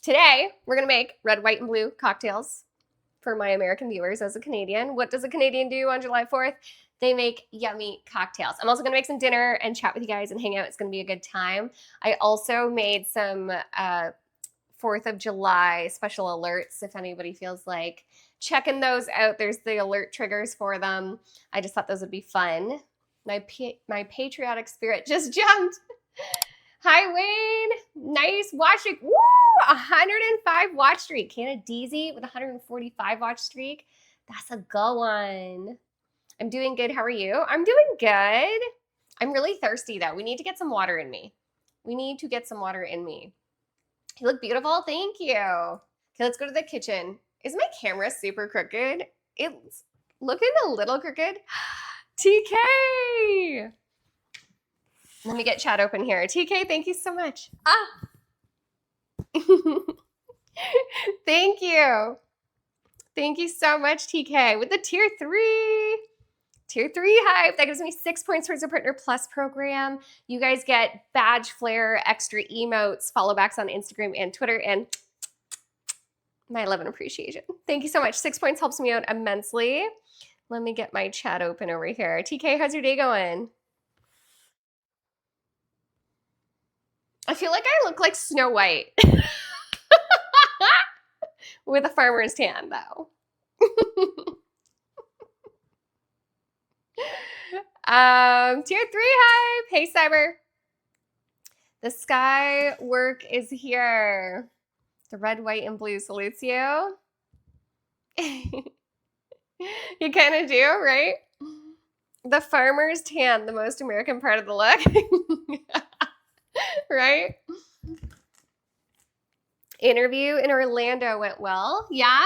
Today, we're gonna make red, white, and blue cocktails for my American viewers as a Canadian. What does a Canadian do on July 4th? They make yummy cocktails. I'm also gonna make some dinner and chat with you guys and hang out. It's gonna be a good time. I also made some 4th of July special alerts if anybody feels like checking those out. There's the alert triggers for them. I just thought those would be fun. My patriotic spirit just jumped. Hi, Wayne. Nice watch streak. Woo! 105 watch streak. Canada Deezy with 145 watch streak. That's a good one. I'm doing good. How are you? I'm doing good. I'm really thirsty, though. We need to get some water in me. We need to get some water in me. You look beautiful. Thank you. Okay, let's go to the kitchen. Is my camera super crooked? It's looking a little crooked. TK! Let me get chat open here. TK, thank you so much. Thank you. Thank you so much, TK, with the tier 3. Tier 3 hype. That gives me 6 points towards the Partner Plus program. You guys get badge flare, extra emotes, follow backs on Instagram and Twitter, and my love and appreciation. Thank you so much. 6 points helps me out immensely. Let me get my chat open over here. TK, how's your day going? I feel like I look like Snow White with a farmer's tan, though. Tier 3 hype. Hey, Cyber. The sky work is here. The red, white, and blue salutes you. You kind of do, right? The farmer's tan, the most American part of the look. Right? Interview in Orlando went well. Yeah?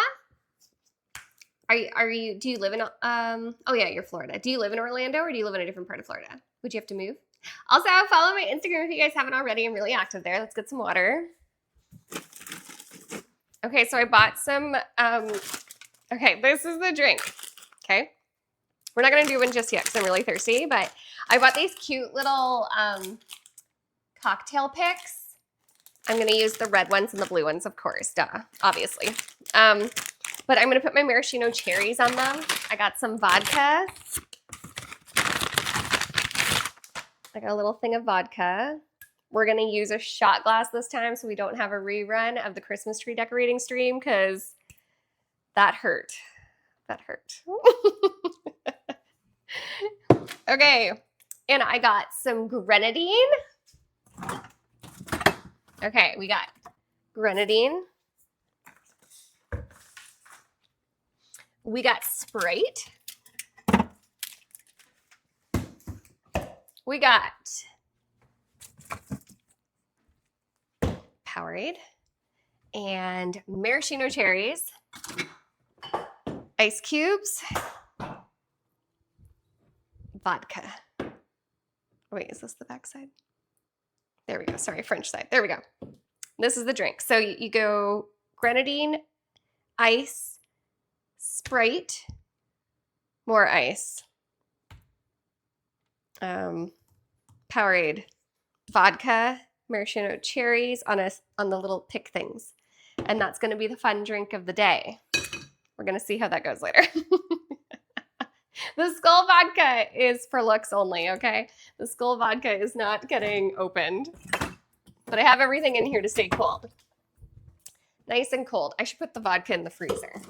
Are you do you live in oh yeah, you're Florida. Do you live in Orlando or do you live in a different part of Florida? Would you have to move? Also, follow my Instagram if you guys haven't already. I'm really active there. Let's get some water. Okay, so I bought some okay, this is the drink. Okay? We're not gonna do one just yet because I'm really thirsty, but I bought these cute little cocktail picks. I'm gonna use the red ones and the blue ones, of course, duh, obviously. But I'm gonna put my maraschino cherries on them. I got some vodka. I got a little thing of vodka. We're gonna use a shot glass this time so we don't have a rerun of the Christmas tree decorating stream because that hurt. That hurt. Okay, and I got some grenadine. Okay, we got grenadine. We got Sprite. We got Powerade and maraschino cherries, ice cubes, vodka. Wait, is this the back side? There we go. Sorry, French side. There we go. This is the drink. So you go grenadine, ice, Sprite, more ice, Powerade, vodka, maraschino cherries on the little pick things. And that's going to be the fun drink of the day. We're going to see how that goes later. The Skull vodka is for looks only, okay? The Skull vodka is not getting opened. But I have everything in here to stay cold. Nice and cold. I should put the vodka in the freezer.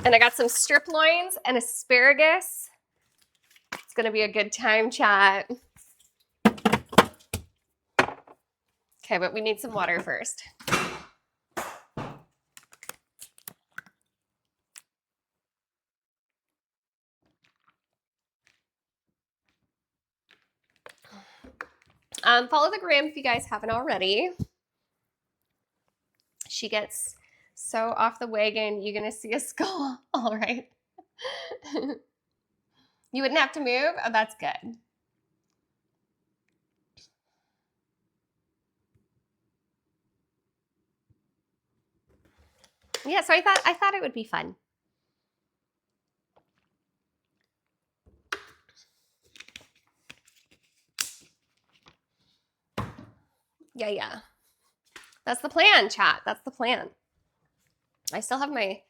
And I got some strip loins and asparagus. It's gonna be a good time, chat. Okay, but we need some water first. Follow the gram if you guys haven't already. She gets so off the wagon, you're gonna see a skull. All right. You wouldn't have to move? Oh, that's good. Yeah, so I thought it would be fun. Yeah. That's the plan, chat. That's the plan. I still have my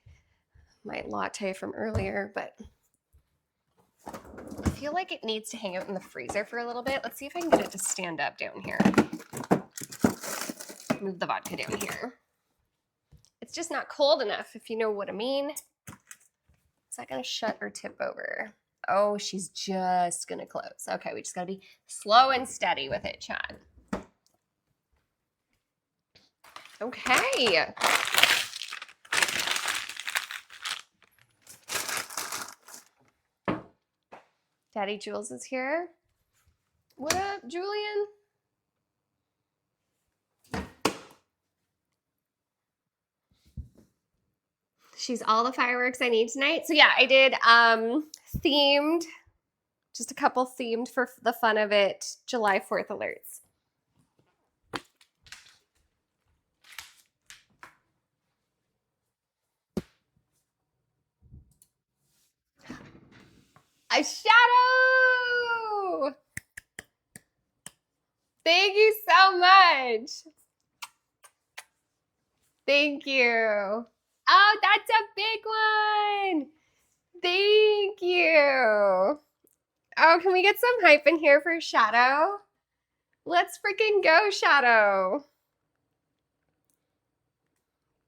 latte from earlier, but I feel like it needs to hang out in the freezer for a little bit. Let's see if I can get it to stand up down here. Move the vodka down here. It's just not cold enough, if you know what I mean. Is that gonna shut or tip over? Oh, she's just gonna close. Okay, we just gotta be slow and steady with it, Chad. Okay. Daddy Jules is here. What up, Julian? She's all the fireworks I need tonight. So yeah, I did themed, just a couple themed for the fun of it, July 4th alerts. A shadow! Thank you so much. Thank you. Oh, that's a big one. Thank you. Oh, can we get some hype in here for Shadow? Let's freaking go, Shadow.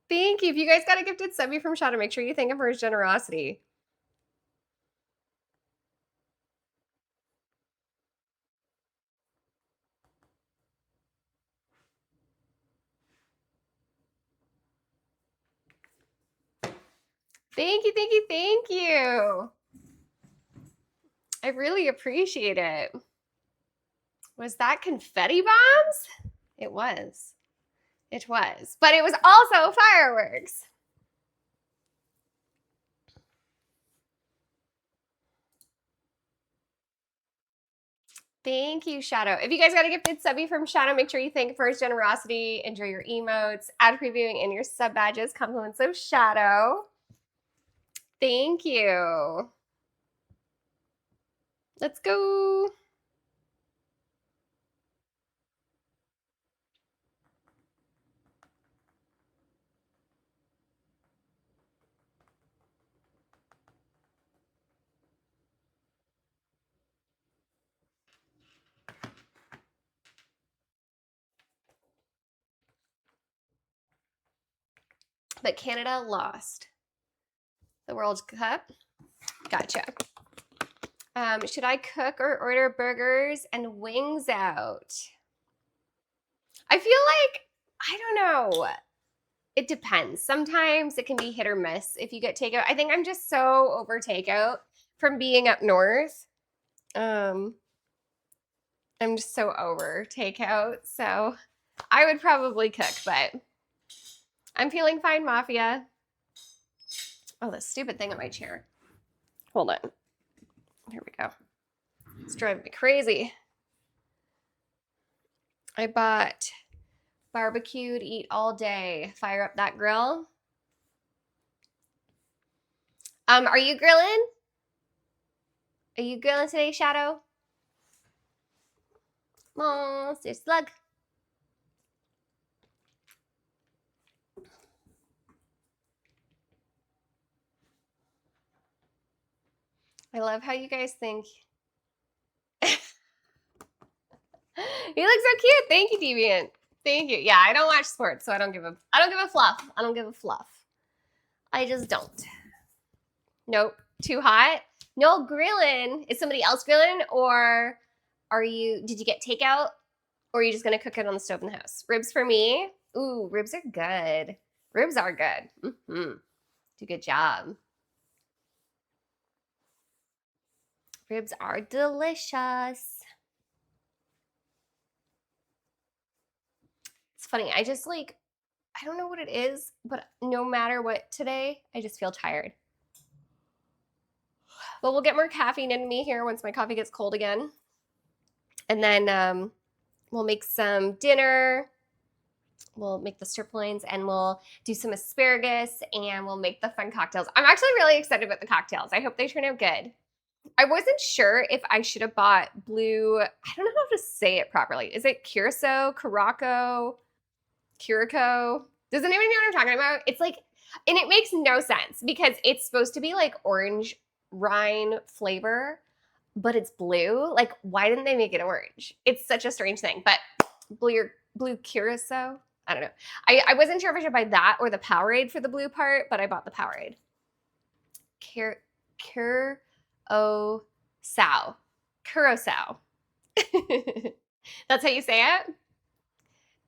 Thank you. If you guys got a gifted subby from Shadow, make sure you thank him for his generosity. Thank you, thank you, thank you. I really appreciate it. Was that confetti bombs? It was. It was. But it was also fireworks. Thank you, Shadow. If you guys got a gifted subby from Shadow, make sure you thank for his generosity. Enjoy your emotes, ad previewing, and your sub badges. Compliments of Shadow. Thank you. Let's go. But Canada lost the World Cup. Gotcha. Should I cook or order burgers and wings out? I feel like, I don't know. It depends. Sometimes it can be hit or miss if you get takeout. I think I'm just so over takeout from being up north. I'm just so over takeout. So I would probably cook, but I'm feeling fine, Mafia. Oh, this stupid thing on my chair. Hold on. Here we go. It's driving me crazy. I bought barbecued eat all day. Fire up that grill. Are you grilling? Are you grilling today, Shadow? Monster slug. I love how you guys think. You look so cute. Thank you, Deviant. Thank you. Yeah, I don't watch sports, so I don't give a fluff. I don't give a fluff. I just don't. Nope. Too hot? No grilling. Is somebody else grilling, or did you get takeout, or are you just gonna cook it on the stove in the house? Ribs for me. Ooh, ribs are good. Ribs are good. Mm-hmm. Do a good job. Ribs are delicious. It's funny. I just like, I don't know what it is, but no matter what today, I just feel tired. But we'll get more caffeine in me here once my coffee gets cold again. And then we'll make some dinner. We'll make the sirloins and we'll do some asparagus and we'll make the fun cocktails. I'm actually really excited about the cocktails. I hope they turn out good. I wasn't sure if I should have bought blue. I don't know how to say it properly. Is it curacao, curacao? Does anybody know what I'm talking about? It's like, and it makes no sense because it's supposed to be like orange rind flavor, but it's blue. Like, why didn't they make it orange? It's such a strange thing. But blue curacao. I don't know. I wasn't sure if I should buy that or the Powerade for the blue part, but I bought the Powerade. Curacao. Curacao. That's how you say it?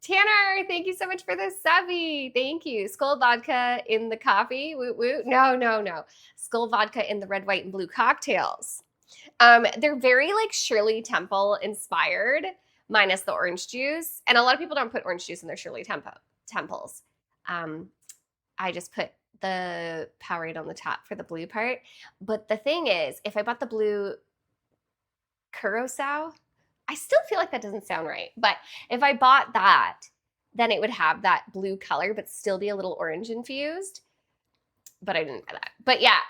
Tanner, thank you so much for the subby. Thank you. Skull vodka in the coffee. Woot woot. No, no, no. Skull vodka in the red, white, and blue cocktails. They're very like Shirley Temple inspired, minus the orange juice. And a lot of people don't put orange juice in their Shirley Temples. I just put the Powerade on the top for the blue part. But the thing is, if I bought the blue curacao, I still feel like that doesn't sound right. But if I bought that, then it would have that blue color, but still be a little orange infused. But I didn't buy that. But yeah,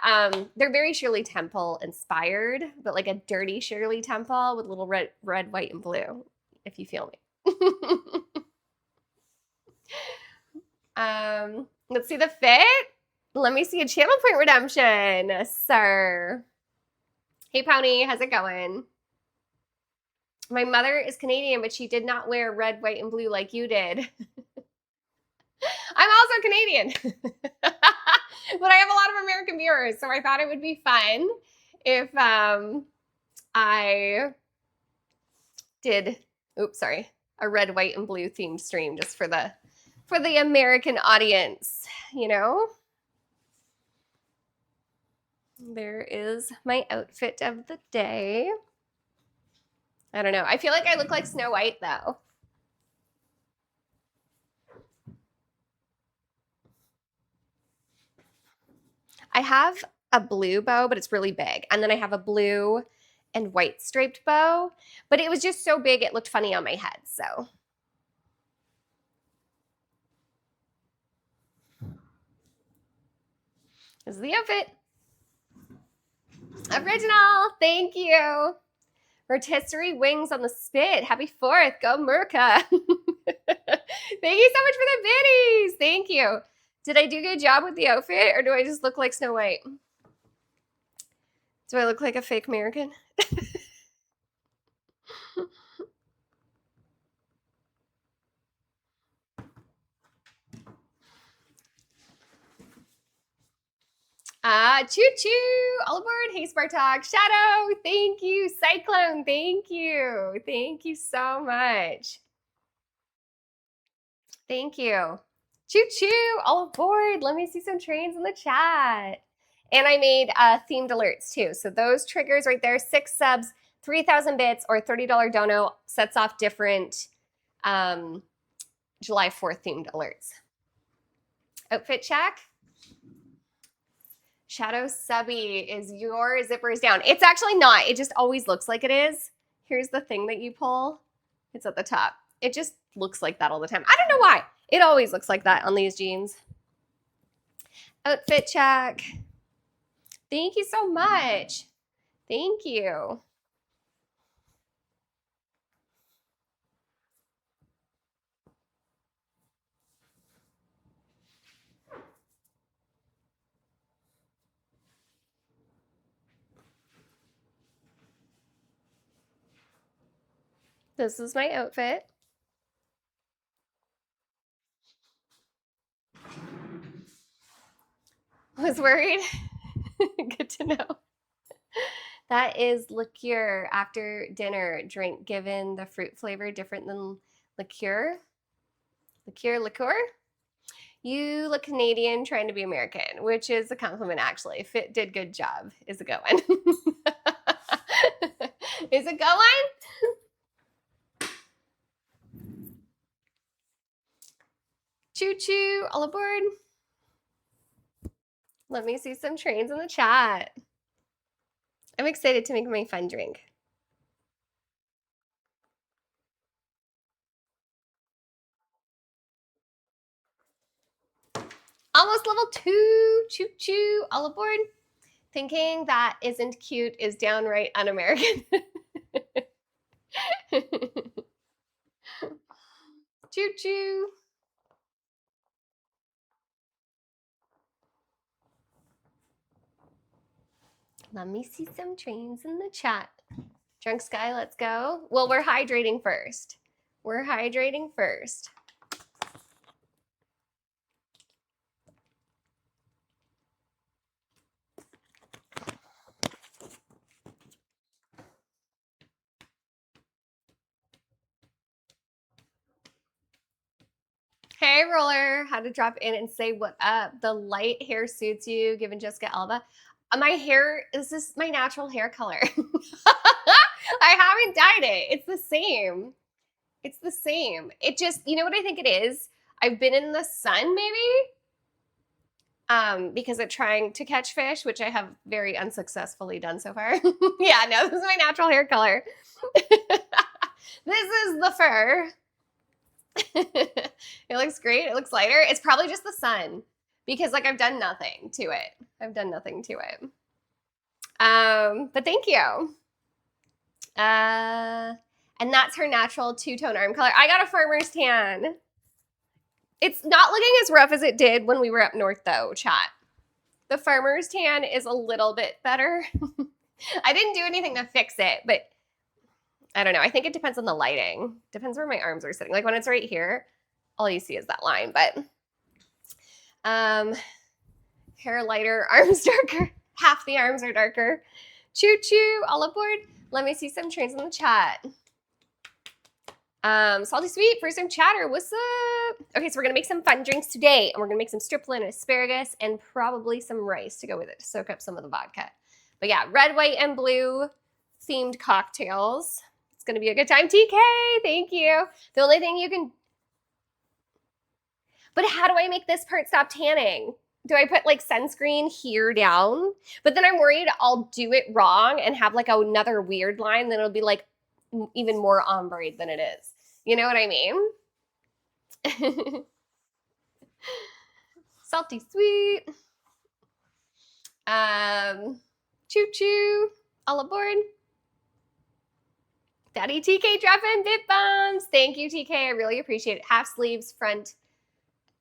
they're very Shirley Temple inspired, but like a dirty Shirley Temple with little red, white, and blue, if you feel me. Let's see the fit. Let me see a channel point redemption, sir. Hey, Pony, how's it going? My mother is Canadian, but she did not wear red, white, and blue like you did. I'm also Canadian, but I have a lot of American viewers, so I thought it would be fun if I did, a red, white, and blue themed stream just for the American audience, you know? There is my outfit of the day. I don't know. I feel like I look like Snow White, though. I have a blue bow, but it's really big. And then I have a blue and white striped bow, but it was just so big it looked funny on my head, so. This is the outfit. Original, thank you. Rotisserie wings on the spit. Happy 4th, go Merca. Thank you so much for the biddies. Thank you. Did I do a good job with the outfit or do I just look like Snow White? Do I look like a fake American? Choo choo, all aboard. Hey, Spartak. Shadow, thank you. Cyclone, thank you. Thank you so much. Thank you. Choo choo, all aboard. Let me see some trains in the chat. And I made themed alerts too. So those triggers right there, 6 subs, 3,000 bits, or $30 dono sets off different July 4th themed alerts. Outfit check. Shadow subby, is your zippers down? It's actually not. It just always looks like it is. Here's the thing that you pull. It's at the top. It just looks like that all the time. I don't know why. It always looks like that on these jeans. Outfit check. Thank you so much. Thank you. This is my outfit. Was worried. Good to know. That is liqueur after dinner drink given the fruit flavor different than liqueur. Liqueur. You look Canadian trying to be American, which is a compliment actually. Fit did good job is a good one. Is it going? Choo choo, all aboard. Let me see some trains in the chat. I'm excited to make my fun drink. Almost level 2, choo choo, all aboard. Thinking that isn't cute is downright un-American. Choo choo. Let me see some trains in the chat. Drunk Sky, let's go. Well, we're hydrating first. We're hydrating first. Hey, Roller. Had to drop in and say what up. The light hair suits you, given Jessica Alba. My hair, this is my natural hair color. I haven't dyed it. It's the same. It's the same. It just, you know what I think it is? I've been in the sun maybe because of trying to catch fish, which I have very unsuccessfully done so far. Yeah, no, this is my natural hair color. This is the fur. It looks great. It looks lighter. It's probably just the sun because like I've done nothing to it. I've done nothing to it. But thank you. And that's her natural two-tone arm color. I got a farmer's tan. It's not looking as rough as it did when we were up north though, chat. The farmer's tan is a little bit better. I didn't do anything to fix it, but I don't know. I think it depends on the lighting. Depends where my arms are sitting. Like when it's right here, all you see is that line, but hair lighter, arms darker. Half the arms are darker. Choo choo, all aboard. Let me see some trains in the chat. Salty Sweet, first time chatter, what's up? Okay, so we're gonna make some fun drinks today, and we're gonna make some stripling and asparagus and probably some rice to go with it to soak up some of the vodka. But yeah, red, white, and blue themed cocktails. It's gonna be a good time. TK, thank you. The only thing you can, but how do I make this part stop tanning? Do I put like sunscreen here down? But then I'm worried I'll do it wrong and have like another weird line, then it'll be like even more ombre than it is. You know what I mean? Salty Sweet. Choo choo. All aboard. Daddy TK dropping bit bombs. Thank you, TK. I really appreciate it. Half sleeves, front,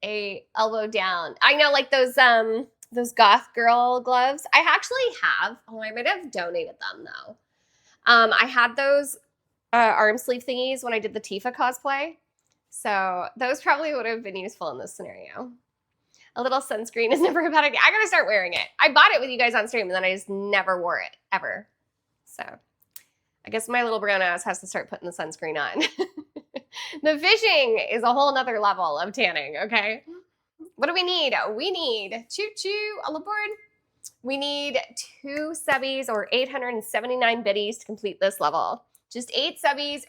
a elbow down. I know, like those goth girl gloves. I actually have. Oh, I might have donated them though. I had those arm sleeve thingies when I did the Tifa cosplay. So those probably would have been useful in this scenario. A little sunscreen is never a bad idea. I gotta start wearing it. I bought it with you guys on stream and then I just never wore it, ever. So I guess my little brown ass has to start putting the sunscreen on. The fishing is a whole nother level of tanning, okay? What do we need? We need, choo-choo, all aboard. We need 2 subbies or 879 biddies to complete this level. Just 8 subbies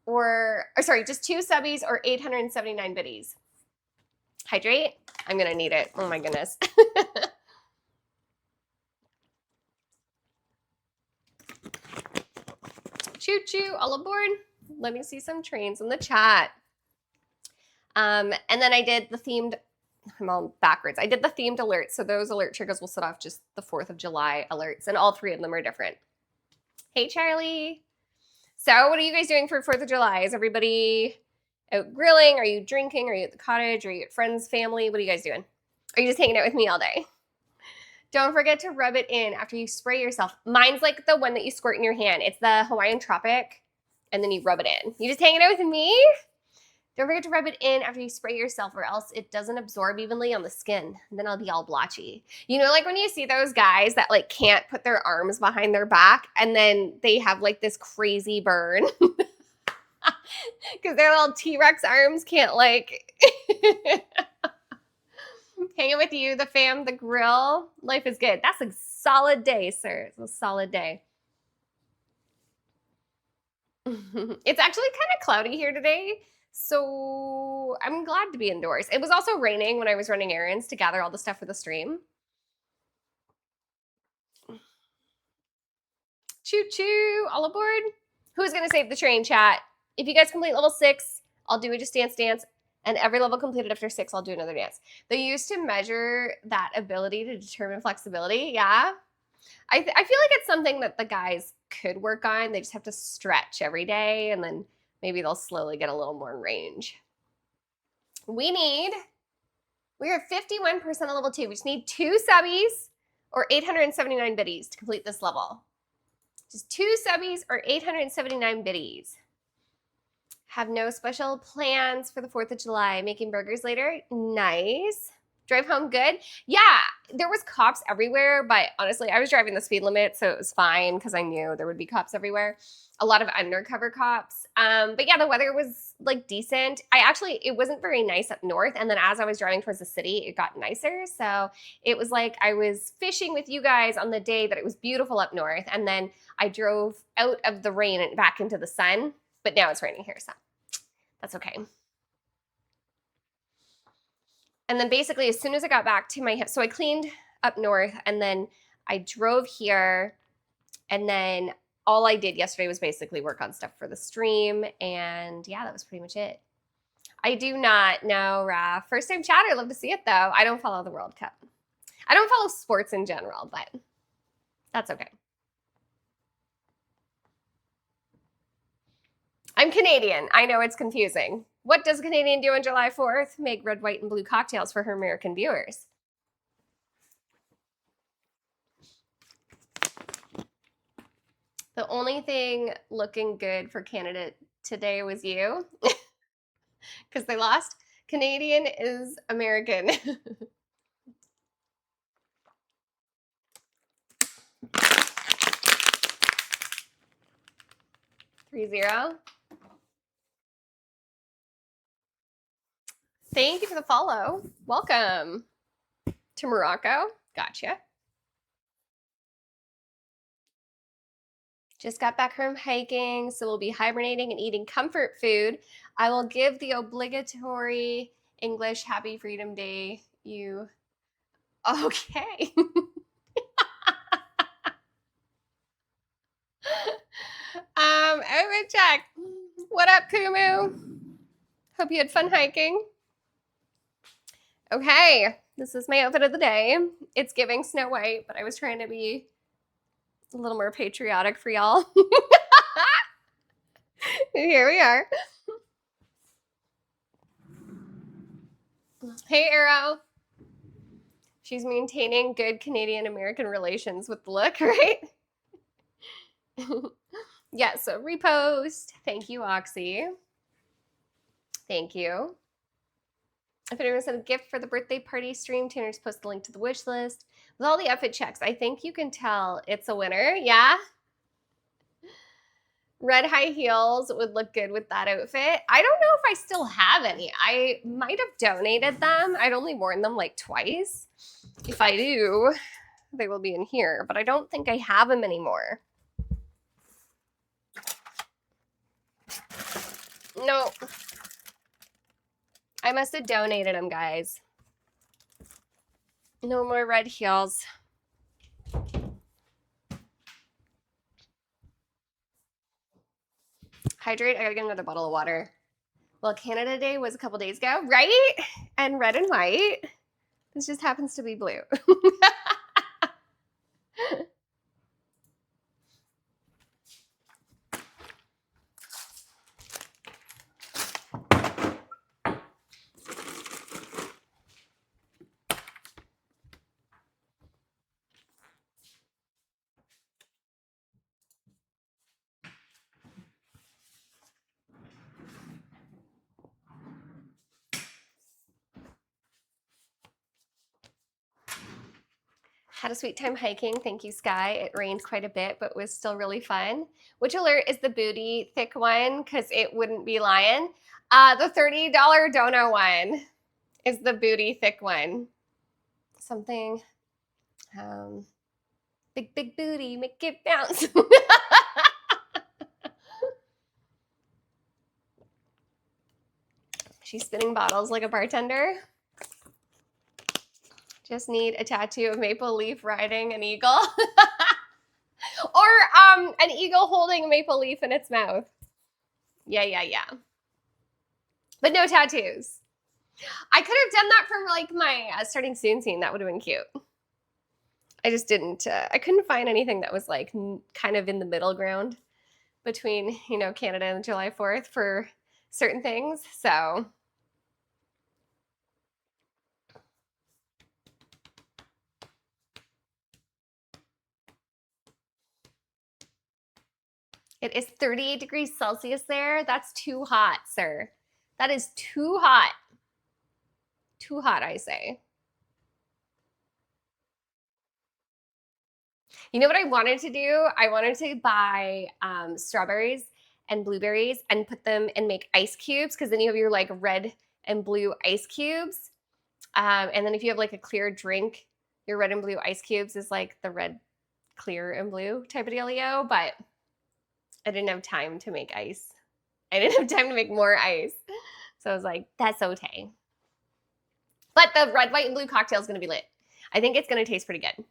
or sorry, just 2 subbies or 879 biddies. Hydrate. I'm gonna need it. Oh my goodness. Choo choo, all aboard. Let me see some trains in the chat. And then I did the themed, I'm all backwards. I did the themed alerts. So those alert triggers will set off just the 4th of July alerts, and all 3 of them are different. Hey, Charlie. So what are you guys doing for 4th of July? Is everybody out grilling? Are you drinking? Are you at the cottage? Are you at friends, family? What are you guys doing? Are you just hanging out with me all day? Don't forget to rub it in after you spray yourself. Mine's like the one that you squirt in your hand. It's the Hawaiian Tropic, and then you rub it in. You just hanging out with me? Don't forget to rub it in after you spray yourself or else it doesn't absorb evenly on the skin. And then it'll be all blotchy. You know, like when you see those guys that like can't put their arms behind their back and then they have like this crazy burn because their little T-Rex arms can't like hanging with you, the fam, the grill. Life is good. That's a solid day, sir. It's a solid day. It's actually kind of cloudy here today. So I'm glad to be indoors. It was also raining when I was running errands to gather all the stuff for the stream. Choo choo, all aboard. Who's gonna save the train, chat? If you guys complete level 6, I'll do a Just Dance Dance, and every level completed after 6, I'll do another dance. They used to measure that ability to determine flexibility, yeah? I feel like it's something that the guys could work on. They just have to stretch every day, and then maybe they'll slowly get a little more range. We are 51% of level 2. We just need 2 subbies or 879 biddies to complete this level. Just 2 subbies or 879 biddies. Have no special plans for the 4th of July. Making burgers later. Nice. Drive home good? Yeah, there was cops everywhere, but honestly, I was driving the speed limit, so it was fine because I knew there would be cops everywhere. A lot of undercover cops. But yeah, the weather was like decent. It wasn't very nice up north, and then as I was driving towards the city, it got nicer. So it was like I was fishing with you guys on the day that it was beautiful up north, and then I drove out of the rain and back into the sun, but now it's raining here, so that's okay. And then basically, as soon as I got back to my house, so I cleaned up north and then I drove here. And then all I did yesterday was basically work on stuff for the stream. And yeah, that was pretty much it. I do not know, Raph. First time chat. I'd love to see it though. I don't follow the World Cup. I don't follow sports in general, but that's okay. I'm Canadian. I know it's confusing. What does a Canadian do on July 4th? Make red, white, and blue cocktails for her American viewers. The only thing looking good for Canada today was you, because they lost. Canadian is American. 3-0. Thank you for the follow. Welcome to Morocco. Gotcha. Just got back from hiking, so we'll be hibernating and eating comfort food. I will give the obligatory English Happy Freedom Day. You okay? I would check. What up, Kumu? Hope you had fun hiking. Okay, this is my outfit of the day. It's giving Snow White, but I was trying to be a little more patriotic for y'all. Here we are. Hey, Arrow. She's maintaining good Canadian-American relations with the look, right? Yeah, so repost. Thank you, Oxy. Thank you. If anyone sent a gift for the birthday party stream, Tanner's post the link to the wish list. With all the outfit checks, I think you can tell it's a winner. Yeah? Red high heels would look good with that outfit. I don't know if I still have any. I might have donated them. I'd only worn them like twice. If I do, they will be in here, but I don't think I have them anymore. No. I must have donated them, guys. No more red heels. Hydrate. I gotta get another bottle of water. Well, Canada Day was a couple days ago, right? And red and white. This just happens to be blue. Had a sweet time hiking. Thank you, Sky. It rained quite a bit, but was still really fun. Which alert is the booty thick one? Because it wouldn't be lying. The $30 dono one is the booty thick one. Something, big, big booty, make it bounce. She's spinning bottles like a bartender. Just need a tattoo of maple leaf riding an eagle. Or an eagle holding a maple leaf in its mouth. Yeah. But no tattoos. I could have done that for like my starting soon scene. That would have been cute. I just didn't. I couldn't find anything that was like kind of in the middle ground between Canada and July 4th for certain things. So it is 38 degrees Celsius there. That's too hot, sir. That is too hot. Too hot, I say. You know what I wanted to do? I wanted to buy strawberries and blueberries and put them and make ice cubes, because then you have your like red and blue ice cubes. And then if you have like a clear drink, your red and blue ice cubes is like the red, clear, and blue type of dealio. But I didn't have time to make ice. I didn't have time to make more ice. So I was like, that's okay. But the red, white, and blue cocktail is going to be lit. I think it's going to taste pretty good.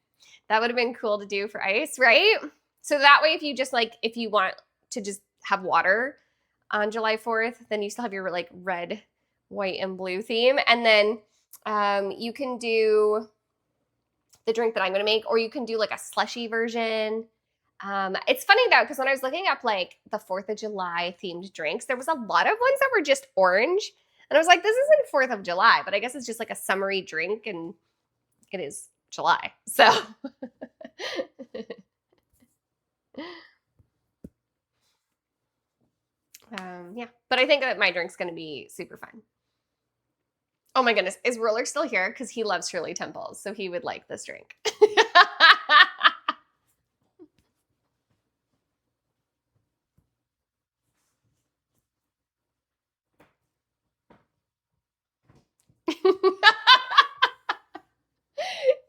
That would have been cool to do for ice, right? So that way, if you just like, if you want to just have water on July 4th, then you still have your like red, white, and blue theme. And then you can do the drink that I'm going to make, or you can do like a slushy version. It's funny though, because when I was looking up like the 4th of July themed drinks, there was a lot of ones that were just orange. And I was like, this isn't 4th of July, but I guess it's just like a summery drink, and it is July. So yeah, but I think that my drink's going to be super fun. Oh my goodness, is Roller still here? Because he loves Shirley Temples, so he would like this drink.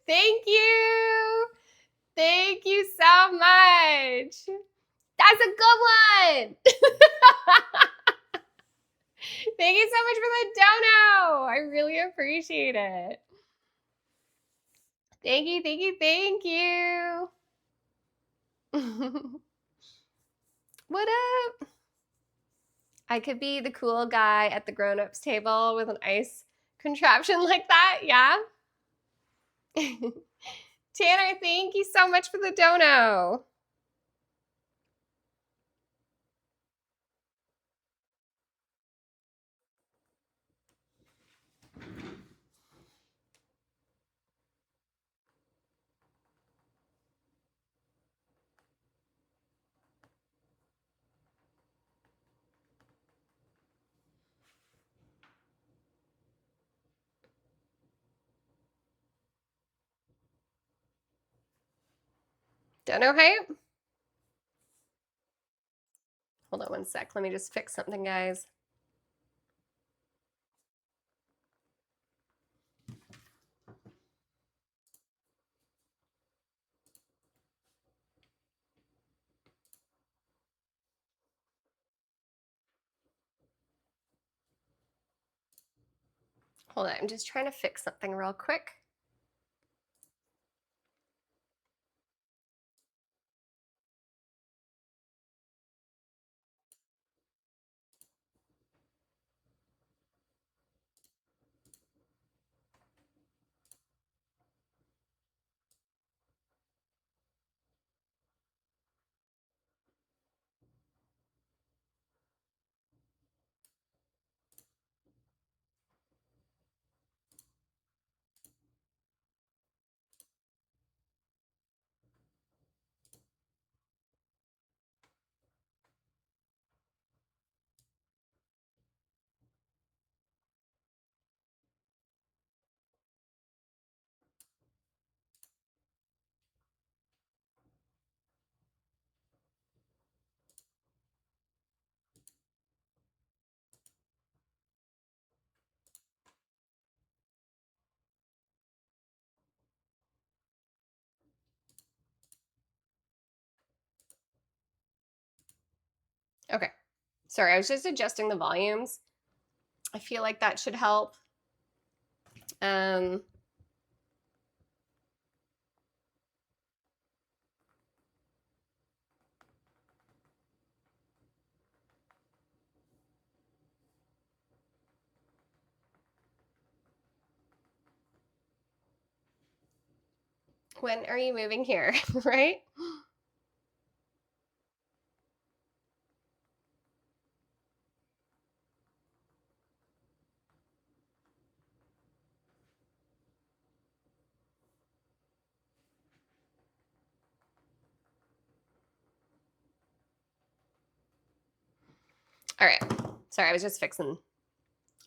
Thank you. Thank you so much. That's a good one. Thank you so much for the dono. I really appreciate it. Thank you, thank you, thank you. What up? I could be the cool guy at the grown-ups table with an ice contraption like that, yeah? Tanner, thank you so much for the dono. Dono hype? Hold on one sec. Let me just fix something, guys. Hold on. I'm just trying to fix something real quick. Okay. Sorry, I was just adjusting the volumes. I feel like that should help. Um, When are you moving here? Right? All right. Sorry, I was just fixing.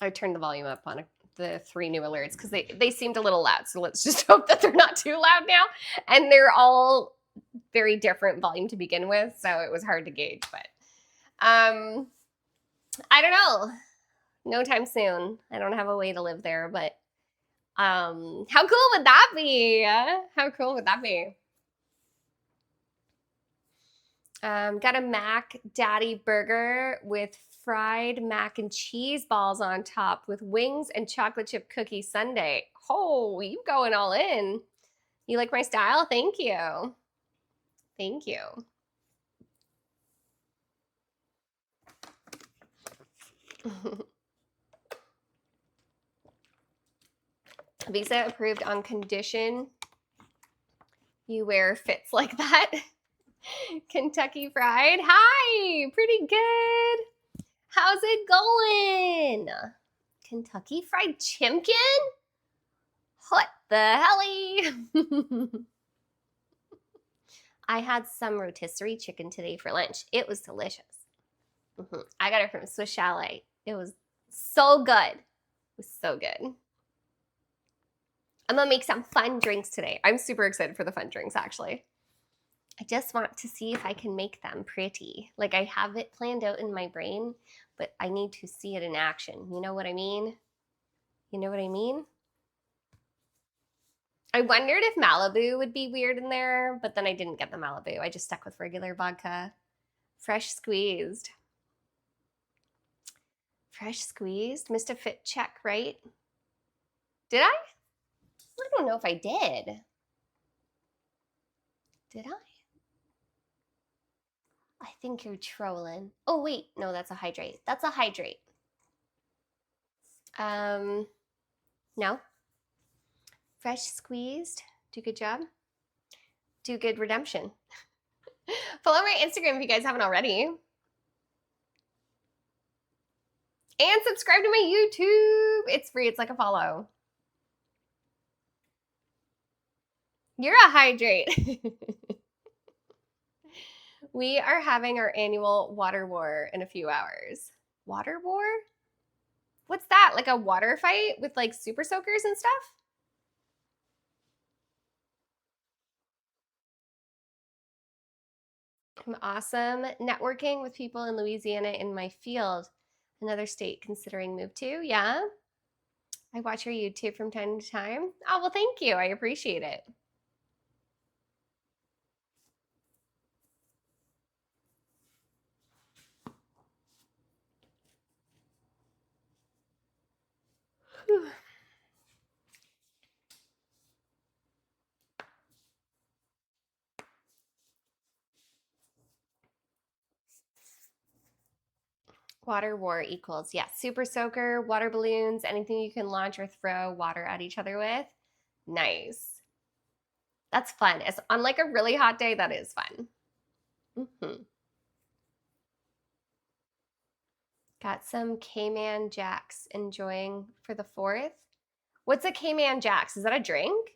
I turned the volume up on the 3 new alerts because they seemed a little loud. So let's just hope that they're not too loud now. And they're all very different volume to begin with, so it was hard to gauge. But I don't know. No time soon. I don't have a way to live there, but how cool would that be? How cool would that be? Got a Mac Daddy burger with fried mac and cheese balls on top with wings and chocolate chip cookie sundae. Oh, you going all in. You like my style? Thank you. Thank you. Visa approved on condition you wear fits like that. Kentucky Fried. Hi, pretty good. How's it going? Kentucky Fried Chimkin? What the helly? I had some rotisserie chicken today for lunch. It was delicious. I got it from Swiss Chalet. It was so good. It was so good. I'm gonna make some fun drinks today. I'm super excited for the fun drinks, actually. I just want to see if I can make them pretty. Like, I have it planned out in my brain, but I need to see it in action. You know what I mean? You know what I mean? I wondered if Malibu would be weird in there, but then I didn't get the Malibu. I just stuck with regular vodka. Fresh squeezed. Fresh squeezed? Missed a fit check, right? Did I? I don't know if I did. Did I? I think you're trolling. Oh, wait. No, that's a hydrate. That's a hydrate. No. Fresh squeezed. Do good job. Do good redemption. Follow my Instagram if you guys haven't already. And subscribe to my YouTube. It's free. It's like a follow. You're a hydrate. We are having our annual water war in a few hours. Water war? What's that? Like a water fight with like super soakers and stuff? I'm awesome networking with people in Louisiana in my field. Another state considering move to. Yeah. I watch your YouTube from time to time. Oh, well, thank you. I appreciate it. Whew. Water war equals, yes, super soaker, water balloons, anything you can launch or throw water at each other with. Nice. That's fun. It's on like a really hot day, that is fun. Got some Cayman Jacks enjoying for the 4th. What's a Cayman Jacks? Is that a drink?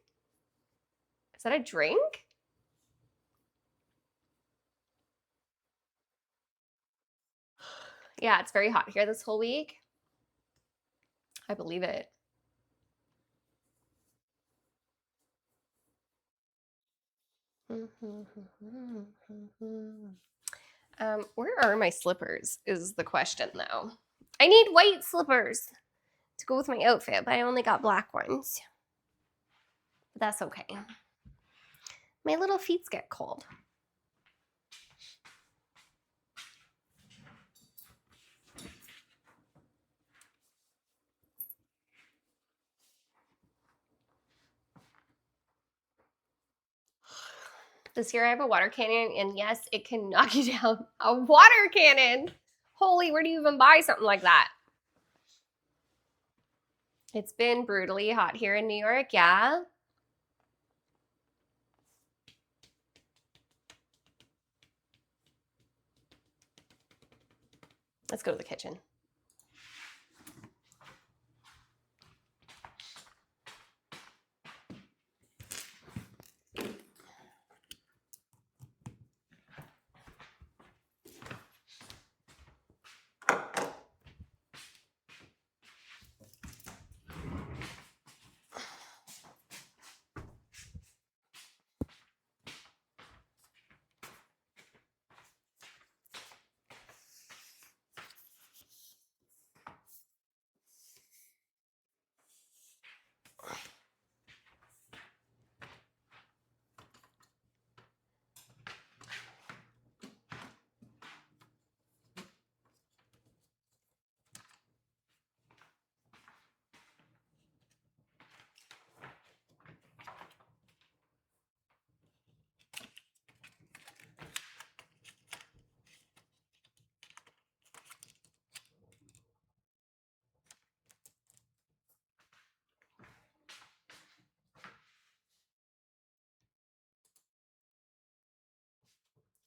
Is that a drink? Yeah, it's very hot here this whole week. I believe it. Where are my slippers is the question though. I need white slippers to go with my outfit, but I only got black ones. But that's okay. My little feet get cold. This year I have a water cannon, and yes, it can knock you down. A water cannon! Holy, where do you even buy something like that? It's been brutally hot here in New York, yeah. Let's go to the kitchen.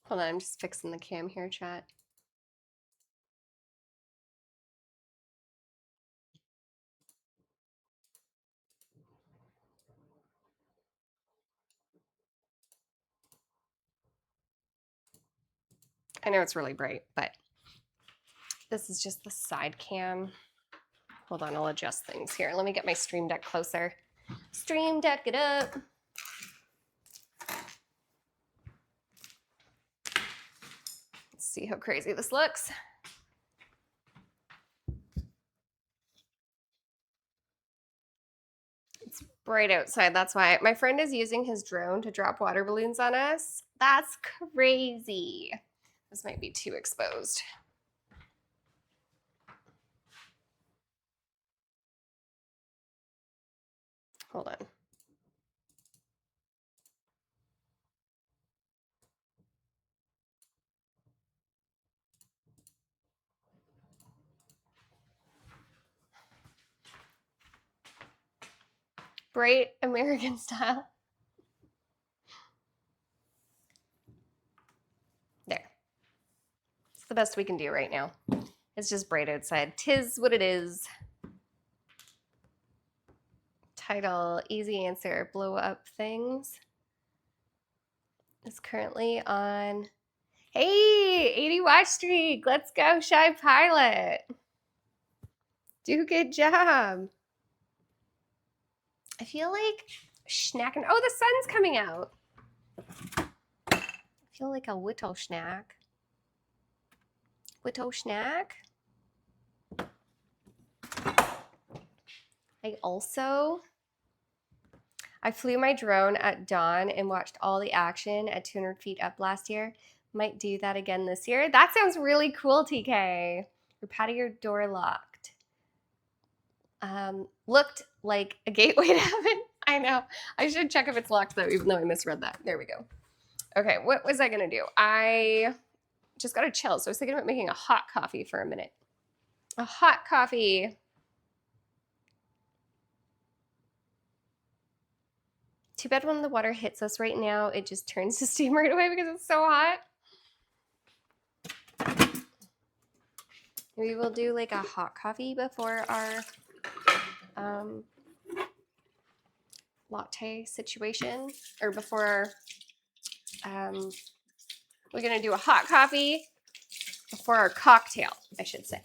Hold on, I'm just fixing the cam here, chat. I know it's really bright, but this is just the side cam. Hold on, I'll adjust things here. Let me get my Stream Deck closer. Stream Deck it up. Let's see how crazy this looks. It's bright outside, that's why. My friend is using his drone to drop water balloons on us. That's crazy. This might be too exposed. Hold on. Bright American style. There. It's the best we can do right now. It's just bright outside. 'Tis what it is. Title, easy answer, blow up things. Is currently on. Hey, 80 watch streak. Let's go, Shy Pilot. Do a good job. I feel like snacking. Oh, the sun's coming out. I feel like a whittle snack. Whittle snack. I flew my drone at dawn and watched all the action at 200 feet up last year. Might do that again this year. That sounds really cool, TK. Your patio door locked. Looked like a gateway to heaven. I know. I should check if it's locked though, even though I misread that. There we go. Okay, what was I gonna do? I just gotta chill. So I was thinking about making a hot coffee for a minute. A hot coffee. Too bad when the water hits us right now, it just turns to steam right away because it's so hot. Maybe we'll do like a hot coffee before our latte situation, or before we're gonna do a hot coffee before our cocktail, I should say.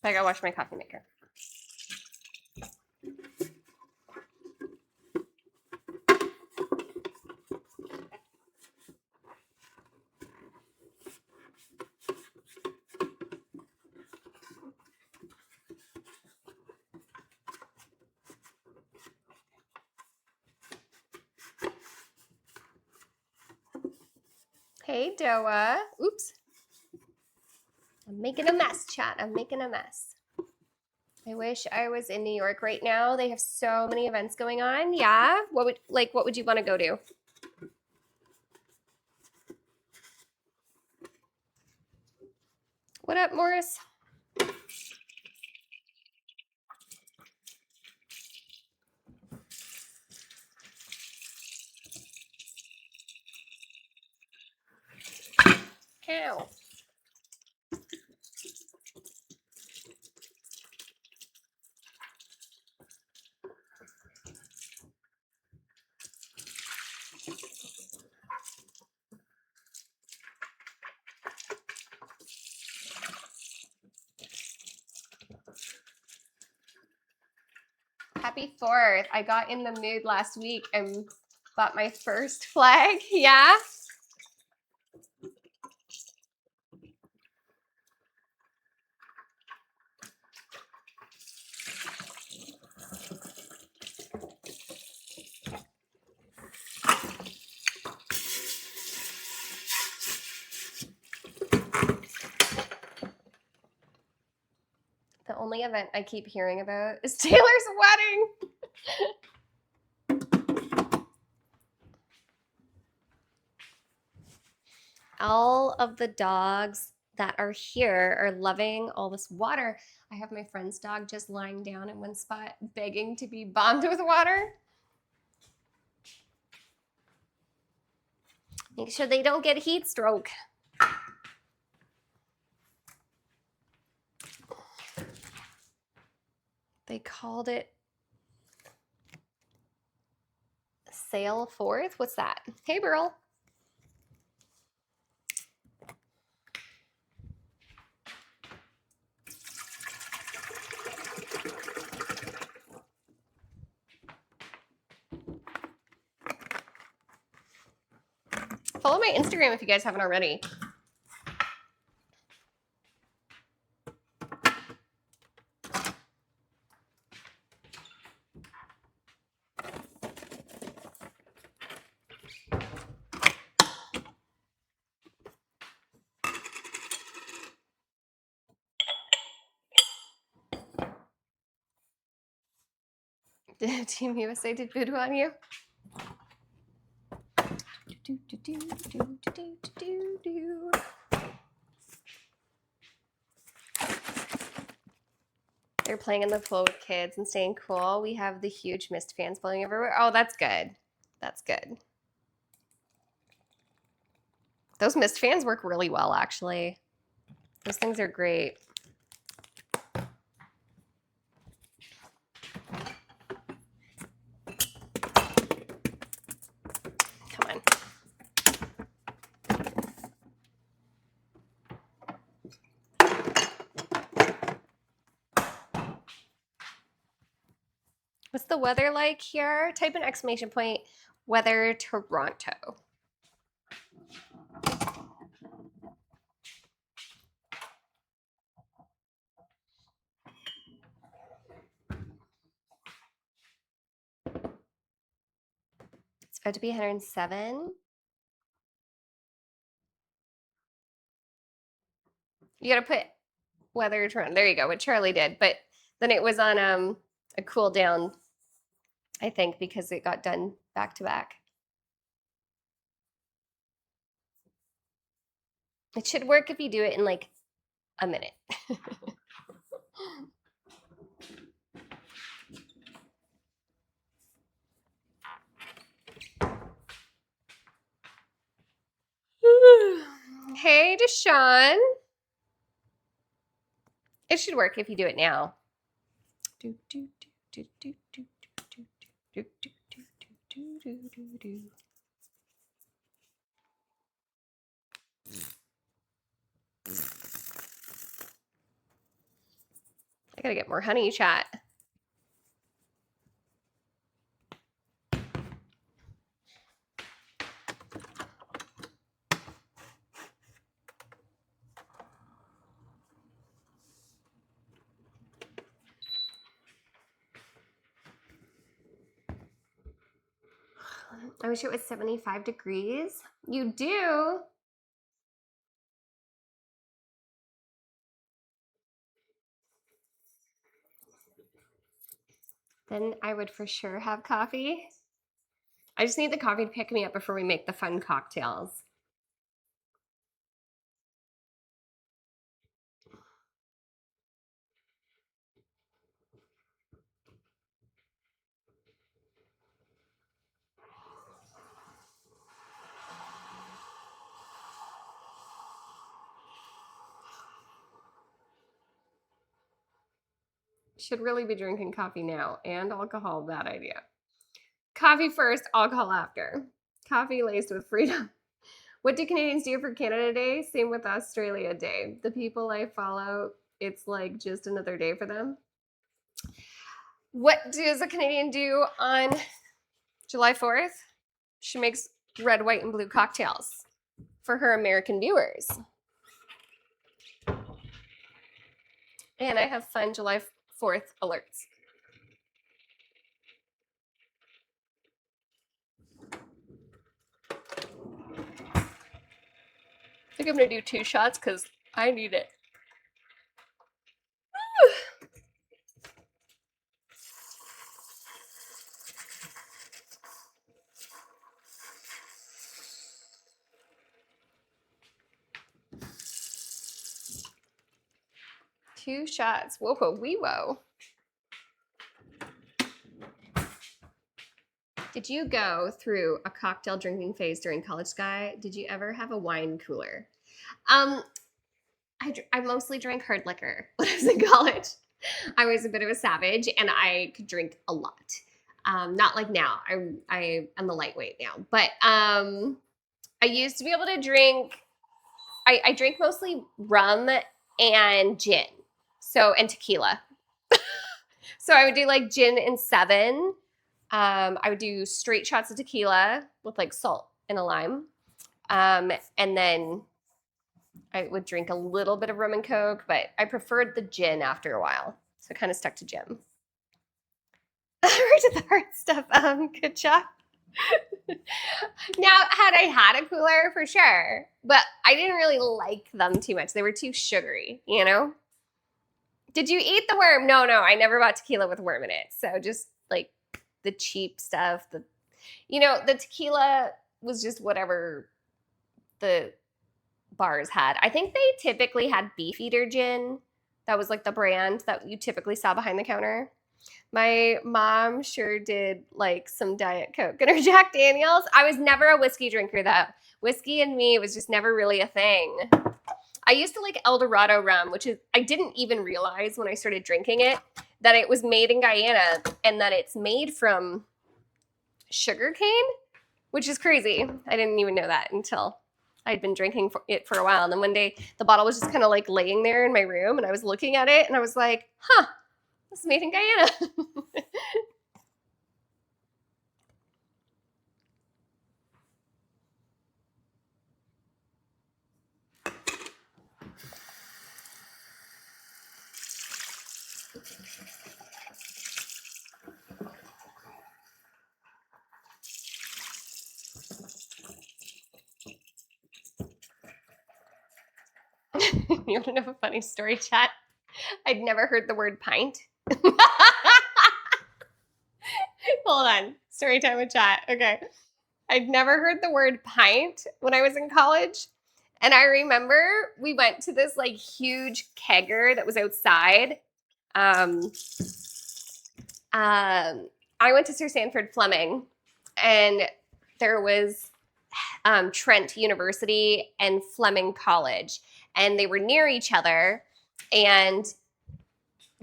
I gotta wash my coffee maker. Hey, Doa. Oops. I'm making a mess, chat. I'm making a mess. I wish I was in New York right now. They have so many events going on. Yeah. What would you want to go to? What up, Morris? cow. Happy 4th. I got in the mood last week and bought my first flag. Yeah. The only event I keep hearing about is Taylor's wedding. All of the dogs that are here are loving all this water. I have my friend's dog just lying down in one spot, begging to be bombed with water. Make sure they don't get heat stroke. They called it Sail Forth. What's that? Hey, Burl. Follow my Instagram if you guys haven't already. Team USA did voodoo on you? They're playing in the pool with kids and staying cool. We have the huge mist fans blowing everywhere. Oh, that's good. That's good. Those mist fans work really well, actually. Those things are great. Come on. What's the weather like here? Type an exclamation point, weather Toronto. It's about to be 107. You gotta put weather Toronto. There you go, what Charlie did. But then it was on a cool down, I think, because it got done back to back. It should work if you do it in like a minute. Hey, Deshaun. It should work if you do it now. I gotta get more honey chat. I wish it was 75 degrees. You do? Then I would for sure have coffee. I just need the coffee to pick me up before we make the fun cocktails. Should really be drinking coffee now and alcohol, bad idea. Coffee first, alcohol after. Coffee laced with freedom. What do Canadians do for Canada Day? Same with Australia Day. The people I follow, it's like just another day for them. What does a Canadian do on July 4th? She makes red, white, and blue cocktails for her American viewers. And I have fun July 4th alerts. I think I'm gonna do 2 shots because I need it. Two shots. Whoa, whoa, wee, whoa. Did you go through a cocktail drinking phase during college, Sky? Did you ever have a wine cooler? I mostly drank hard liquor when I was in college. I was a bit of a savage and I could drink a lot. Not like now. I am a lightweight now, but I used to be able to drink. I drink mostly rum and gin, and tequila. So I would do like gin and 7. I would do straight shots of tequila with like salt and a lime, and then I would drink a little bit of rum and coke, but I preferred the gin after a while, so I kind of stuck to gin. Right to the hard stuff. Good job. Now, had I had a cooler, for sure, but I didn't really like them too much. They were too sugary, you know? Did you eat the worm? No, I never bought tequila with worm in it. So just like the cheap stuff. The tequila was just whatever the bars had. I think they typically had Beefeater gin. That was like the brand that you typically saw behind the counter. My mom sure did like some Diet Coke and her Jack Daniels. I was never a whiskey drinker though. Whiskey and me was just never really a thing. I used to like El Dorado rum, which is, I didn't even realize when I started drinking it that it was made in Guyana and that it's made from sugar cane, which is crazy. I didn't even know that until I'd been drinking it for a while. And then one day the bottle was just kind of like laying there in my room and I was looking at it and I was like, huh, this is made in Guyana. You want to know a funny story, chat? I'd never heard the word pint. Hold on. Story time with chat. Okay. I'd never heard the word pint when I was in college. And I remember we went to this like huge kegger that was outside. I went to Sir Sanford Fleming and there was Trent University and Fleming College, and they were near each other. And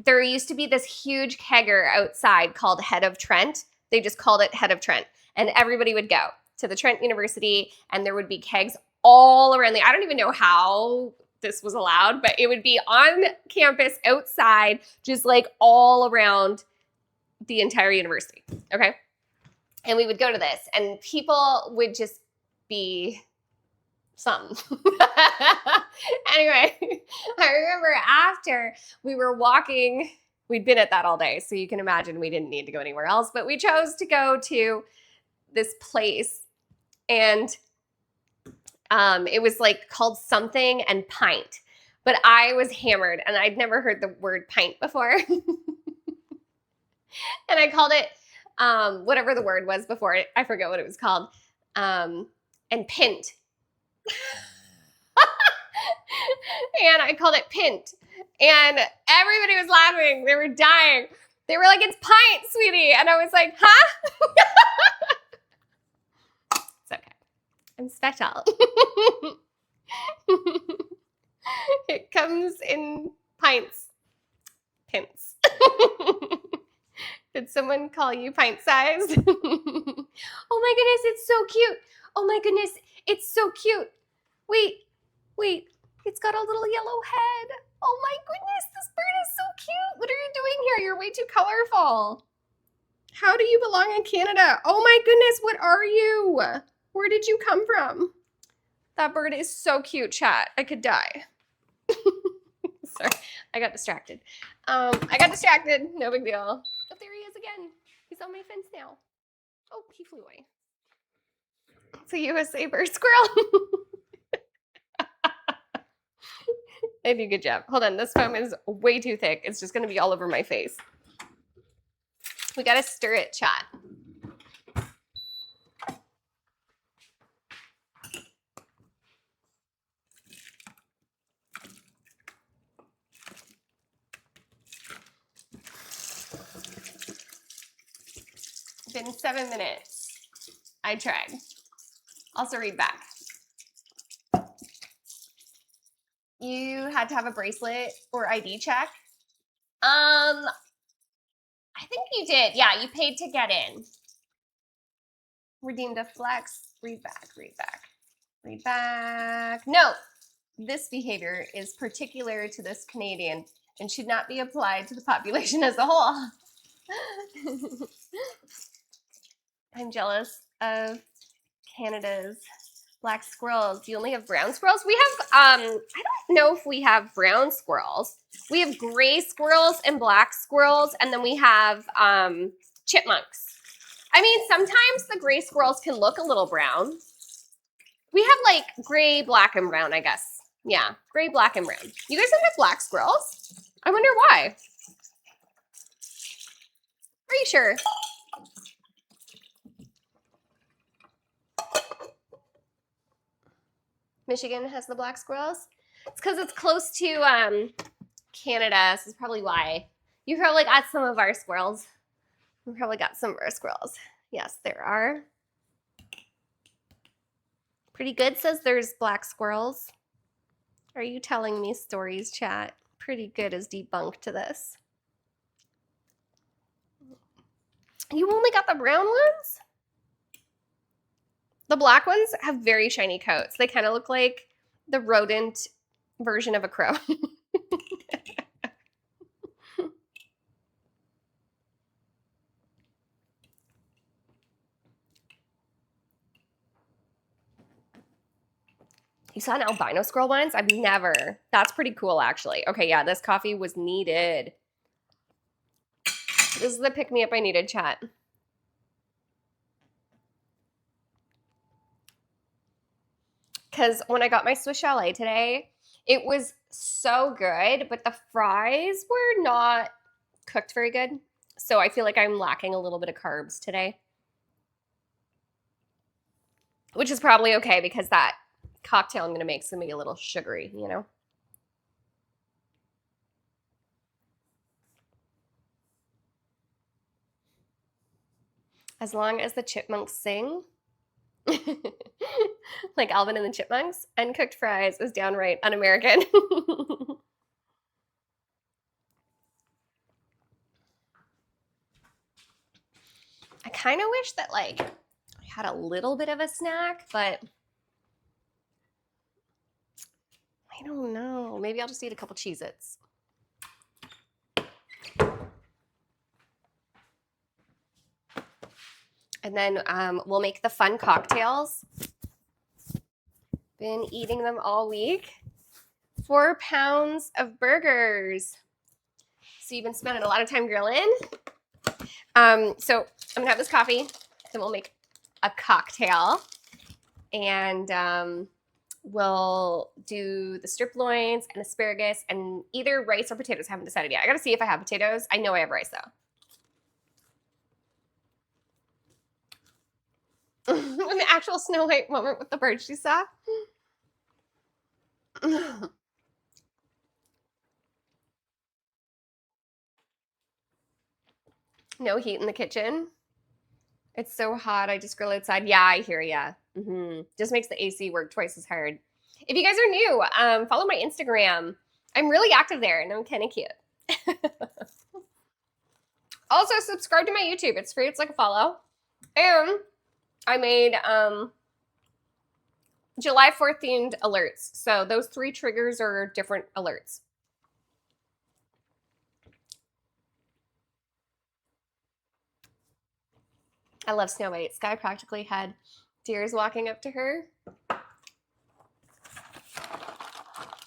there used to be this huge kegger outside called Head of Trent. They just called it Head of Trent, and everybody would go to the Trent University, and there would be kegs all around I don't even know how this was allowed, but it would be on campus outside, just like all around the entire university. Okay. And we would go to this, and people would just be something. Anyway, I remember after we were walking, we'd been at that all day, so you can imagine we didn't need to go anywhere else, but we chose to go to this place, and it was like called something and pint, but I was hammered and I'd never heard the word pint before. And I called it whatever the word was before it. I forget what it was called. And pint. And I called it pint. And everybody was laughing. They were dying. They were like, it's pint, sweetie. And I was like, huh? It's okay. I'm special. It comes in pints. Pints. Did someone call you pint sized? Oh my goodness, it's so cute. Oh my goodness, it's so cute. Wait, wait, it's got a little yellow head. Oh my goodness, this bird is so cute. What are you doing here? You're way too colorful. How do you belong in Canada? Oh my goodness, what are you? Where did you come from? That bird is so cute, chat. I could die. Sorry, I got distracted. No big deal. Oh, there he is again. He's on my fence now. Oh, he flew away. It's a USA bird squirrel. I do a good job. Hold on, this foam is way too thick. It's just gonna be all over my face. We gotta stir it, chat. Been 7 minutes. I tried. Also read back. You had to have a bracelet or ID check. I think you did. Yeah, you paid to get in. Redeemed a flex. Read back, read back, read back. No, this behavior is particular to this Canadian and should not be applied to the population as a whole. I'm jealous of Canada's black squirrels. Do you only have brown squirrels? We have, I don't know if we have brown squirrels. We have gray squirrels and black squirrels, and then we have chipmunks. I mean, sometimes the gray squirrels can look a little brown. We have like gray, black, and brown, I guess. Yeah, gray, black, and brown. You guys don't have black squirrels? I wonder why. Are you sure? Michigan has the black squirrels. It's because it's close to Canada. So this is probably why. You probably got some of our squirrels. We probably got some of our squirrels. Yes, there are. Pretty Good says there's black squirrels. Are you telling me stories, chat? Pretty Good is debunked to this. You only got the brown ones? The black ones have very shiny coats. They kind of look like the rodent version of a crow. You saw an albino squirrel once? I've never. That's pretty cool, actually. Okay, yeah, this coffee was needed. This is the pick-me-up I needed, chat. Because when I got my Swiss Chalet today, it was so good, but the fries were not cooked very good. So I feel like I'm lacking a little bit of carbs today. Which is probably okay because that cocktail I'm going to make is going to be a little sugary, you know? As long as the chipmunks sing, like Alvin and the Chipmunks, uncooked fries is downright un-American. I kind of wish that like I had a little bit of a snack, but I don't know. Maybe I'll just eat a couple Cheez-Its. And then we'll make the fun cocktails. Been eating them all week. 4 pounds of burgers. So you've been spending a lot of time grilling. So I'm gonna have this coffee, then we'll make a cocktail, and we'll do the strip loins and asparagus and either rice or potatoes. I haven't decided yet. I gotta see if I have potatoes. I know I have rice though. The actual Snow White moment with the bird she saw. No heat in the kitchen. It's so hot. I just grill outside. Yeah, I hear ya. Just makes the AC work twice as hard. If you guys are new, follow my Instagram. I'm really active there, and I'm kind of cute. Also, subscribe to my YouTube. It's free. It's like a follow. And I made July 4th themed alerts. So those 3 triggers are different alerts. I love Snow White. Sky practically had deers walking up to her.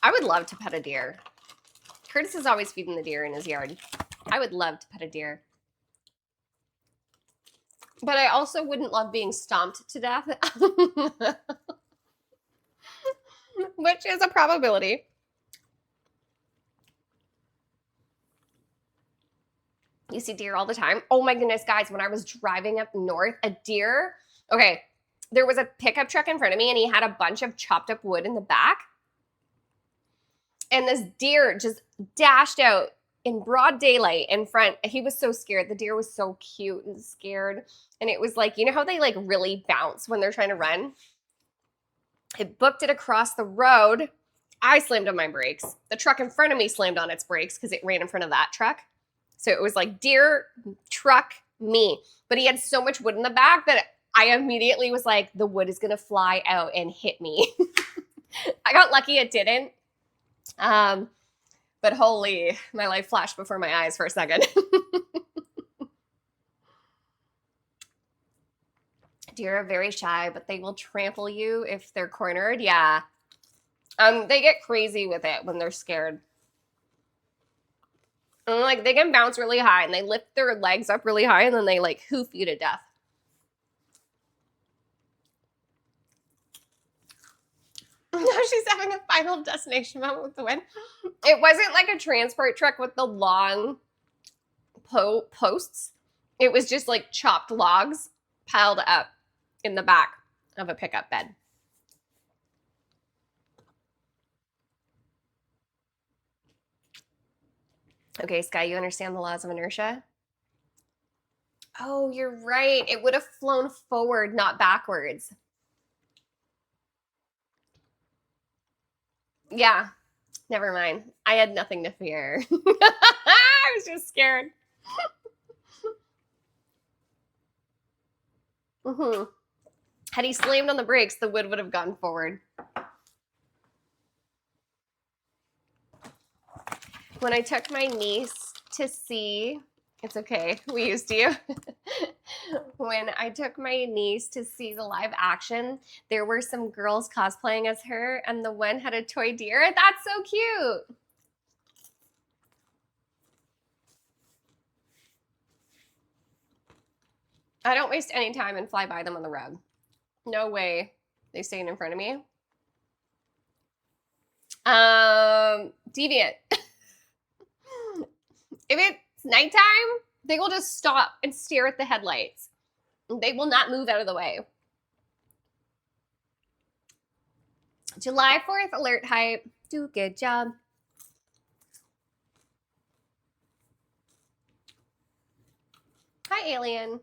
I would love to pet a deer. Curtis is always feeding the deer in his yard. I would love to pet a deer. But I also wouldn't love being stomped to death. Which is a probability. You see deer all the time. Oh my goodness, guys, when I was driving up north, a deer, okay, there was a pickup truck in front of me and he had a bunch of chopped up wood in the back. And this deer just dashed out in broad daylight in front. He was so scared. The deer was so cute and scared. And it was like, you know how they like really bounce when they're trying to run? It booked it across the road. I slammed on my brakes. The truck in front of me slammed on its brakes because it ran in front of that truck. So it was like deer, truck, me. But he had so much wood in the back that I immediately was like, the wood is going to fly out and hit me. I got lucky it didn't. But holy, my life flashed before my eyes for a second. Deer are very shy, but they will trample you if they're cornered. Yeah. They get crazy with it when they're scared. And like they can bounce really high and they lift their legs up really high and then they like hoof you to death. No, she's having a final destination moment with the wind. It wasn't like a transport truck with the long posts. It was just like chopped logs piled up in the back of a pickup bed. Okay, Sky, you understand the laws of inertia? Oh, you're right. It would have flown forward, not backwards. Yeah, never mind. I had nothing to fear. I was just scared. Had he slammed on the brakes, the wood would have gone forward. When I took my niece to see, it's okay, we used you. When I took my niece to see the live action, there were some girls cosplaying as her, and the one had a toy deer. That's so cute. I don't waste any time and fly by them on the road. No way they staying in front of me. Deviant. If it's nighttime, they will just stop and stare at the headlights. They will not move out of the way. July 4th alert hype. Do a good job. Hi, alien.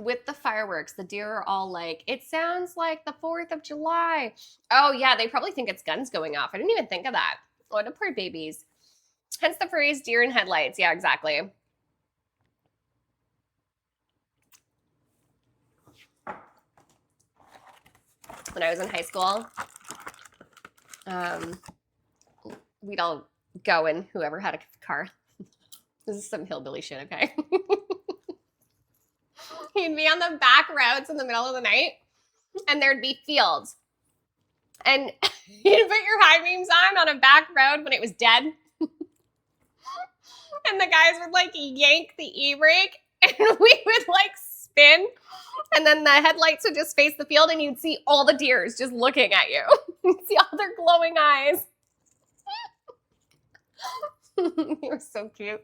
With the fireworks, the deer are all like, it sounds like the 4th of July. Oh, yeah, they probably think it's guns going off. I didn't even think of that. Oh, the poor babies. Hence the phrase deer in headlights. Yeah, exactly. When I was in high school, we'd all go and whoever had a car. This is some hillbilly shit, okay? You'd be on the back roads in the middle of the night, and there'd be fields. And you'd put your high beams on a back road when it was dead. And the guys would like yank the e-brake, and we would like spin. And then the headlights would just face the field, and you'd see all the deers just looking at you. You'd see all their glowing eyes. You were so cute.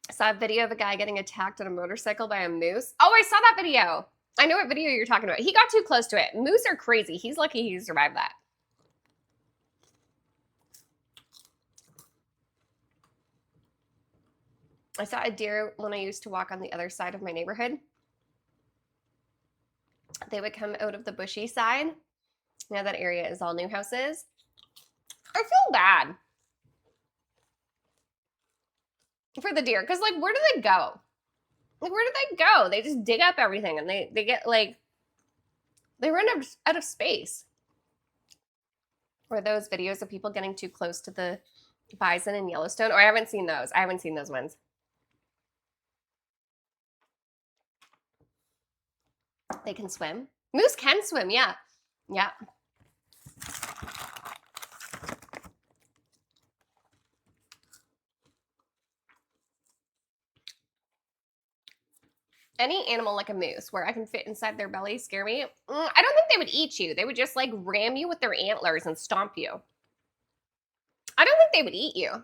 I saw a video of a guy getting attacked on a motorcycle by a moose. Oh, I saw that video. I know what video you're talking about. He got too close to it. Moose are crazy. He's lucky he survived that. I saw a deer when I used to walk on the other side of my neighborhood. They would come out of the bushy side. Now that area is all new houses. I feel bad for the deer because, like, where do they go? Like, where do they go? They just dig up everything and they get like they run out of space. Or those videos of people getting too close to the bison in Yellowstone. Oh, I haven't seen those. I haven't seen those ones. They can swim. Moose can swim, yeah. Yeah. Any animal like a moose where I can fit inside their belly scare me. I don't think they would eat you. They would just like ram you with their antlers and stomp you. I don't think they would eat you.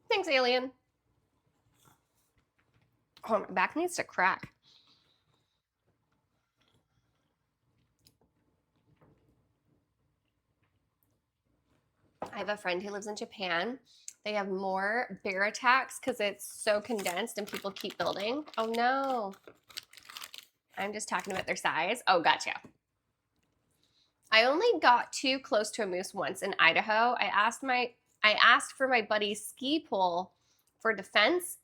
Thanks, alien. Oh, my back needs to crack. I have a friend who lives in Japan. They have more bear attacks because it's so condensed and people keep building. Oh no. I'm just talking about their size. Oh, gotcha. I only got too close to a moose once in Idaho. I asked for my buddy's ski pole for defense,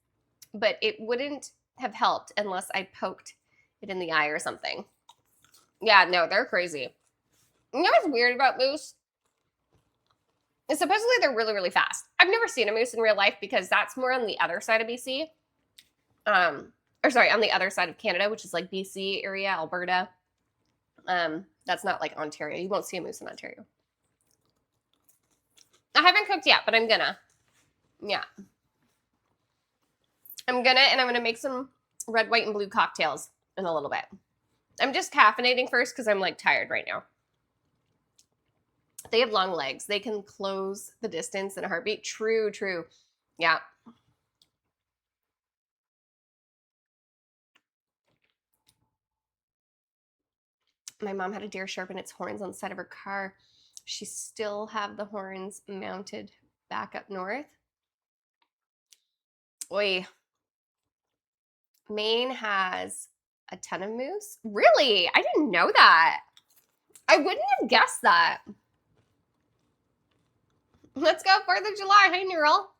but it wouldn't have helped unless I poked it in the eye or something. Yeah, no, they're crazy. You know what's weird about moose? Supposedly they're really, really fast. I've never seen a moose in real life because that's more on the other side of BC. Or sorry, on the other side of Canada, which is like BC area, Alberta. That's not like Ontario. You won't see a moose in Ontario. I haven't cooked yet, but I'm gonna. Yeah. I'm gonna make some red, white, and blue cocktails in a little bit. I'm just caffeinating first because I'm like tired right now. They have long legs. They can close the distance in a heartbeat. True, true. Yeah. My mom had a deer sharpen its horns on the side of her car. She still have the horns mounted back up north. Oi. Maine has a ton of moose. Really? I didn't know that. I wouldn't have guessed that. Let's go 4th of July. Hey, Neural.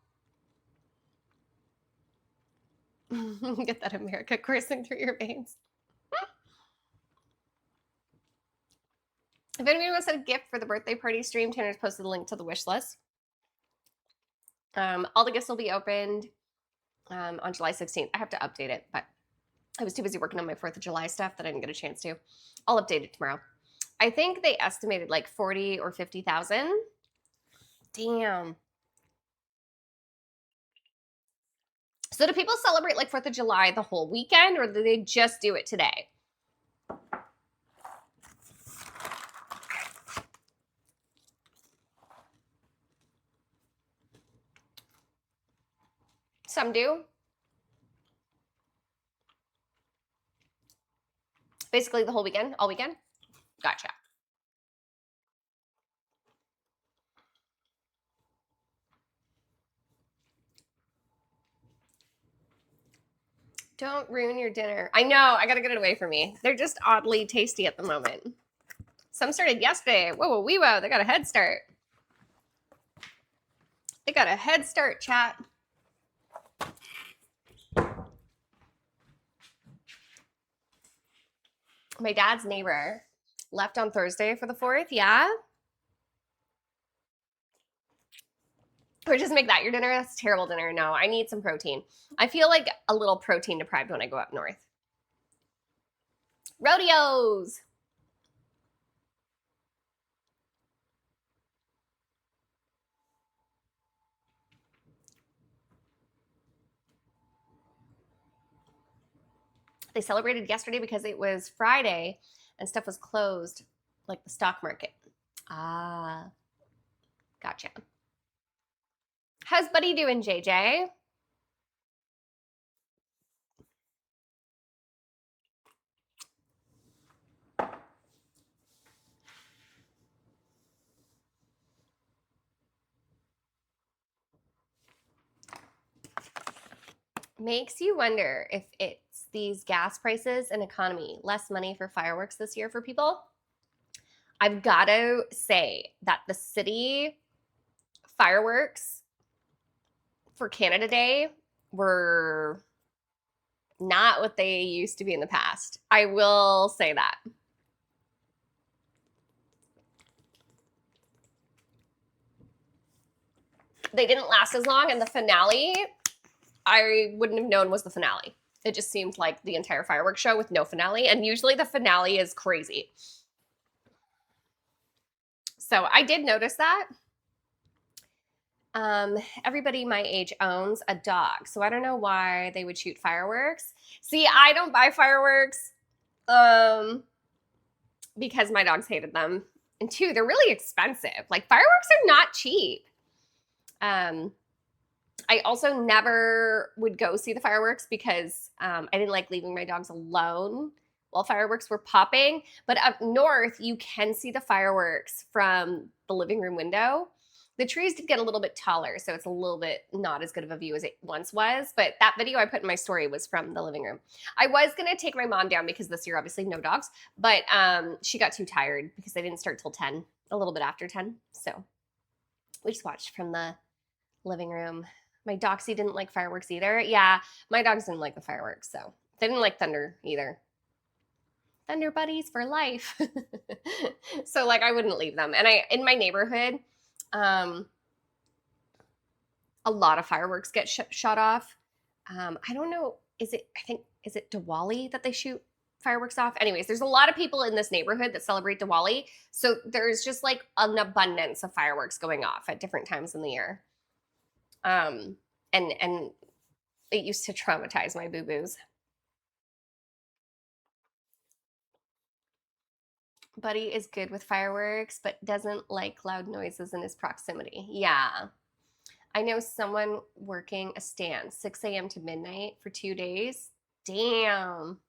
Get that America coursing through your veins. If anybody wants a gift for the birthday party stream, Tanner's posted a link to the wish list. All the gifts will be opened on July 16th. I have to update it, but I was too busy working on my 4th of July stuff that I didn't get a chance to. I'll update it tomorrow. I think they estimated like 40 or 50,000. Damn. So do people celebrate like 4th of July the whole weekend, or do they just do it today? Some do. Basically the whole weekend, all weekend? Gotcha. Don't ruin your dinner. I know, I gotta get it away from me. They're just oddly tasty at the moment. Some started yesterday. Whoa, whoa, wee, whoa, they got a head start. They got a head start, chat. My dad's neighbor left on Thursday for the 4th, yeah? Or just make that your dinner? That's terrible dinner. No, I need some protein. I feel like a little protein deprived when I go up north. Rodeos! They celebrated yesterday because it was Friday and stuff was closed, like the stock market. Ah, gotcha. How's Buddy doing, JJ? Makes you wonder if it's these gas prices and economy, less money for fireworks this year for people. I've got to say that the city fireworks for Canada Day were not what they used to be in the past. I will say that. They didn't last as long, and the finale, I wouldn't have known was the finale. It just seemed like the entire fireworks show with no finale, and usually the finale is crazy. So I did notice that. Everybody my age owns a dog, so I don't know why they would shoot fireworks. See, I don't buy fireworks because my dogs hated them. And two, they're really expensive. Like, fireworks are not cheap. I also never would go see the fireworks because I didn't like leaving my dogs alone while fireworks were popping. But up north, you can see the fireworks from the living room window. The trees did get a little bit taller, so it's a little bit not as good of a view as it once was. But that video I put in my story was from the living room. I was going to take my mom down because this year, obviously, no dogs. But she got too tired because they didn't start till 10, a little bit after 10. So we just watched from the living room. My Doxy didn't like fireworks either. Yeah, my dogs didn't like the fireworks, so they didn't like thunder either. Thunder buddies for life. So like I wouldn't leave them. And I in my neighborhood, a lot of fireworks get shot off. I don't know. Is it Diwali that they shoot fireworks off? Anyways, there's a lot of people in this neighborhood that celebrate Diwali, so there's just like an abundance of fireworks going off at different times in the year. And it used to traumatize my boo-boos. Buddy is good with fireworks, but doesn't like loud noises in his proximity. Yeah. I know someone working a stand 6 a.m. to midnight for 2 days. Damn.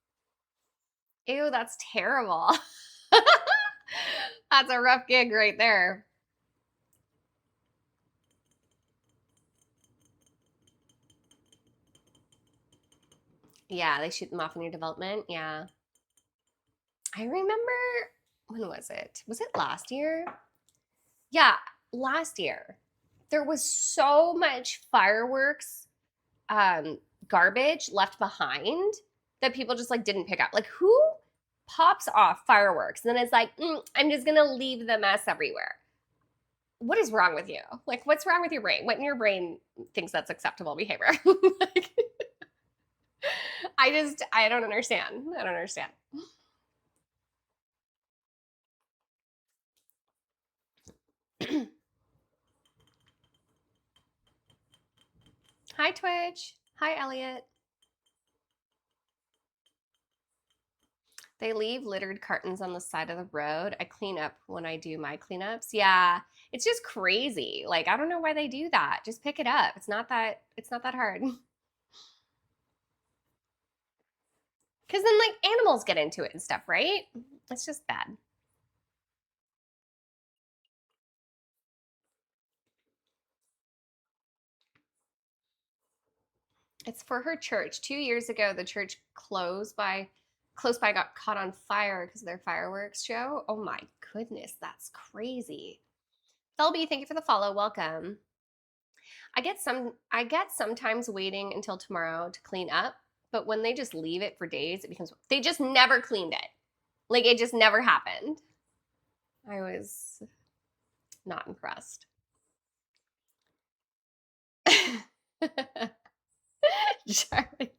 Ew, that's terrible. That's a rough gig right there. Yeah, they shoot them off in your development. Yeah. I remember, when was it? Was it last year? Yeah, last year. There was so much fireworks garbage left behind that people just like didn't pick up. Like, who pops off fireworks and then it's like, I'm just gonna leave the mess everywhere? What is wrong with you? Like, what's wrong with your brain? What in your brain thinks that's acceptable behavior? Like, I don't understand. I don't understand. Hi, Twitch. Hi, Elliot. They leave littered cartons on the side of the road. I clean up when I do my cleanups. Yeah, it's just crazy. Like, I don't know why they do that. Just pick it up. It's not that hard. Cuz then like animals get into it and stuff, right? It's just bad. It's for her church. 2 years ago, the church close by got caught on fire because of their fireworks show. Oh my goodness, that's crazy. Thelby, thank you for the follow. Welcome. I get sometimes waiting until tomorrow to clean up, but when they just leave it for days, it becomes they just never cleaned it. Like it just never happened. I was not impressed. Charlie.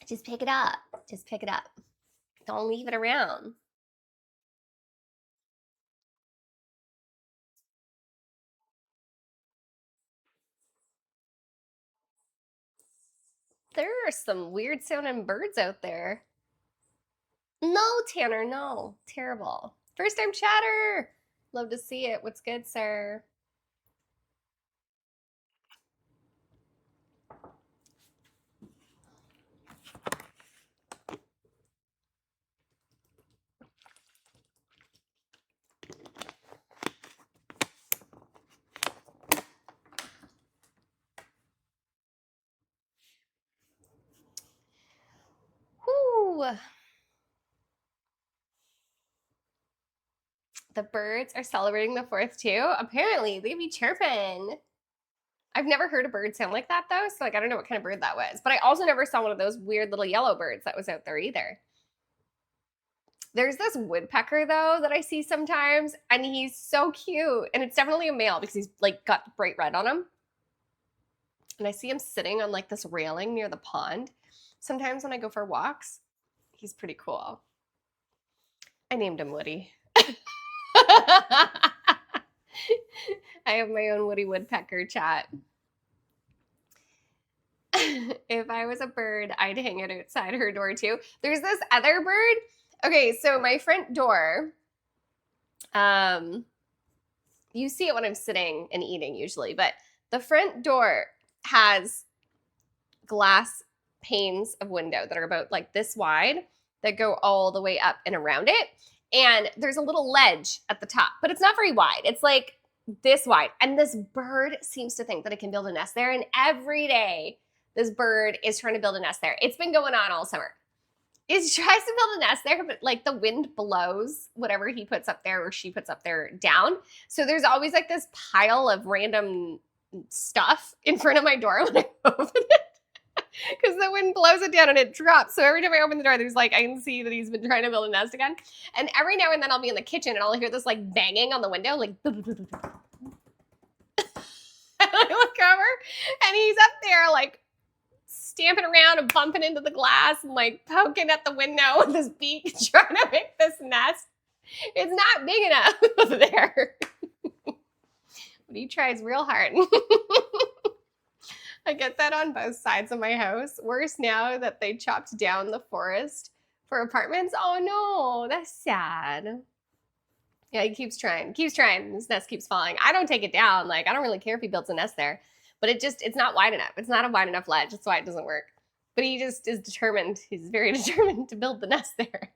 Just pick it up. Just pick it up. Don't leave it around. There are some weird sounding birds out there. No, Tanner, no. Terrible. First time chatter. Love to see it. What's good, sir? Ooh. The birds are celebrating the 4th too. Apparently, they be chirping. I've never heard a bird sound like that though, so like I don't know what kind of bird that was. But I also never saw one of those weird little yellow birds that was out there either. There's this woodpecker though that I see sometimes, and he's so cute. And it's definitely a male because he's like got bright red on him. And I see him sitting on like this railing near the pond. Sometimes when I go for walks, he's pretty cool. I named him Woody. I have my own Woody Woodpecker chat. If I was a bird, I'd hang it outside her door too. There's this other bird. Okay, so my front door, you see it when I'm sitting and eating usually, but the front door has glass panes of window that are about like this wide that go all the way up and around it. And there's a little ledge at the top, but it's not very wide. It's like this wide. And this bird seems to think that it can build a nest there. And every day, this bird is trying to build a nest there. It's been going on all summer. It tries to build a nest there, but like the wind blows whatever he puts up there or she puts up there down. So there's always like this pile of random stuff in front of my door when I open it. Because the wind blows it down and it drops. So every time I open the door, there's like, I can see that he's been trying to build a nest again. And every now and then I'll be in the kitchen and I'll hear this like banging on the window, like. And I look over and he's up there like stamping around and bumping into the glass and like poking at the window with his beak, trying to make this nest. It's not big enough there. But he tries real hard. I get that on both sides of my house. Worse now that they chopped down the forest for apartments. Oh no, that's sad. Yeah, he keeps trying. His nest keeps falling. I don't take it down. Like, I don't really care if he builds a nest there. But it's not wide enough. It's not a wide enough ledge. That's why it doesn't work. But he just is determined. He's very determined to build the nest there.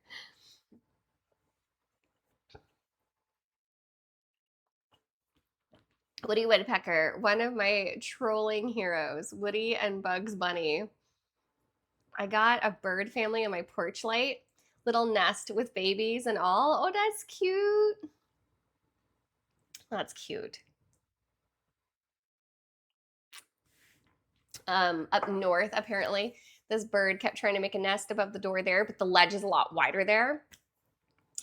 Woody Woodpecker, one of my trolling heroes, Woody and Bugs Bunny. I got a bird family on my porch light, little nest with babies and all. Oh, that's cute. That's cute. Up north, apparently, this bird kept trying to make a nest above the door there, but the ledge is a lot wider there.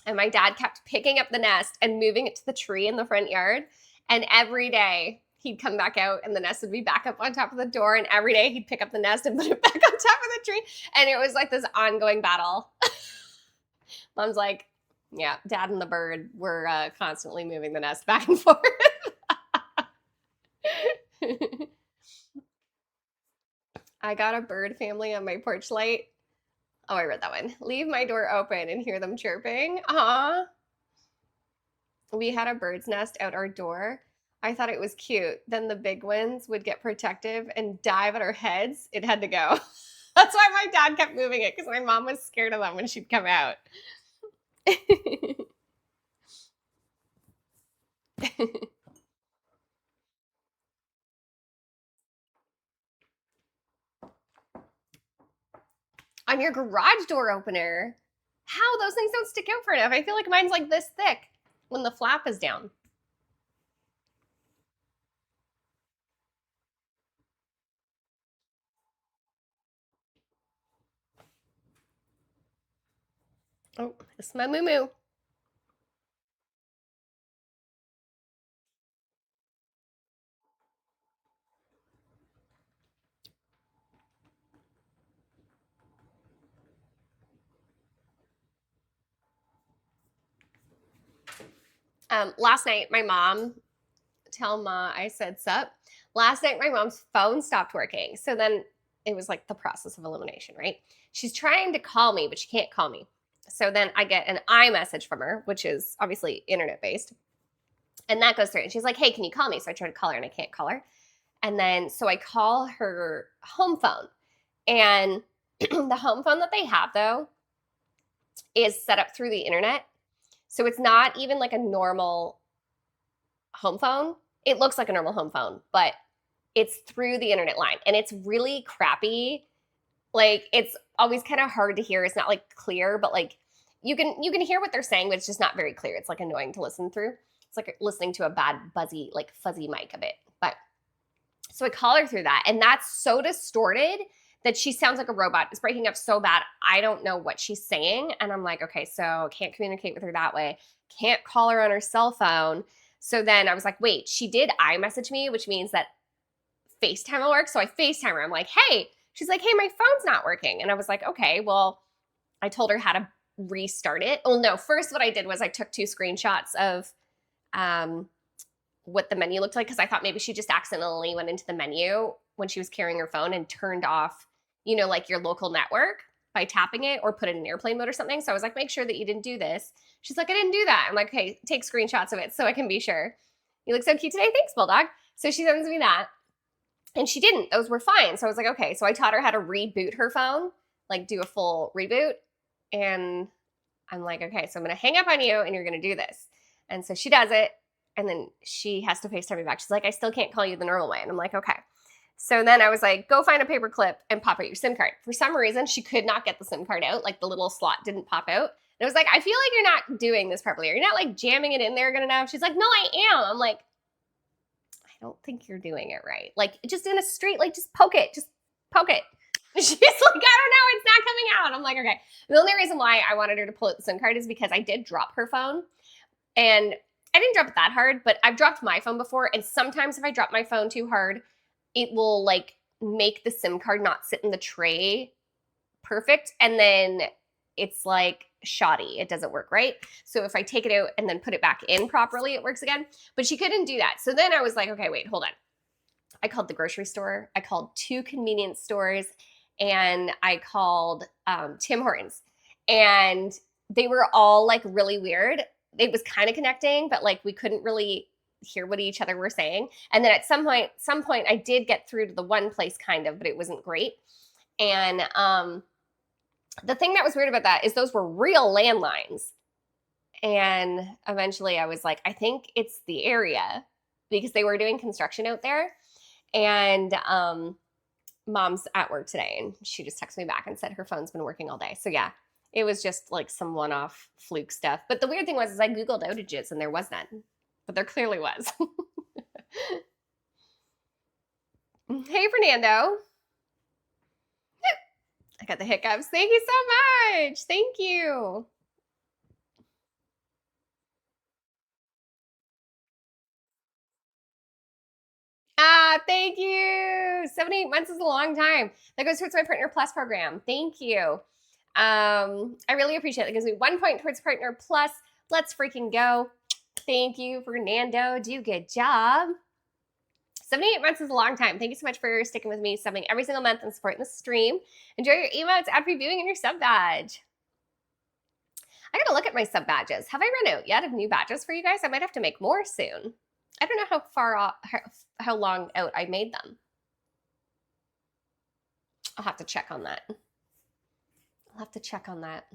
And my dad kept picking up the nest and moving it to the tree in the front yard. And every day he'd come back out and the nest would be back up on top of the door. And every day he'd pick up the nest and put it back on top of the tree. And it was like this ongoing battle. Mom's like, yeah, Dad and the bird were constantly moving the nest back and forth. I got a bird family on my porch light. Oh, I read that one. Leave my door open and hear them chirping. Aw. We had a bird's nest out our door. I thought it was cute. Then the big ones would get protective and dive at our heads. It had to go. That's why my dad kept moving it, because my mom was scared of them when she'd come out. On your garage door opener, how those things don't stick out for enough? I feel like mine's like this thick when the flap is down. Oh, this is my moo-moo. Last night, my mom, tell Ma I said sup. Last night, my mom's phone stopped working. So then it was like the process of elimination, right? She's trying to call me, but she can't call me. So then I get an iMessage from her, which is obviously internet based. And that goes through. And she's like, hey, can you call me? So I try to call her and I can't call her. And then so I call her home phone. And the home phone that they have, though, is set up through the internet. So it's not even like a normal home phone. It looks like a normal home phone, but it's through the internet line. And it's really crappy Like it's always kind of hard to hear. It's not like clear, but like you can hear what they're saying, but it's just not very clear. It's like annoying to listen through. It's like listening to a bad buzzy, like fuzzy mic a bit. But so I call her through that, and that's so distorted that she sounds like a robot. It's breaking up so bad. I don't know what she's saying. And I'm like, okay, so can't communicate with her that way. Can't call her on her cell phone. So then I was like, wait, she did iMessage me, which means that FaceTime will work. So I FaceTime her. I'm like, hey, she's like, hey, my phone's not working. And I was like, okay, well, I told her how to restart it. Oh, no. First, what I did was I took 2 screenshots of um, what the menu looked like because I thought maybe she just accidentally went into the menu when she was carrying her phone and turned off, like your local network by tapping it or put it in airplane mode or something. So I was like, make sure that you didn't do this. She's like, I didn't do that. I'm like, okay, take screenshots of it so I can be sure. You look so cute today. Thanks, Bulldog. So she sends me that. And she didn't. Those were fine. So I was like, okay. So I taught her how to reboot her phone, like do a full reboot. And I'm like, okay, so I'm going to hang up on you and you're going to do this. And so she does it. And then she has to FaceTime me back. She's like, I still can't call you the normal way. And I'm like, okay. So then I was like, go find a paper clip and pop out your SIM card. For some reason, she could not get the SIM card out. Like the little slot didn't pop out. And I was like, I feel like you're not doing this properly. You're not like jamming it in there good enough. She's like, no, I am. I'm like, I don't think you're doing it right. Like just in a straight, like just poke it. Just poke it. She's like, I don't know, it's not coming out. I'm like, okay. The only reason why I wanted her to pull out the SIM card is because I did drop her phone. And I didn't drop it that hard, but I've dropped my phone before. And sometimes if I drop my phone too hard, it will like make the SIM card not sit in the tray perfect. And then it's like shoddy. It doesn't work right. So if I take it out and then put it back in properly, it works again. But she couldn't do that. So then I was like, okay, wait, hold on. I called the grocery store. I called 2 convenience stores and I called Tim Hortons. And they were all like really weird. It was kind of connecting, but like we couldn't really hear what each other were saying. And then at some point I did get through to the one place kind of, but it wasn't great. And the thing that was weird about that is those were real landlines. And eventually I was like, I think it's the area because they were doing construction out there. And mom's at work today and she just texted me back and said her phone's been working all day. So yeah, it was just like some one-off fluke stuff. But the weird thing was is I Googled outages and there was none. But there clearly was. Hey, Fernando. I got the hiccups. Thank you so much. Thank you. Thank you. 78 months is a long time. That goes towards my Partner Plus program. Thank you. I really appreciate it. It gives me 1 point towards Partner Plus. Let's freaking go. Thank you, Fernando. Do a good job. 78 months is a long time. Thank you so much for sticking with me, subbing every single month and supporting the stream. Enjoy your emotes, ad free viewing, and your sub badge. I gotta look at my sub badges. Have I run out yet of new badges for you guys? I might have to make more soon. I don't know how far off, how long out I made them. I'll have to check on that. I'll have to check on that.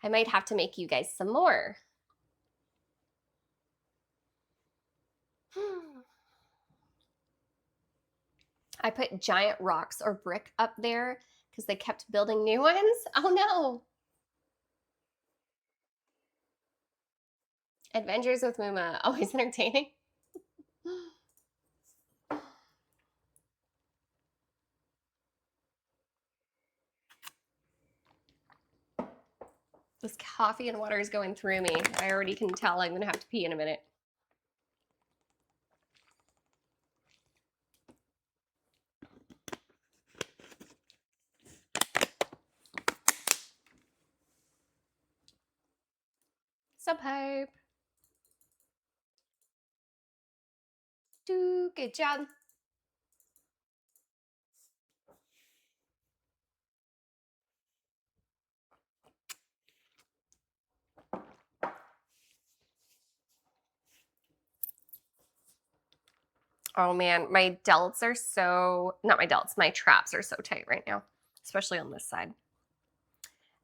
I might have to make you guys some more. I put giant rocks or brick up there because they kept building new ones. Oh no. Adventures with Muma, always entertaining. This coffee and water is going through me. I already can tell I'm gonna have to pee in a minute. Sub pipe. Good job. Oh man, my delts are so, not my delts, my traps are so tight right now, especially on this side.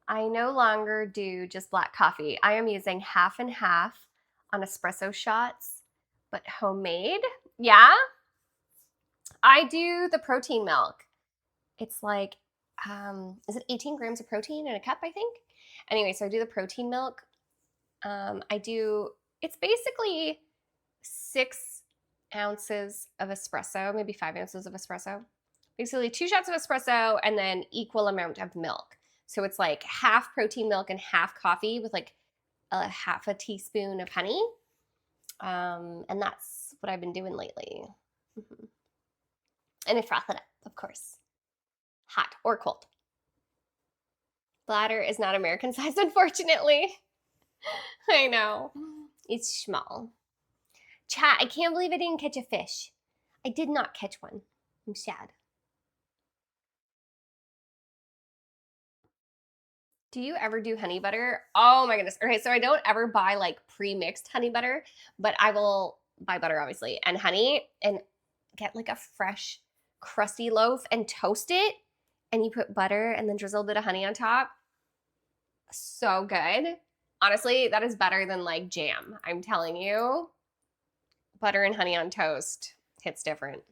I no longer do just black coffee. I am using half and half on espresso shots, but homemade. Yeah, I do the protein milk. It's like, is it 18 grams of protein in a cup, I think? Anyway, so I do the protein milk. It's basically 6 ounces of espresso, maybe 5 ounces of espresso. Basically 2 shots of espresso and then equal amount of milk. So it's like half protein milk and half coffee with like a half a teaspoon of honey. And that's what I've been doing lately. Mm-hmm. And I froth it up, of course, hot or cold. Bladder is not American sized, unfortunately. I know. It's small. Chat, I can't believe I didn't catch a fish. I did not catch one. I'm sad. Do you ever do honey butter? Oh my goodness. Okay, so I don't ever buy like pre-mixed honey butter, but I will buy butter obviously and honey and get like a fresh crusty loaf and toast it, and you put butter and then drizzle a bit of honey on top. So good. Honestly, that is better than like jam. I'm telling you. Butter and honey on toast hits different.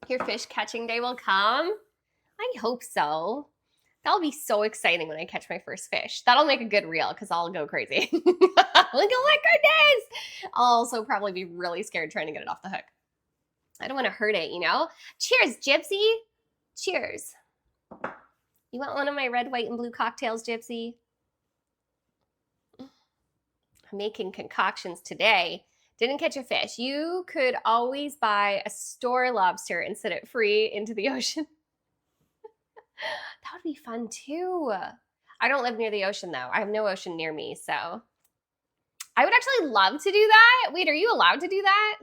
Your fish catching day will come? I hope so. That'll be so exciting when I catch my first fish. That'll make a good reel because I'll go crazy. Like, oh my goodness! I'll also probably be really scared trying to get it off the hook. I don't want to hurt it, you know? Cheers, Gypsy! Cheers. You want one of my red, white, and blue cocktails, Gypsy? I'm making concoctions today. Didn't catch a fish. You could always buy a store lobster and set it free into the ocean. That would be fun too. I don't live near the ocean though. I have no ocean near me, so I would actually love to do that. Wait, are you allowed to do that?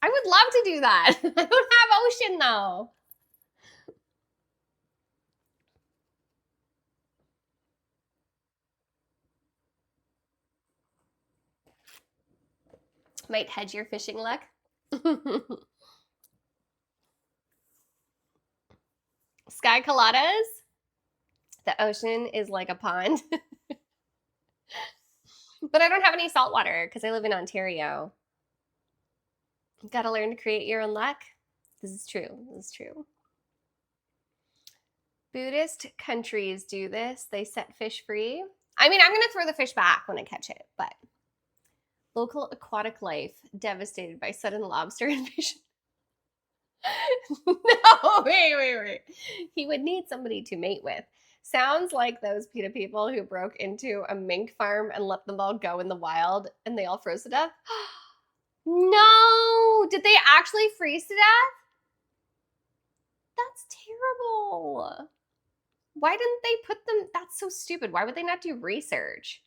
I would love to do that. I don't have ocean though. Might hedge your fishing luck. Sky coladas. The ocean is like a pond. But I don't have any salt water because I live in Ontario. You've got to learn to create your own luck. This is true. This is true. Buddhist countries do this. They set fish free. I mean, I'm going to throw the fish back when I catch it, but local aquatic life devastated by sudden lobster invasion. No, wait. He would need somebody to mate with. Sounds like those PETA people who broke into a mink farm and let them all go in the wild and they all froze to death. No! Did they actually freeze to death? That's terrible. Why didn't they put them? That's so stupid. Why would they not do research?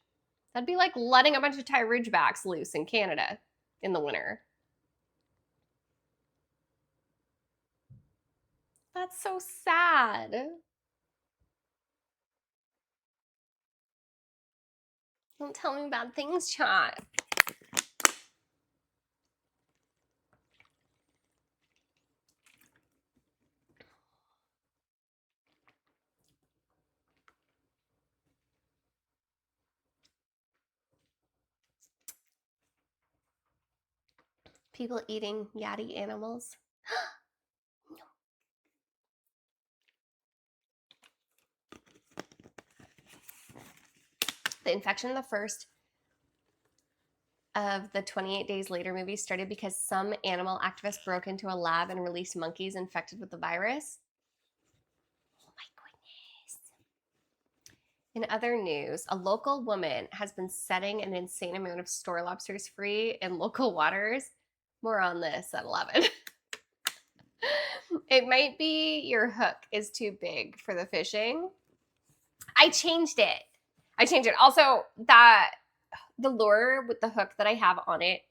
That'd be like letting a bunch of Thai ridgebacks loose in Canada in the winter. That's so sad. Don't tell me bad things, chat. People eating yatty animals. The infection in the first of the 28 Days Later movie started because some animal activist broke into a lab and released monkeys infected with the virus. Oh my goodness. In other news, a local woman has been setting an insane amount of store lobsters free in local waters. More on this at 11. It might be your hook is too big for the fishing. I changed it. Also, the lure with the hook that I have on it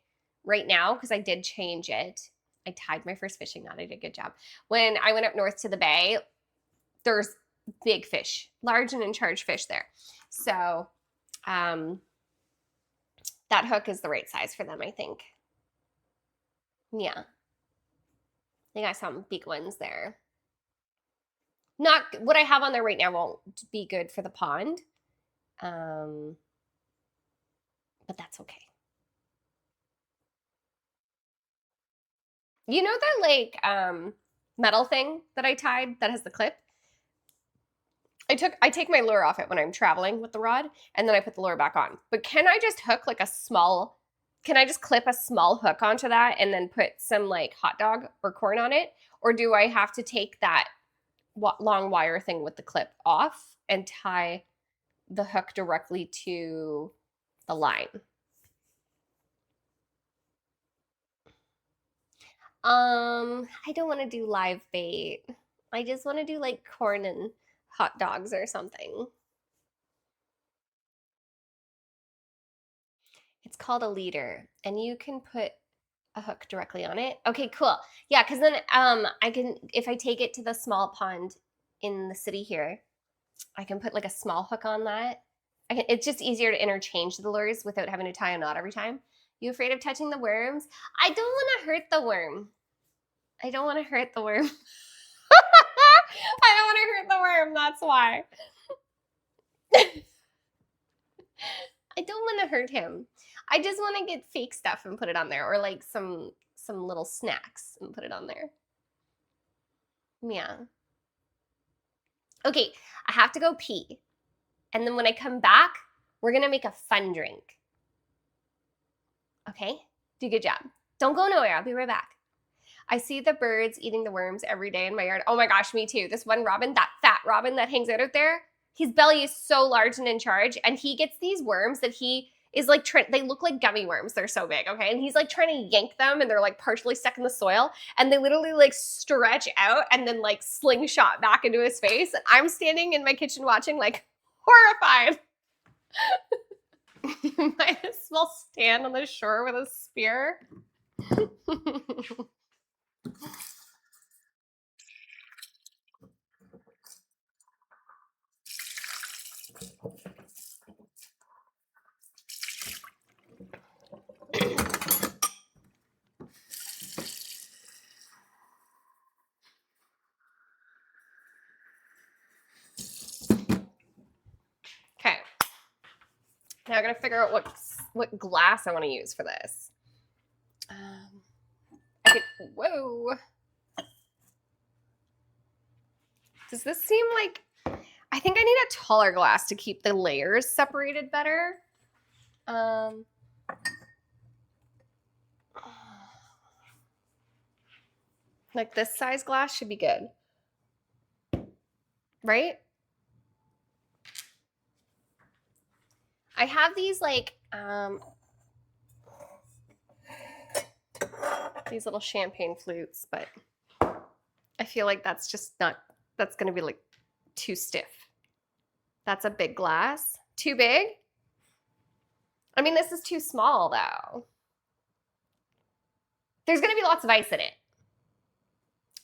right now, because I did change it. I tied my first fishing knot. I did a good job. When I went up north to the bay, there's big fish, large and in charge fish there. So that hook is the right size for them, I think. Yeah. They got some big ones there. Not what I have on there right now won't be good for the pond. But that's okay. You know that like metal thing that I tied that has the clip? I take my lure off it when I'm traveling with the rod, and then I put the lure back on. But can I just hook like a small can I just clip a small hook onto that and then put some like hot dog or corn on it? Or do I have to take that long wire thing with the clip off and tie the hook directly to the line? I don't want to do live bait. I just want to do like corn and hot dogs or something. It's called a leader, and you can put a hook directly on it. Okay, cool. Yeah, because then I can, if I take it to the small pond in the city here, I can put like a small hook on that. It's just easier to interchange the lures without having to tie a knot every time. You afraid of touching the worms? I don't want to hurt the worm. I don't want to hurt the worm. I don't want to hurt the worm. That's why. I don't want to hurt him. I just want to get fake stuff and put it on there, or like some little snacks and put it on there. Yeah. Okay, I have to go pee. And then when I come back, we're going to make a fun drink. Okay? Do a good job. Don't go nowhere. I'll be right back. I see the birds eating the worms every day in my yard. Oh my gosh, me too. This one robin, that fat robin that hangs out there, his belly is so large and in charge, and he gets these worms that he is like, they look like gummy worms. They're so big, okay? And he's like trying to yank them, and they're like partially stuck in the soil, and they literally like stretch out and then like slingshot back into his face. And I'm standing in my kitchen watching like horrified. Might as well stand on the shore with a spear. Okay. Now I gotta figure out what glass I want to use for this. Whoa. Does this seem like, I think I need a taller glass to keep the layers separated better. Like this size glass should be good. Right? I have these like, these little champagne flutes, but I feel like that's just not, that's gonna be like too stiff. That's a big glass. Too big? I mean, this is too small though. There's gonna be lots of ice in it.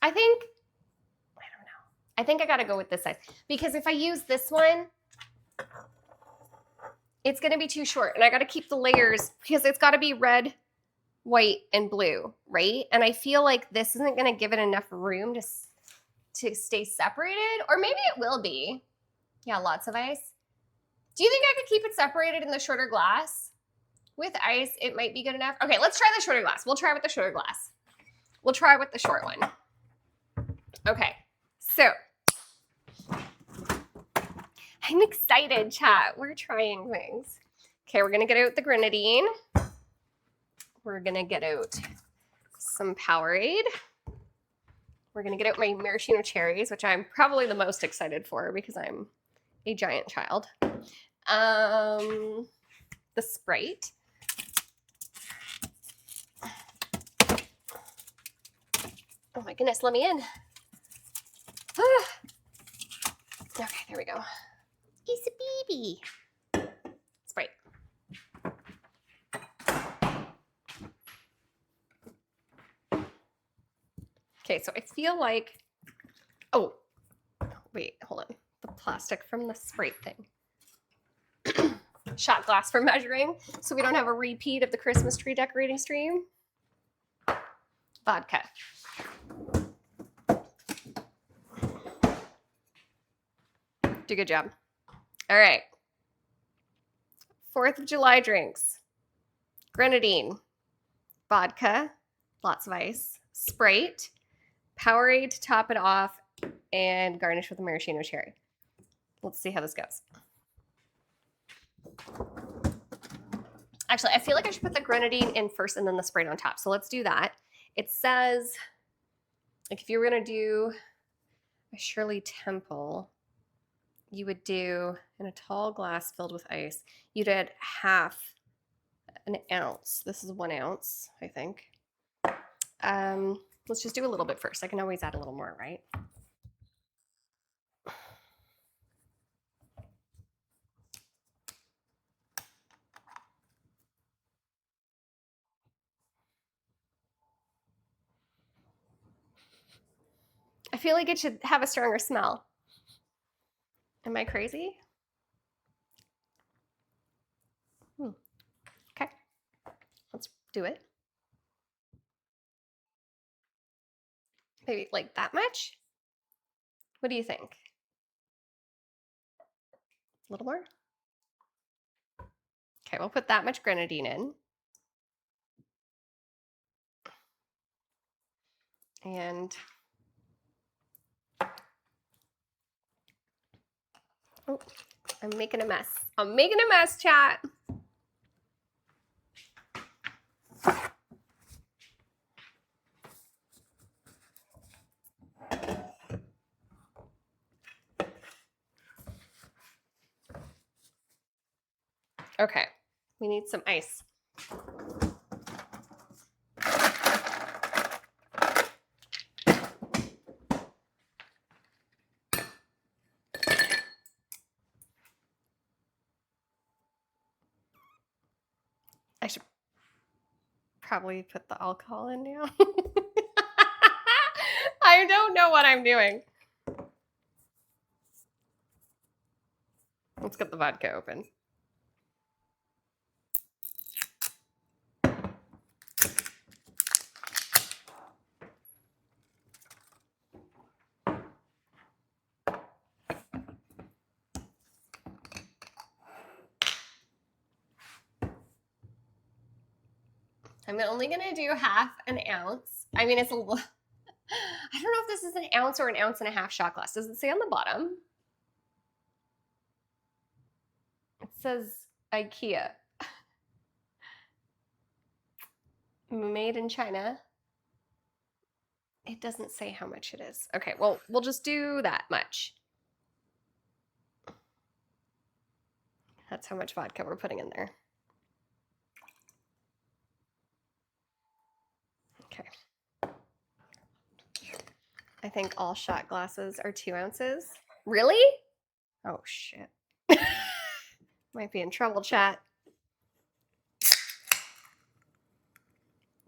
I don't know. I think I gotta go with this size, because if I use this one, it's gonna be too short, and I gotta keep the layers, because it's gotta be red, white, and blue, right? And I feel like this isn't gonna give it enough room to stay separated, or maybe it will be. Yeah, lots of ice. Do you think I could keep it separated in the shorter glass? With ice, it might be good enough. Okay, let's try the shorter glass. We'll try with the shorter glass. We'll try with the short one. Okay, so I'm excited, chat. We're trying things. Okay, we're gonna get out the grenadine. We're gonna get out some Powerade. We're gonna get out my maraschino cherries, which I'm probably the most excited for because I'm a giant child. The Sprite. Oh my goodness, let me in. Okay, there we go. It's a baby. Sprite. Okay, so I feel like, oh, wait, hold on. The plastic from the Sprite thing. Shot glass for measuring, so we don't have a repeat of the Christmas tree decorating stream. Vodka. Do a good job. All right. 4th of July drinks. Grenadine. Vodka. Lots of ice. Sprite, Powerade to top it off, and garnish with a maraschino cherry. Let's see how this goes. Actually, I feel like I should put the grenadine in first and then the Sprite on top. So let's do that. It says, like, if you were gonna do a Shirley Temple, you would do in a tall glass filled with ice. You'd add half an ounce. This is 1 ounce, I think. Let's just do a little bit first. I can always add a little more, right? I feel like it should have a stronger smell. Am I crazy? Okay, let's do it. Maybe like that much? What do you think? A little more? Okay, we'll put that much grenadine in. And oh, I'm making a mess. I'm making a mess, chat. Okay, we need some ice. I should probably put the alcohol in now. I don't know what I'm doing. Let's get the vodka open. I'm only gonna do half an ounce. I mean, it's a little, I don't know if this is an ounce or an ounce and a half shot glass. Does it say on the bottom? It says IKEA. Made in China. It doesn't say how much it is. Okay, well, we'll just do that much. That's how much vodka we're putting in there. Okay. I think all shot glasses are 2 ounces. Really? Oh, shit. Might be in trouble, chat.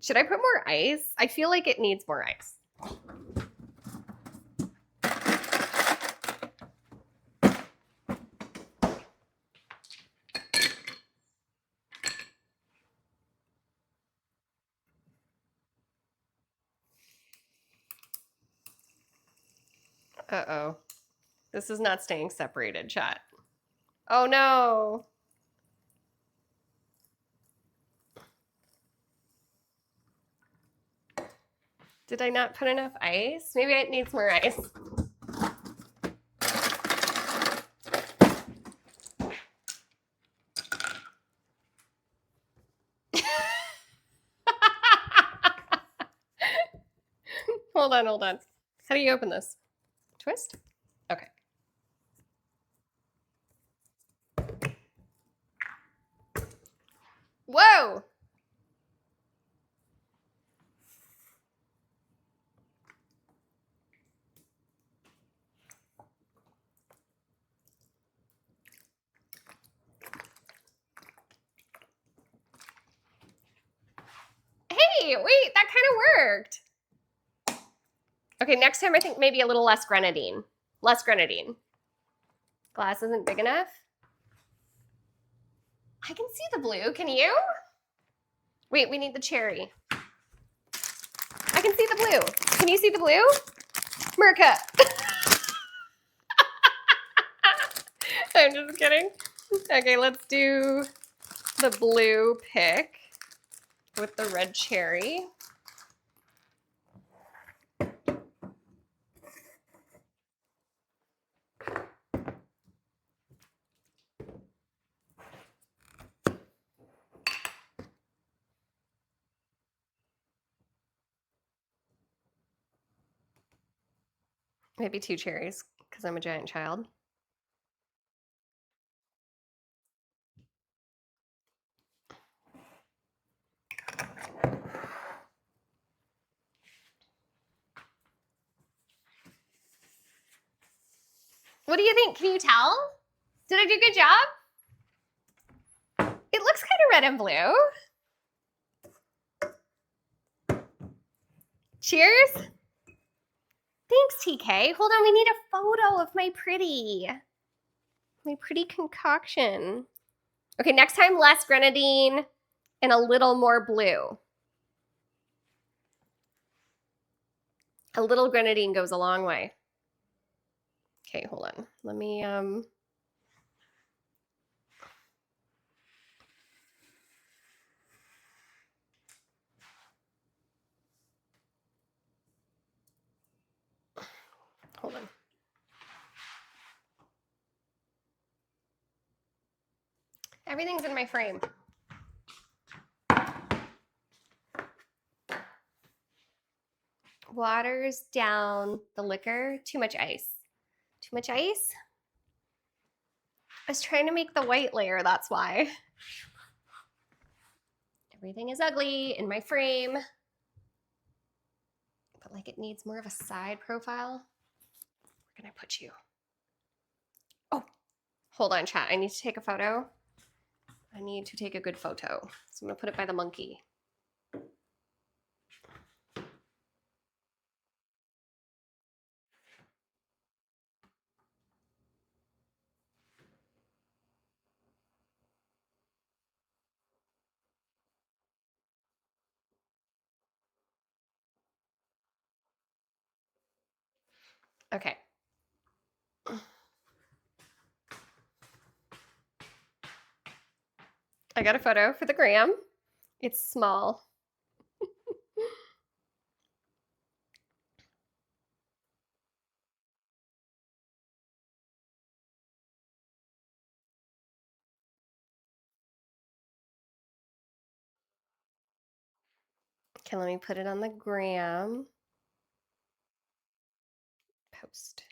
Should I put more ice? I feel like it needs more ice. Uh-oh. This is not staying separated, chat. Oh, no. Did I not put enough ice? Maybe it needs more ice. Hold on, hold on. How do you open this? Twist? Okay. Whoa! Hey, wait, that kind of worked. Okay, next time I think maybe a little less grenadine. Less grenadine. Glass isn't big enough. I can see the blue, can you? Wait, we need the cherry. I can see the blue. Can you see the blue? Mirka. I'm just kidding. Okay, let's do the blue pick with the red cherry. Maybe 2 cherries because I'm a giant child. What do you think? Can you tell? Did I do a good job? It looks kind of red and blue. Cheers. Thanks, TK. Hold on, we need a photo of my pretty concoction. Okay, next time less grenadine and a little more blue. A little grenadine goes a long way. Okay, hold on. Let me hold on. Everything's in my frame. Waters down the liquor. Too much ice. Too much ice? I was trying to make the white layer, that's why. Everything is ugly in my frame. But like it needs more of a side profile. Where can I put you? Oh, hold on, chat. I need to take a photo. I need to take a good photo. So I'm gonna put it by the monkey. Okay. I got a photo for the gram. It's small. Okay, let me put it on the gram. Post.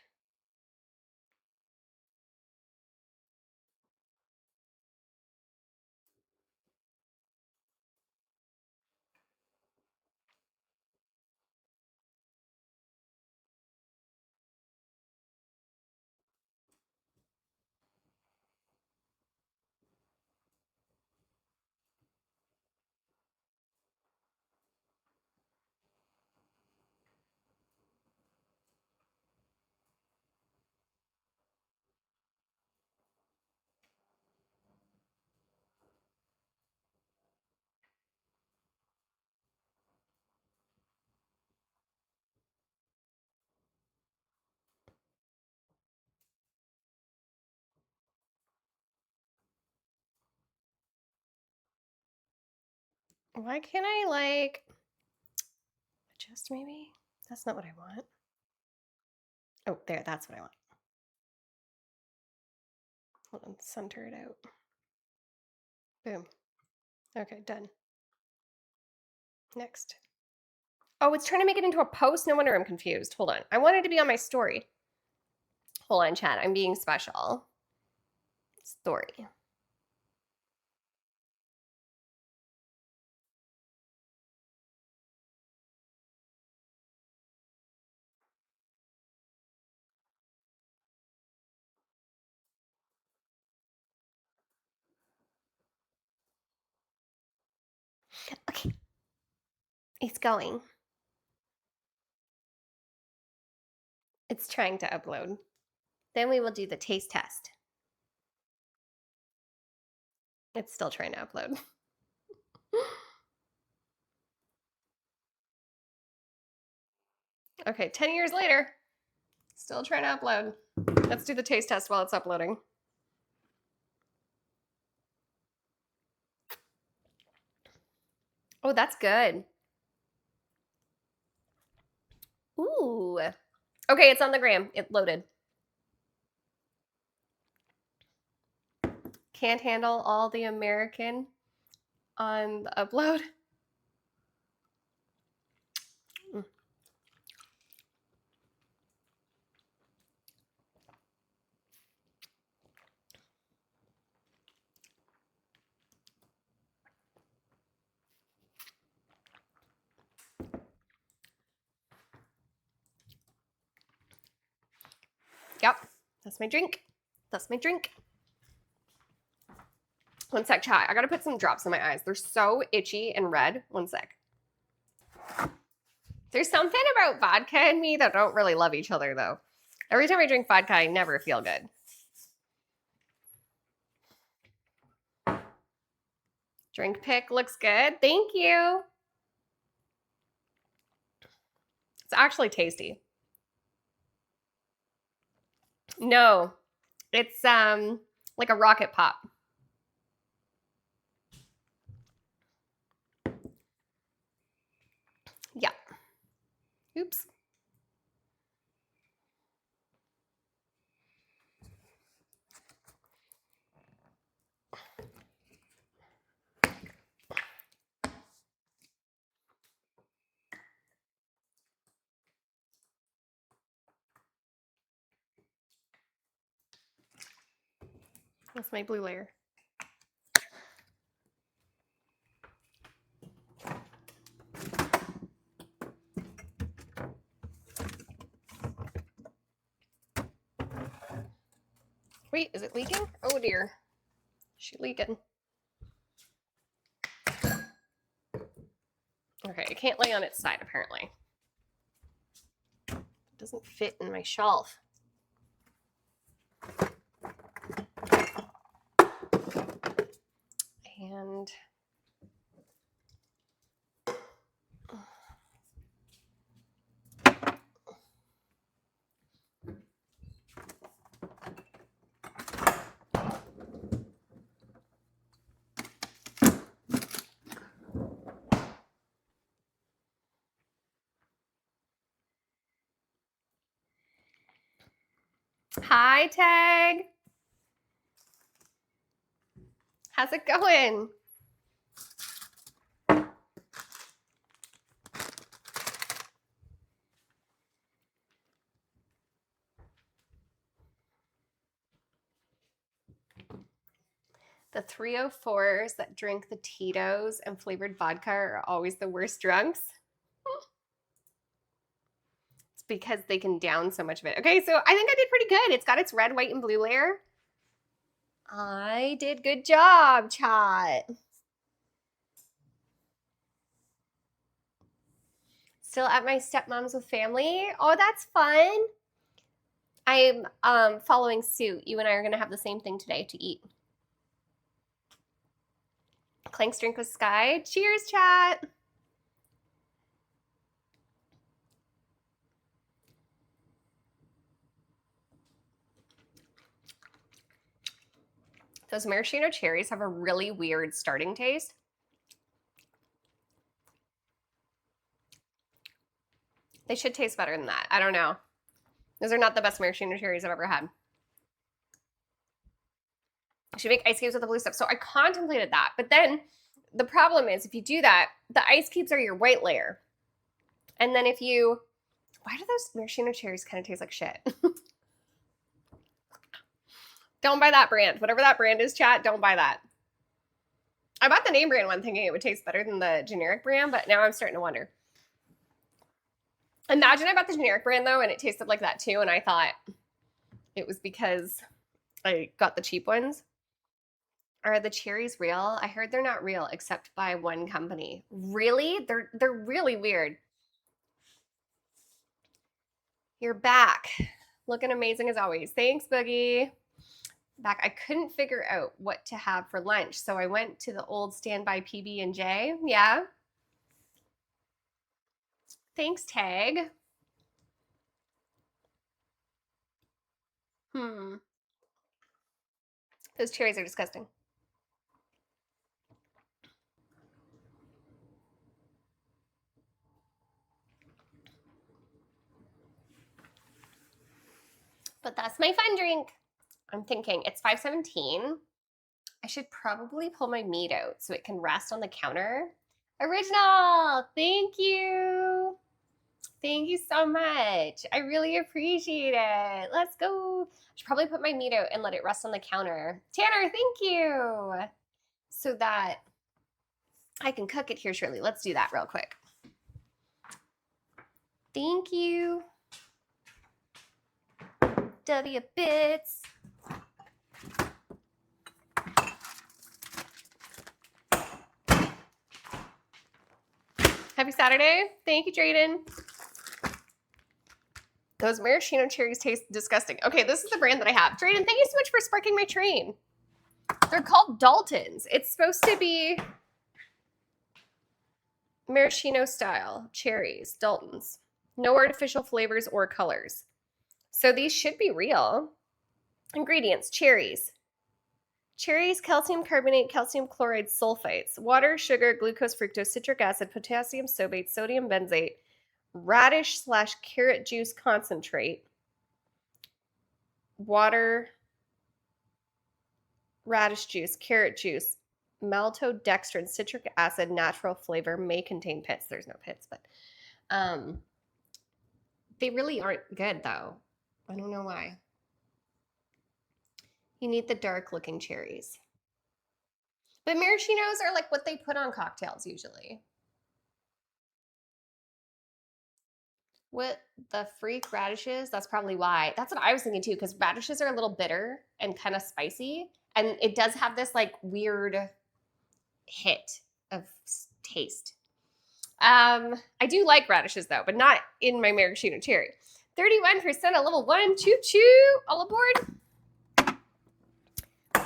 Why can't I like adjust maybe? That's not what I want. Oh, there, that's what I want. Hold on, center it out. Boom. Okay, done. Next. Oh, it's trying to make it into a post? No wonder I'm confused. Hold on. I wanted to be on my story. Hold on, chat. I'm being special. Story. Okay. It's going. It's trying to upload. Then we will do the taste test. It's still trying to upload. Okay, 10 years later, still trying to upload. Let's do the taste test while it's uploading. Oh, that's good. Ooh. Okay, it's on the gram. It loaded. Can't handle all the American on the upload. That's my drink. That's my drink. One sec, chat. I gotta put some drops in my eyes. They're so itchy and red. One sec. There's something about vodka and me that don't really love each other, though. Every time I drink vodka, I never feel good. Drink pick looks good. Thank you. It's actually tasty. No, it's like a rocket pop. Yeah. Oops. That's my blue layer. Wait, is it leaking? Oh dear. She's leaking. Okay, it can't lay on its side apparently. It doesn't fit in my shelf. And hi, Tag. How's it going? The 304s that drink the Tito's and flavored vodka are always the worst drunks. It's because they can down so much of it. Okay, so I think I did pretty good. It's got its red, white, and blue layer. I did good job, chat. Still at my stepmom's with family. Oh, that's fun. I'm following suit. You and I are going to have the same thing today to eat. Clank's drink with Sky. Cheers, chat. Those maraschino cherries have a really weird starting taste. They should taste better than that. I don't know. Those are not the best maraschino cherries I've ever had. I should make ice cubes with the blue stuff. So I contemplated that. But then the problem is if you do that, the ice cubes are your white layer. And then if you, why do those maraschino cherries kind of taste like shit? Don't buy that brand. Whatever that brand is, chat, don't buy that. I bought the name brand one thinking it would taste better than the generic brand, but now I'm starting to wonder. Imagine I bought the generic brand though and it tasted like that too, and I thought it was because I got the cheap ones. Are the cherries real? I heard they're not real except by one company. Really? They're really weird. You're back. Looking amazing as always. Thanks, Boogie. Back. I couldn't figure out what to have for lunch, so I went to the old standby PB&J. Yeah. Thanks, Tag. Those cherries are disgusting. But that's my fun drink. I'm thinking it's 5:17. I should probably pull my meat out so it can rest on the counter. Original, thank you. Thank you so much. I really appreciate it. Let's go. I should probably put my meat out and let it rest on the counter. Tanner, thank you. So that I can cook it here shortly. Let's do that real quick. Thank you. BW Bits. Happy Saturday. Thank you, Drayden. Those maraschino cherries taste disgusting. Okay, this is the brand that I have. Drayden, thank you so much for sparking my train. They're called Daltons. It's supposed to be maraschino style cherries, Daltons. No artificial flavors or colors. So these should be real. Ingredients, cherries. Cherries, calcium carbonate, calcium chloride, sulfites, water, sugar, glucose, fructose, citric acid, potassium sorbate, sodium benzoate, radish/carrot juice concentrate, water, radish juice, carrot juice, maltodextrin, citric acid, natural flavor, may contain pits. There's no pits, but they really aren't good though. I don't know why. You need the dark looking cherries. But maraschinos are like what they put on cocktails usually. What the freak radishes? That's probably why. That's what I was thinking too, because radishes are a little bitter and kind of spicy. And it does have this like weird hit of taste. I do like radishes though, but not in my maraschino cherry. 31% at level 1. Choo choo. All aboard.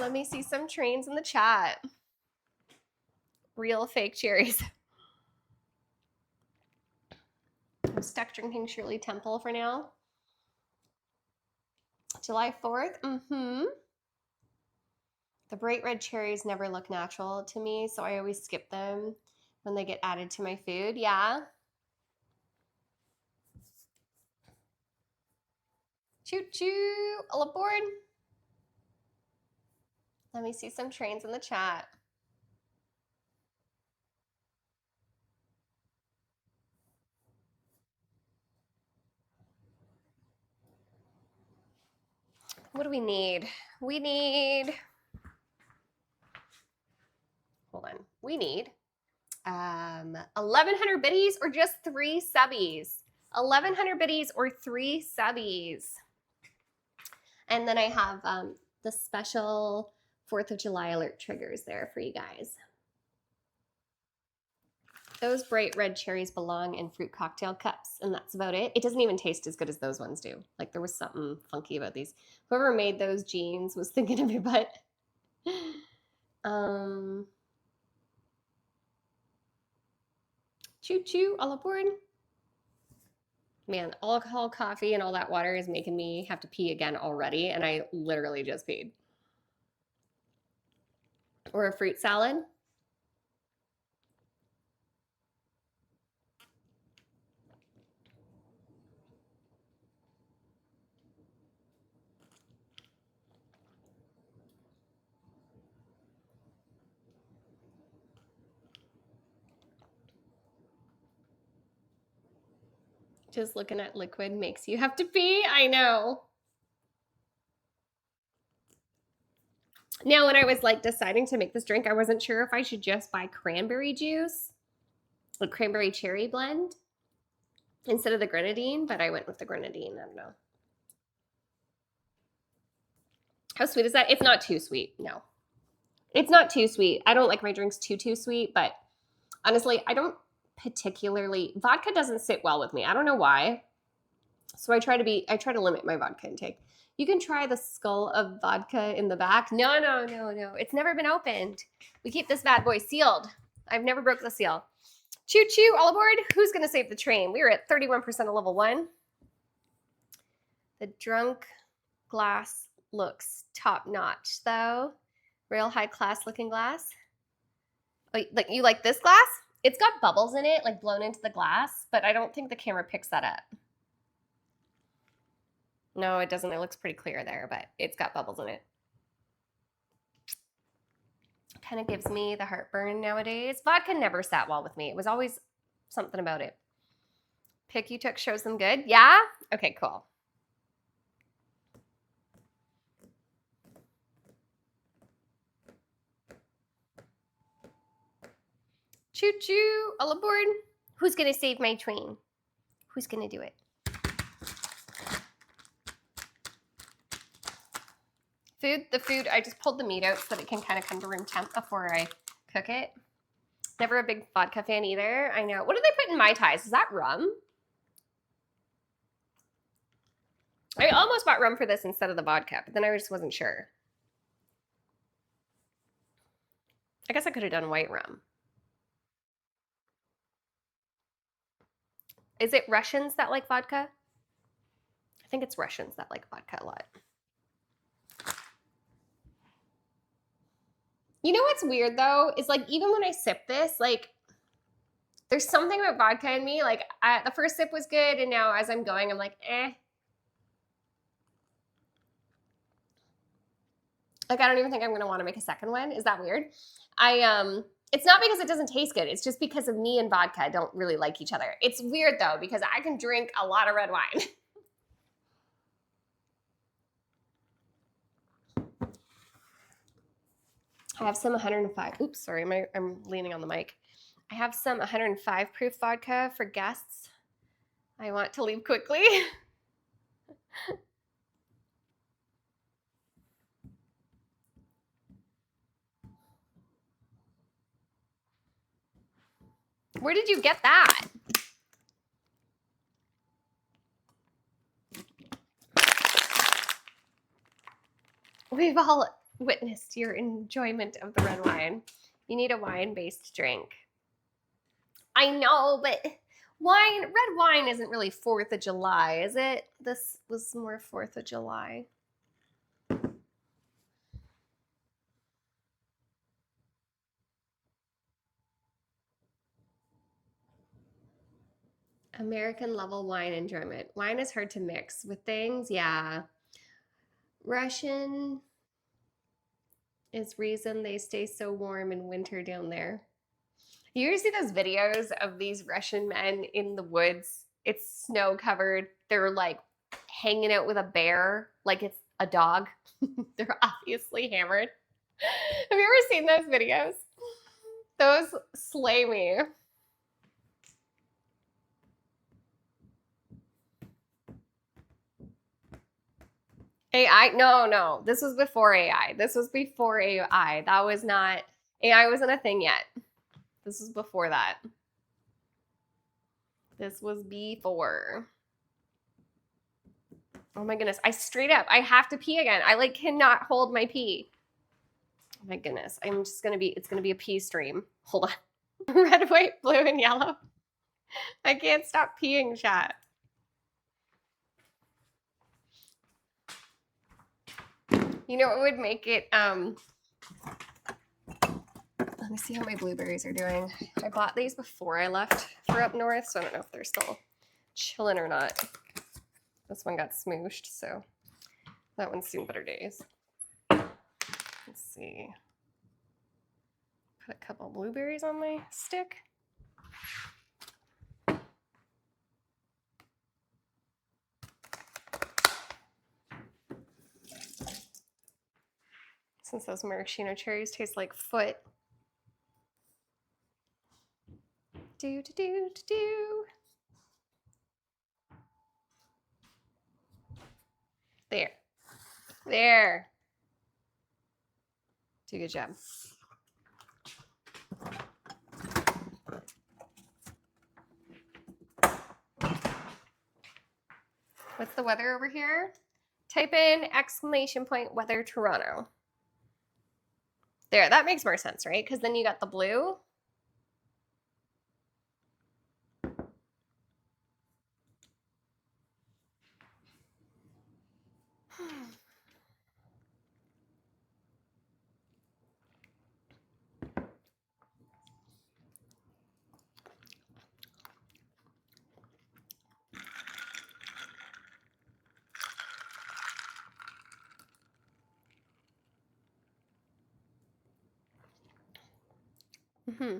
Let me see some trains in the chat. Real fake cherries. I'm stuck drinking Shirley Temple for now. July 4th. The bright red cherries never look natural to me, so I always skip them when they get added to my food. Yeah. Choo choo. All aboard. Let me see some trains in the chat. What do we need? We need, hold on. We need 1,100 biddies or just 3 subbies. 1,100 biddies or 3 subbies. And then I have the special 4th of July alert triggers there for you guys. Those bright red cherries belong in fruit cocktail cups, and that's about it. It doesn't even taste as good as those ones do. Like there was something funky about these. Whoever made those jeans was thinking of your butt. Choo choo, all aboard. Man, alcohol, coffee, and all that water is making me have to pee again already, and I literally just peed. Or a fruit salad. Just looking at liquid makes you have to pee. I know. Now, when I was like deciding to make this drink, I wasn't sure if I should just buy cranberry juice, a cranberry cherry blend, instead of the grenadine, but I went with the grenadine. I don't know. How sweet is that? It's not too sweet. No. It's not too sweet. I don't like my drinks too sweet, but honestly, I don't particularly, vodka doesn't sit well with me. I don't know why. So I try to limit my vodka intake. You can try the skull of vodka in the back. No. It's never been opened. We keep this bad boy sealed. I've never broke the seal. Choo choo, all aboard. Who's gonna save the train? We are at 31% of level 1. The drunk glass looks top notch though. Real high class looking glass. Like you like this glass? It's got bubbles in it, like blown into the glass, but I don't think the camera picks that up. No, it doesn't. It looks pretty clear there, but it's got bubbles in it. Kind of gives me the heartburn nowadays. Vodka never sat well with me. It was always something about it. Pick you took shows them good? Yeah? Okay, cool. Choo choo, all aboard. Who's gonna save my train? Who's gonna do it? The food, I just pulled the meat out so that it can kind of come to room temp before I cook it. Never a big vodka fan either. I know. What do they put in Mai Tais? Is that rum? I almost bought rum for this instead of the vodka, but then I just wasn't sure. I guess I could have done white rum. Is it Russians that like vodka? I think it's Russians that like vodka a lot. You know what's weird though is like even when I sip this, like there's something about vodka in me. Like the first sip was good, and now as I'm going, I'm like, eh. Like I don't even think I'm gonna want to make a second one. Is that weird? It's not because it doesn't taste good. It's just because of me and vodka don't really like each other. It's weird though because I can drink a lot of red wine. I have some 105. Oops, sorry, I'm leaning on the mic. I have some 105 proof vodka for guests. I want to leave quickly. Where did you get that? We've all witnessed your enjoyment of the red wine. You need a wine-based drink. I know, but red wine isn't really 4th of July, is it? This was more 4th of July. American level wine enjoyment. Wine is hard to mix with things, yeah. Russian is reason they stay so warm in winter down there. You ever see those videos of these Russian men in the woods? It's snow covered. They're like hanging out with a bear like it's a dog. They're obviously hammered. Have you ever seen those videos? Those slay me. AI? No. This was before AI. This was before AI. That was not, AI wasn't a thing yet. This was before that. This was before. Oh my goodness. I have to pee again. I like cannot hold my pee. Oh my goodness. It's gonna be a pee stream. Hold on. Red, white, blue, and yellow. I can't stop peeing, chat. You know what would make it, let me see how my blueberries are doing. I bought these before I left for up north, so I don't know if they're still chilling or not. This one got smooshed, so that one's seen better days. Let's see. Put a couple blueberries on my stick. Since those maraschino cherries taste like foot. Do. There. Do a good job. What's the weather over here? Type in ! weather Toronto. There, that makes more sense, right? Because then you got the blue. Mm-hmm.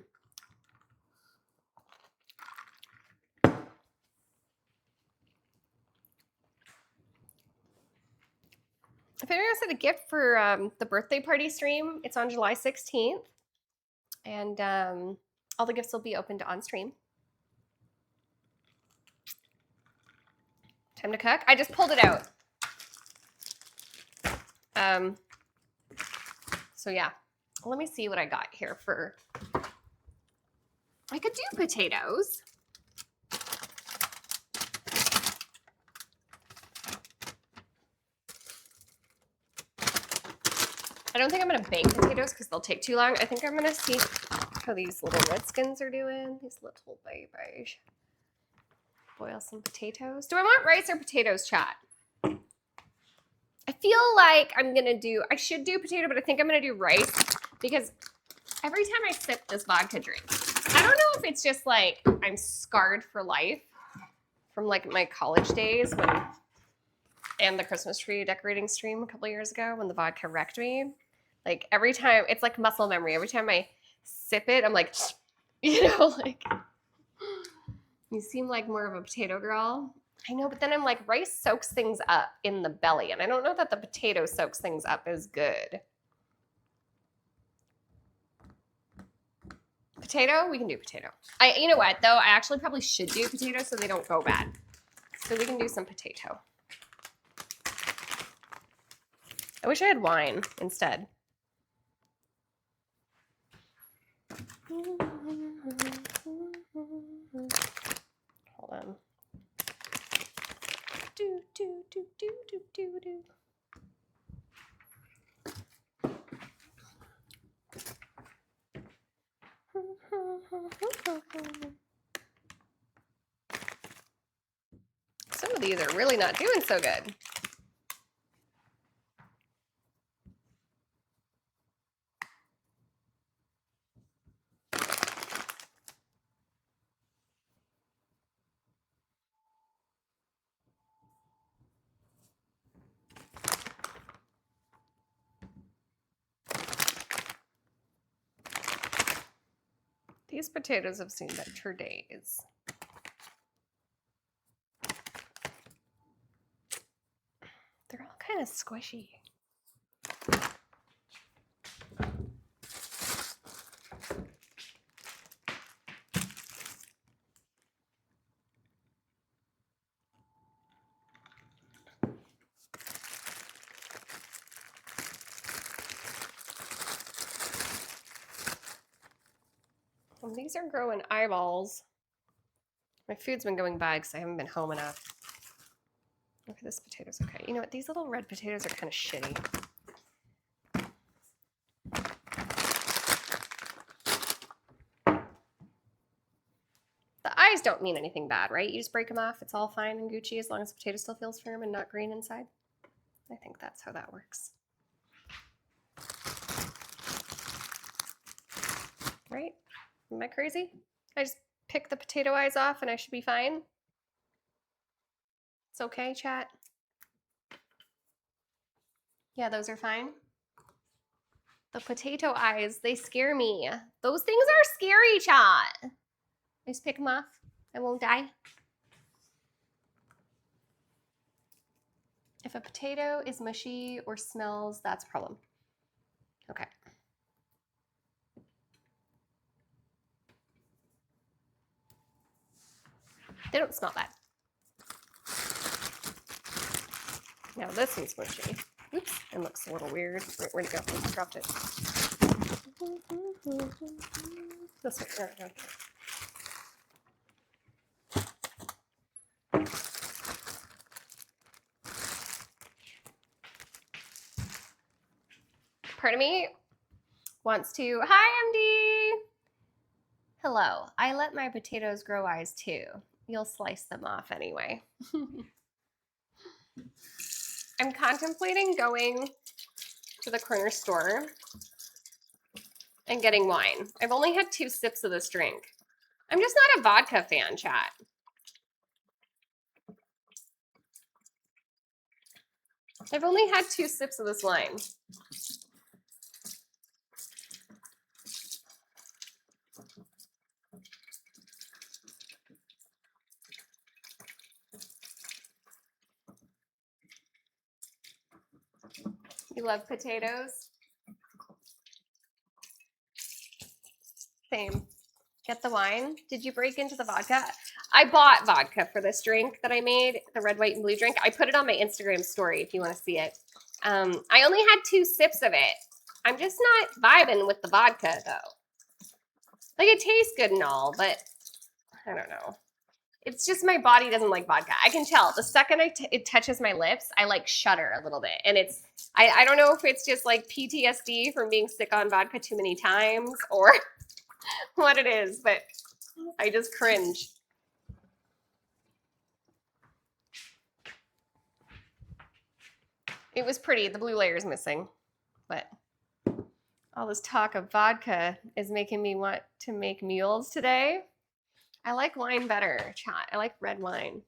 If anyone else had a gift for the birthday party stream, it's on July 16th. And all the gifts will be opened on stream. Time to cook. I just pulled it out. So yeah, let me see what I got here for, I could do potatoes. I don't think I'm gonna bake potatoes because they'll take too long. I think I'm gonna see how these little redskins are doing. These little babies. Boil some potatoes. Do I want rice or potatoes, chat? I feel like I should do potato, but I think I'm gonna do rice because every time I sip this vodka drink, I don't know if it's just like I'm scarred for life from like my college days and the Christmas tree decorating stream a couple years ago when the vodka wrecked me. Like every time, it's like muscle memory. Every time I sip it, I'm like, like, you seem like more of a potato girl. I know, but then I'm like, rice soaks things up in the belly, and I don't know that the potato soaks things up as good. Potato, we can do potato. You know what though? I actually probably should do potato so they don't go bad. So we can do some potato. I wish I had wine instead. Hold on. Do, do, do, do, do, do, do. Some of these are really not doing so good. These potatoes have seen better days. They're all kind of squishy. Well, these are growing eyeballs. My food's been going bad because I haven't been home enough. Okay, this potato's okay. You know what? These little red potatoes are kind of shitty. The eyes don't mean anything bad, right? You just break them off. It's all fine and Gucci as long as the potato still feels firm and not green inside. I think that's how that works. Right? Am I crazy? I just pick the potato eyes off and I should be fine. It's okay, chat. Yeah, those are fine. The potato eyes, they scare me. Those things are scary, chat. I just pick them off. I won't die. If a potato is mushy or smells, that's a problem. Okay. They don't smell bad. Now this one's mushy. Oops, and looks a little weird. Where'd it go? I dropped it. This one, there we go. Part of me wants to, hi MD! Hello, I let my potatoes grow eyes too. You'll slice them off anyway. I'm contemplating going to the corner store and getting wine. I've only had 2 sips of this drink. I'm just not a vodka fan, chat. I've only had 2 sips of this wine. You love potatoes? Same. Get the wine. Did you break into the vodka? I bought vodka for this drink that I made, the red, white, and blue drink. I put it on my Instagram story if you want to see it. I only had 2 sips of it. I'm just not vibing with the vodka though. Like it tastes good and all, but I don't know. It's just my body doesn't like vodka. I can tell the second it touches my lips, I like shudder a little bit. And it's, I don't know if it's just like PTSD from being sick on vodka too many times or what it is, but I just cringe. It was pretty. The blue layer is missing, but all this talk of vodka is making me want to make mules today. I like wine better, chat. I like red wine.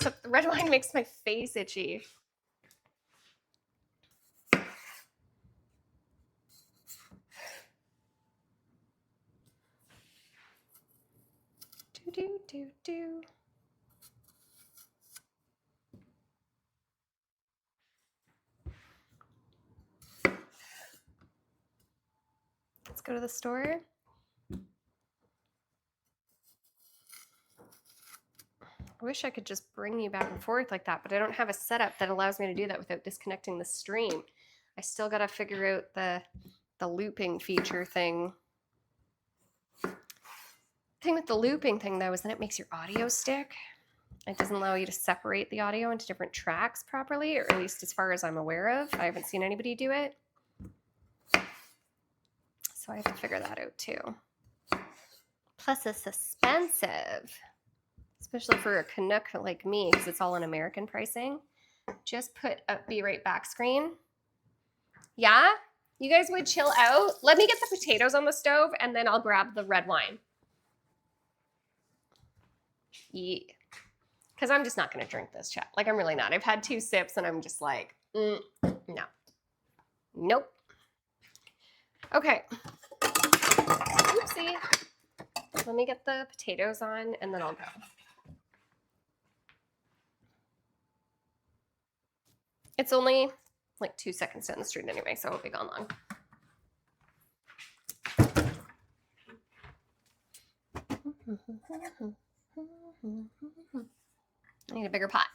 So red wine makes my face itchy. Do, do, do, do. Let's go to the store. I wish I could just bring you back and forth like that, but I don't have a setup that allows me to do that without disconnecting the stream. I still got to figure out the looping feature thing. The thing with the looping thing though is that it makes your audio stick. It doesn't allow you to separate the audio into different tracks properly, or at least as far as I'm aware of. I haven't seen anybody do it. So I have to figure that out too. Plus it's expensive, especially for a Canuck like me, because it's all in American pricing. Just put a be right back screen. Yeah? You guys would chill out? Let me get the potatoes on the stove and then I'll grab the red wine. Yeah. Because I'm just not going to drink this, chat. Like, I'm really not. I've had 2 sips and I'm just like, no. Nope. Okay. Oopsie. Let me get the potatoes on and then I'll go. It's only like 2 seconds down the street anyway, so I won't be gone long. I need a bigger pot.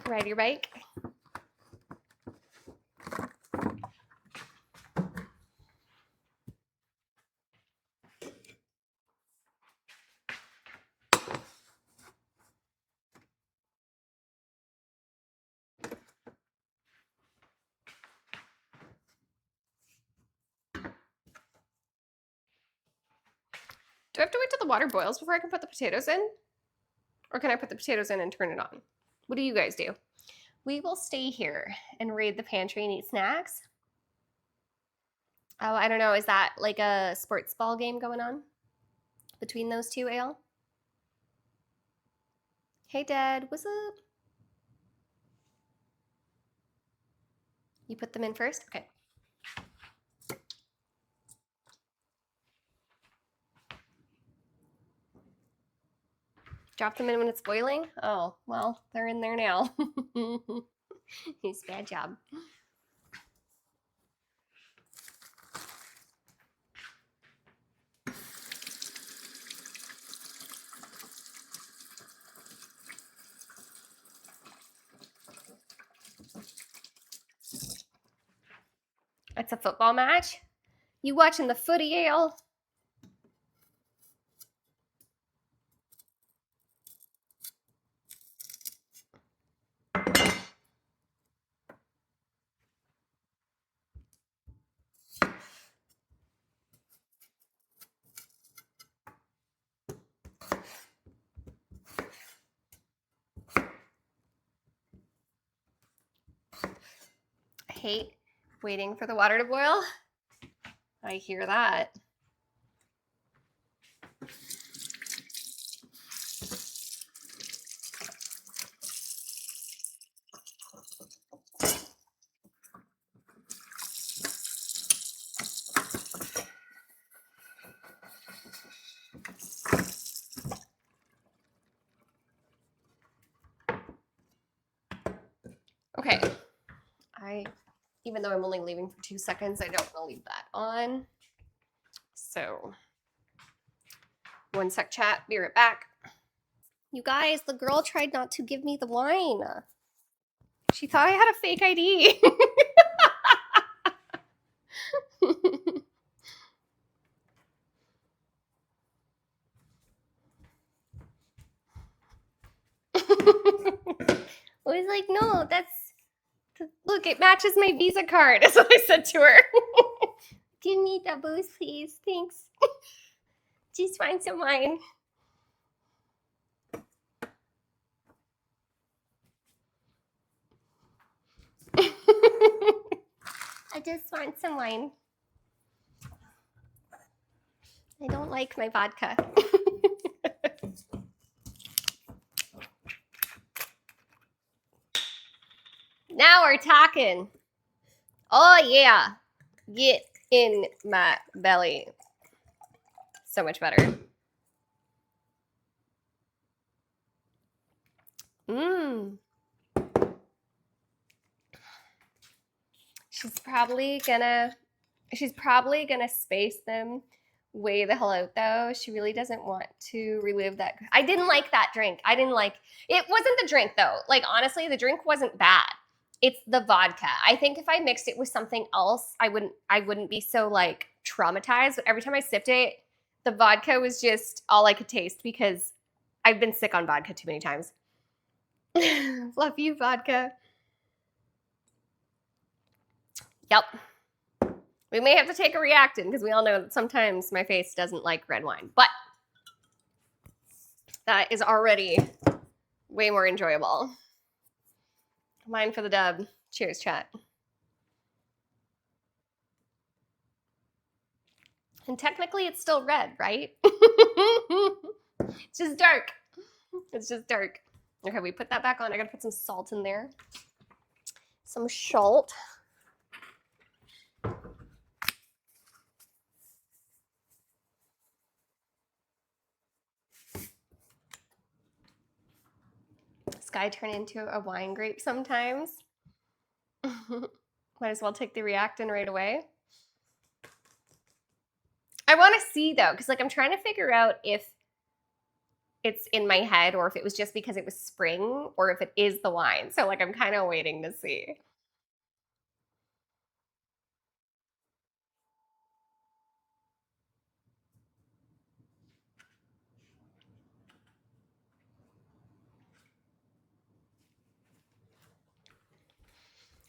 Ride your bike. Do I have to wait till the water boils before I can put the potatoes in? Or can I put the potatoes in and turn it on? What do you guys do? We will stay here and raid the pantry and eat snacks. Oh, I don't know. Is that like a sports ball game going on between those two, Ale? Hey, Dad. What's up? You put them in first? Okay. Drop them in when it's boiling? Oh, well, they're in there now. It's a bad job. It's a football match? You watching the footy, Ale? I hate waiting for the water to boil. I hear that. Okay, Even though I'm only leaving for 2 seconds, I don't want to leave that on. So 1 sec, chat. Be right back. You guys, the girl tried not to give me the wine. She thought I had a fake ID. I was like, no, look, it matches my Visa card. That's what I said to her. Give me the booze, please. Thanks. Just find some wine. I just want some wine. I don't like my vodka. Now we're talking. Oh yeah. Get in my belly. So much better. Mmm. She's probably gonna space them way the hell out though. She really doesn't want to relive that. I didn't like that drink. It wasn't the drink though. Like honestly, the drink wasn't bad. It's the vodka. I think if I mixed it with something else, I wouldn't be so like traumatized. But every time I sipped it, the vodka was just all I could taste because I've been sick on vodka too many times. Love you, vodka. Yep. We may have to take a reactant because we all know that sometimes my face doesn't like red wine, but that is already way more enjoyable. Mine for the dub. Cheers, chat. And technically it's still red, right? It's just dark. It's just dark. Okay, we put that back on. I gotta put some salt in there. Some salt. This guy turned into a wine grape sometimes. Might as well take the reactant right away. I want to see though, because like I'm trying to figure out if it's in my head or if it was just because it was spring or if it is the wine. So like I'm kind of waiting to see.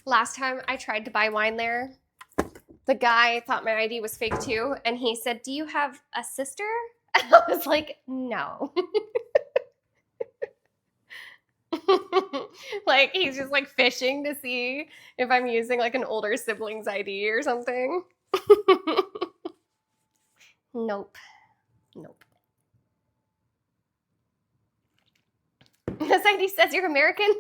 Last time I tried to buy wine there, the guy thought my ID was fake too, and he said, "Do you have a sister?" And I was like, "No." Like he's just like fishing to see if I'm using like an older sibling's ID or something. Nope. Nope. This ID says you're American?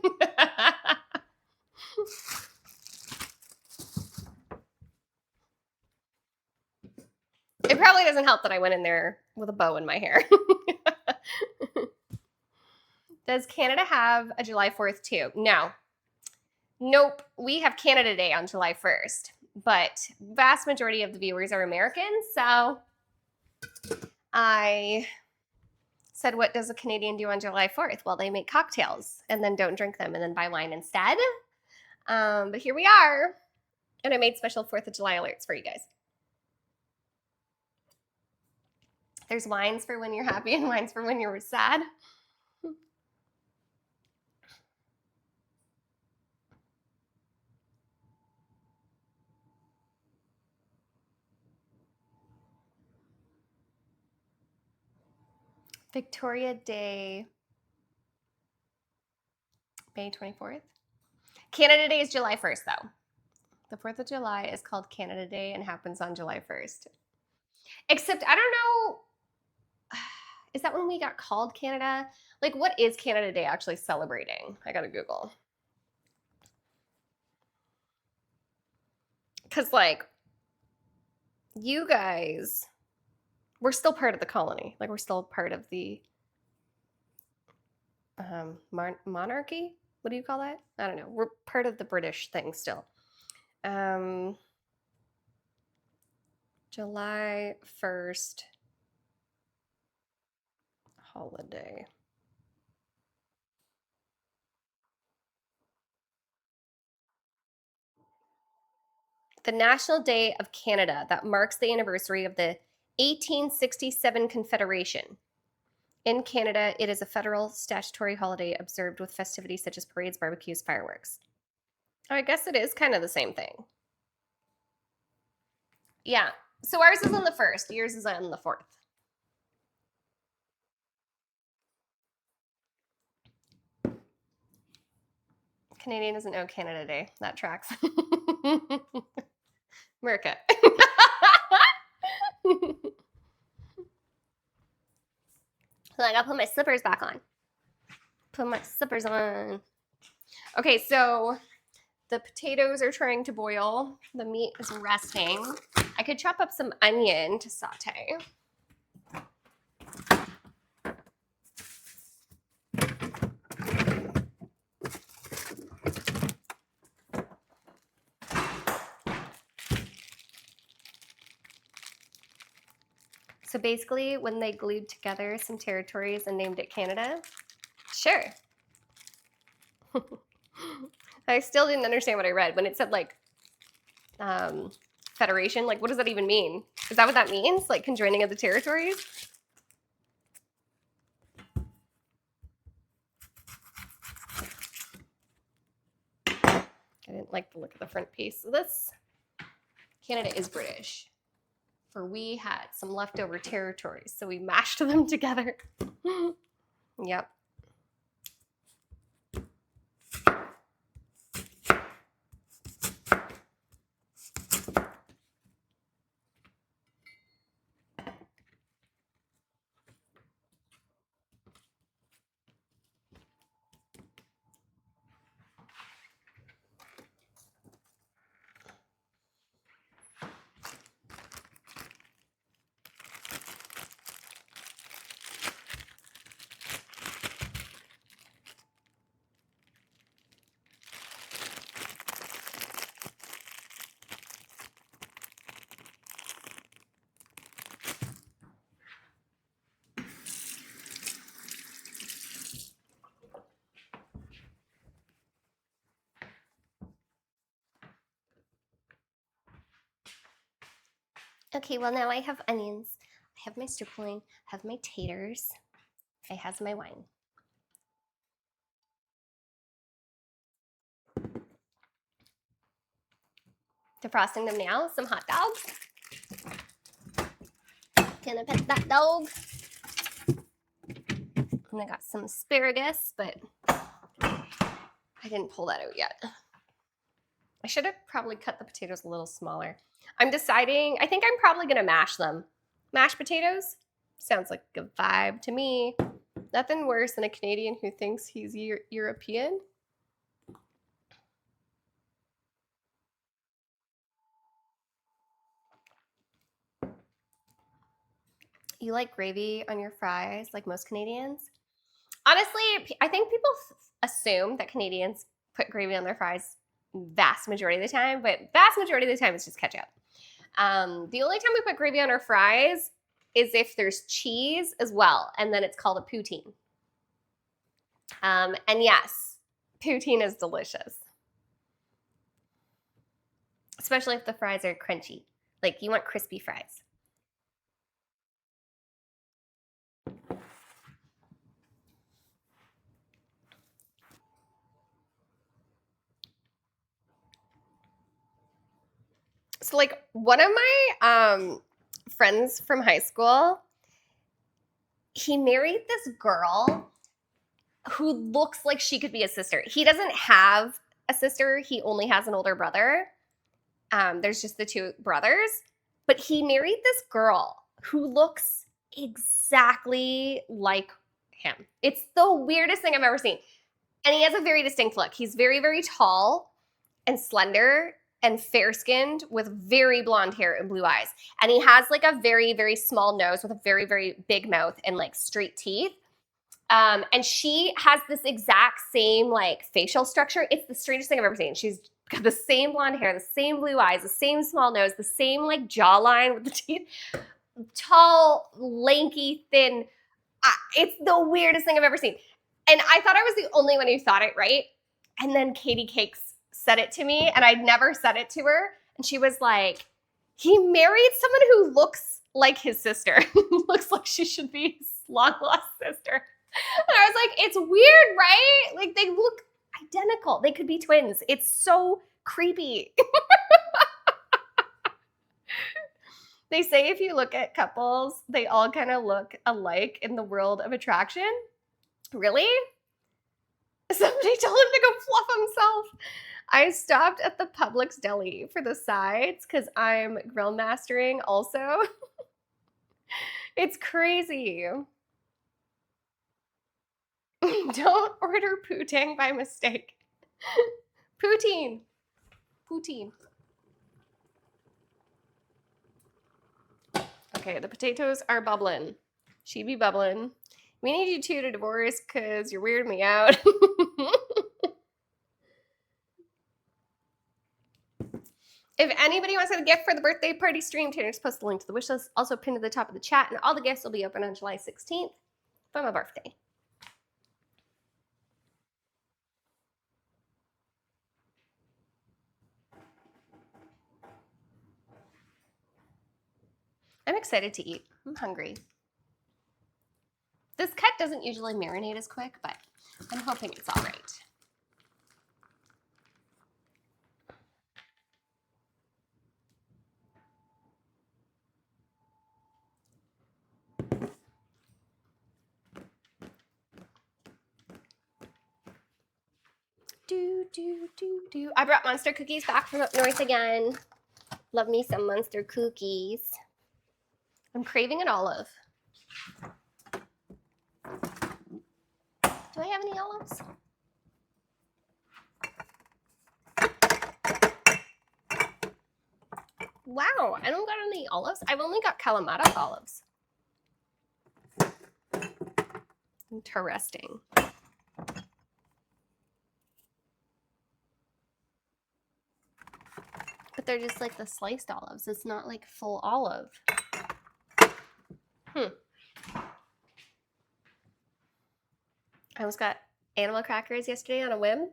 It probably doesn't help that I went in there with a bow in my hair. Does Canada have a July 4th too? No. Nope. We have Canada Day on July 1st, but vast majority of the viewers are American, so I said, what does a Canadian do on July 4th? Well, they make cocktails and then don't drink them and then buy wine instead. But here we are. And I made special 4th of July alerts for you guys. There's wines for when you're happy and wines for when you're sad. Victoria Day, May 24th. Canada Day is July 1st, though. The 4th of July is called Canada Day and happens on July 1st. Except, I don't know, is that when we got called Canada? Like, what is Canada Day actually celebrating? I gotta Google. Because, like, you guys, we're still part of the colony. Like, we're still part of the monarchy? What do you call that? I don't know. We're part of the British thing still. July 1st holiday. The National Day of Canada that marks the anniversary of the 1867 Confederation. In Canada, it is a federal statutory holiday observed with festivities such as parades, barbecues, fireworks. Oh, I guess it is kind of the same thing. Yeah. So ours is on the 1st, yours is on the 4th. Canadian doesn't know Canada Day. That tracks. America. So I gotta put my slippers back on. Put my slippers on. Okay, so the potatoes are trying to boil. The meat is resting. I could chop up some onion to saute. So basically, when they glued together some territories and named it Canada, sure. I still didn't understand what I read when it said like federation. Like, what does that even mean? Is that what that means? Like conjoining of the territories? I didn't like the look of the front piece of this. Canada is British, for we had some leftover territories, so we mashed them together. Yep. Okay, well now I have onions. I have my stripling, I have my taters, I have my wine. Defrosting them now, some hot dogs. Gonna pet that dog. And I got some asparagus, but I didn't pull that out yet. I should have probably cut the potatoes a little smaller. I'm deciding, I think I'm probably gonna mash them. Mashed potatoes? Sounds like a vibe to me. Nothing worse than a Canadian who thinks he's European. You like gravy on your fries like most Canadians? Honestly, I think people assume that Canadians put gravy on their fries vast majority of the time, but vast majority of the time it's just ketchup. The only time we put gravy on our fries is if there's cheese as well, and then it's called a poutine. And yes, poutine is delicious, especially if the fries are crunchy. Like you want crispy fries. So like one of my friends from high school, he married this girl who looks like she could be a sister. He doesn't have a sister, he only has an older brother. There's just the two brothers, but he married this girl who looks exactly like him. It's the weirdest thing I've ever seen. And he has a very distinct look. He's very, very tall and slender and fair-skinned with very blonde hair and blue eyes. And he has like a very, very small nose with a very, very big mouth and like straight teeth. And she has this exact same like facial structure. It's the strangest thing I've ever seen. She's got the same blonde hair, the same blue eyes, the same small nose, the same like jawline with the teeth. Tall, lanky, thin. It's the weirdest thing I've ever seen. And I thought I was the only one who thought it right. And then Katie Cakes said it to me, and I'd never said it to her. And she was like, he married someone who looks like his sister. Looks like she should be his long-lost sister. And I was like, it's weird, right? Like, they look identical. They could be twins. It's so creepy. They say if you look at couples, they all kind of look alike in the world of attraction. Really? Somebody told him to go fluff himself. I stopped at the Publix deli for the sides because I'm grill mastering also. It's crazy. Don't order poutine by mistake. Poutine. Poutine. Okay, the potatoes are bubbling. She be bubbling. We need you two to divorce because you're weirding me out. If anybody wants a gift for the birthday party stream, Tanner's post the link to the wish list, also pinned to the top of the chat, and all the gifts will be open on July 16th for my birthday. I'm excited to eat. I'm hungry. This cut doesn't usually marinate as quick, but I'm hoping it's all right. Do. I brought Monster cookies back from up north again. Love me some Monster cookies. I'm craving an olive. Do I have any olives? Wow, I don't got any olives. I've only got Kalamata olives. Interesting. But they're just like the sliced olives. It's not like full olive. I almost got animal crackers yesterday on a whim.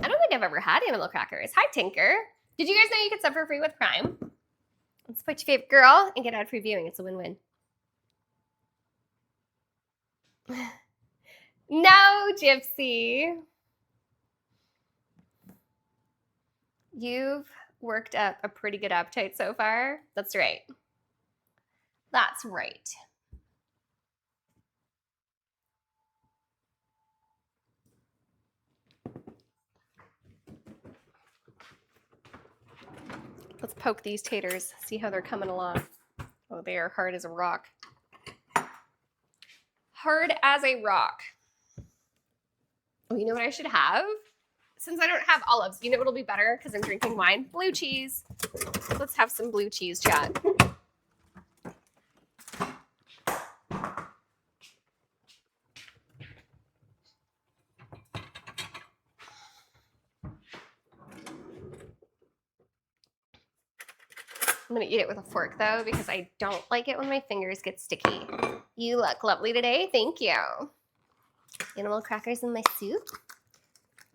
I don't think I've ever had animal crackers. Hi, Tinker. Did you guys know you could sub for free with Prime? Let's support your favorite girl and get ad-free viewing. It's a win-win. No, Gypsy. You've worked up a pretty good appetite so far. That's right. That's right. Let's poke these taters, see how they're coming along. Oh, they are hard as a rock. Hard as a rock. Oh, you know what I should have? Since I don't have olives, you know what'll be better because I'm drinking wine? Blue cheese. Let's have some blue cheese chat. I'm gonna eat it with a fork though because I don't like it when my fingers get sticky. You look lovely today, thank you. Animal crackers in my soup.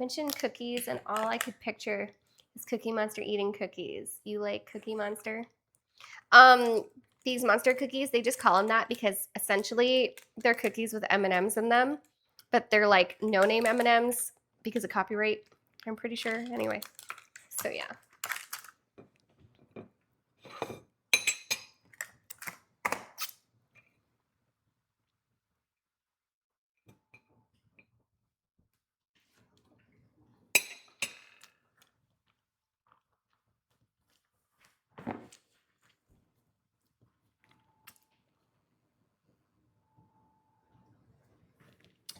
Mentioned cookies and all I could picture is Cookie Monster eating cookies. You like Cookie Monster? These Monster cookies, they just call them that because essentially they're cookies with M&Ms in them, but they're like no-name M&Ms because of copyright, I'm pretty sure. Anyway, so yeah.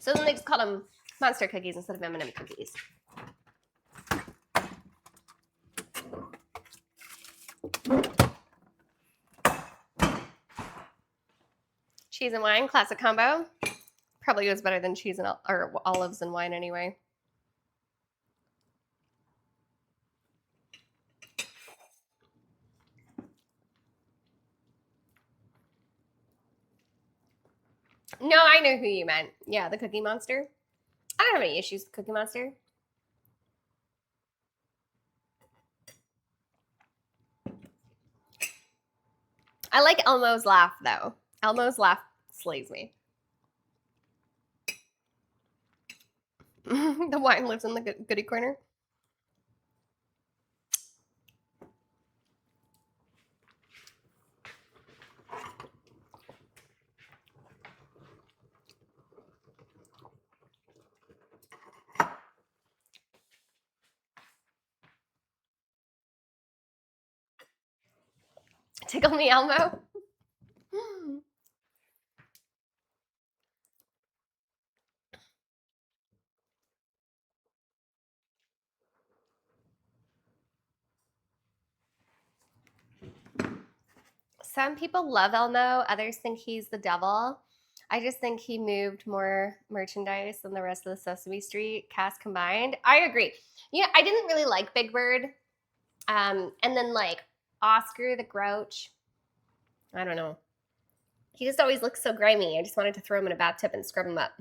So then they just call them Monster cookies instead of M&M cookies. Cheese and wine, classic combo. Probably goes better than cheese and or olives and wine anyway. No, I know who you meant. Yeah, the Cookie Monster. I don't have any issues with Cookie Monster. I like Elmo's laugh though. Elmo's laugh slays me. The wine lives in the goodie corner. Tickle me, Elmo. Some people love Elmo, others think he's the devil. I just think he moved more merchandise than the rest of the Sesame Street cast combined. I agree. You know, I didn't really like Big Bird. And then like Oscar the Grouch. I don't know. He just always looks so grimy. I just wanted to throw him in a bathtub and scrub him up.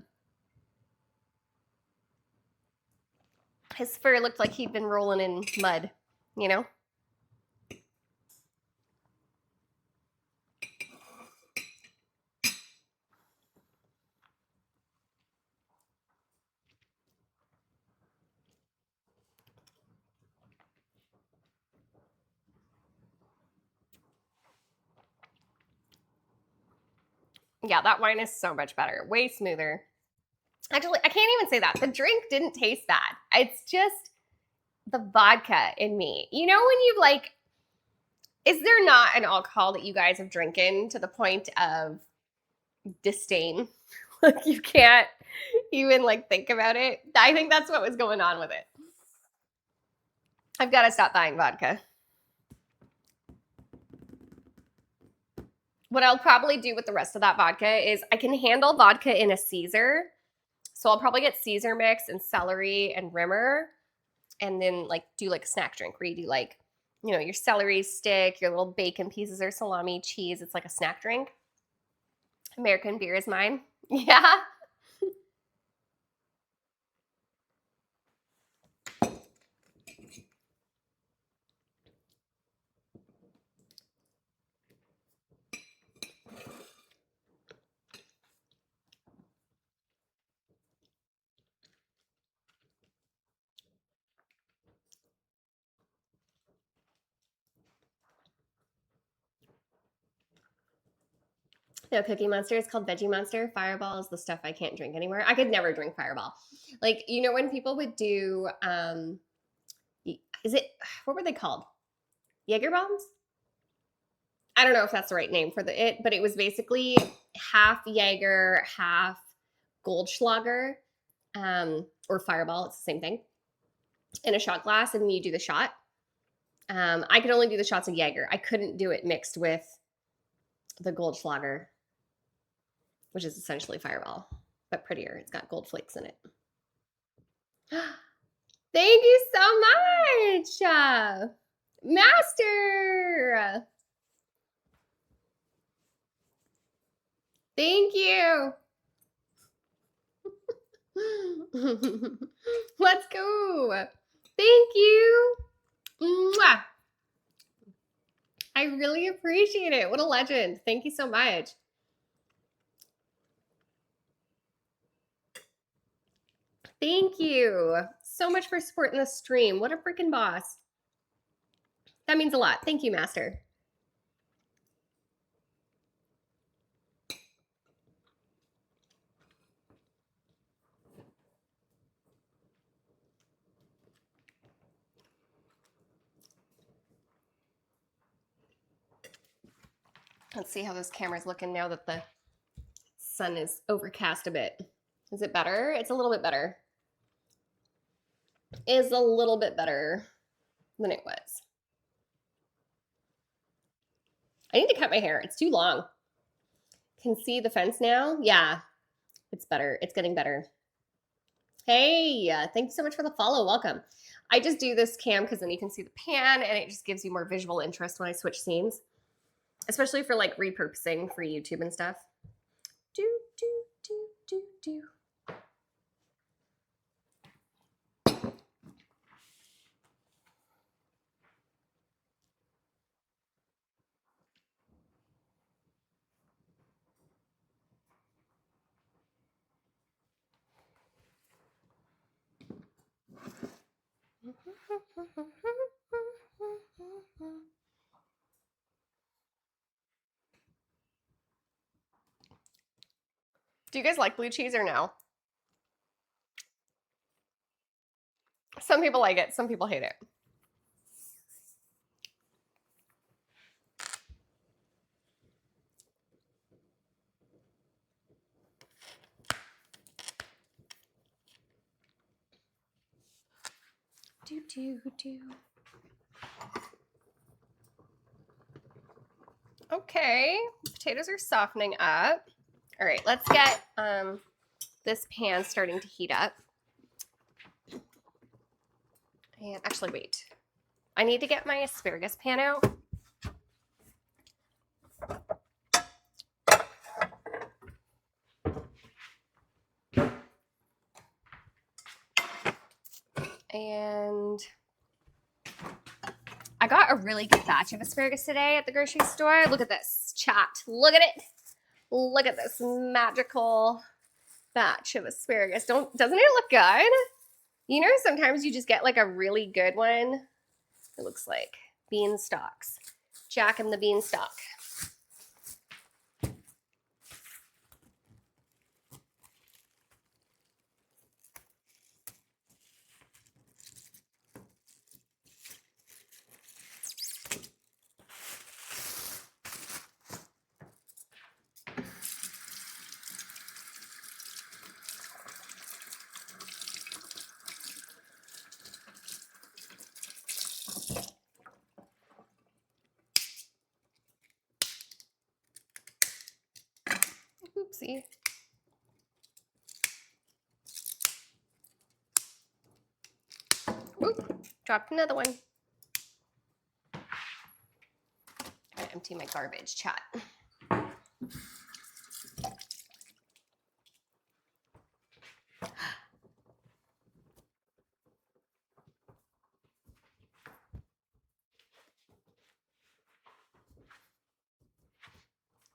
His fur looked like he'd been rolling in mud, you know? Yeah, that wine is so much better. Way smoother. Actually, I can't even say that. The drink didn't taste bad. It's just the vodka in me. You know when you like, is there not an alcohol that you guys have drinking to the point of disdain? Like you can't even like think about it. I think that's what was going on with it. I've got to stop buying vodka. What I'll probably do with the rest of that vodka is I can handle vodka in a Caesar. So I'll probably get Caesar mix and celery and rimmer and then like do like a snack drink where you do like, you know, your celery stick, your little bacon pieces or salami, cheese. It's like a snack drink. American beer is mine. Yeah. No, Cookie Monster is called Veggie Monster. Fireball is the stuff I can't drink anymore. I could never drink Fireball. Like, you know, when people would do, is it, what were they called? Jaeger bombs? I don't know if that's the right name for it, but it was basically half Jaeger, half Goldschlager, or Fireball. It's the same thing in a shot glass, and you do the shot. I could only do the shots of Jaeger. I couldn't do it mixed with the Goldschlager, which is essentially Fireball, but prettier. It's got gold flakes in it. Thank you so much, Master. Thank you. Let's go. Thank you. Mwah. I really appreciate it. What a legend. Thank you so much. Thank you so much for supporting the stream. What a freaking boss. That means a lot. Thank you, Master. Let's see how this camera's looking now that the sun is overcast a bit. Is it better? It's a little bit better. Is a little bit better than it was. I need to cut my hair. It's too long. Can see the fence now? Yeah, it's better. It's getting better. Hey, thank you so much for the follow. Welcome. I just do this cam because then you can see the pan and it just gives you more visual interest when I switch scenes, especially for like repurposing for YouTube and stuff. Do, do, do, do. Do you guys like blue cheese or no? Some people like it, some people hate it. Do, do, do. Okay, potatoes are softening up. All right, let's get this pan starting to heat up. And actually, wait. I need to get my asparagus pan out. And I got a really good batch of asparagus today at the grocery store. Look at this, chat. Look at it. Look at this magical batch of asparagus. Doesn't it look good? You know, sometimes you just get like a really good one. It looks like bean stalks. Jack and the beanstalk. Oopsie. Oop, dropped another one. I empty my garbage, chat.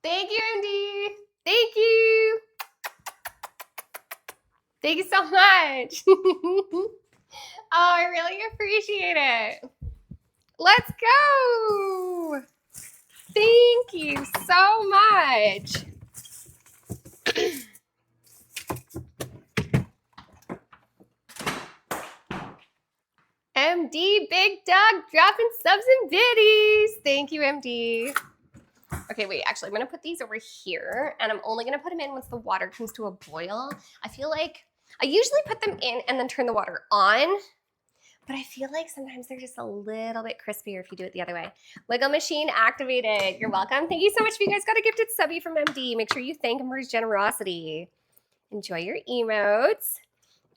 Thank you, MD. Thank you. Thank you so much. Oh, I really appreciate it. Let's go. Thank you so much. MD Big Dog dropping subs and biddies. Thank you, MD. Okay, wait, actually, I'm gonna put these over here and I'm only gonna put them in once the water comes to a boil. I feel like I usually put them in and then turn the water on, but I feel like sometimes they're just a little bit crispier if you do it the other way. Wiggle machine activated. You're welcome. Thank you so much if you guys got a gifted subby from MD. Make sure you thank him for his generosity. Enjoy your emotes,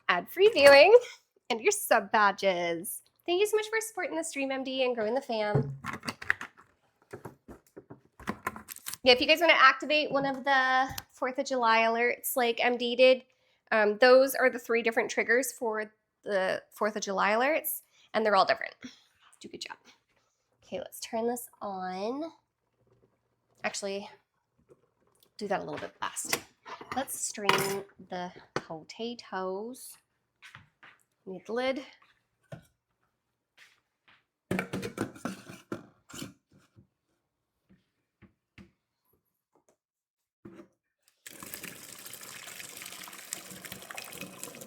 ad-free viewing, and your sub badges. Thank you so much for supporting the stream, MD, and growing the fam. Yeah, if you guys want to activate one of the 4th of July alerts like MD did, those are the 3 different triggers for the 4th of July alerts, and they're all different. Do a good job. Okay, let's turn this on. Actually, do that a little bit fast. Let's strain the potatoes. Need the lid.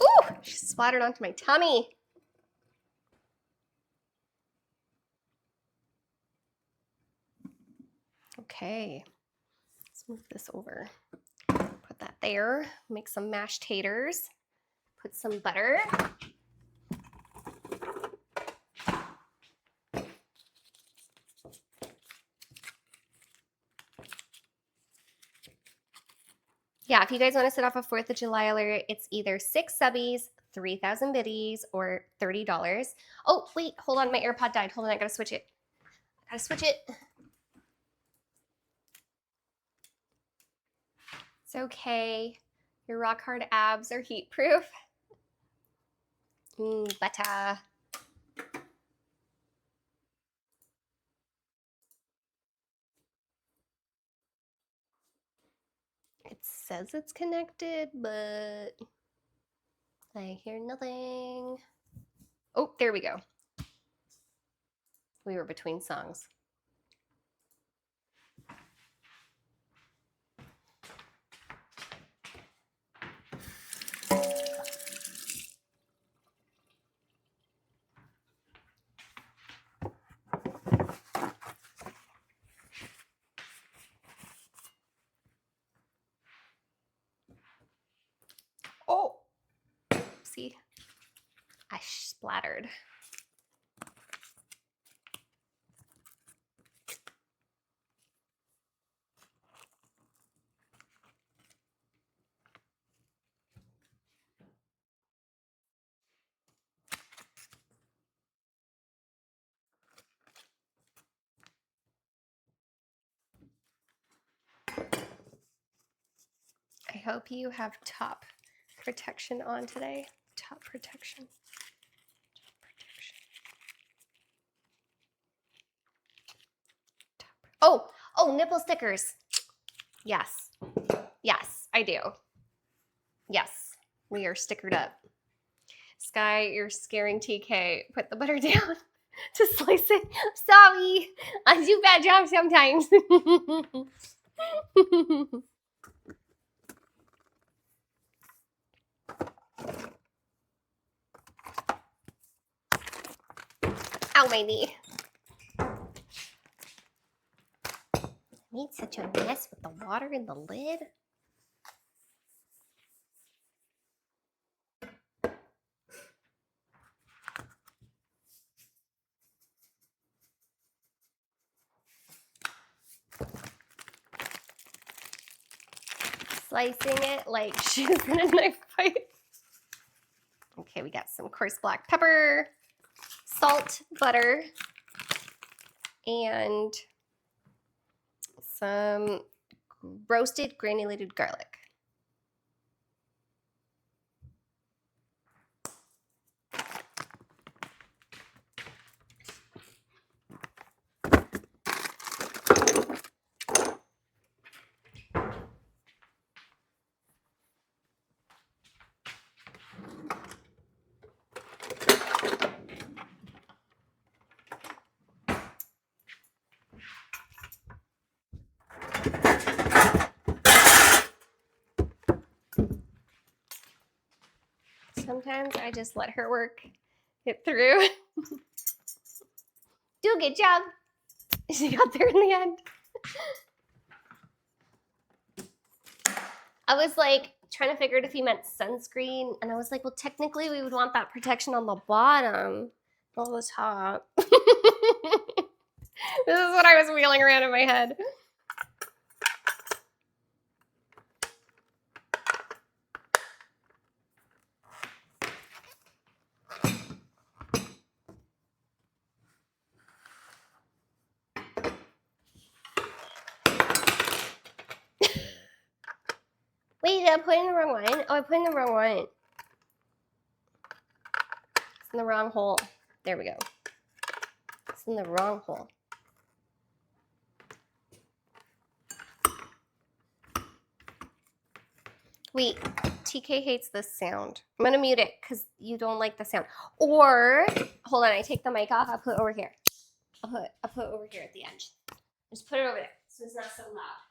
Ooh, she splattered onto my tummy. Okay, let's move this over. Put that there. Make some mashed taters. Put some butter. Yeah, if you guys want to set off a 4th of July alert, it's either 6 subbies, 3,000 biddies, or $30. Oh, wait, hold on. My AirPod died. Hold on, I gotta switch it. It's okay. Your rock hard abs are heat proof. Butter. It says it's connected, but I hear nothing. Oh, there we go. We were between songs. Oh, see, I splattered. I hope you have top protection on today. Top protection. Oh, nipple stickers. Yes. Yes, I do. Yes, we are stickered up. Sky, you're scaring TK. Put the butter down to slice it. Sorry, I do bad job sometimes. Ow, my knee. I made such a mess with the water in the lid. Slicing it like she's in a knife fight. Okay, we got some coarse black pepper, salt, butter, and some roasted granulated garlic. Sometimes I just let her work it through. Do a good job. She got there in the end. I was like trying to figure out if he meant sunscreen, and I was like, well, technically we would want that protection on the bottom, not the top. This is what I was wheeling around in my head. Wait, did I put in the wrong one? Oh, I put in the wrong one. It's in the wrong hole. There we go. It's in the wrong hole. Wait, TK hates this sound. I'm gonna mute it because you don't like the sound. Or, hold on, I take the mic off, I'll put it over here. I'll put it over here at the edge. Just put it over there so it's not so loud.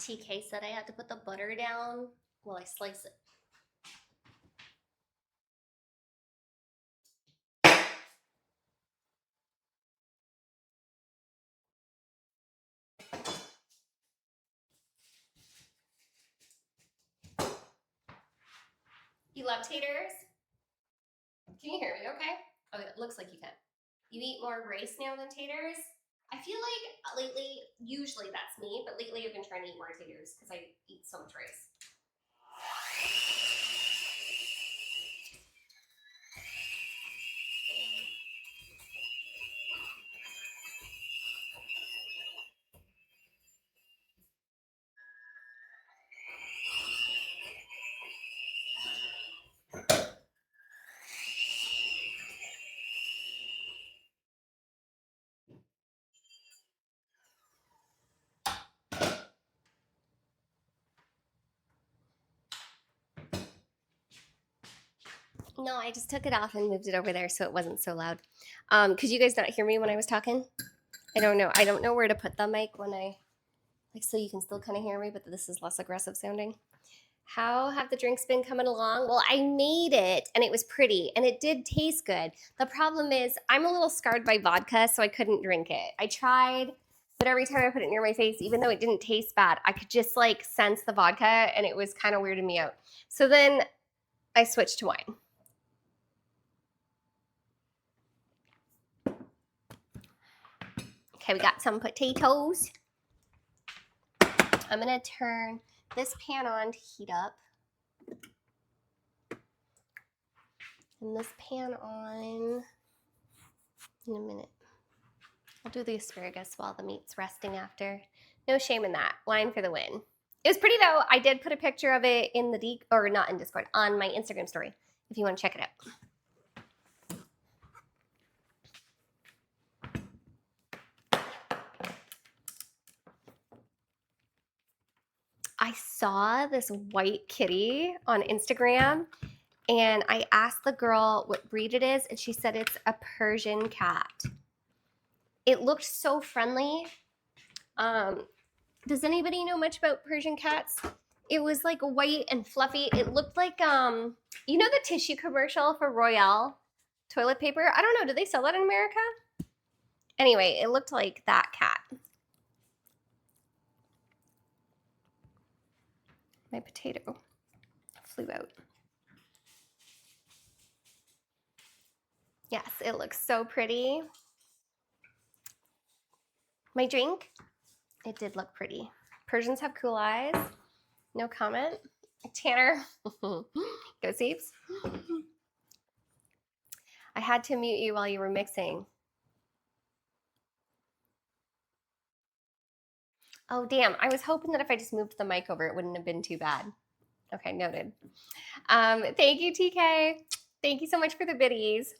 TK said I had to put the butter down while I slice it. You love taters? Can you hear me okay? Oh, it looks like you can. You eat more rice now than taters? I feel like lately, usually that's me, but lately I've been trying to eat more taters because I eat so much rice. No, I just took it off and moved it over there so it wasn't so loud. Could you guys not hear me when I was talking? I don't know. I don't know where to put the mic when I, like, so you can still kind of hear me, but this is less aggressive sounding. How have the drinks been coming along? Well, I made it and it was pretty and it did taste good. The problem is I'm a little scarred by vodka, so I couldn't drink it. I tried, but every time I put it near my face, even though it didn't taste bad, I could just like sense the vodka and it was kind of weirding me out. So then I switched to wine. Okay, we got some potatoes. I'm gonna turn this pan on to heat up. And this pan on in a minute. I'll do the asparagus while the meat's resting after. No shame in that. Wine for the win. It was pretty though. I did put a picture of it in the or not in Discord, on my Instagram story if you want to check it out. I saw this white kitty on Instagram and I asked the girl what breed it is and she said it's a Persian cat. It looked so friendly. Does anybody know much about Persian cats? It was like white and fluffy. It looked like, you know the tissue commercial for Royale toilet paper? I don't know, do they sell that in America? Anyway, it looked like that cat. My potato flew out. Yes, it looks so pretty. My drink, it did look pretty. Persians have cool eyes. No comment. Tanner, go Seeps. I had to mute you while you were mixing. Oh, damn. I was hoping that if I just moved the mic over, it wouldn't have been too bad. Okay, noted. Thank you, TK. Thank you so much for the biddies.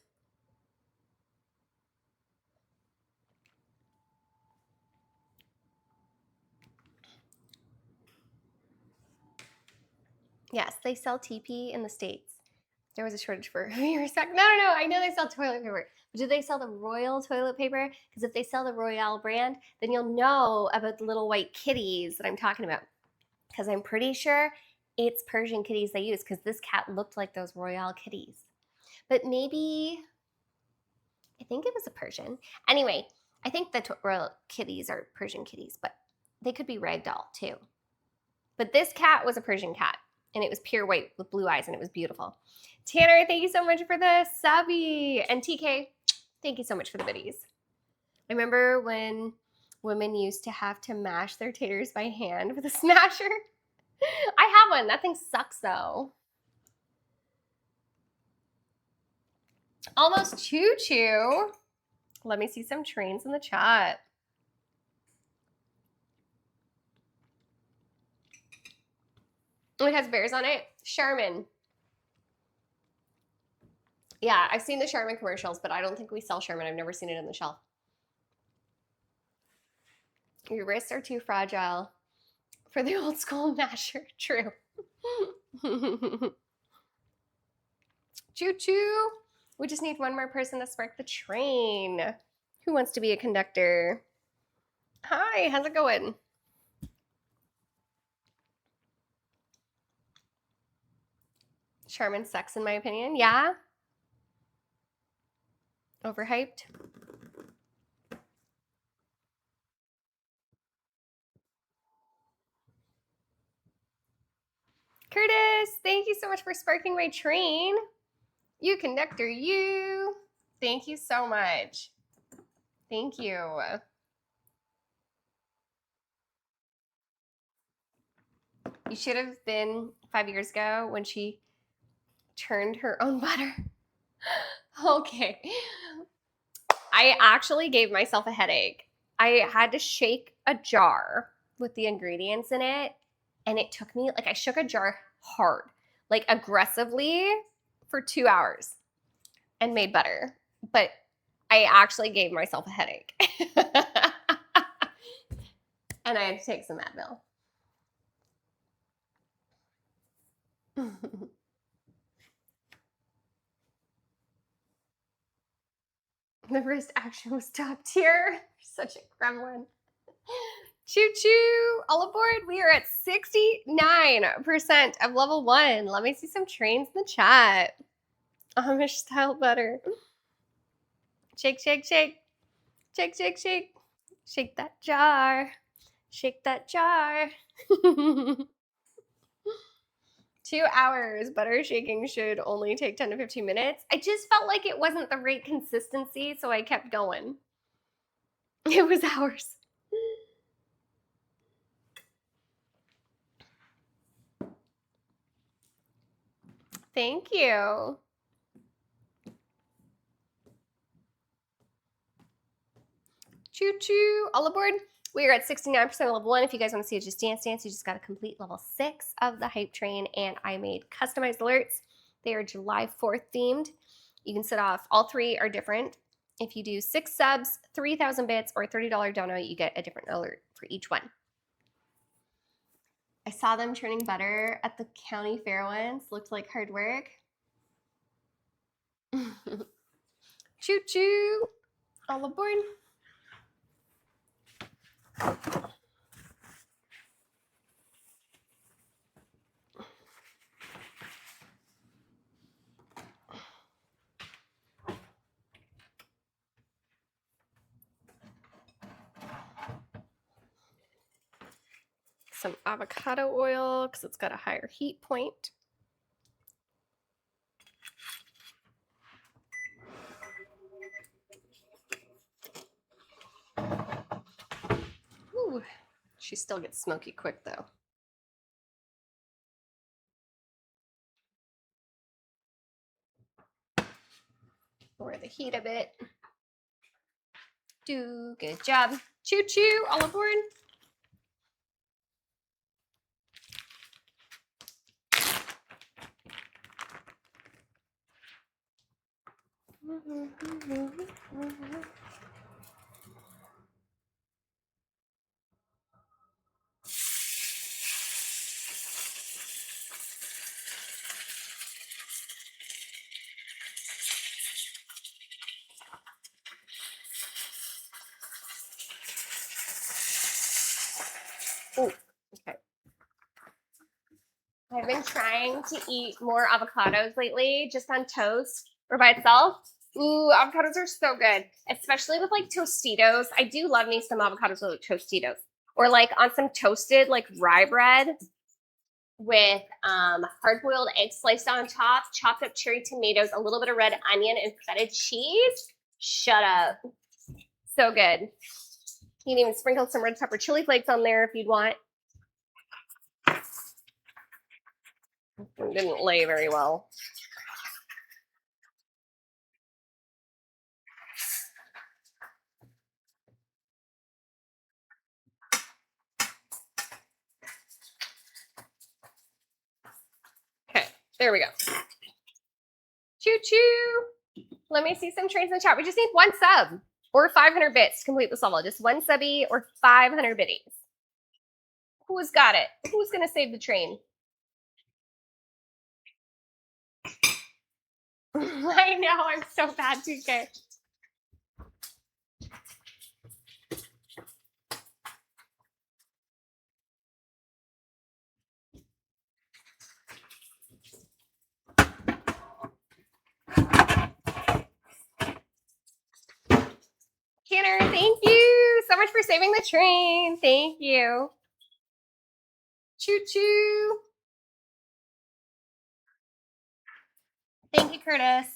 Yes, they sell TP in the States. There was a shortage for a few seconds. No. I know they sell toilet paper. But do they sell the Royal toilet paper? Because if they sell the Royale brand, then you'll know about the little white kitties that I'm talking about. Because I'm pretty sure it's Persian kitties they use because this cat looked like those Royale kitties. But maybe, I think it was a Persian. Anyway, I think the Royal kitties are Persian kitties, but they could be ragdoll too. But this cat was a Persian cat and it was pure white with blue eyes and it was beautiful. Tanner, thank you so much for the subby. And TK, thank you so much for the biddies. I remember when women used to have to mash their taters by hand with a smasher. I have one. That thing sucks though. Almost choo-choo. Let me see some trains in the chat. It has bears on it. Charmin. Yeah, I've seen the Charmin commercials, but I don't think we sell Charmin. I've never seen it on the shelf. Your wrists are too fragile for the old school masher. True. Choo-choo. We just need one more person to spark the train. Who wants to be a conductor? Hi, how's it going? Charm and sex, in my opinion. Yeah. Overhyped. Curtis, thank you so much for sparking my train. You conductor, you. Thank you so much. Thank you. You should have been 5 years ago when she turned her own butter. Okay. I actually gave myself a headache. I had to shake a jar with the ingredients in it, and it took me, like, I shook a jar hard, like aggressively for 2 hours and made butter. But I actually gave myself a headache. And I had to take some Advil. The first action was top tier. Such a gremlin. Choo choo! All aboard! We are at 69% of level 1. Let me see some trains in the chat. Amish style butter. Shake, shake, shake. Shake, shake, shake. Shake that jar. Shake that jar. 2 hours. Butter shaking should only take 10 to 15 minutes. I just felt like it wasn't the right consistency, so I kept going. It was hours. Thank you. Choo choo. All aboard. We are at 69% level 1. If you guys want to see a Just Dance Dance, you just got to complete level 6 of the hype train, and I made customized alerts. They are July 4th themed. You can set off, all 3 are different. If you do 6 subs, 3,000 bits, or $30 dono, you get a different alert for each one. I saw them churning butter at the county fair once. Looked like hard work. Choo choo. All aboard. Some avocado oil because it's got a higher heat point. Ooh, she still gets smoky quick though. Lower the heat a bit. Good job. Choo choo, all aboard. Ooh, okay. I've been trying to eat more avocados lately, just on toast or by itself. Ooh, avocados are so good, especially with like Tostitos. I do love me some avocados with Tostitos, or like on some toasted like rye bread with hard-boiled eggs sliced on top, chopped up cherry tomatoes, a little bit of red onion, and feta cheese. Shut up. So good. You can even sprinkle some red pepper chili flakes on there if you'd want. It didn't lay very well. Okay, there we go. Choo choo. Let me see some trains in the chat. We just need 1 sub or 500 bits to complete this level. Just 1 subby or 500 biddies. Who's got it? Who's gonna save the train? I know, I'm so bad, TK. so much for saving the train. Thank you. Choo choo. Thank you, Curtis.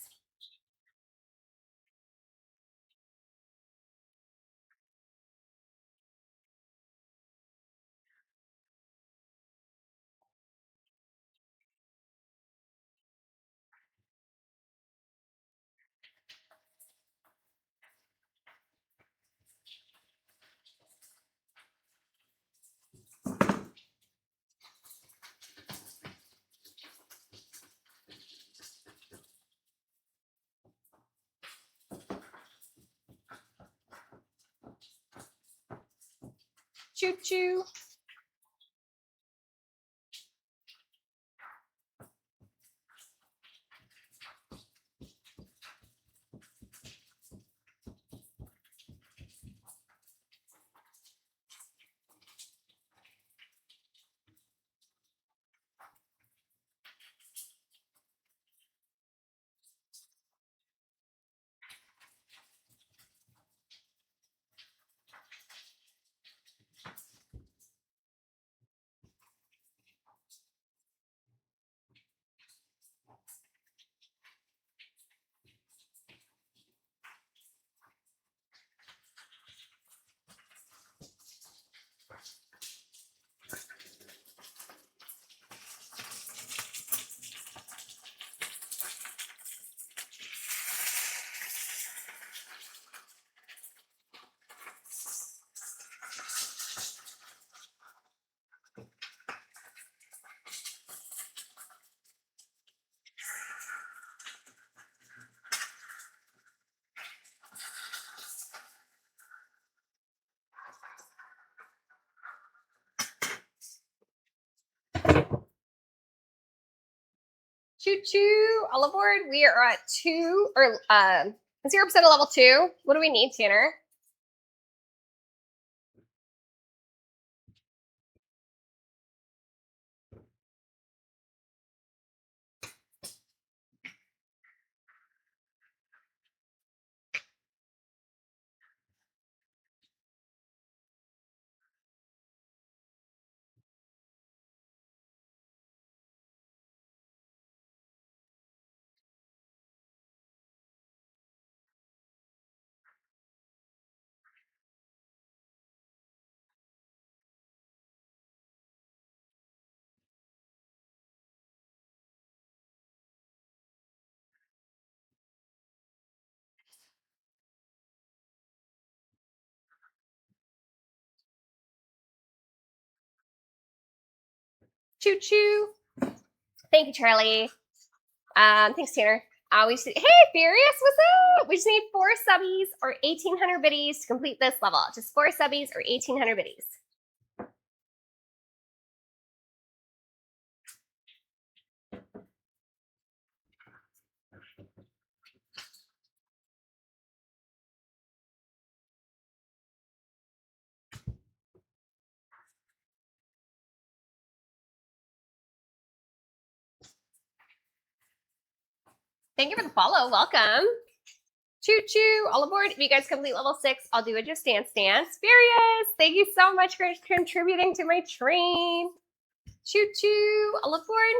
Choo choo. Choo choo. All aboard. We are at 0% of level 2. What do we need, Tanner? Choo choo. Thank you, Charlie. Thanks, Tanner. Hey, Furious, what's up? We just need 4 subbies or 1,800 biddies to complete this level. Just 4 subbies or 1,800 biddies. Thank you for the follow. Welcome. Choo choo. All aboard. If you guys complete level 6, I'll do a Just Dance Dance. Furious, thank you so much for contributing to my train. Choo choo. All aboard.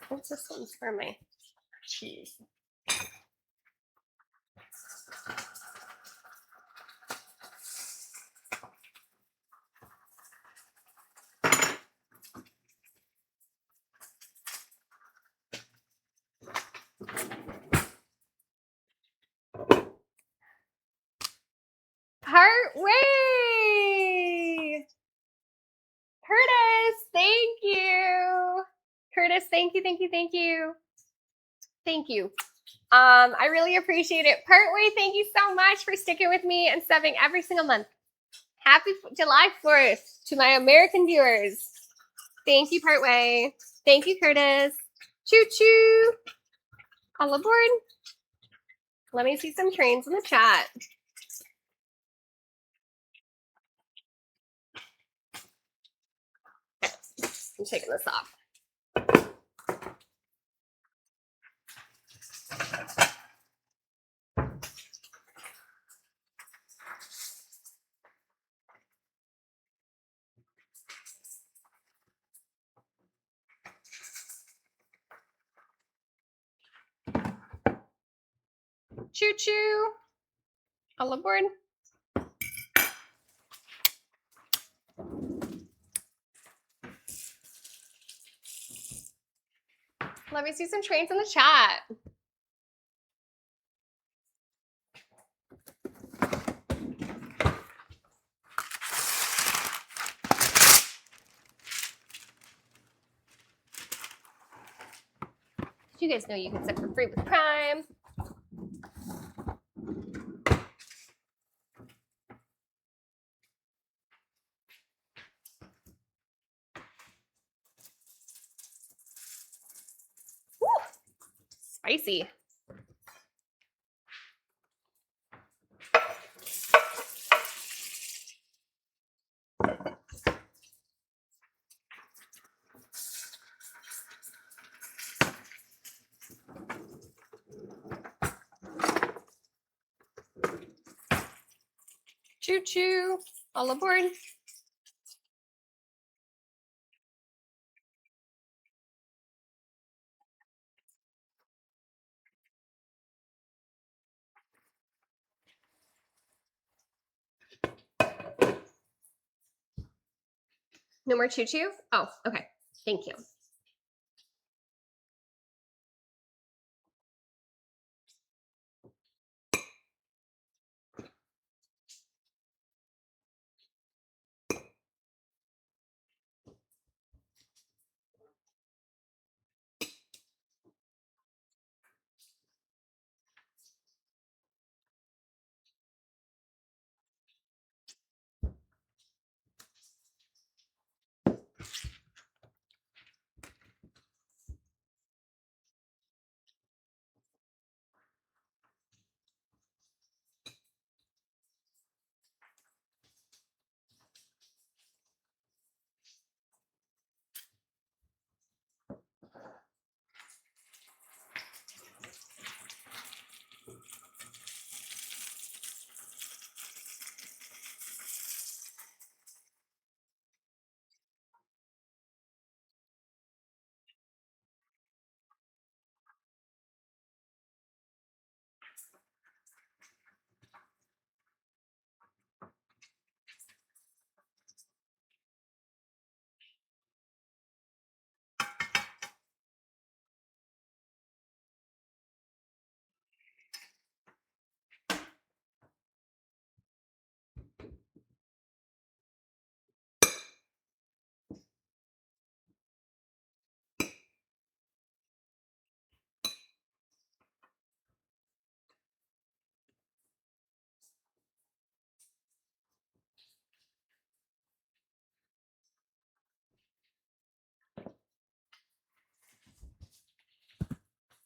What's this one's for my cheese? Heart way. Curtis, thank you. Curtis, thank you, thank you, thank you. Thank you. I really appreciate it. Partway, thank you so much for sticking with me and subbing every single month. Happy July 4th to my American viewers. Thank you, Partway. Thank you, Curtis. Choo choo. All aboard. Let me see some trains in the chat. I'm taking this off. Choo choo. All aboard. Let me see some trains in the chat. You guys know you can sip for free with Prime. Woo! Spicy. Choo choo. All aboard. No more choo choo? Oh, okay. Thank you.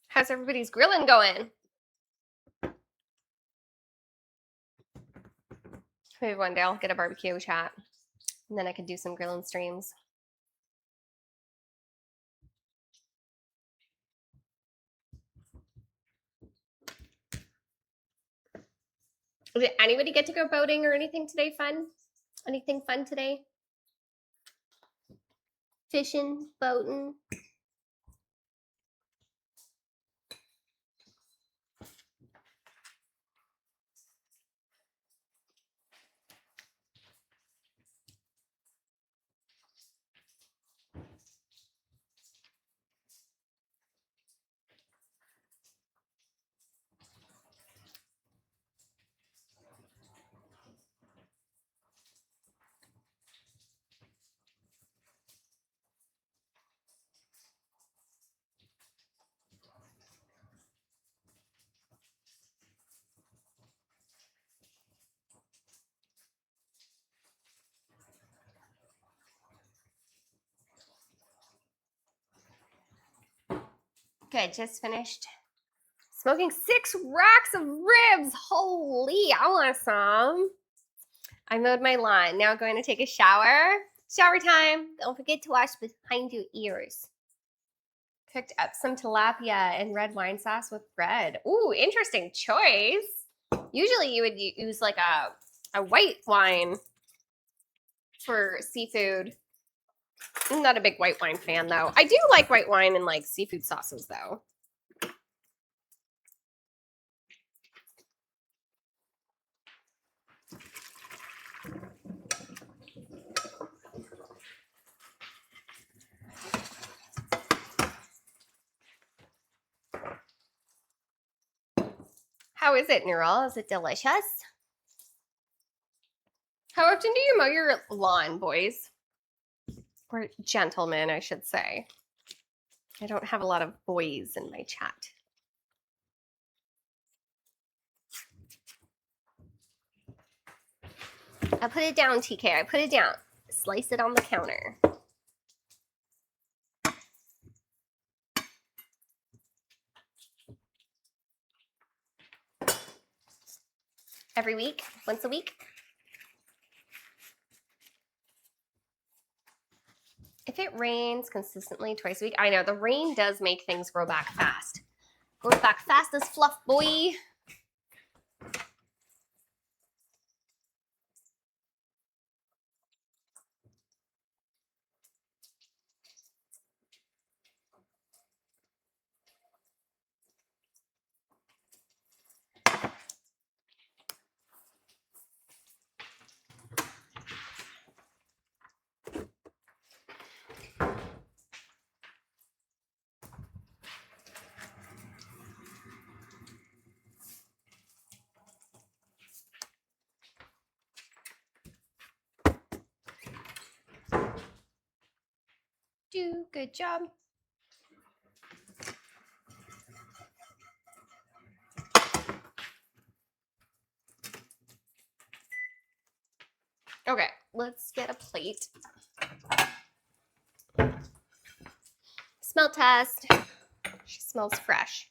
How's everybody's grilling going? Maybe one day I'll get a barbecue chat and then I can do some grilling streams. Did anybody get to go boating or anything today fun? Anything fun today? Fishing, boating? Good, just finished Smoking 6 racks of ribs. Holy, I want some. I mowed my lawn. Now going to take a shower. Shower time. Don't forget to wash behind your ears. Cooked up some tilapia and red wine sauce with bread. Ooh, interesting choice. Usually you would use like a white wine for seafood. I'm not a big white wine fan though. I do like white wine and like seafood sauces though. How is it, Neural? Is it delicious? How often do you mow your lawn, boys? Or gentlemen, I should say. I don't have a lot of boys in my chat. I put it down, TK. I put it down. Slice it on the counter. Every week? Once a week? If it rains consistently twice a week, I know the rain does make things grow back fast. Grows back fast as fluff, boy. Good job. Okay, let's get a plate. Smell test. She smells fresh.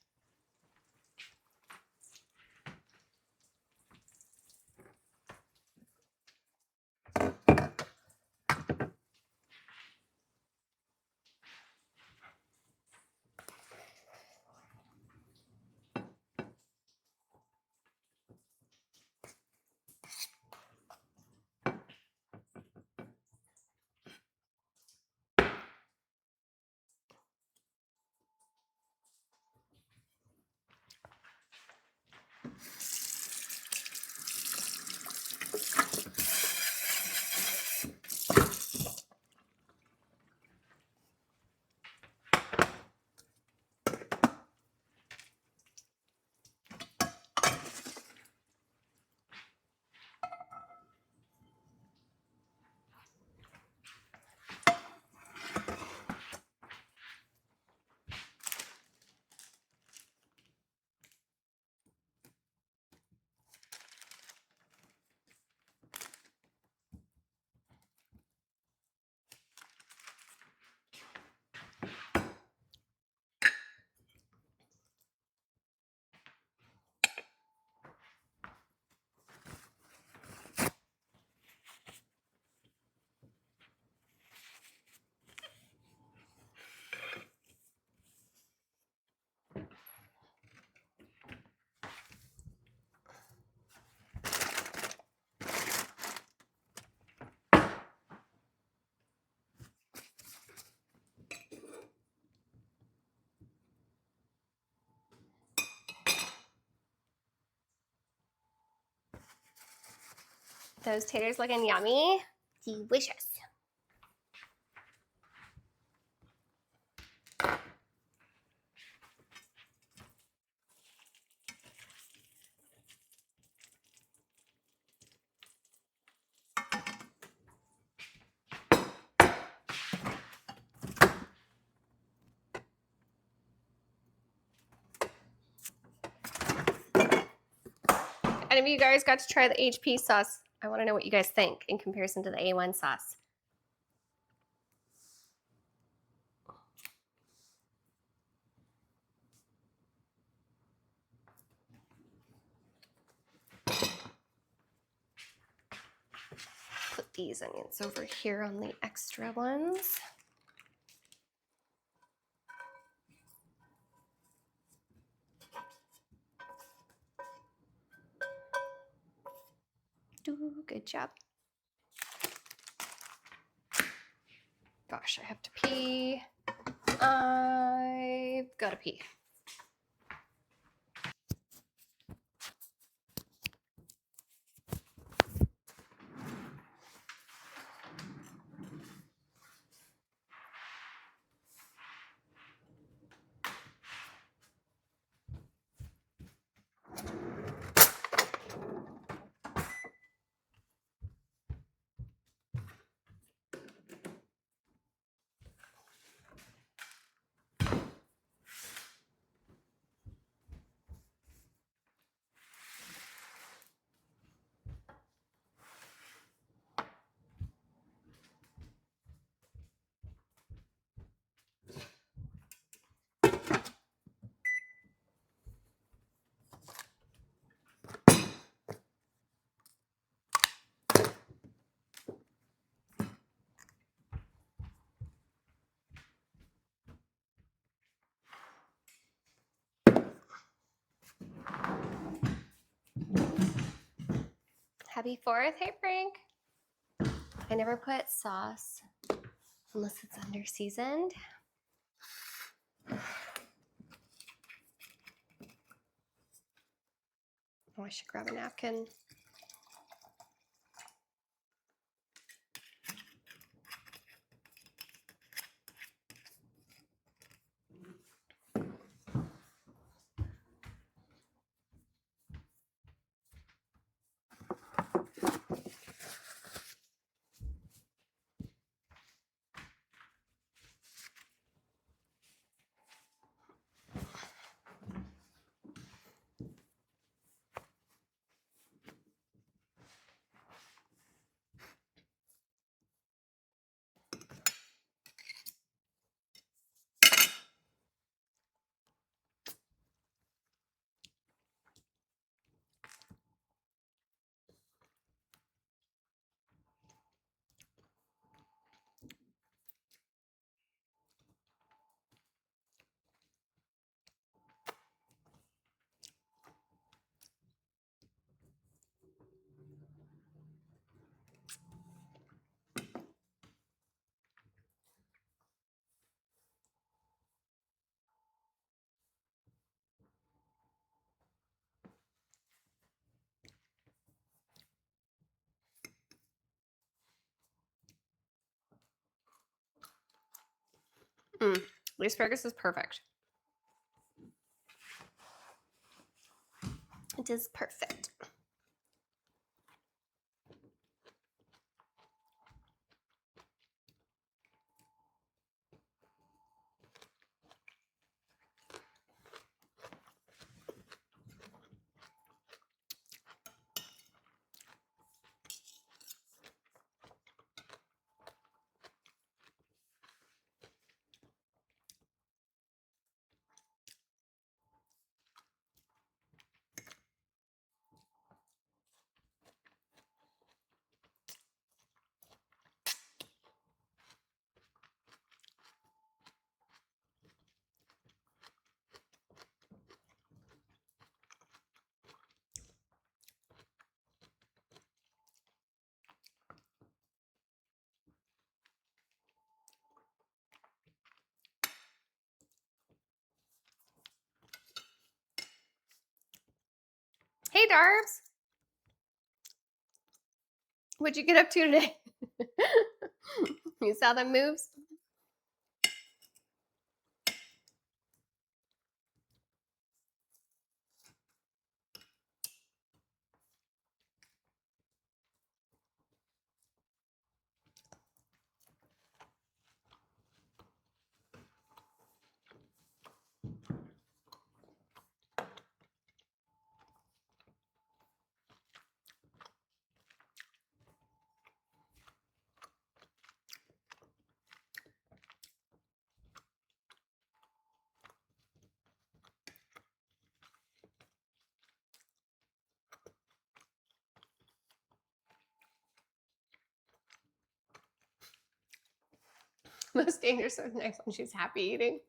Those taters looking yummy. Delicious. And if you guys got to try the HP sauce, I want to know what you guys think in comparison to the A1 sauce. put these onions over here on the extra ones. Good job. Gosh, I have to pee. I've got to pee. Happy 4th. Hey, Frank. I never put sauce unless it's under seasoned. Oh, I should grab a napkin. The asparagus is perfect. It is perfect. Hey, Darbs. What'd you get up to today? You saw them moves? Most dangerous with knives when she's happy eating.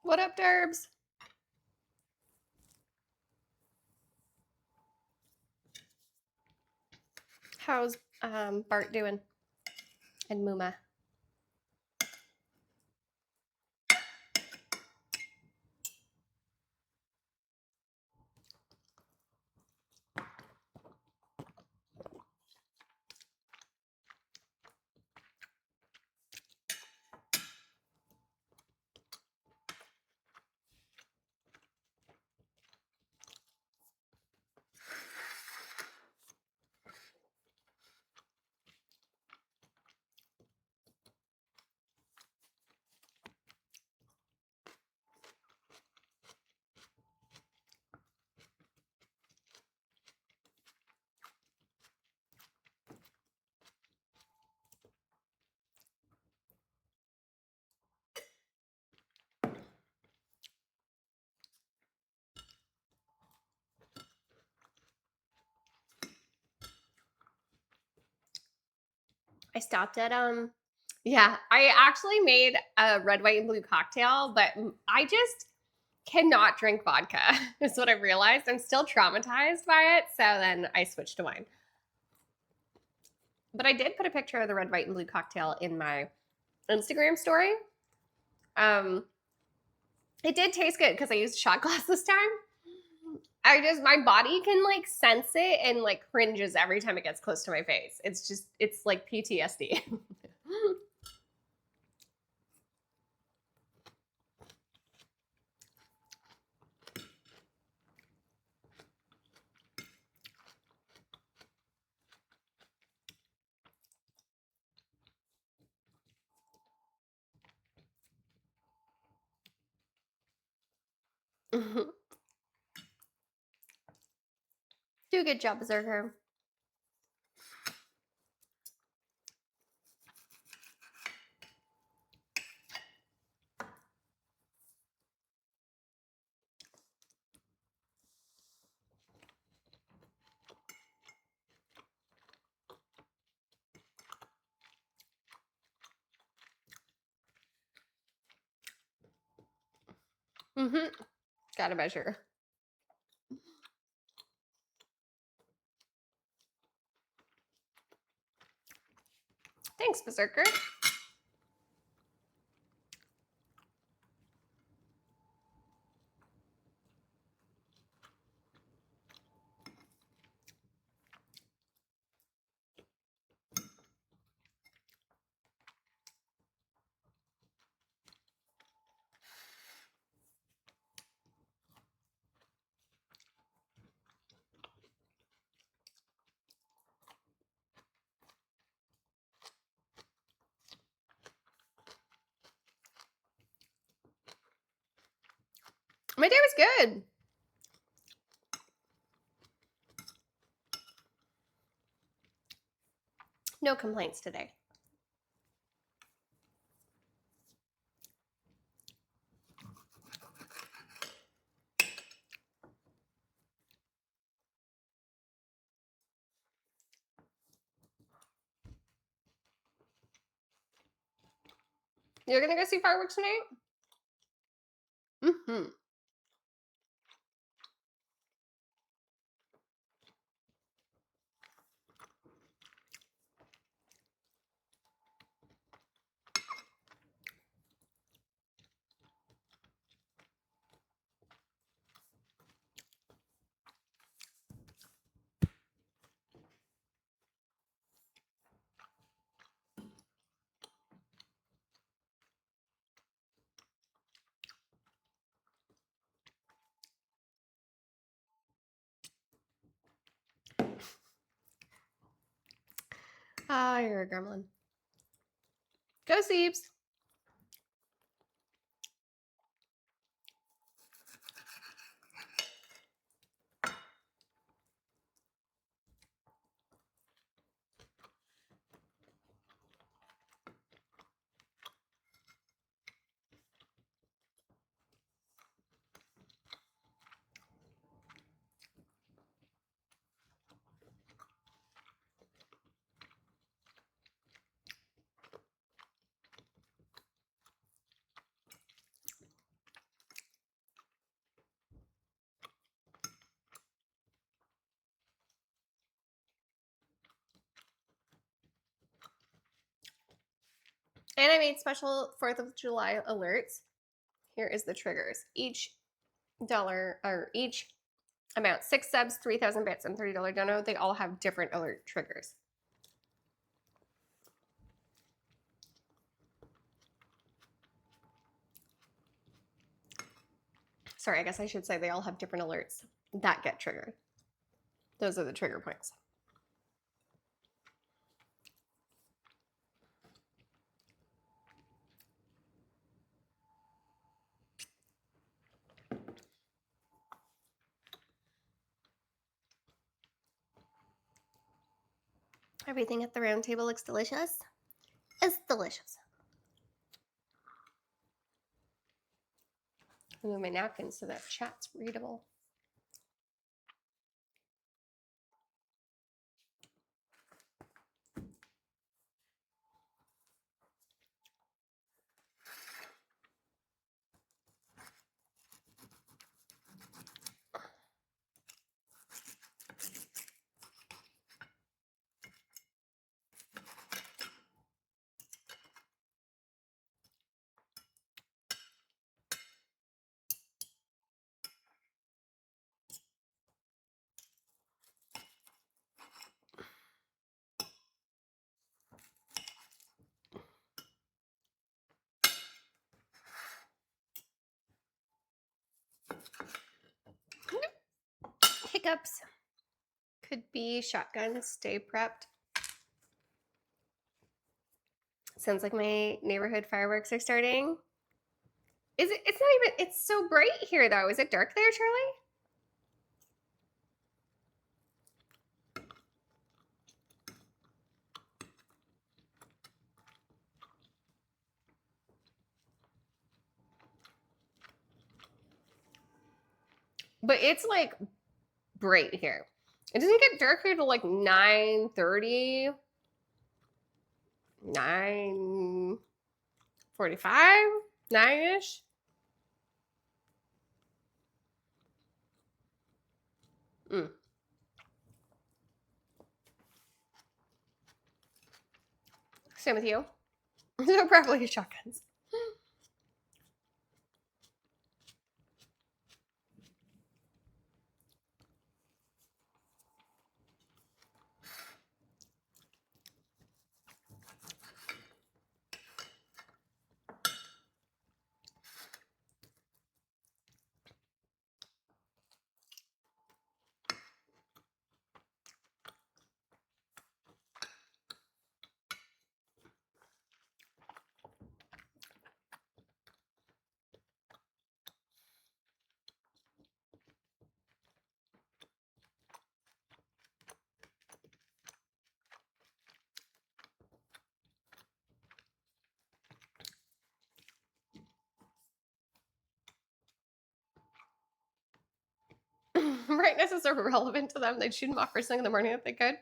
What up, Derbs? How's Bart doing? And Muma? I stopped at yeah, I actually made a red, white, and blue cocktail, but I just cannot drink vodka, is what I realized. I'm still traumatized by it, so then I switched to wine. But I did put a picture of the red, white, and blue cocktail in my Instagram story. It did taste good because I used a shot glass this time. My body can like sense it and like cringes every time it gets close to my face. It's like PTSD. Do a good job, Berserker. Mm-hmm. Gotta measure. Thanks, Berserker. My day was good. No complaints today. You're gonna go see fireworks tonight? Mm-hmm. Ah, you're a gremlin. Go, Seeps. And I made special 4th of July alerts. Here is the triggers. Each dollar or each amount, 6 subs, 3,000 bits, and $30 dono, they all have different alert triggers. Sorry, I guess I should say they all have different alerts that get triggered. Those are the trigger points. Everything at the round table looks delicious. It's delicious. I move my napkin so that chat's readable. Hiccups. Could be shotgun. Stay prepped. Sounds like my neighborhood fireworks are starting. Is it? It's not even. It's so bright here, though. Is it dark there, Charlie? But it's like bright here. It doesn't get darker till like 9:30, 9:45, 9-ish. Same with you. So probably shotguns. Brightness is irrelevant to them. They'd shoot them off first thing in the morning if they could.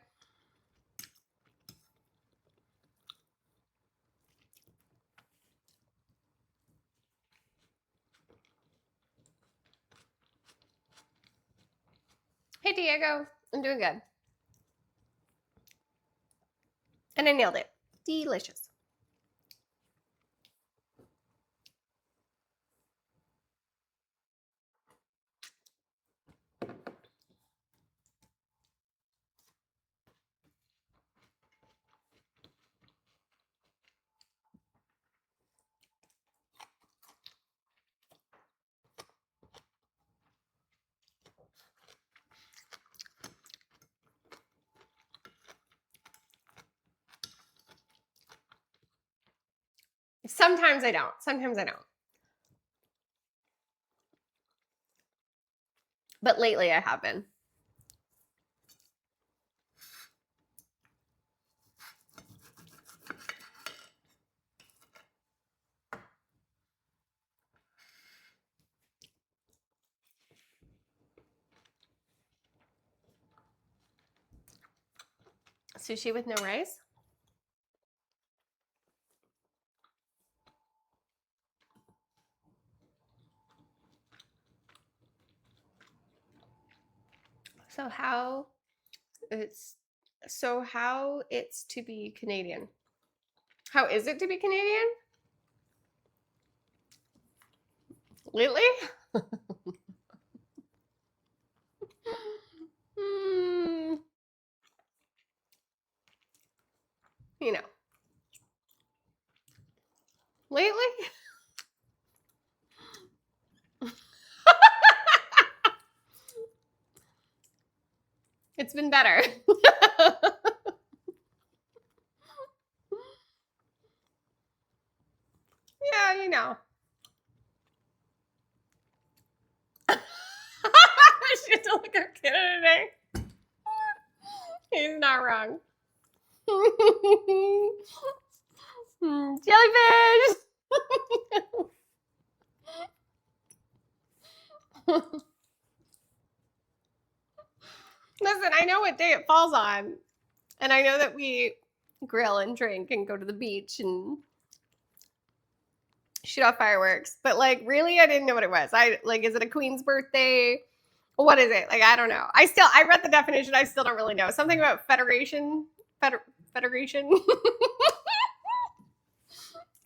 Hey, Diego. I'm doing good. And I nailed it. Delicious. Sometimes I don't. Sometimes I don't. But lately I have been. Sushi with no rice? So how it's to be Canadian? How is it to be Canadian? Lately? Hmm, you know, lately? It's been better. Yeah, you know. She had to look at Canada today. He's not wrong. Jellyfish! Listen, I know what day it falls on. And I know that we grill and drink and go to the beach and shoot off fireworks. But like, really, I didn't know what it was. Is it a queen's birthday? What is it? Like, I don't know. I read the definition. I still don't really know. Something about federation. Federation.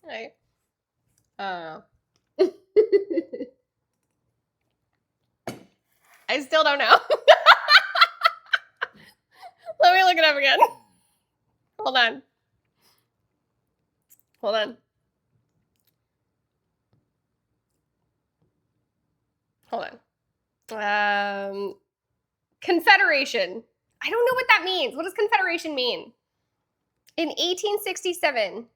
Right. I still don't know. Let me look it up again. Hold on. Hold on. Hold on. Confederation. I don't know what that means. What does confederation mean? In 1867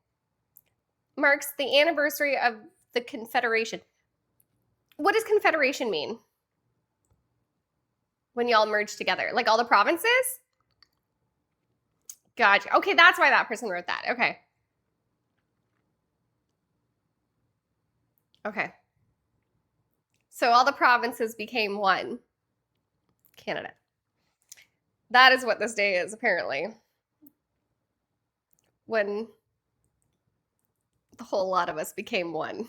marks the anniversary of the Confederation. What does confederation mean? When y'all merge together, like all the provinces? Gotcha. Okay, that's why that person wrote that. Okay. Okay. So all the provinces became one. Canada. That is what this day is, apparently. When the whole lot of us became one.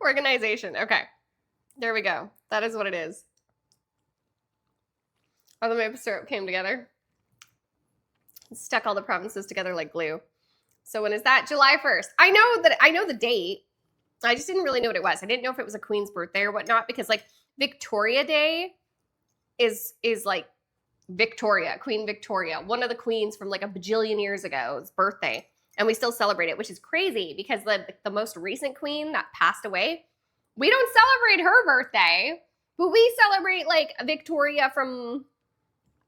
Organization. Okay. There we go. That is what it is. All the maple syrup came together. Stuck all the provinces together like glue. So when is that? July 1st. I know the date. I just didn't really know what it was. I didn't know if it was a queen's birthday or whatnot, because like Victoria Day is like Victoria, Queen Victoria, one of the queens from like a bajillion years ago's birthday. And we still celebrate it, which is crazy because the most recent queen that passed away, we don't celebrate her birthday, but we celebrate like Victoria from,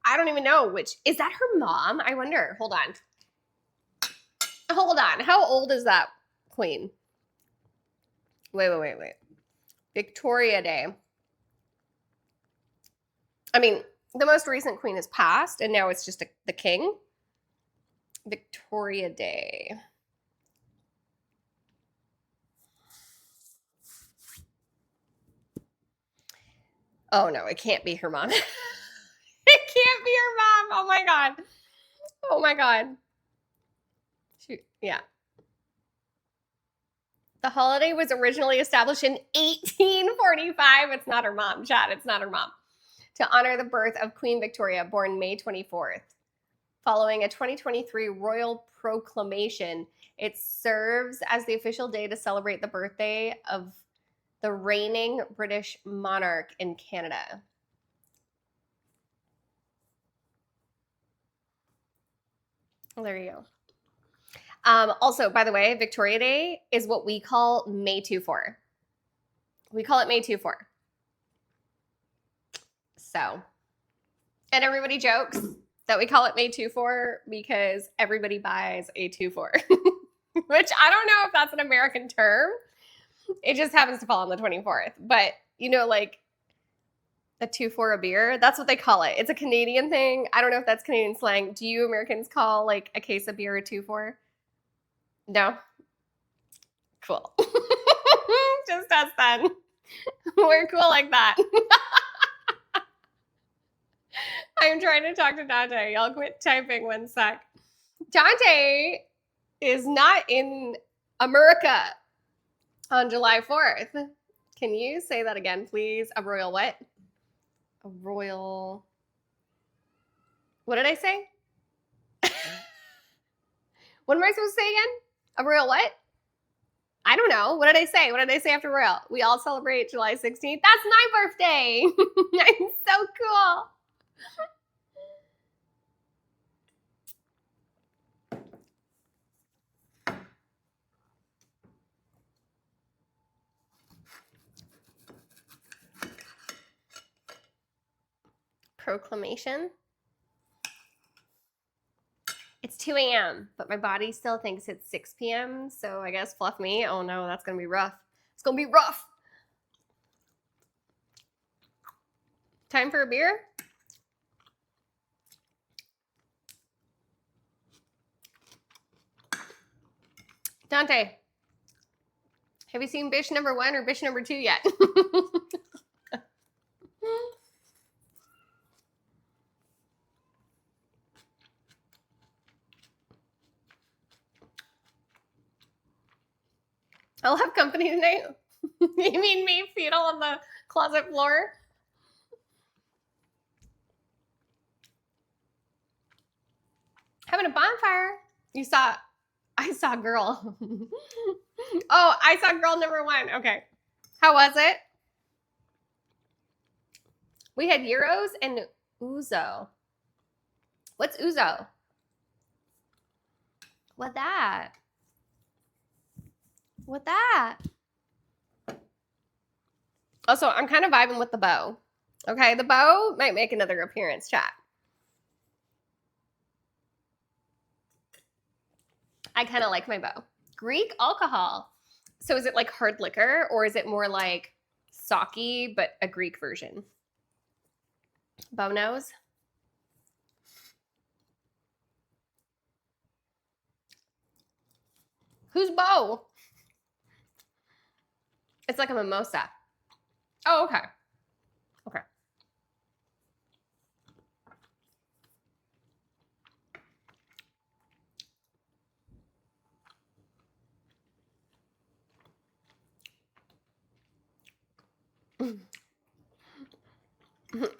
I don't even know which. Is that her mom? I wonder. Hold on. Hold on. How old is that queen? Wait. Victoria Day. I mean, the most recent queen is passed, and now it's just the king. Victoria Day. Oh no, it can't be her mom. It can't be her mom. Oh my god. Oh my god. Yeah. The holiday was originally established in 1845. It's not her mom, Chad. It's not her mom. To honor the birth of Queen Victoria, born May 24th. Following a 2023 royal proclamation, it serves as the official day to celebrate the birthday of the reigning British monarch in Canada. Well, there you go. Also, by the way, Victoria Day is what we call May 24. We call it May 24. So, and everybody jokes that we call it May 2-4 because everybody buys a 2-4, which I don't know if that's an American term. It just happens to fall on the 24th. But, you know, like a 2-4 a beer, that's what they call it. It's a Canadian thing. I don't know if that's Canadian slang. Do you Americans call like a case of beer a 2-4? No? Cool. Just us then. We're cool like that. I'm trying to talk to Dante. Y'all quit typing 1 sec. Dante is not in America on July 4th. Can you say that again, please? A royal what? A royal... What did I say? What am I supposed to say again? A royal what? I don't know. What did I say? What did I say after royal? We all celebrate July 16th. That's my birthday. I'm so cool. Proclamation. It's 2 a.m., but my body still thinks it's 6 p.m., so I guess fluff me. Oh no, that's gonna be rough. It's gonna be rough. Time for a beer? Dante, have you seen Bish number 1 or Bish number 2 yet? I'll have company tonight. You mean me fetal on the closet floor? Having a bonfire. I saw girl. Oh, I saw girl number 1. Okay. How was it? We had Euros and Ouzo. What's Ouzo? What that? What that? Also, I'm kind of vibing with the bow. Okay, the bow might make another appearance, chat. I kind of like my bow. Greek alcohol. So is it like hard liquor or is it more like sake, but a Greek version? Bow nose. Who's Bo? It's like a mimosa. Oh, okay. Okay.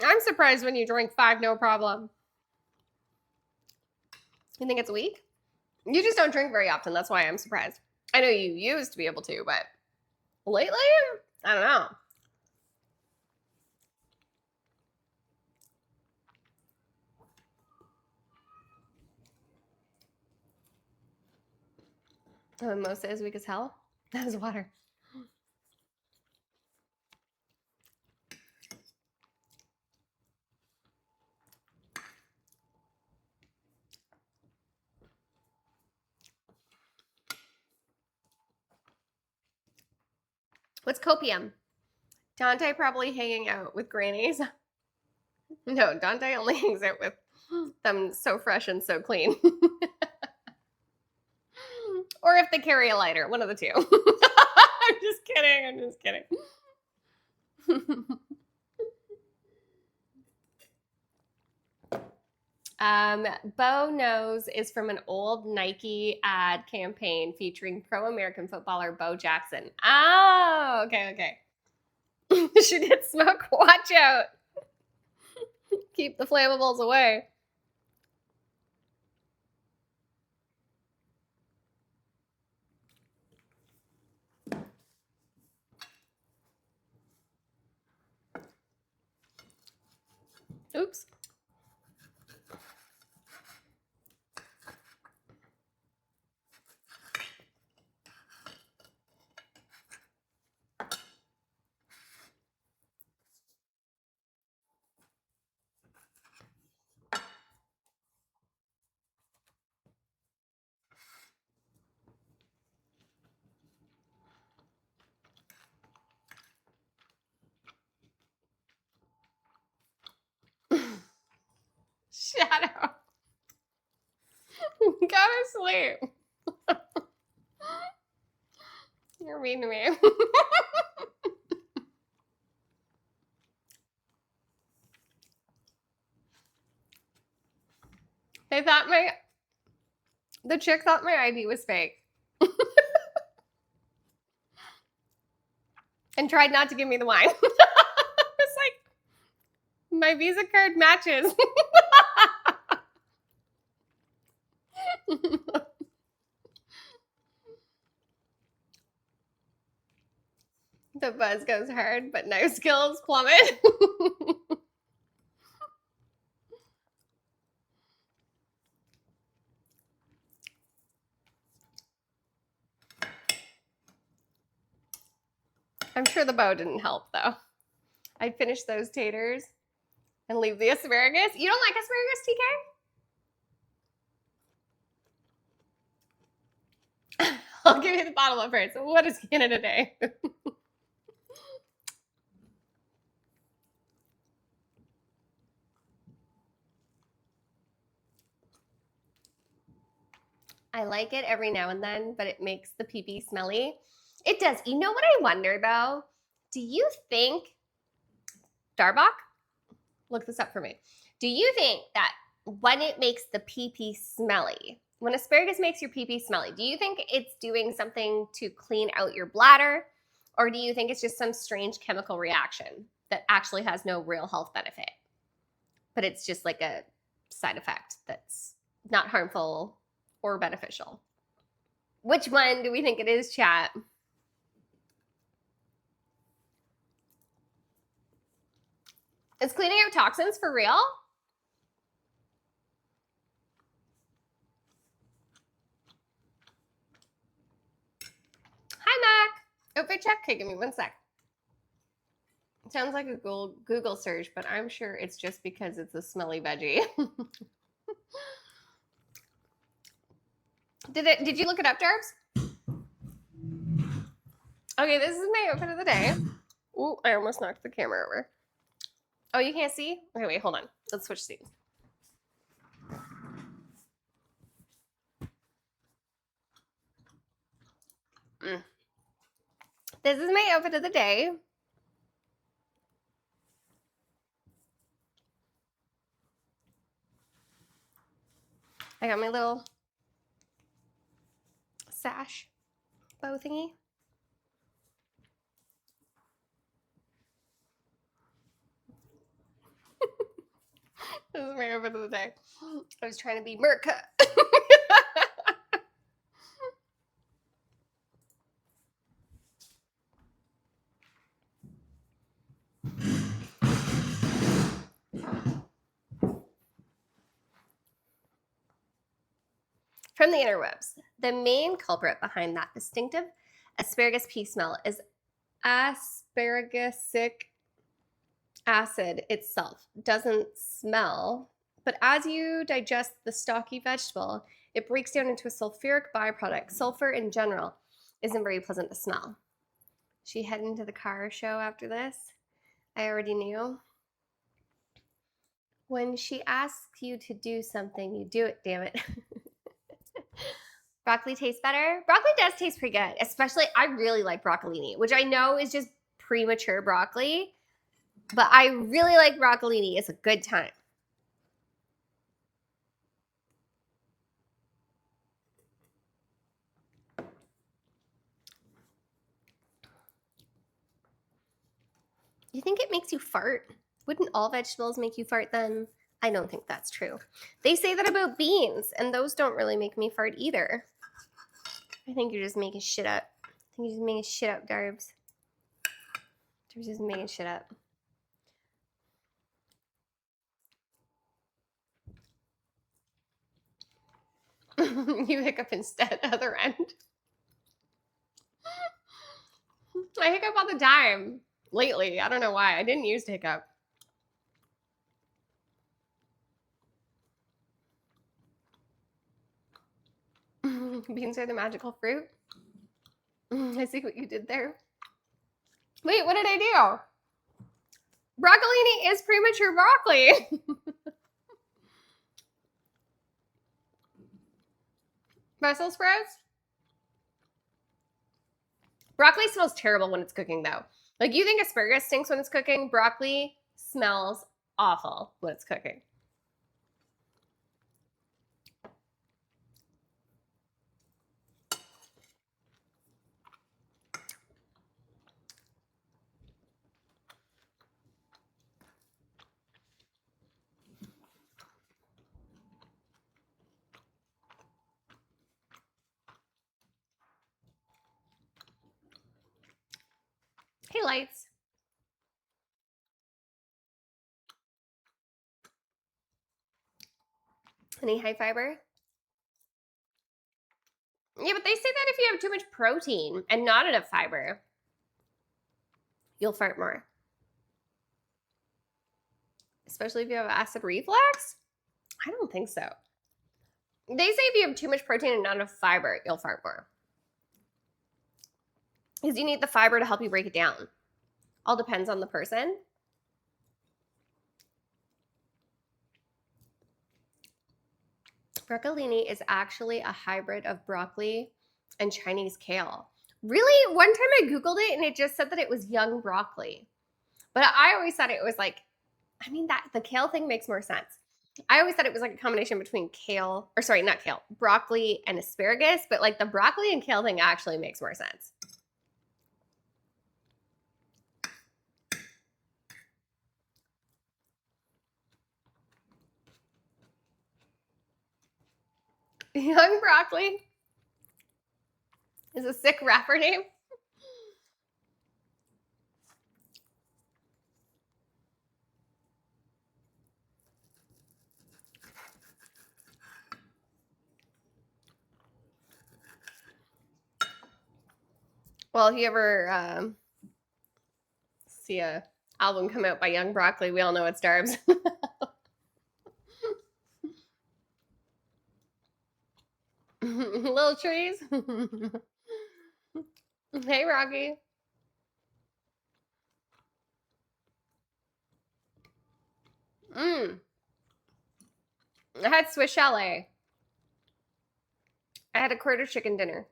I'm surprised when you drink 5, no problem. You think it's weak? You just don't drink very often. That's why I'm surprised. I know you used to be able to, but lately, I don't know. A mimosa is weak as hell. That is water. What's copium? Dante probably hanging out with grannies. No, Dante only hangs out with them so fresh and so clean. Or if they carry a lighter, one of the two. I'm just kidding. I'm just kidding. Bo Knows is from an old Nike ad campaign featuring pro-American footballer Bo Jackson. Oh, okay. She did smoke. Watch out. Keep the flammables away. Oops. asleep. You're mean to me. The chick thought my ID was fake. And tried not to give me the wine. It's like, my Visa card matches. The buzz goes hard, but knife skills plummet. I'm sure the bow didn't help, though. I'd finish those taters and leave the asparagus. You don't like asparagus, TK? I'll give you the bottle up first. What is Canada Day? I like it every now and then, but it makes the pee-pee smelly. It does. You know what I wonder, though? Do you think, Darbuck, look this up for me. Do you think that when it makes the pee-pee smelly, when asparagus makes your pee-pee smelly, do you think it's doing something to clean out your bladder? Or do you think it's just some strange chemical reaction that actually has no real health benefit? But it's just like a side effect that's not harmful or beneficial. Which one do we think it is, chat? Is cleaning out toxins for real? Hi, Mac. Outfit check? Okay, give me 1 sec. It sounds like a Google search, but I'm sure it's just because it's a smelly veggie. Did you look it up, Darbs? Okay, this is my outfit of the day. Ooh, I almost knocked the camera over. Oh, you can't see? Okay, wait, hold on. Let's switch scenes. This is my outfit of the day. I got my little sash bow thingy. This is my outfit of the day. I was trying to be Merca. From the interwebs, the main culprit behind that distinctive asparagus pea smell is asparagusic acid itself. Doesn't smell, but as you digest the stocky vegetable, it breaks down into a sulfuric byproduct. Sulfur in general isn't very pleasant to smell. She heading to the car show after this? I already knew. When she asks you to do something, you do it, damn it. Broccoli tastes better. Broccoli does taste pretty good, especially I really like broccolini, which I know is just premature broccoli, but I really like broccolini. It's a good time. You think it makes you fart? Wouldn't all vegetables make you fart then? I don't think that's true. They say that about beans, and those don't really make me fart either. I think you're just making shit up. I think you're just making shit up, Darbs. You're just making shit up. You hiccup instead, other end. I hiccup all the time lately. I don't know why. I didn't used to hiccup. Beans are the magical fruit. I see what you did there. Wait, what did I do? Broccolini is premature broccoli. Brussels sprouts? Broccoli smells terrible when it's cooking, though. Like, you think asparagus stinks when it's cooking? Broccoli smells awful when it's cooking. Hey, lights. Any high fiber? Yeah, but they say that if you have too much protein and not enough fiber, you'll fart more. Especially if you have acid reflux? I don't think so. They say if you have too much protein and not enough fiber, you'll fart more. Because you need the fiber to help you break it down. All depends on the person. Broccolini is actually a hybrid of broccoli and Chinese kale. Really? One time I Googled it and it just said that it was young broccoli. But I always thought it was like, I mean, that the kale thing makes more sense. I always thought it was like a combination between kale, or sorry, not kale, broccoli and asparagus, but like the broccoli and kale thing actually makes more sense. Young broccoli is a sick rapper name. Well, if you ever see a album come out by Young Broccoli, we all know it's Darbs. Little trees. Hey, Rocky. I had Swiss chalet. I had a quarter chicken dinner.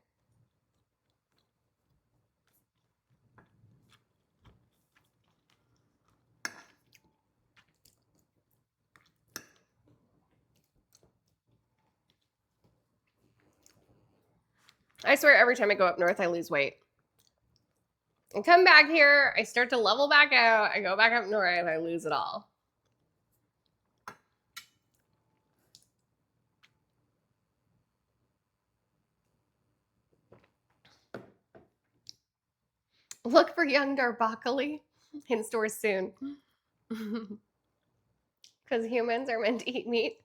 I swear every time I go up north, I lose weight. I come back here, I start to level back out, I go back up north, I lose it all. Look for young Darbocoli in stores soon. Because humans are meant to eat meat.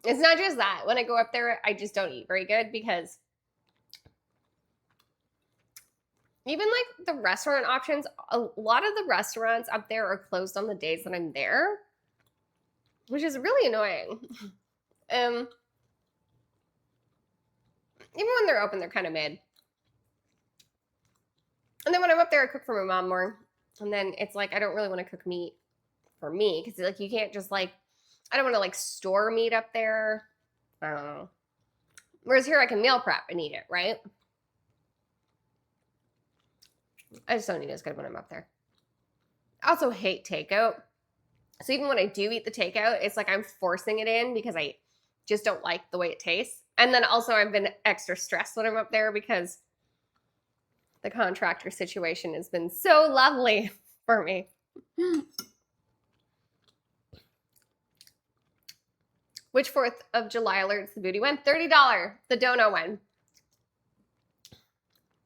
It's not just that. When I go up there, I just don't eat very good because even like the restaurant options, a lot of the restaurants up there are closed on the days that I'm there, which is really annoying. Even when they're open, they're kind of mid. And then when I'm up there, I cook for my mom more. And then it's like I don't really want to cook meat for me because like you can't just like I don't want to like store meat up there. I don't know. Whereas here I can meal prep and eat it, right? I just don't eat as good when I'm up there. I also hate takeout. So even when I do eat the takeout, it's like I'm forcing it in because I just don't like the way it tastes. And then also I've been extra stressed when I'm up there because the contractor situation has been so lovely for me. Which 4th of July alerts the booty one? $30, the dono one.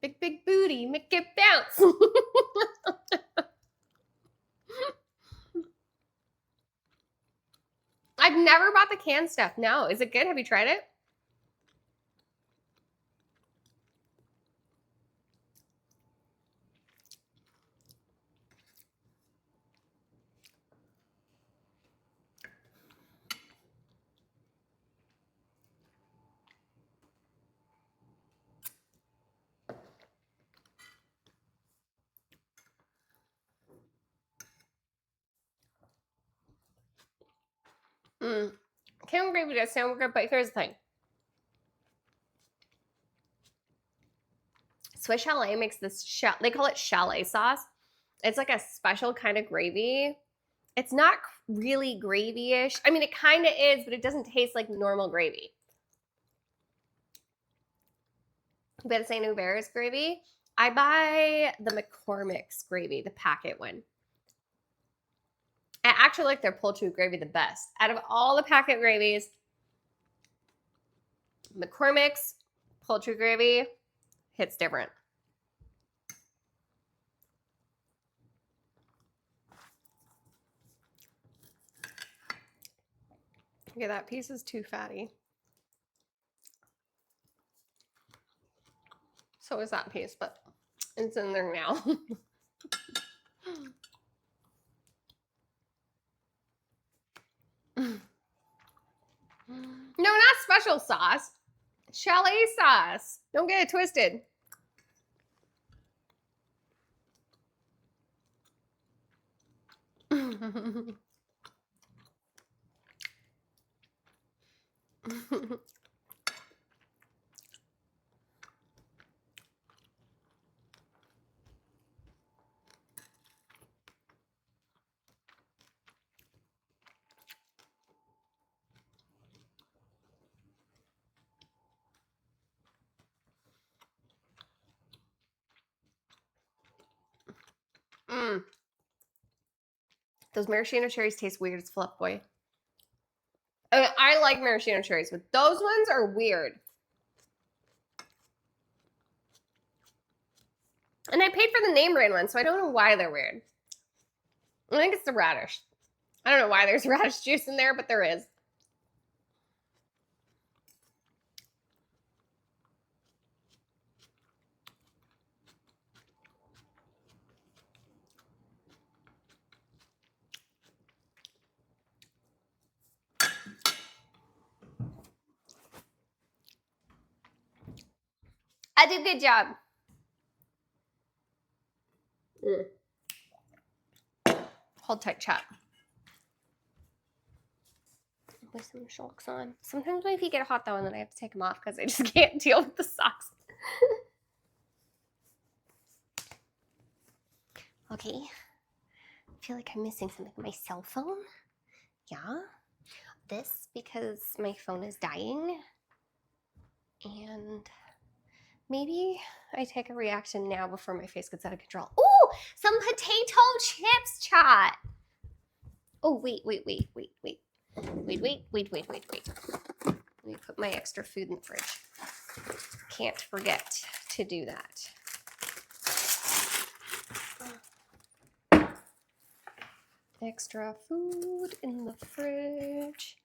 Big, big booty, make it bounce. I've never bought the canned stuff. No, is it good? Have you tried it? Canned gravy does sound good, but here's the thing. Swiss Chalet makes this, they call it chalet sauce. It's like a special kind of gravy. It's not really gravy-ish. I mean, it kind of is, but it doesn't taste like normal gravy. But St. Hubert's gravy, I buy the McCormick's gravy, the packet one. I actually like their poultry gravy the best. Out of all the packet gravies, McCormick's poultry gravy hits different. Okay, that piece is too fatty. So is that piece, but it's in there now. No, not special sauce. Chalet sauce. Don't get it twisted. Those maraschino cherries taste weird as fluff, boy. I like maraschino cherries, but those ones are weird. And I paid for the name brand one, so I don't know why they're weird. I think it's the radish. I don't know why there's radish juice in there, but there is. I did a good job. Hold tight, chat. With some shocks on. Sometimes my feet get hot though, and then I have to take them off because I just can't deal with the socks. Okay. I feel like I'm missing something. My cell phone? Yeah. This because my phone is dying. And maybe I take a reaction now before my face gets out of control. Ooh, some potato chips, chat. Oh, wait. Let me put my extra food in the fridge. Can't forget to do that. Extra food in the fridge.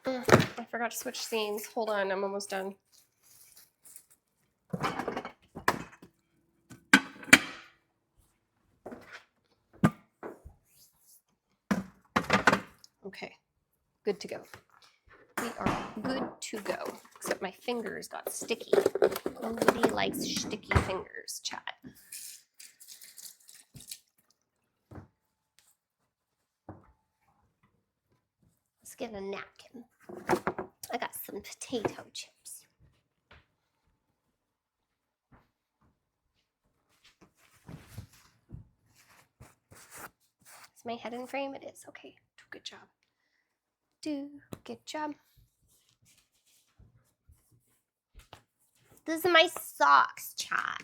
I forgot to switch scenes. Hold on, I'm almost done. Okay, good to go. We are good to go, except my fingers got sticky. Nobody likes sticky fingers, chat. Let's get a napkin. I got some potato chips. Is my head in frame? It is. Okay, good job. Good job. These are my socks, chat.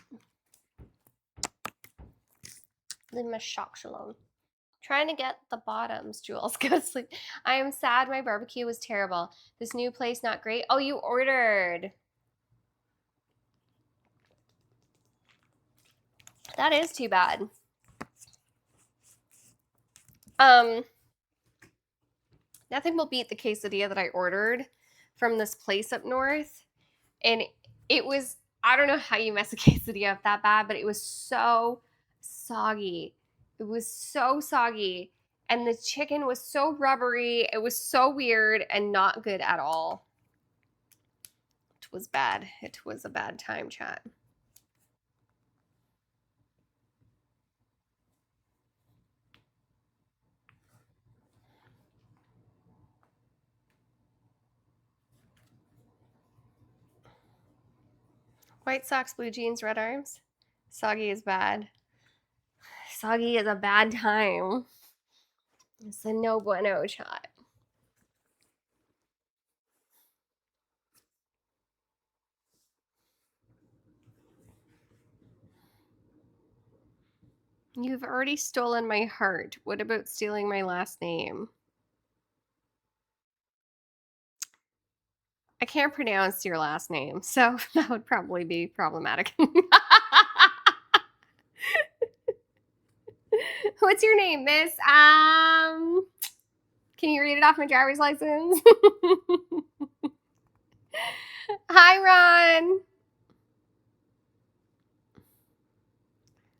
Leave my socks alone. Trying to get the bottoms, Jules. Go to sleep. I am sad my barbecue was terrible. This new place not great. Oh, you ordered. That is too bad. Nothing will beat the quesadilla that I ordered from this place up north. And it was, I don't know how you mess a quesadilla up that bad, but it was so soggy. It was so soggy. And the chicken was so rubbery. It was so weird and not good at all. It was bad. It was a bad time, chat. White socks, blue jeans, red arms. Soggy is bad. Soggy is a bad time. It's a no bueno shot. You've already stolen my heart. What about stealing my last name? I can't pronounce your last name, so that would probably be problematic. What's your name, miss? Can you read it off my driver's license? Hi, Ron.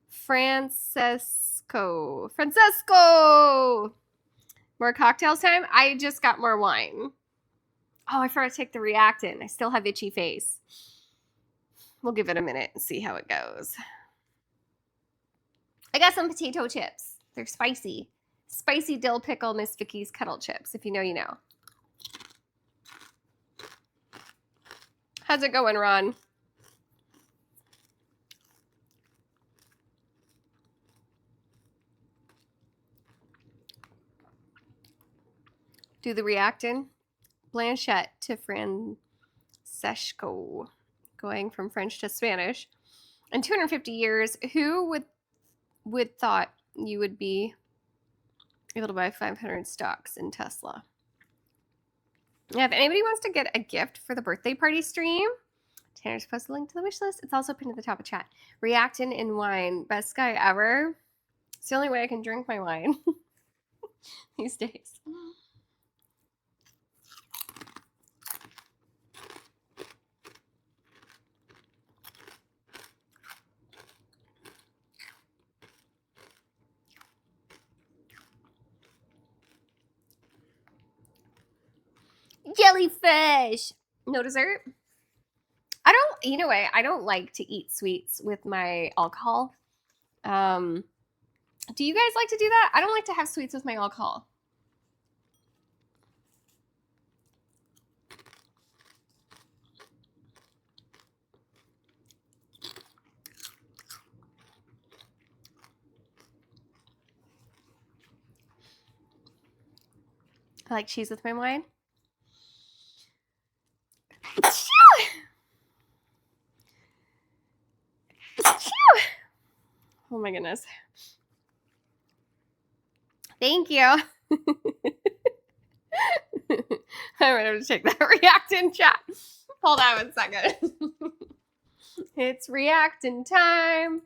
Francesco. More cocktails time? I just got more wine. Oh, I forgot to take the reactant. I still have itchy face. We'll give it a minute and see how it goes. I got some potato chips. They're spicy. Spicy dill pickle Miss Vicky's kettle chips. If you know, you know. How's it going, Ron? Do the reactant. Blanchette to Francesco. Going from French to Spanish. In 250 years, who would thought you would be able to buy 500 stocks in Tesla? Yeah, if anybody wants to get a gift for the birthday party stream, Tanner's posted a link to the wish list. It's also pinned at the top of chat. Reactant in wine. Best guy ever. It's the only way I can drink my wine these days. Jellyfish. No dessert? I don't like to eat sweets with my alcohol. Do you guys like to do that? I don't like to have sweets with my alcohol. I like cheese with my wine. Oh my goodness. Thank you. I'm ready to take that reactant chat. Hold on 1 second. It's reactant time.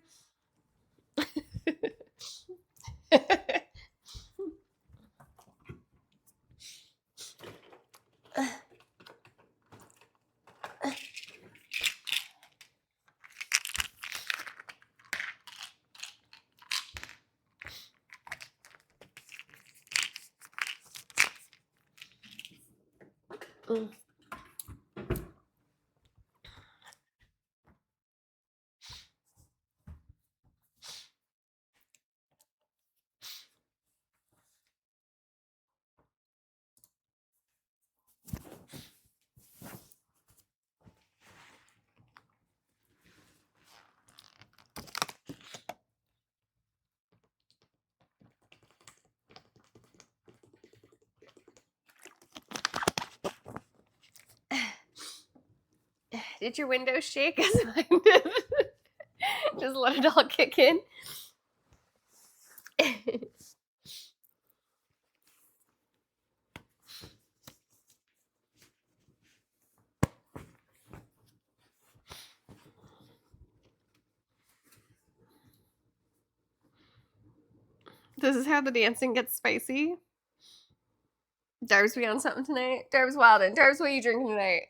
Did your windows shake as mine did? Just let it all kick in. This is how the dancing gets spicy. Darbs, we on something tonight? Darbs Wildin'. Darbs, what are you drinking tonight?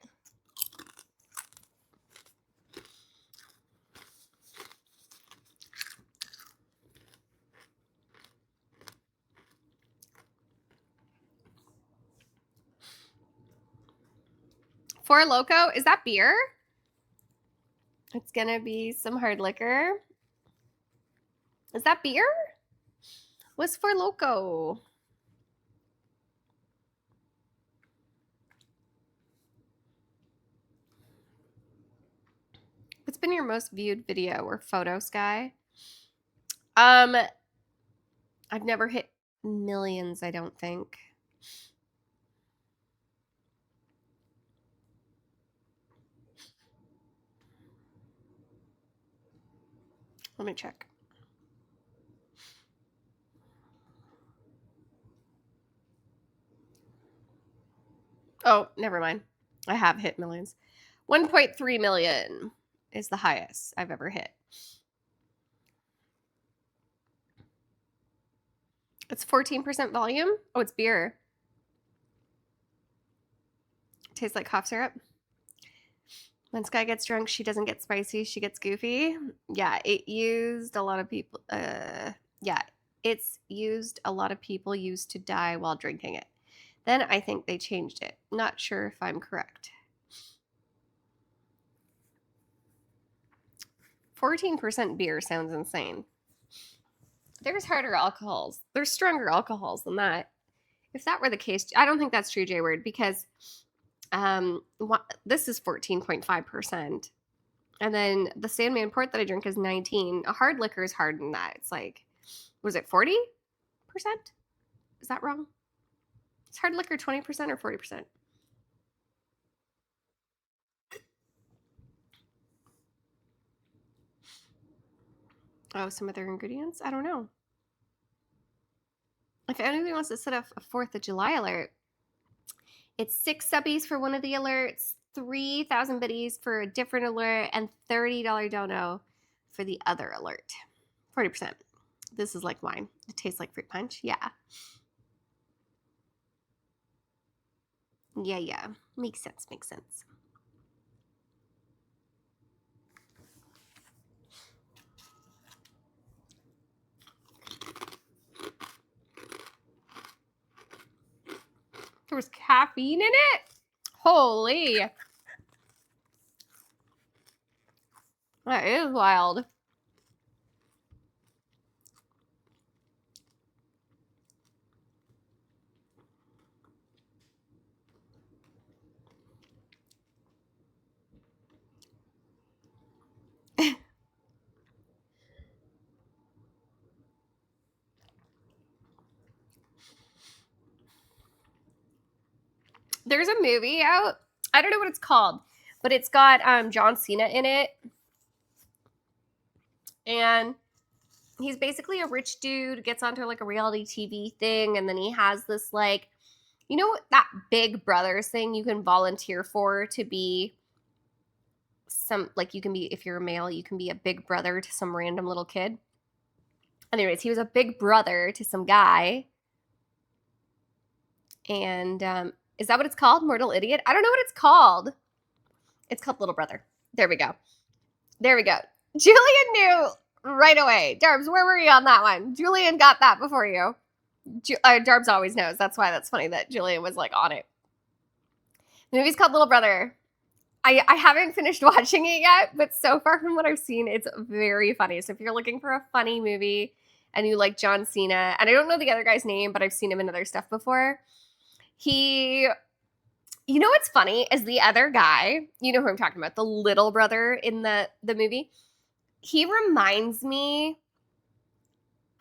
Four Loko? Is that beer? It's gonna be some hard liquor. Is that beer? What's Four Loko? What's been your most viewed video or photo, Sky? I've never hit millions, I don't think. Let me check. Oh, never mind. I have hit millions. 1.3 million is the highest I've ever hit. It's 14% volume. Oh, it's beer. Tastes like cough syrup. When Sky gets drunk, she doesn't get spicy. She gets goofy. Yeah, it used a lot of people. Yeah, it's used a lot of people used to die while drinking it. Then I think they changed it. Not sure if I'm correct. 14% beer sounds insane. There's harder alcohols. There's stronger alcohols than that. If that were the case, I don't think that's true, J Word, because this is 14.5%. And then the Sandman Port that I drink is 19. A hard liquor is harder than that. It's like, was it 40%? Is that wrong? Is hard liquor 20% or 40%? Oh, some other ingredients? I don't know. If anybody wants to set up a 4th of July alert, it's 6 subbies for one of the alerts, 3,000 biddies for a different alert, and $30 dono for the other alert. 40%. This is like wine. It tastes like fruit punch. Yeah. Yeah. Makes sense. There was caffeine in it? Holy. That is wild. There's a movie out. I don't know what it's called, but it's got John Cena in it. And he's basically a rich dude, gets onto like a reality TV thing, and then he has this like, you know, that Big Brothers thing you can volunteer for to be some, like, you can be, if you're a male, you can be a big brother to some random little kid. Anyways, he was a big brother to some guy. And is that what it's called? Mortal Idiot? I don't know what it's called. It's called Little Brother. There we go. Julian knew right away. Darbs, where were you on that one? Julian got that before you. Darbs always knows. That's why that's funny that Julian was like on it. The movie's called Little Brother. I haven't finished watching it yet, but so far from what I've seen, it's very funny. So if you're looking for a funny movie and you like John Cena, and I don't know the other guy's name, but I've seen him in other stuff before. You know what's funny is the other guy, you know who I'm talking about, the little brother in the movie. He reminds me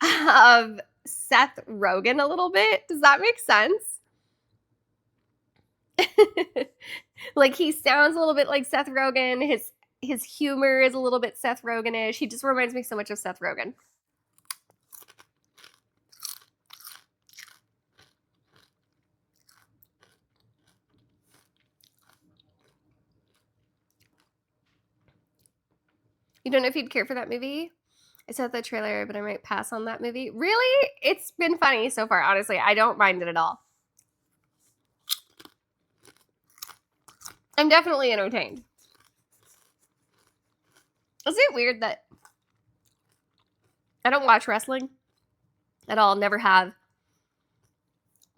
of Seth Rogen a little bit. Does that make sense? Like, he sounds a little bit like Seth Rogen. His humor is a little bit Seth Rogen-ish. He just reminds me so much of Seth Rogen. You don't know if you'd care for that movie? I saw the trailer, but I might pass on that movie. Really? It's been funny so far, honestly. I don't mind it at all. I'm definitely entertained. Is it weird that I don't watch wrestling at all? Never have.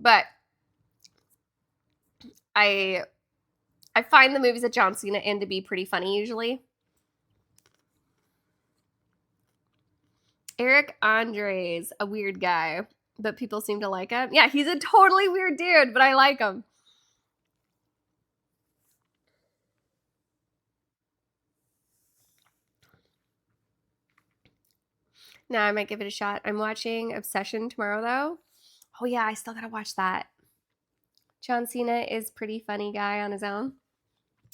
But I find the movies that John Cena in to be pretty funny usually. Eric Andre's a weird guy, but people seem to like him. Yeah, he's a totally weird dude, but I like him. Now I might give it a shot. I'm watching Obsession tomorrow, though. Oh, yeah, I still gotta watch that. John Cena is pretty funny guy on his own.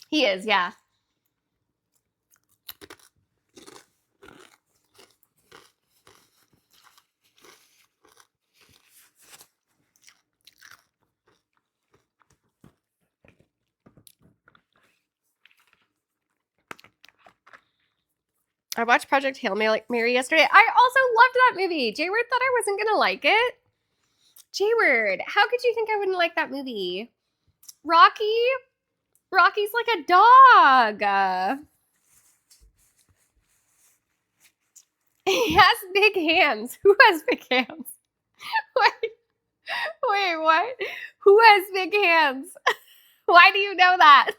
He is, yeah. I watched Project Hail Mary yesterday. I also loved that movie. Jayward thought I wasn't gonna like it. Jayward, how could you think I wouldn't like that movie? Rocky's like a dog. He has big hands. Who has big hands? Wait, what? Who has big hands? Why do you know that?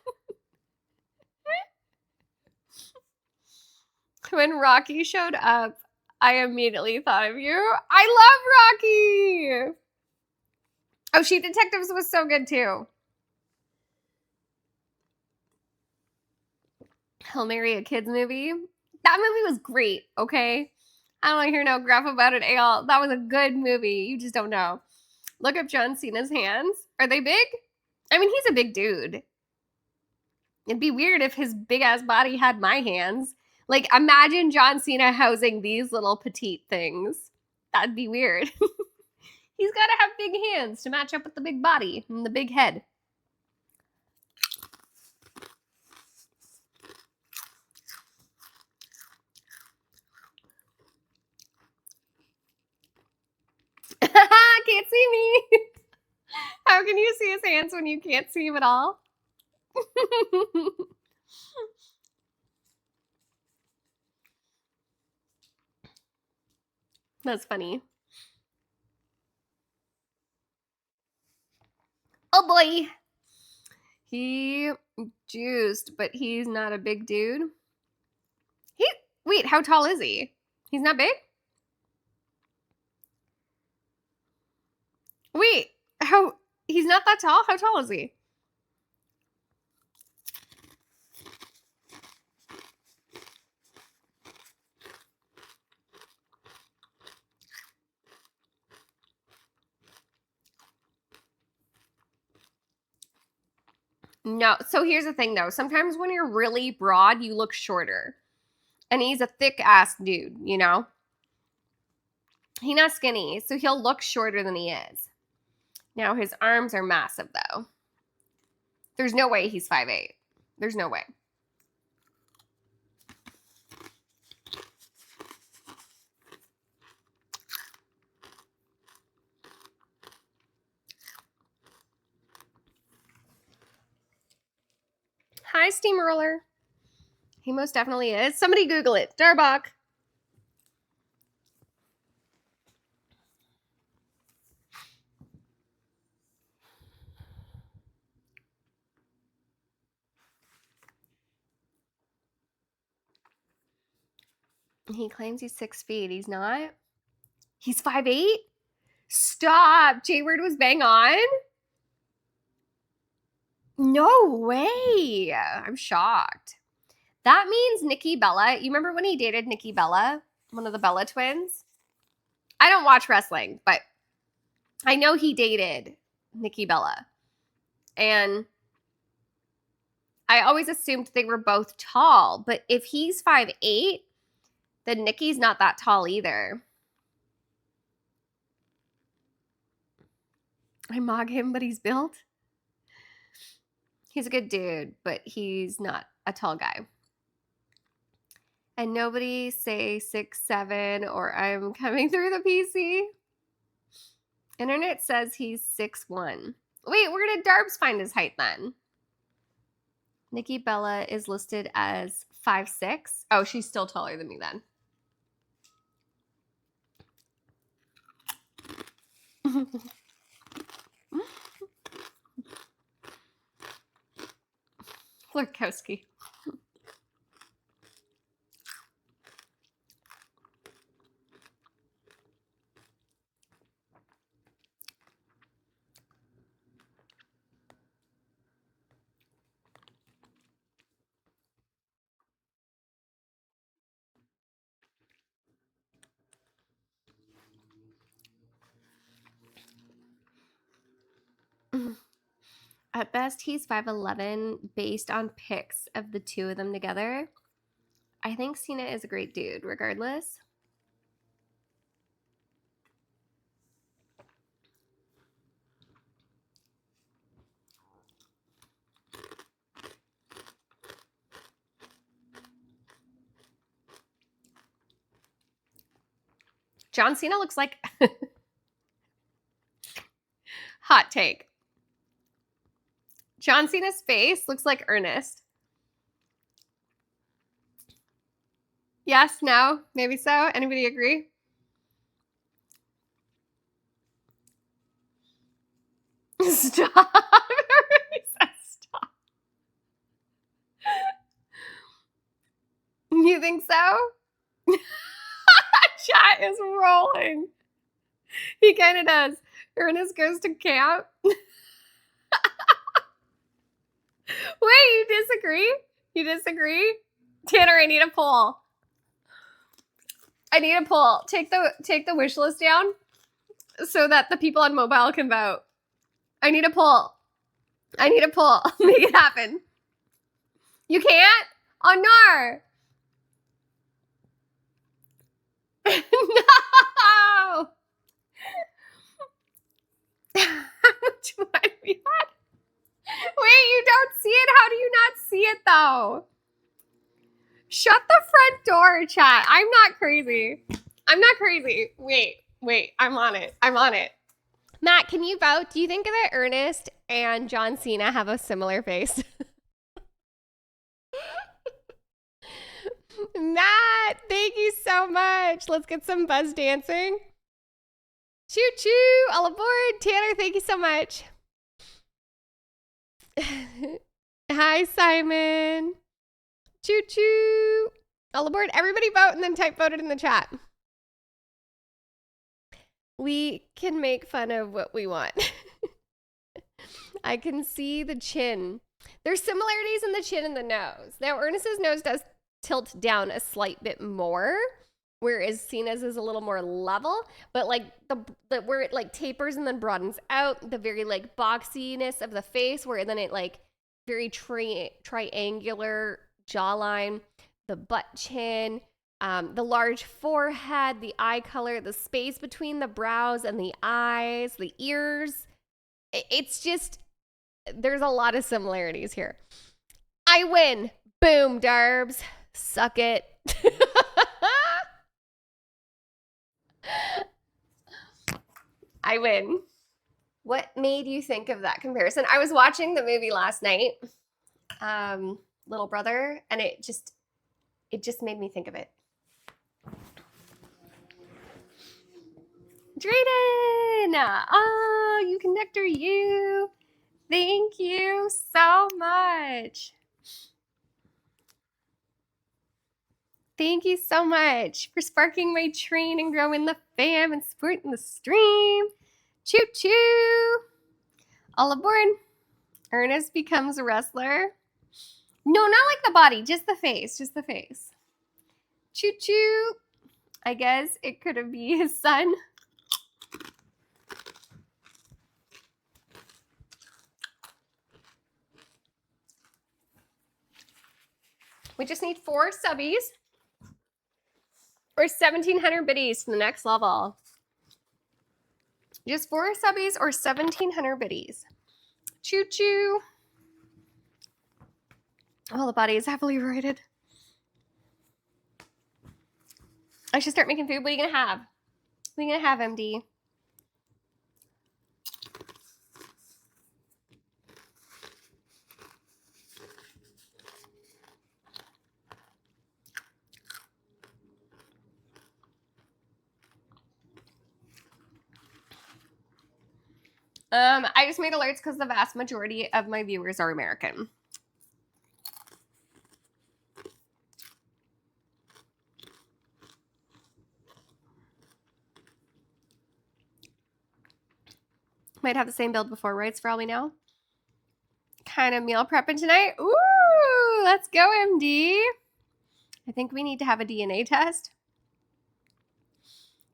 When Rocky showed up, I immediately thought of you. I love Rocky. Oh, Sheep Detectives was so good too. Hail Mary, a kids movie. That movie was great, okay? I don't want to hear no gruff about it, Ale. That was a good movie. You just don't know. Look up John Cena's hands. Are they big? I mean, he's a big dude. It'd be weird if his big ass body had my hands. Like, imagine John Cena housing these little petite things. That'd be weird. He's got to have big hands to match up with the big body and the big head. Can't see me. How can you see his hands when you can't see him at all? That's funny. Oh boy. He juiced, but he's not a big dude. Wait, how tall is he? He's not big? Wait, he's not that tall? How tall is he? No. So here's the thing though. Sometimes when you're really broad, you look shorter. And he's a thick ass dude, you know? He's not skinny, so he'll look shorter than he is. Now his arms are massive though. There's no way he's 5'8". There's no way. Hi, Steamroller. He most definitely is. Somebody Google it. Darbuck. He claims he's 6 feet. He's not. He's 5'8"? Stop. Jayward was bang on? No way. I'm shocked. That means Nikki Bella. You remember when he dated Nikki Bella? One of the Bella twins? I don't watch wrestling, but I know he dated Nikki Bella. And I always assumed they were both tall. But if he's 5'8", then Nikki's not that tall either. I mog him, but he's built. He's a good dude, but he's not a tall guy. And nobody say 6'7" or I'm coming through the PC. Internet says he's 6'1". Wait, where did Darbs find his height then? Nikki Bella is listed as 5'6". Oh, she's still taller than me then. Florkowski. At best, he's 5'11", based on pics of the two of them together. I think Cena is a great dude, regardless. John Cena looks like... Hot take. John Cena's face looks like Ernest. Yes, no, maybe so. Anybody agree? Stop. Stop. You think so? Chat is rolling. He kind of does. Ernest goes to camp. Wait, you disagree? You disagree? Tanner, I need a poll. I need a poll. Take the wish list down so that the people on mobile can vote. I need a poll. I need a poll. Make it happen. You can't? Oh, no. No. How much money we had? Wait, you don't see it? How do you not see it, though? Shut the front door, chat. I'm not crazy. I'm not crazy. Wait. I'm on it. I'm on it. Matt, can you vote? Do you think that Ernest and John Cena have a similar face? Matt, thank you so much. Let's get some buzz dancing. Choo choo, all aboard. Tanner, thank you so much. Hi, Simon. Choo choo. All aboard. Everybody vote and then type voted in the chat. We can make fun of what we want. I can see the chin. There's similarities in the chin and the nose. Now, Ernest's nose does tilt down a slight bit more, whereas Cena's is a little more level, but like the where it like tapers and then broadens out, the very like boxiness of the face, where then it like very triangular jawline, the butt chin, the large forehead, the eye color, the space between the brows and the eyes, the ears. It's just, there's a lot of similarities here. I win. Boom, Darbs. Suck it. I win. What made you think of that comparison? I was watching the movie last night, Little Brother, and it just made me think of it. Drayden! Oh, you connector, you. Thank you so much. Thank you so much for sparking my train and growing the fam and supporting the stream. Choo choo. All aboard. Ernest becomes a wrestler. No, not like the body, just the face, just the face. Choo choo. I guess it could be his son. We just need 4 subbies or 1,700 biddies to the next level. Just 4 subbies or 1,700 biddies. Choo choo. Oh, the body is heavily roided. I should start making food. What are you gonna have? What are you gonna have, MD? I just made alerts because the vast majority of my viewers are American. Might have the same build before rights for all we know. Kind of meal prepping tonight. Ooh, let's go, MD. I think we need to have a DNA test.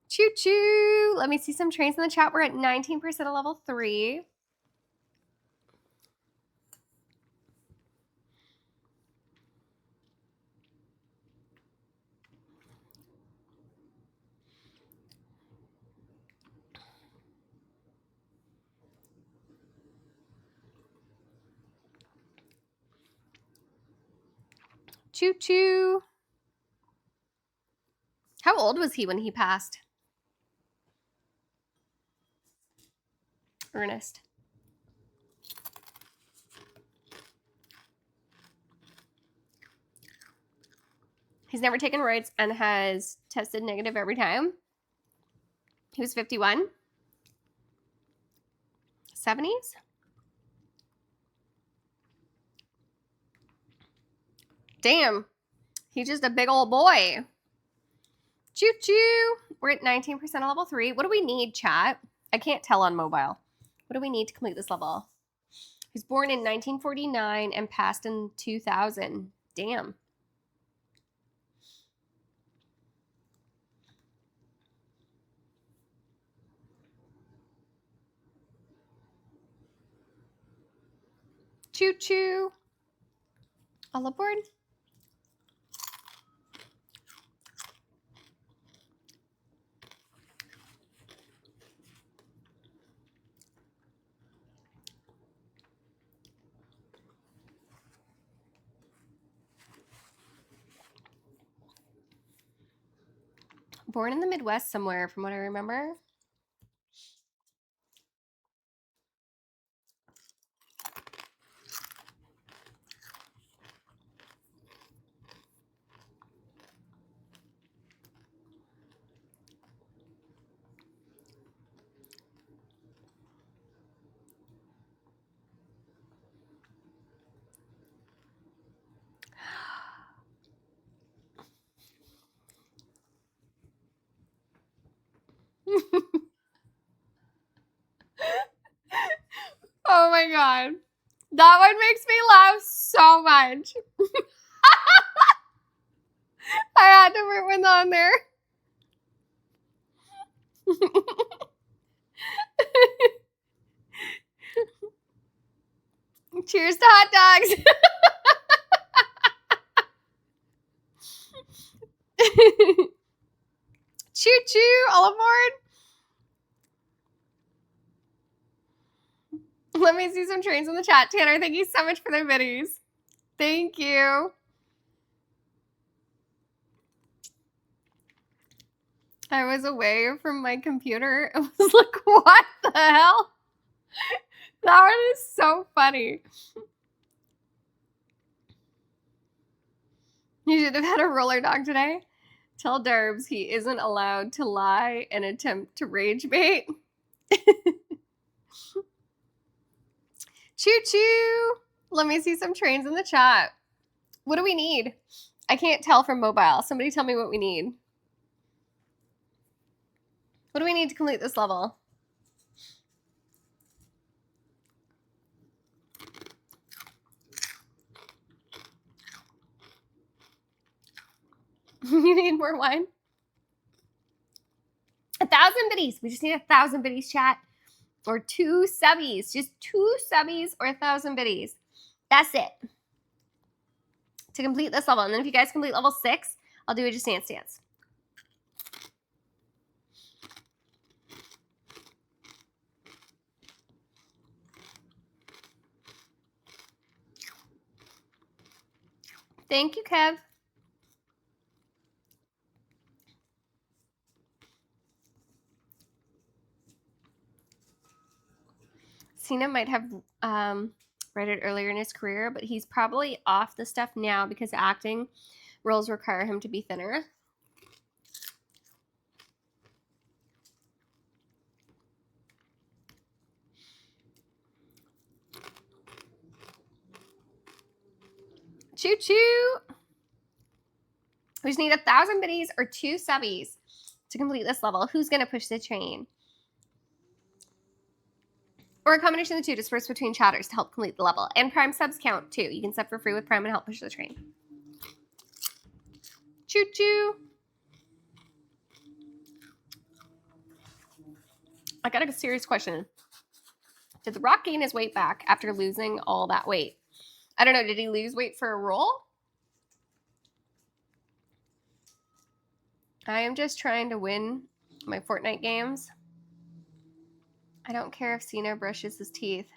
Choo choo. Let me see some trains in the chat. We're at 19% of level 3. Choo choo. How old was he when he passed? Ernest. He's never taken roids and has tested negative every time. He was 51. 70s? Damn. He's just a big old boy. Choo choo. We're at 19% of level 3. What do we need, chat? I can't tell on mobile. What do we need to complete this level? He was born in 1949 and passed in 2000. Damn. Choo choo. All aboard. Born in the Midwest somewhere, from what I remember. Oh my god. That one makes me laugh so much. I had to put one on there. Cheers to hot dogs. Choo choo, all aboard. Let me see some trains in the chat. Tanner, thank you so much for the biddies. Thank you. I was away from my computer. I was like, what the hell? That one is so funny. You should have had a roller dog today. Tell Darbs he isn't allowed to lie and attempt to rage bait. Choo choo. Let me see some trains in the chat. What do we need? I can't tell from mobile. Somebody tell me what we need. What do we need to complete this level? You need more wine? 1,000 biddies. We just need 1,000 biddies, chat. Or 2 subbies. Just 2 subbies or 1,000 biddies. That's it. To complete this level. And then if you guys complete level 6, I'll do a just dance. Thank you, Kev. Cena might have read it earlier in his career, but he's probably off the stuff now because acting roles require him to be thinner. Choo choo. We just need 1,000 biddies or 2 subbies to complete this level. Who's going to push the train? Or a combination of the two, dispersed between chatters to help complete the level. And Prime subs count too. You can sub for free with Prime and help push the train. Choo choo. I got a serious question. Did The Rock gain his weight back after losing all that weight? I don't know. Did he lose weight for a role? I am just trying to win my Fortnite games. I don't care if Cena brushes his teeth.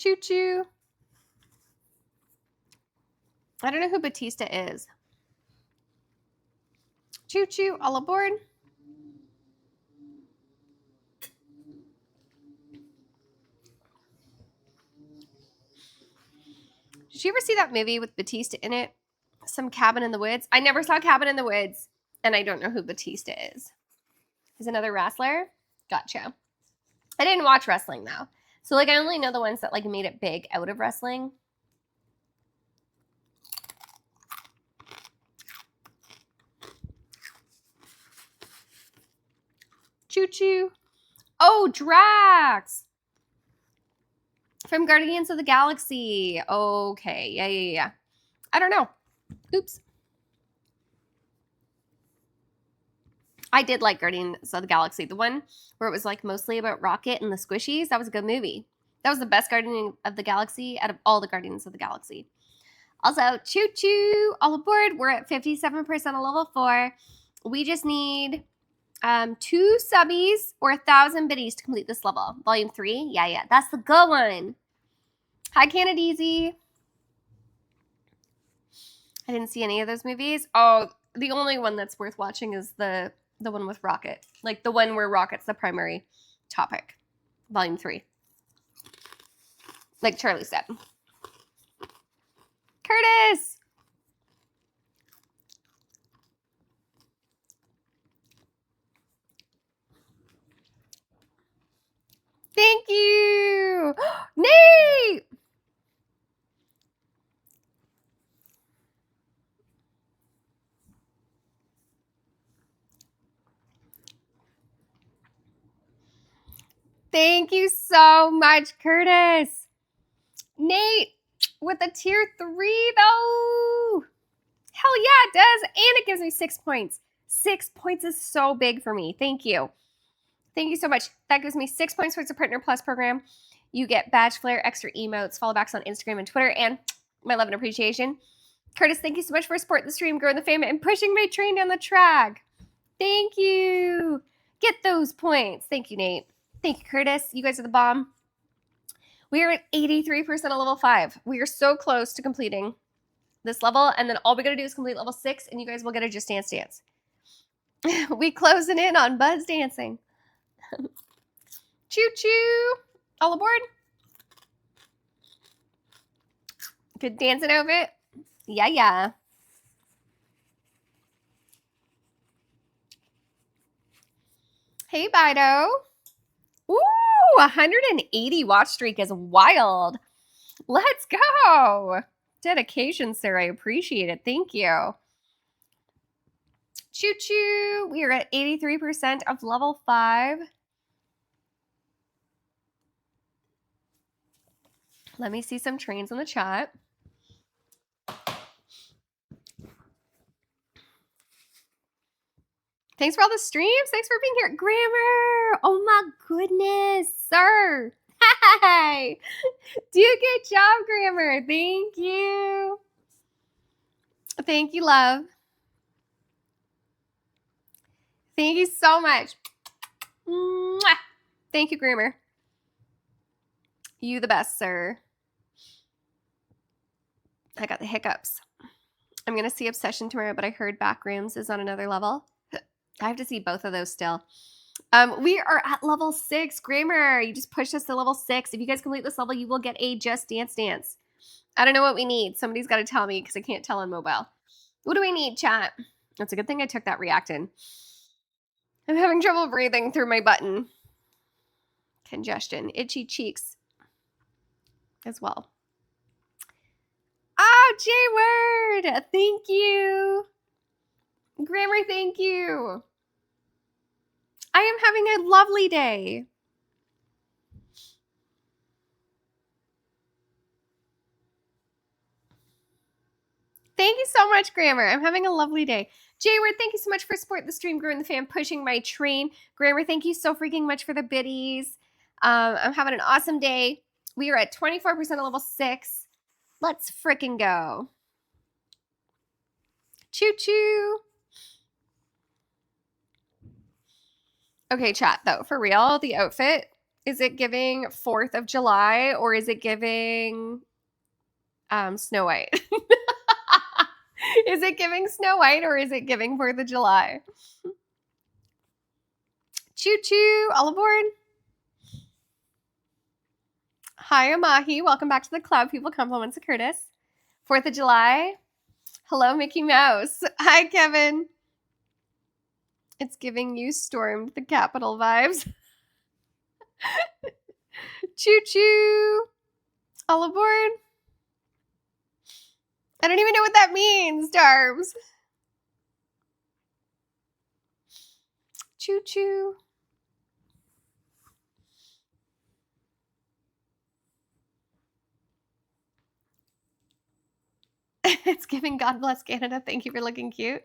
Choo choo. I don't know who Batista is. Choo choo, all aboard. Did you ever see that movie with Batista in it? Some Cabin in the Woods? I never saw Cabin in the Woods, and I don't know who Batista is. He's another wrestler? Gotcha. I didn't watch wrestling, though. So, like, I only know the ones that, like, made it big out of wrestling. Choo choo. Oh, Drax! From Guardians of the Galaxy. Okay, yeah. I don't know. Oops. I did like Guardians of the Galaxy. The one where it was like mostly about Rocket and the Squishies. That was a good movie. That was the best Guardian of the Galaxy out of all the Guardians of the Galaxy. Also, choo choo, all aboard. We're at 57% of level 4. We just need 2 subbies or 1,000 biddies to complete this level. Volume 3? Yeah. That's the good one. Hi, Canadizy. I didn't see any of those movies. Oh, the only one that's worth watching is the one with Rocket. Like the one where Rocket's the primary topic. Volume 3. Like Charlie said. Curtis! Thank you! Nate! Thank you so much, Curtis. Nate, with a tier 3, though. Hell yeah, it does. And it gives me 6 points. 6 points is so big for me. Thank you. Thank you so much. That gives me 6 points towards the Partner Plus program. You get badge flare, extra emotes, follow backs on Instagram and Twitter, and my love and appreciation. Curtis, thank you so much for supporting the stream, growing the fam, and pushing my train down the track. Thank you. Get those points. Thank you, Nate. Thank you, Curtis. You guys are the bomb. We are at 83% of level 5. We are so close to completing this level, and then all we gotta do is complete level 6, and you guys will get a Just Dance Dance. We closing in on Buzz dancing. Choo choo! All aboard. Good dancing outfit. Yeah. Hey, Bido. Ooh, 180 watch streak is wild. Let's go. Dedication, sir. I appreciate it. Thank you. Choo choo. We are at 83% of level 5. Let me see some trains in the chat. Thanks for all the streams. Thanks for being here. Grammar. Oh my goodness, sir. Hi. Do a good job, Grammar. Thank you. Thank you, love. Thank you so much. Mwah. Thank you, Grammar. You the best, sir. I got the hiccups. I'm going to see Obsession tomorrow, but I heard Backrooms is on another level. I have to see both of those still. We are at level 6. Grammar, you just pushed us to level 6. If you guys complete this level, you will get a Just Dance Dance. I don't know what we need. Somebody's got to tell me because I can't tell on mobile. What do we need, chat? That's a good thing I took that Reactin. I'm having trouble breathing through my button. Congestion. Itchy cheeks as well. Oh, J-Word! Thank you. Grammar, thank you. I am having a lovely day. Thank you so much, Grammar. I'm having a lovely day. J-Word, thank you so much for supporting the stream, growing the fan, pushing my train. Grammar, thank you so freaking much for the biddies. I'm having an awesome day. We are at 24% of level 6. Let's freaking go. Choo-choo. Okay, chat, though, for real, the outfit Is it giving 4th of July or is it giving Snow White? Is it giving Snow White or is it giving 4th of July? Choo choo, all aboard. Hi, Amahi. Welcome back to the Cloud People Compliments of Curtis. 4th of July. Hello, Mickey Mouse. Hi, Kevin. It's giving you stormed the Capitol vibes. Choo choo. All aboard. I don't even know what that means, Darbs. Choo choo. It's giving God bless Canada. Thank you for looking cute.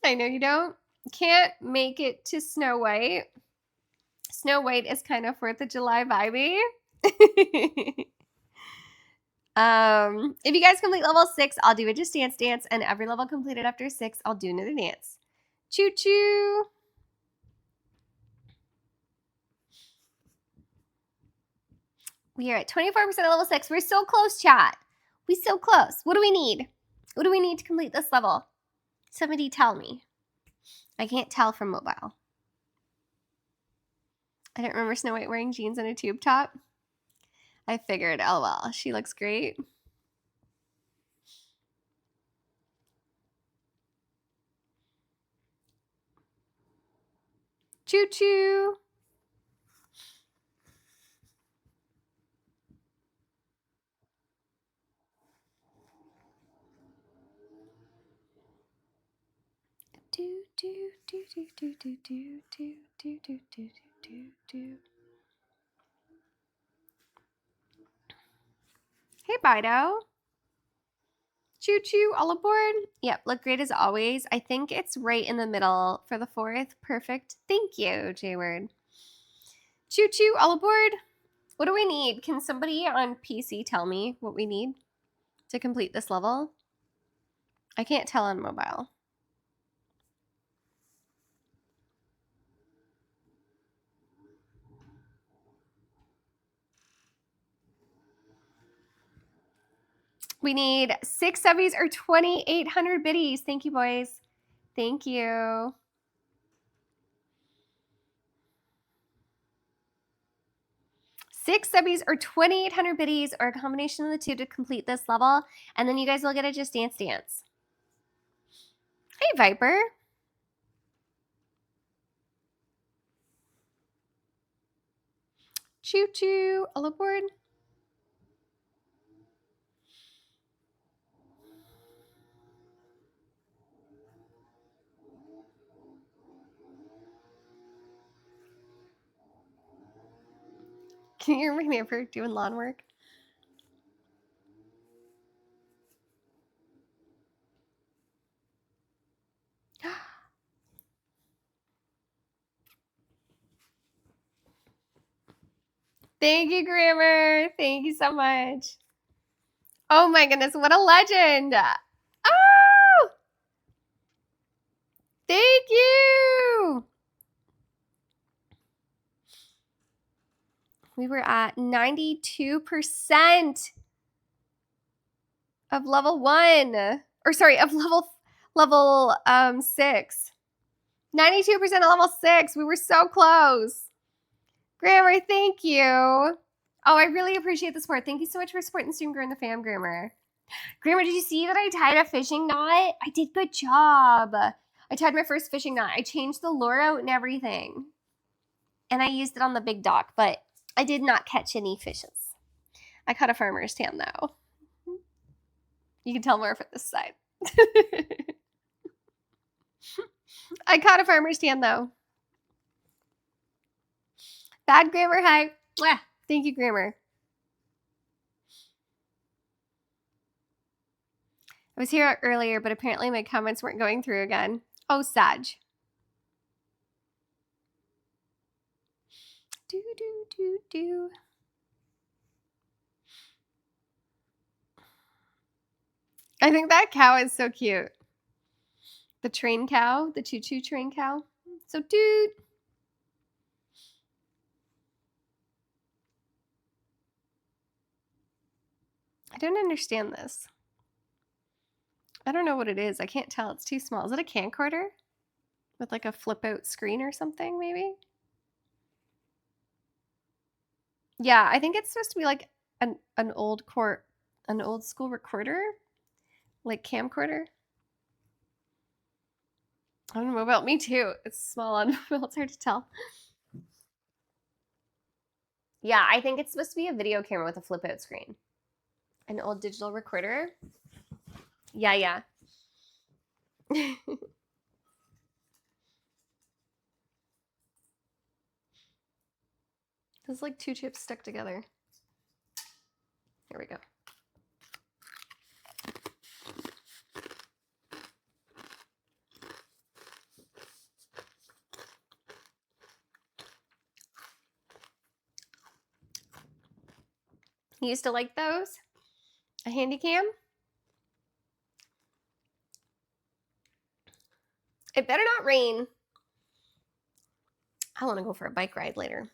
I know you don't. Can't make it to Snow White. Snow White is kind of 4th of July vibey. If you guys complete level 6, I'll do a Just Dance dance, and every level completed after 6, I'll do another dance. Choo choo. We are at 24% of level 6. We're so close, chat. We're so close. What do we need? What do we need to complete this level? Somebody tell me. I can't tell from mobile. I don't remember Snow White wearing jeans and a tube top. I figured, oh well, she looks great. Choo choo. Do do do do do do do do do do do do do. Hey Bido. Choo choo, all aboard. Yep, look great as always. I think it's right in the middle for the 4th. Perfect. Thank you, J-Word. Choo choo, all aboard. What do we need? Can somebody on PC tell me what we need to complete this level? I can't tell on mobile. We need 6 subbies or 2,800 biddies. Thank you, boys. Thank you. Six subbies or 2,800 biddies or a combination of the two to complete this level. And then you guys will get a Just Dance dance. Hey, Viper. Choo choo. All aboard. Can you hear my neighbor doing lawn work? Thank you, Grammar. Thank you so much. Oh my goodness, what a legend. Oh! Thank you. We were at 92% of level 1. Or sorry, of level 6. 92% of level 6. We were so close. Grammar, thank you. Oh, I really appreciate the support. Thank you so much for supporting the stream, growing the fam, Grammar. Grammar, did you see that I tied a fishing knot? I did good job. I tied my first fishing knot. I changed the lure out and everything. And I used it on the big dock, but I did not catch any fishes. I caught a farmer's tan, though. You can tell more from this side. I caught a farmer's tan, though. Bad Grammar, hi. Mwah. Thank you, Grammar. I was here earlier, but apparently my comments weren't going through again. Oh, Sag. Do, do, do, do. I think that cow is so cute. The train cow, the choo-choo train cow. So, dude. I don't understand this. I don't know what it is. I can't tell. It's too small. Is it a camcorder with like a flip out screen or something maybe? Yeah, I think it's supposed to be like an old school recorder, like camcorder. I don't know about me too. It's small on mobile. It's hard to tell. Yeah, I think it's supposed to be a video camera with a flip out screen. An old digital recorder. Yeah, yeah. It's like two chips stuck together. Here we go. You used to like those? A handy cam? It better not rain. I want to go for a bike ride later.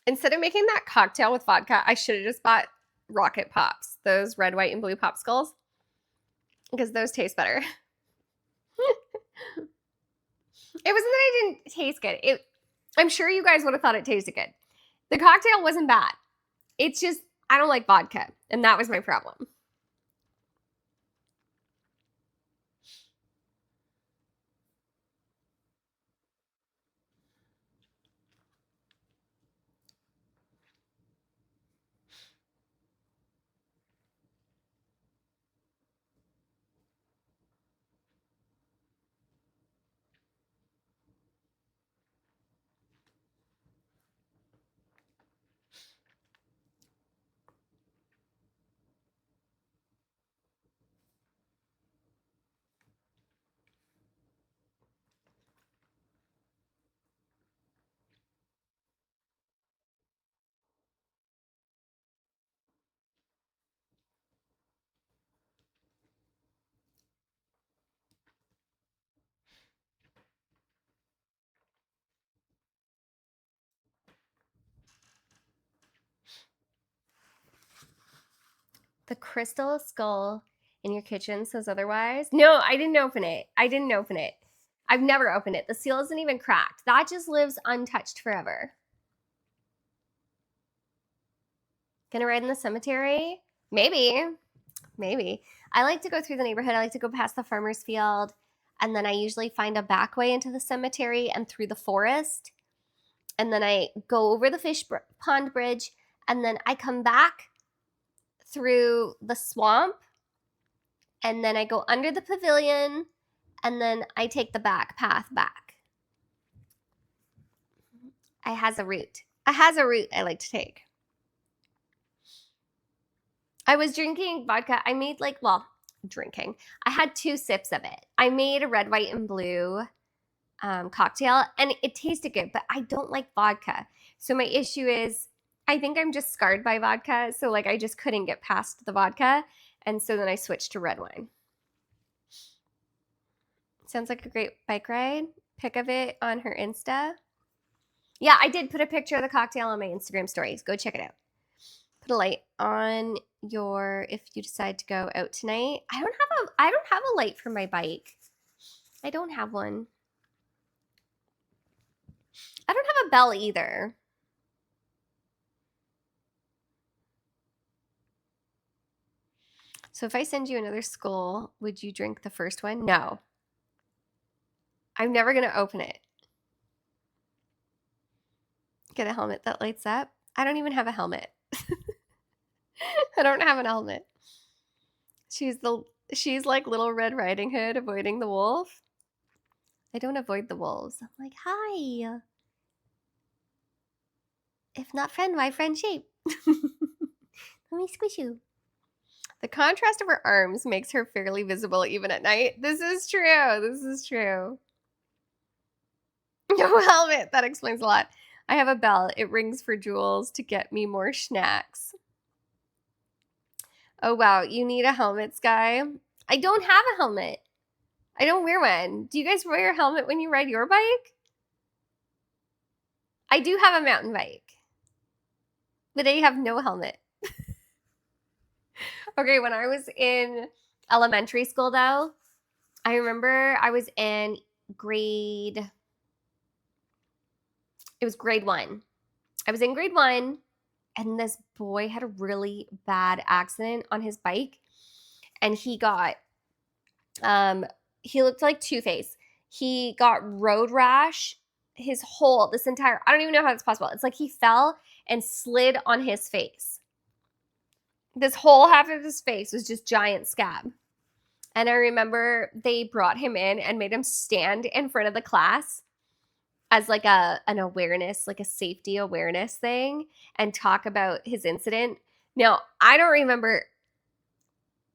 Instead of making that cocktail with vodka, I should have just bought Rocket Pops, those red, white, and blue popsicles, because those taste better. It wasn't that I didn't taste good. I'm sure you guys would have thought it tasted good. The cocktail wasn't bad. It's just, I don't like vodka, and that was my problem. The crystal skull in your kitchen says otherwise. No, I didn't open it. I didn't open it. I've never opened it. The seal isn't even cracked. That just lives untouched forever. Gonna ride in the cemetery? Maybe. Maybe. I like to go through the neighborhood. I like to go past the farmer's field. And then I usually find a back way into the cemetery and through the forest. And then I go over the pond bridge. And then I come back through the swamp. And then I go under the pavilion. And then I take the back path back. It has a route. It has a route I like to take. I was drinking vodka. I made drinking. I had 2 sips of it. I made a red, white, and blue cocktail, and it tasted good, but I don't like vodka. So my issue is, I think I'm just scarred by vodka. So I just couldn't get past the vodka, and so then I switched to red wine. Sounds like a great bike ride. Pic of it on her Insta. Yeah, I did put a picture of the cocktail on my Instagram stories. Go check it out. Put a light on if you decide to go out tonight. I don't have a light for my bike. I don't have one. I don't have a bell either. So if I send you another skull, would you drink the first one? No. I'm never going to open it. Get a helmet that lights up. I don't even have a helmet. I don't have an helmet. Choose the She's like Little Red Riding Hood avoiding the wolf. I don't avoid the wolves. I'm like, hi. If not friend, why friendship? Let me squish you. The contrast of her arms makes her fairly visible even at night. This is true. This is true. No helmet. That explains a lot. I have a bell. It rings for Jules to get me more snacks. Oh, wow. You need a helmet, Sky? I don't have a helmet. I don't wear one. Do you guys wear a helmet when you ride your bike? I do have a mountain bike, but I have no helmet. Okay, when I was in elementary school, though, I remember I was in grade, it was grade one. I was in grade one, and this boy had a really bad accident on his bike, and he looked like Two-Face. He got road rash I don't even know how that's possible. It's like he fell and slid on his face. This whole half of his face was just giant scab. And I remember they brought him in and made him stand in front of the class as like an awareness, like a safety awareness thing, and talk about his incident. Now, I don't remember.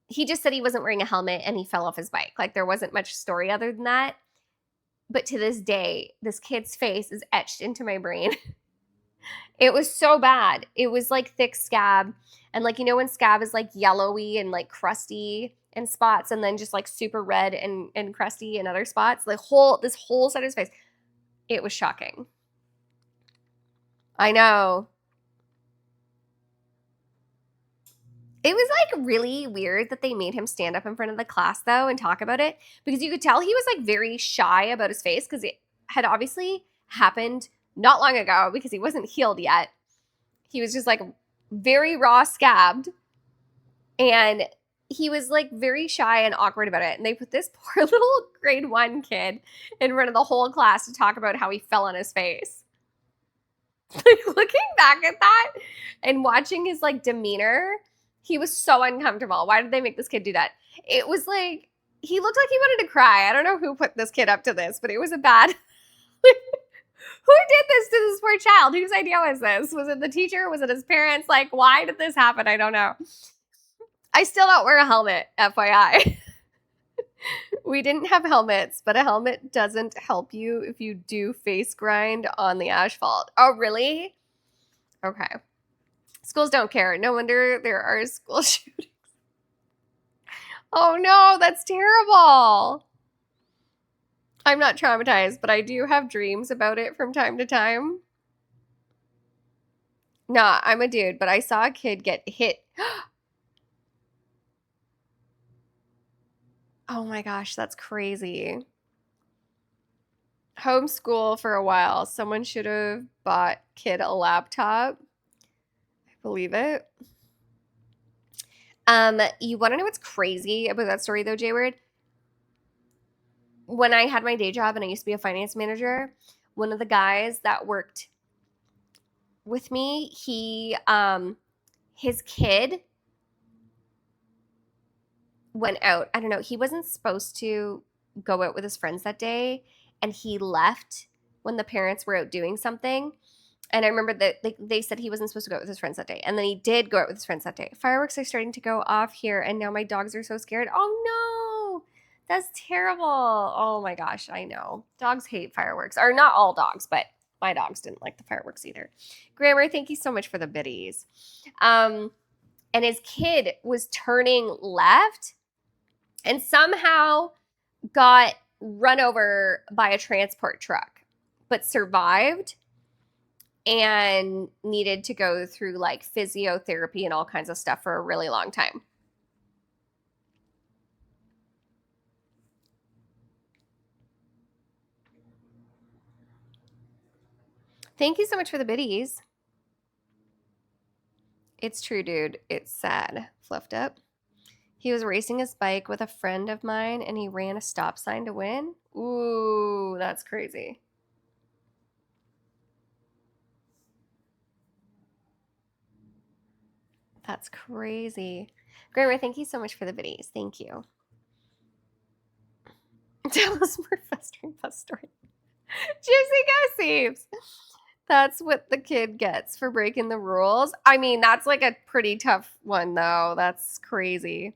He just said he wasn't wearing a helmet and he fell off his bike. Like there wasn't much story other than that. But to this day, this kid's face is etched into my brain. It was so bad. It was like thick scab. And like, when scab is like yellowy and like crusty in spots and then just like super red and crusty in other spots, this whole side of his face, it was shocking. I know. It was like really weird that they made him stand up in front of the class though and talk about it, because you could tell he was like very shy about his face because it had obviously happened not long ago because he wasn't healed yet. He was just like very raw scabbed, and he was like very shy and awkward about it. And they put this poor little grade one kid in front of the whole class to talk about how he fell on his face. Like looking back at that and watching his like demeanor, he was so uncomfortable. Why did they make this kid do that? It was like, he looked like he wanted to cry. I don't know who put this kid up to this, but it was a bad. Who did this to this poor child? Whose idea was this? Was it the teacher? Was it his parents? Like, why did this happen? I don't know. I still don't wear a helmet, FYI. We didn't have helmets, but a helmet doesn't help you if you do face grind on the asphalt. Oh, really? Okay. Schools don't care. No wonder there are school shootings. Oh no, that's terrible. I'm not traumatized, but I do have dreams about it from time to time. Nah, I'm a dude, but I saw a kid get hit. Oh my gosh, that's crazy. Homeschool for a while. Someone should have bought kid a laptop. I believe it. You want to know what's crazy about that story though, Jayward? When I had my day job and I used to be a finance manager, one of the guys that worked with me, his kid went out. I don't know. He wasn't supposed to go out with his friends that day, and he left when the parents were out doing something. And I remember that they said he wasn't supposed to go out with his friends that day. And then he did go out with his friends that day. Fireworks are starting to go off here, and now my dogs are so scared. Oh no, that's terrible. Oh my gosh, I know. Dogs hate fireworks. Or not all dogs, but my dogs didn't like the fireworks either. Grammar, thank you so much for the biddies. And his kid was turning left and somehow got run over by a transport truck, but survived and needed to go through like physiotherapy and all kinds of stuff for a really long time. Thank you so much for the biddies. It's true, dude. It's sad. Fluffed up. He was racing his bike with a friend of mine and he ran a stop sign to win. Ooh, that's crazy. That's crazy. Grammar, thank you so much for the biddies. Thank you. Tell us more festering bus story. Gypsy gossips. That's what the kid gets for breaking the rules. I mean, that's like a pretty tough one, though. That's crazy.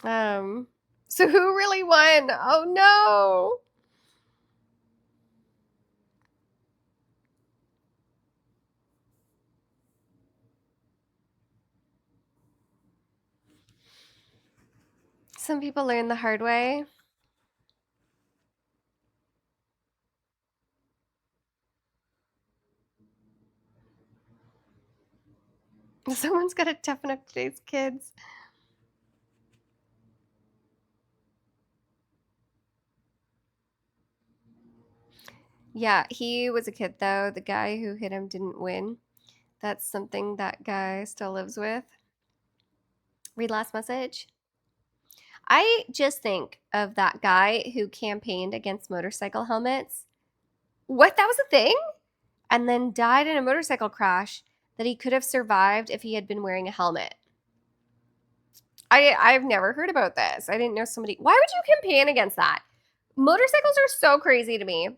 So who really won? Oh no. Some people learn the hard way. Someone's got to toughen up today's kids. Yeah, he was a kid though. The guy who hit him didn't win. That's something that guy still lives with. Read last message. I just think of that guy who campaigned against motorcycle helmets. What? That was a thing? And then died in a motorcycle crash that he could have survived if he had been wearing a helmet. I've never heard about this. I didn't know somebody. Why would you campaign against that? Motorcycles are so crazy to me.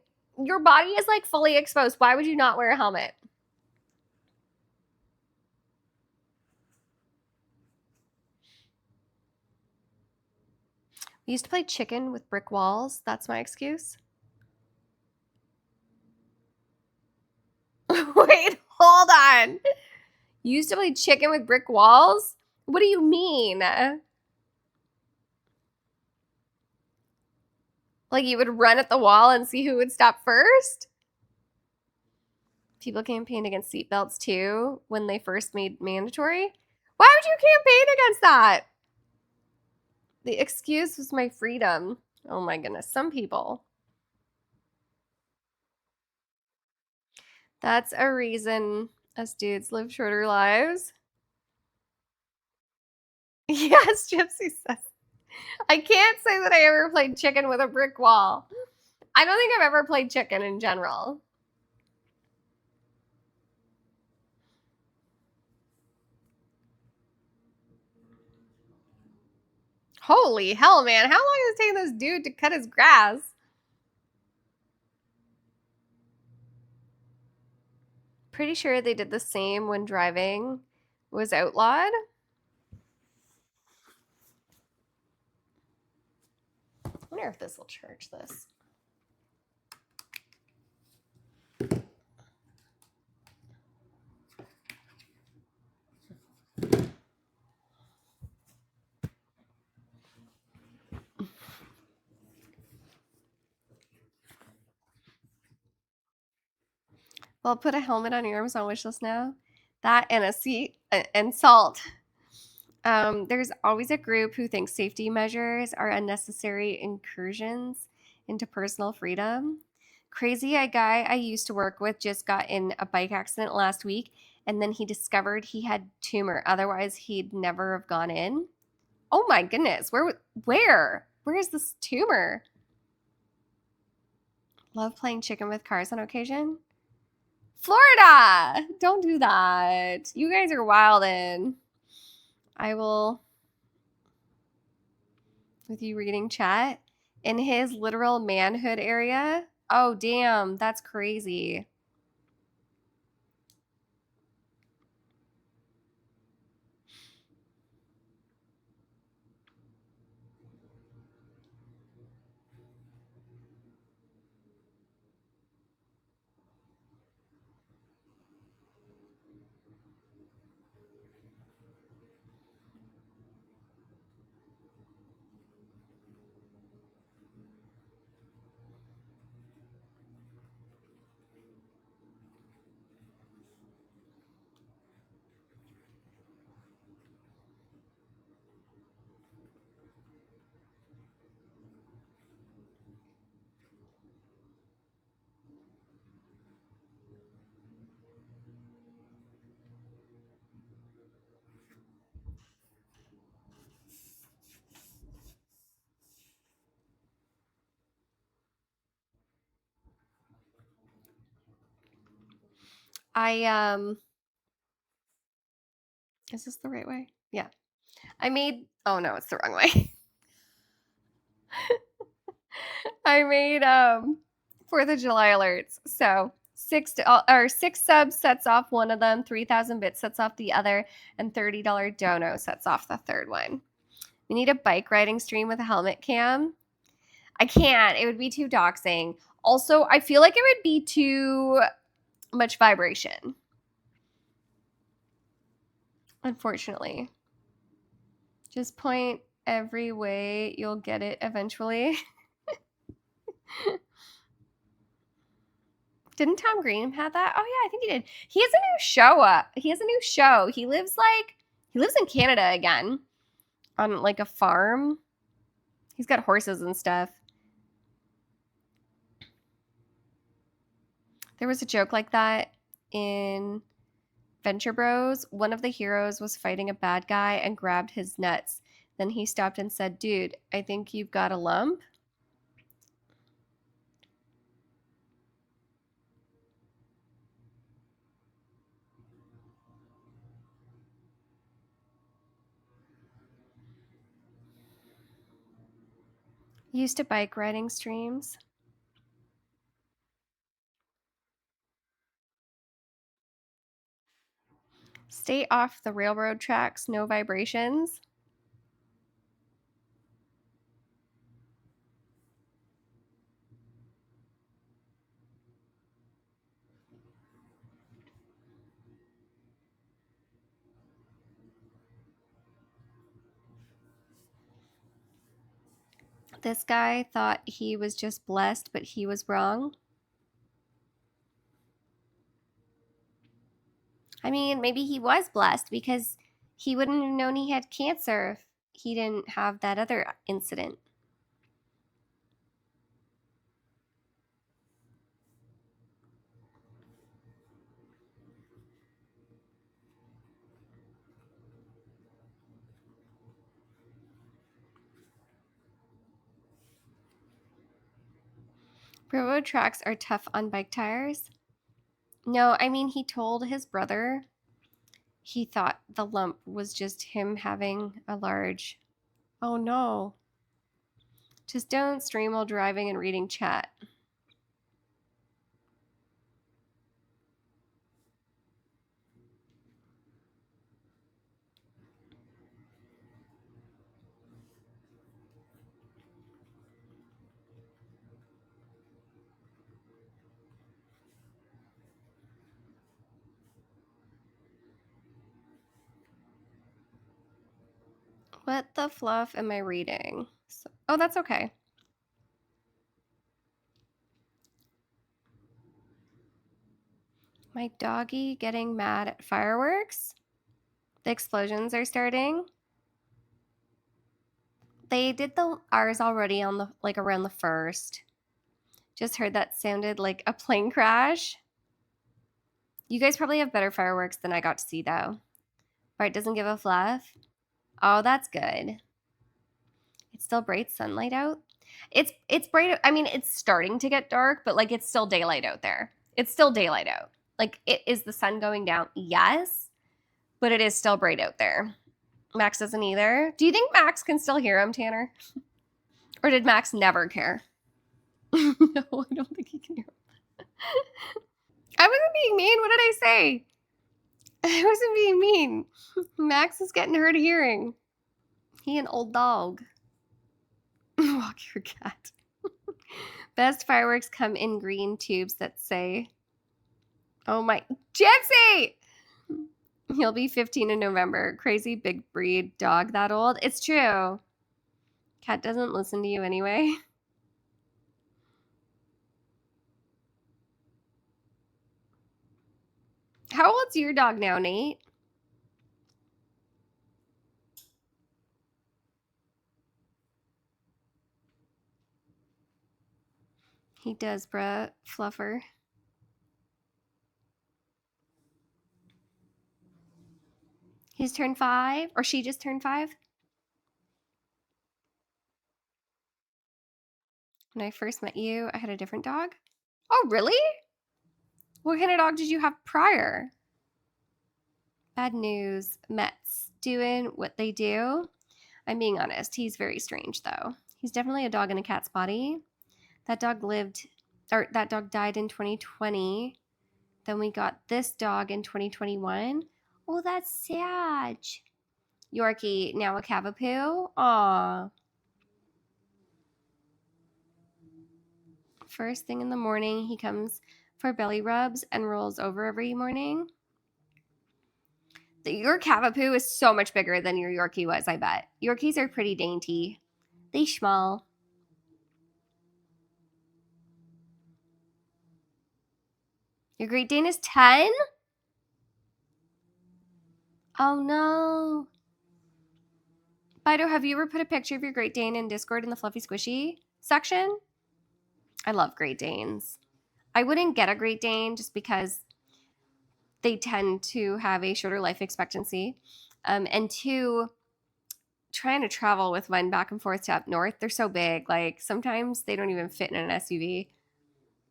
Your body is like fully exposed. Why would you not wear a helmet? We used to play chicken with brick walls. That's my excuse. Wait, hold on. You used to play chicken with brick walls? What do you mean? Like you would run at the wall and see who would stop first? People campaigned against seatbelts too when they first made mandatory. Why would you campaign against that? The excuse was my freedom. Oh my goodness, some people. That's a reason us dudes live shorter lives. Yes, Gypsy says. I can't say that I ever played chicken with a brick wall. I don't think I've ever played chicken in general. Holy hell, man. How long is it taking this dude to cut his grass? Pretty sure they did the same when driving was outlawed. I wonder if this will charge this. Well, put a helmet on your Amazon wish list now. That and a seat and salt. There's always a group who thinks safety measures are unnecessary incursions into personal freedom. Crazy, a guy I used to work with just got in a bike accident last week, and then he discovered he had tumor. Otherwise, he'd never have gone in. Oh my goodness, where is this tumor? Love playing chicken with cars on occasion. Florida, don't do that. You guys are wildin'. I will, with you reading chat, in his literal manhood area. Oh, damn, that's crazy. I is this the right way? Yeah. I made, oh no, it's the wrong way. I made 4th of July alerts. So 6 subs sets off one of them, 3,000 bits sets off the other, and $30 dono sets off the third one. We need a bike riding stream with a helmet cam. I can't. It would be too doxing. Also, I feel like it would be too much vibration. Unfortunately. Just point every way. You'll get it eventually. Didn't Tom Green have that? Oh yeah, I think he did. He has a new show. He has a new show. He lives in Canada again, on like a farm. He's got horses and stuff. There was a joke like that in Venture Bros. One of the heroes was fighting a bad guy and grabbed his nuts. Then he stopped and said, "Dude, I think you've got a lump." Used to bike riding streams. Stay off the railroad tracks, no vibrations. This guy thought he was just blessed, but he was wrong. I mean, maybe he was blessed because he wouldn't have known he had cancer if he didn't have that other incident. Railroad tracks are tough on bike tires. No, I mean, he told his brother he thought the lump was just him having a large. Oh no. Just don't stream while driving and reading chat. What the fluff am I reading? Oh, that's okay. My doggy getting mad at fireworks? The explosions are starting. They did ours already on the around the 1st. Just heard that sounded like a plane crash. You guys probably have better fireworks than I got to see though. Bart doesn't give a fluff. Oh, that's good. It's still bright sunlight out. It's bright. I mean, it's starting to get dark, but it's still daylight out there. It's still daylight out. Is the sun going down? Yes, but it is still bright out there. Max doesn't either. Do you think Max can still hear him, Tanner? Or did Max never care? No, I don't think he can hear him. I wasn't being mean. What did I say? I wasn't being mean. Max is getting hurt of hearing. He an old dog. Walk your cat. Best fireworks come in green tubes that say, "Oh my, Gypsy!" He'll be 15 in November. Crazy big breed dog that old. It's true. Cat doesn't listen to you anyway. How old's your dog now, Nate? He does, bruh. Fluffer. He's turned 5? Or she just turned 5? When I first met you, I had a different dog. Oh, really? What kind of dog did you have prior? Bad news. Mets doing what they do. I'm being honest. He's very strange, though. He's definitely a dog in a cat's body. That dog died in 2020. Then we got this dog in 2021. Oh, that's sad. Yorkie, now a Cavapoo. Aw. First thing in the morning, he comes for belly rubs and rolls over every morning. Your Cavapoo is so much bigger than your Yorkie was, I bet. Yorkies are pretty dainty. They small. Your Great Dane is 10? Oh no. Bido, have you ever put a picture of your Great Dane in Discord in the Fluffy Squishy section? I love Great Danes. I wouldn't get a Great Dane just because they tend to have a shorter life expectancy. And two, trying to travel with one back and forth to up north, they're so big. Like sometimes they don't even fit in an SUV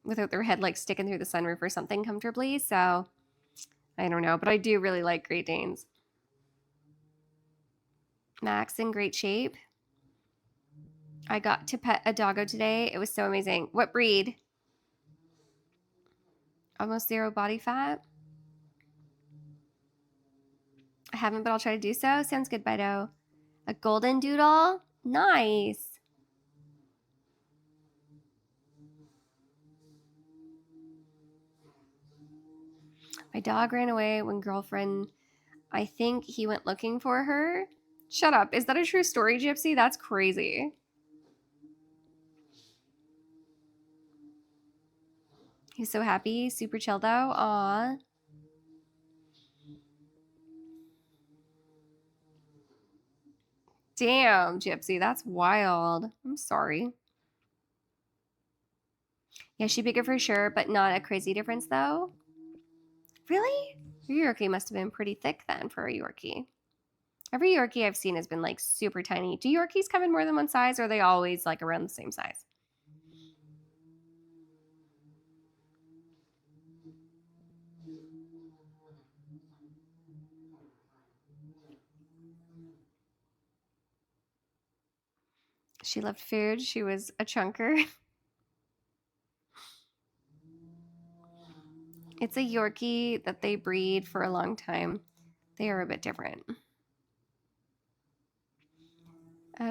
without their head like sticking through the sunroof or something comfortably. So I don't know, but I do really like Great Danes. Max in great shape. I got to pet a doggo today. It was so amazing. What breed? Almost zero body fat. I haven't, but I'll try to do so. Sounds good, Bido. A golden doodle? Nice. My dog ran away when girlfriend, I think he went looking for her. Shut up. Is that a true story, Gypsy? That's crazy. He's so happy. Super chill though. Aw. Damn, Gypsy. That's wild. I'm sorry. Yeah, she bigger for sure, but not a crazy difference though. Really? Your Yorkie must have been pretty thick then for a Yorkie. Every Yorkie I've seen has been like super tiny. Do Yorkies come in more than one size or are they always like around the same size? She loved food. She was a chunker. It's a Yorkie that they breed for a long time. They are a bit different.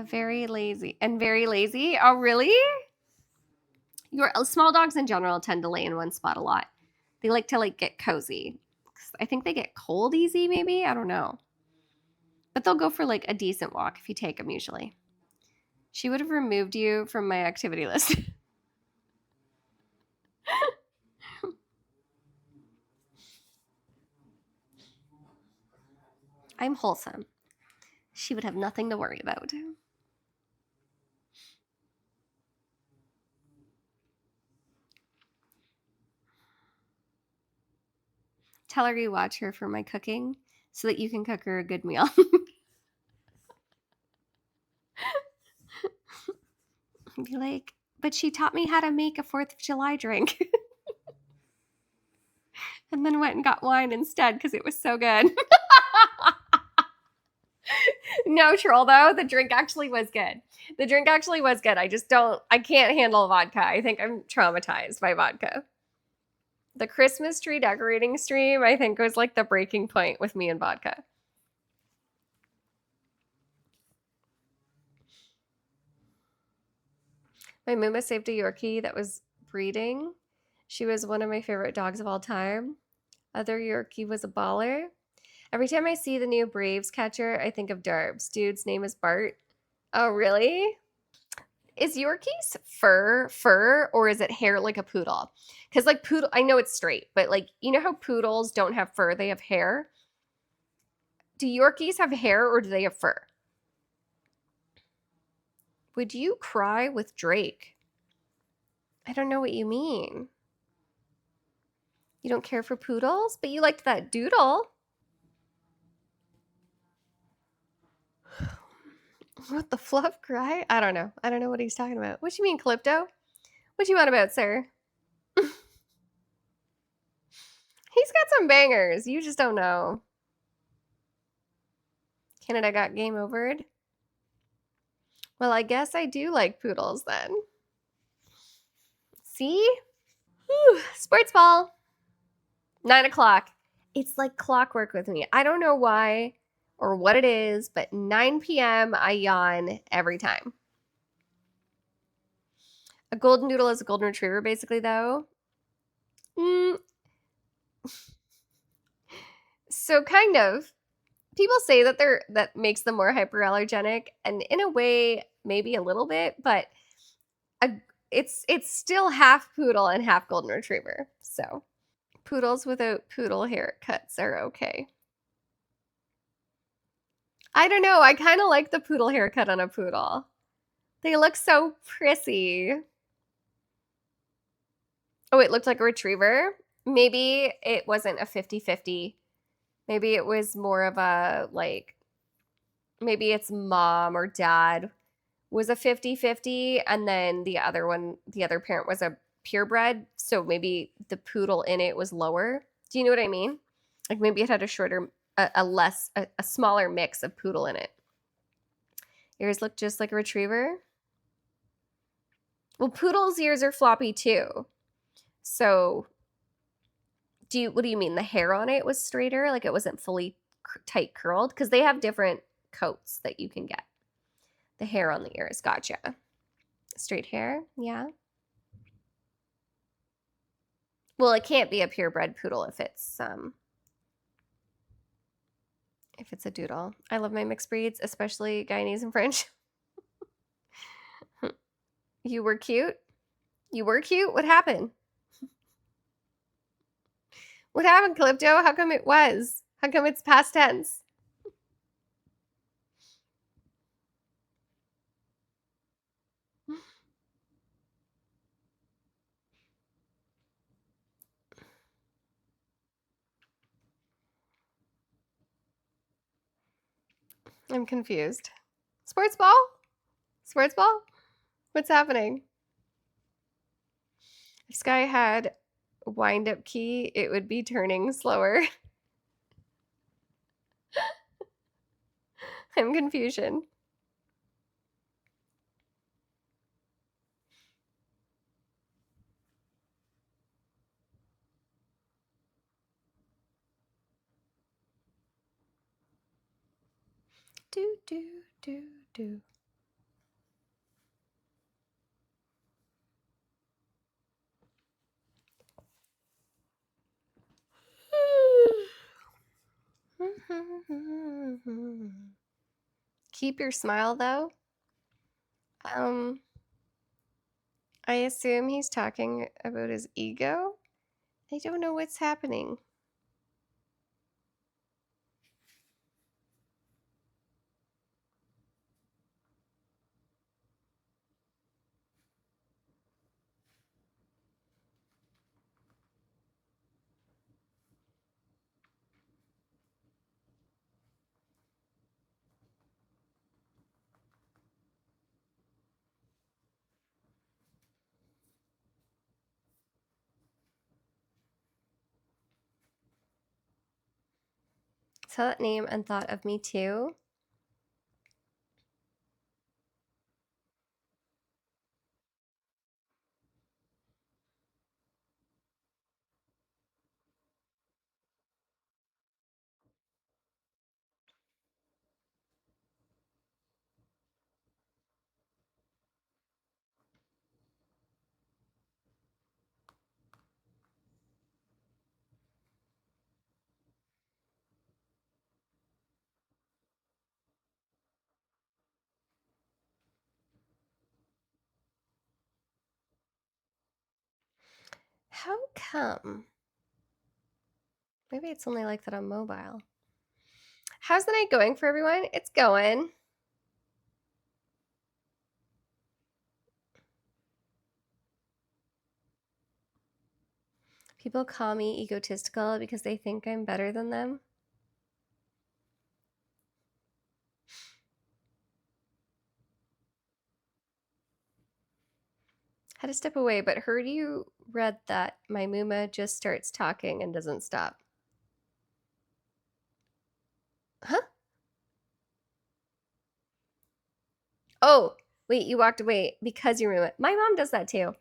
Very lazy. And very lazy? Oh, really? Your small dogs in general tend to lay in one spot a lot. They like to like get cozy. I think they get cold easy, maybe. I don't know. But they'll go for like a decent walk if you take them usually. She would have removed you from my activity list. I'm wholesome. She would have nothing to worry about. Tell her you watch her for my cooking so that you can cook her a good meal. Be like, but she taught me how to make a 4th of July drink. And then went and got wine instead because it was so good. No troll though, the drink actually was good. The drink actually was good. I can't handle vodka. I think I'm traumatized by vodka. The Christmas tree decorating stream, I think, was like the breaking point with me and vodka. My Muma saved a Yorkie that was breeding. She was one of my favorite dogs of all time. Other Yorkie was a baller. Every time I see the new Braves catcher, I think of Darbs. Dude's name is Bart. Oh, really? Is Yorkie's fur or is it hair like a poodle? Because like poodle, I know it's straight, but like you know how poodles don't have fur, they have hair. Do Yorkies have hair or do they have fur? Would you cry with Drake? I don't know what you mean. You don't care for poodles, but you liked that doodle. What the fluff cry? I don't know. I don't know what he's talking about. What you mean, Calypto? What you want about, sir? He's got some bangers. You just don't know. Canada got game overed. Well, I guess I do like poodles then. See? Whew. Sports ball. 9 o'clock. It's like clockwork with me. I don't know why or what it is, but 9 p.m. I yawn every time. A golden doodle is a golden retriever, basically, though. Mm, so kind of. People say that that makes them more hyperallergenic, and in a way, maybe a little bit, but a, it's still half poodle and half golden retriever. So poodles without poodle haircuts are okay. I don't know. I kind of like the poodle haircut on a poodle. They look so prissy. Oh, it looked like a retriever. Maybe it wasn't a 50-50. Maybe it was more of a like maybe its mom or dad was a 50-50 and then the other parent was a purebred, so maybe the poodle in it was lower. Do you know what I mean? Like maybe it had a smaller mix of poodle in it. Ears look just like a retriever. Well, poodle's ears are floppy too. So, what do you mean? The hair on it was straighter, like it wasn't fully tight curled? Because they have different coats that you can get. The hair on the ears, gotcha. Straight hair, yeah. Well, it can't be a purebred poodle if it's a doodle. I love my mixed breeds, especially Guyanese and French. You were cute. You were cute. What happened? What happened, Calypto? How come it was? How come it's past tense? I'm confused. Sports ball? Sports ball? What's happening? If Sky had a wind up key, it would be turning slower. I'm confusion. Do, do, do, do. Keep your smile, though. I assume he's talking about his ego. I don't know what's happening. Saw that name and thought of me too. How come? Maybe it's only like that on mobile. How's the night going for everyone? It's going. People call me egotistical because they think I'm better than them. Had to step away, but heard you read that my Muma just starts talking and doesn't stop. Huh? Oh, wait, you walked away because you're Muma. My mom does that too.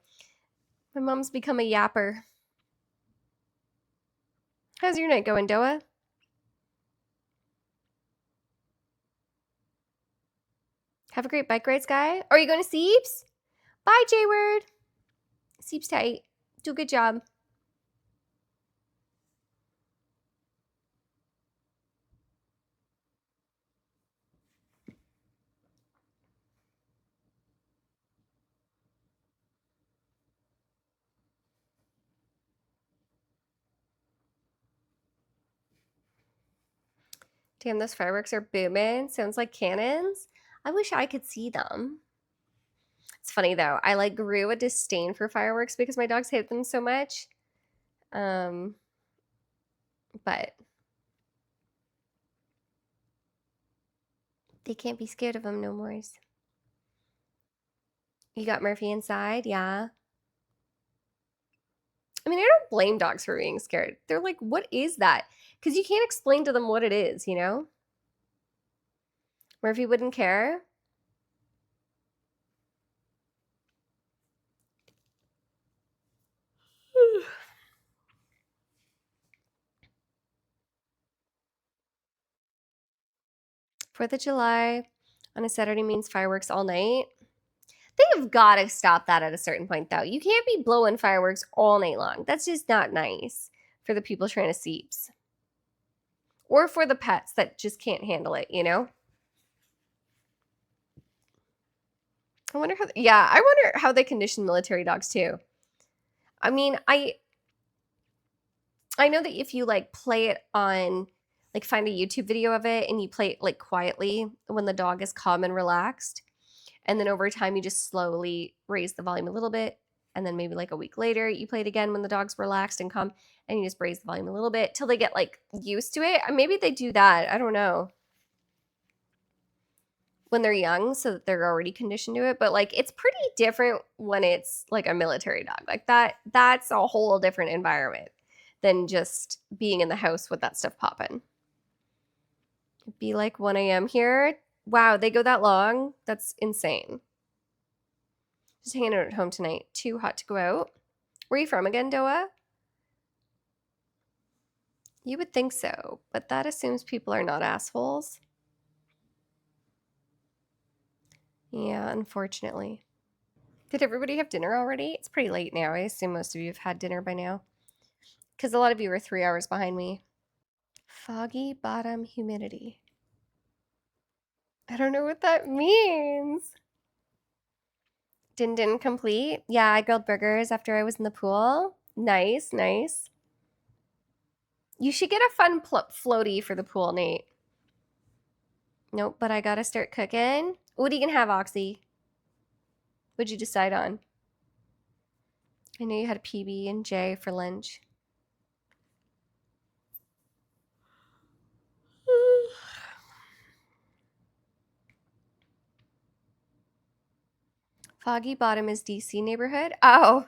My mom's become a yapper. How's your night going, Doa? Have a great bike ride, Sky. Are you going to Seeps? Bye, J-Word. Seeps tight. Do a good job. Damn, those fireworks are booming. Sounds like cannons. I wish I could see them. It's funny though. I like grew a disdain for fireworks because my dogs hate them so much. But they can't be scared of them no more. You got Murphy inside, yeah. I mean, I don't blame dogs for being scared. They're like, what is that? Because you can't explain to them what it is, you know? Murphy wouldn't care. 4th of July on a Saturday means fireworks all night. They've got to stop that at a certain point, though. You can't be blowing fireworks all night long. That's just not nice for the people trying to seeps. Or for the pets that just can't handle it, you know? I wonder how, yeah, I wonder how they condition military dogs too. I mean, I know that if you like play it on, like find a YouTube video of it and you play it like quietly when the dog is calm and relaxed, and then over time you just slowly raise the volume a little bit, and then maybe like a week later you play it again when the dog's relaxed and calm, and you just raise the volume a little bit till they get like used to it. Maybe they do that. I don't know. When they're young so that they're already conditioned to it, but like it's pretty different when it's like a military dog. Like that's a whole different environment than just being in the house with that stuff popping. It'd be like 1 a.m. here. Wow, they go that long? That's insane. Just hanging out at home tonight. Too hot to go out. Where are you from again, Doa? You would think so, but that assumes people are not assholes. Yeah, unfortunately. Did everybody have dinner already? It's pretty late now. I assume most of you have had dinner by now. Because a lot of you are 3 hours behind me. Foggy bottom humidity. I don't know what that means. Didn't complete. Yeah, I grilled burgers after I was in the pool. Nice, nice. You should get a fun floaty for the pool, Nate. Nope, but I gotta start cooking. What are you gonna have, Oxy? What'd you decide on? I know you had a PB and J for lunch. Foggy Bottom is DC neighborhood? Oh,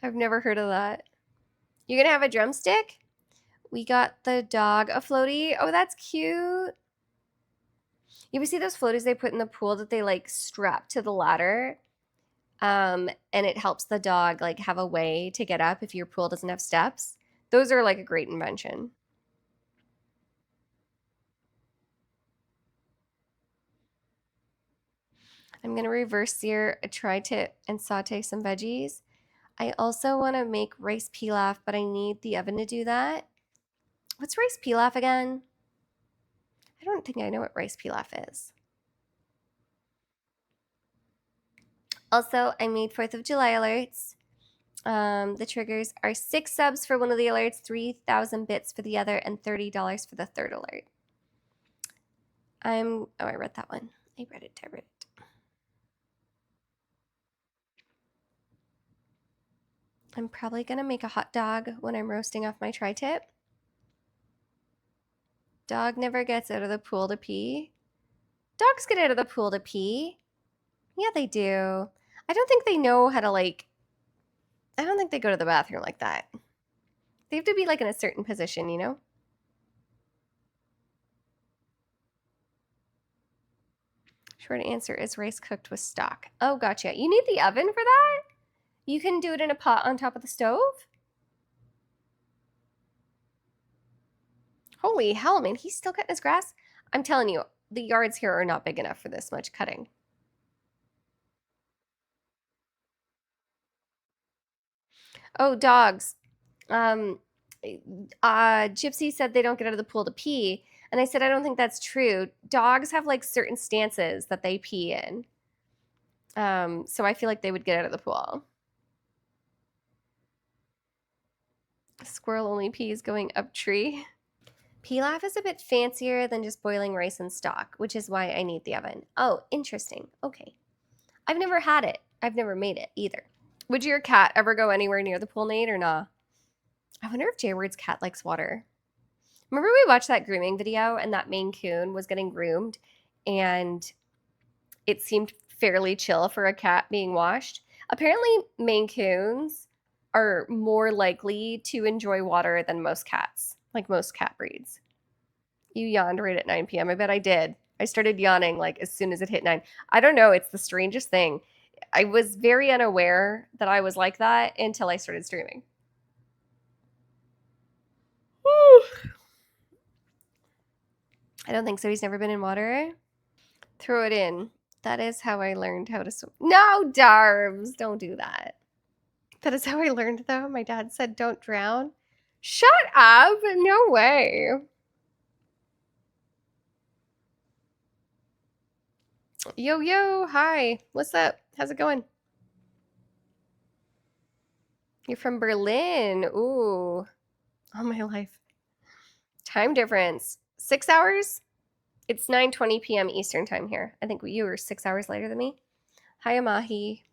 I've never heard of that. You're gonna have a drumstick? We got the dog a floaty. Oh, that's cute. You ever see those floaties they put in the pool that they like strap to the ladder? And it helps the dog like have a way to get up if your pool doesn't have steps. Those are like a great invention. I'm gonna reverse sear a tri-tip and saute some veggies. I also want to make rice pilaf, but I need the oven to do that. What's rice pilaf again? I don't think I know what rice pilaf is. Also, I made 4th of July alerts. The triggers are 6 subs for one of the alerts, 3,000 bits for the other, and $30 for the third alert. I read that one. I read it. I'm probably gonna make a hot dog when I'm roasting off my tri-tip. Dog never gets out of the pool to pee. Dogs get out of the pool to pee. Yeah, they do. I don't think they know how to I don't think they go to the bathroom like that. They have to be like in a certain position, you know? Short answer is rice cooked with stock. Oh, gotcha. You need the oven for that? You can do it in a pot on top of the stove? Holy hell, man, he's still cutting his grass? I'm telling you, the yards here are not big enough for this much cutting. Oh, dogs. Um, Gypsy said they don't get out of the pool to pee. And I said, I don't think that's true. Dogs have like certain stances that they pee in. So I feel like they would get out of the pool. Squirrel only pees going up tree. Pilaf is a bit fancier than just boiling rice and stock, which is why I need the oven. Oh, interesting. Okay. I've never had it. I've never made it either. Would your cat ever go anywhere near the pool, Nate, or nah? I wonder if Jayward's cat likes water. Remember we watched that grooming video and that Maine Coon was getting groomed and it seemed fairly chill for a cat being washed? Apparently, Maine Coons are more likely to enjoy water than most cats, like most cat breeds. You yawned right at 9 p.m. I bet I did. I started yawning like as soon as it hit 9. I don't know. It's the strangest thing. I was very unaware that I was like that until I started streaming. I don't think so. He's never been in water. Throw it in. That is how I learned how to swim. No, Darbs, don't do that. That is how I learned, though. My dad said, don't drown. Shut up. No way. Yo, yo. Hi. What's up? How's it going? You're from Berlin. Ooh. All my life. Time difference. 6 hours? It's 9:20 p.m. Eastern time here. I think you were 6 hours later than me. Hi, Amahi.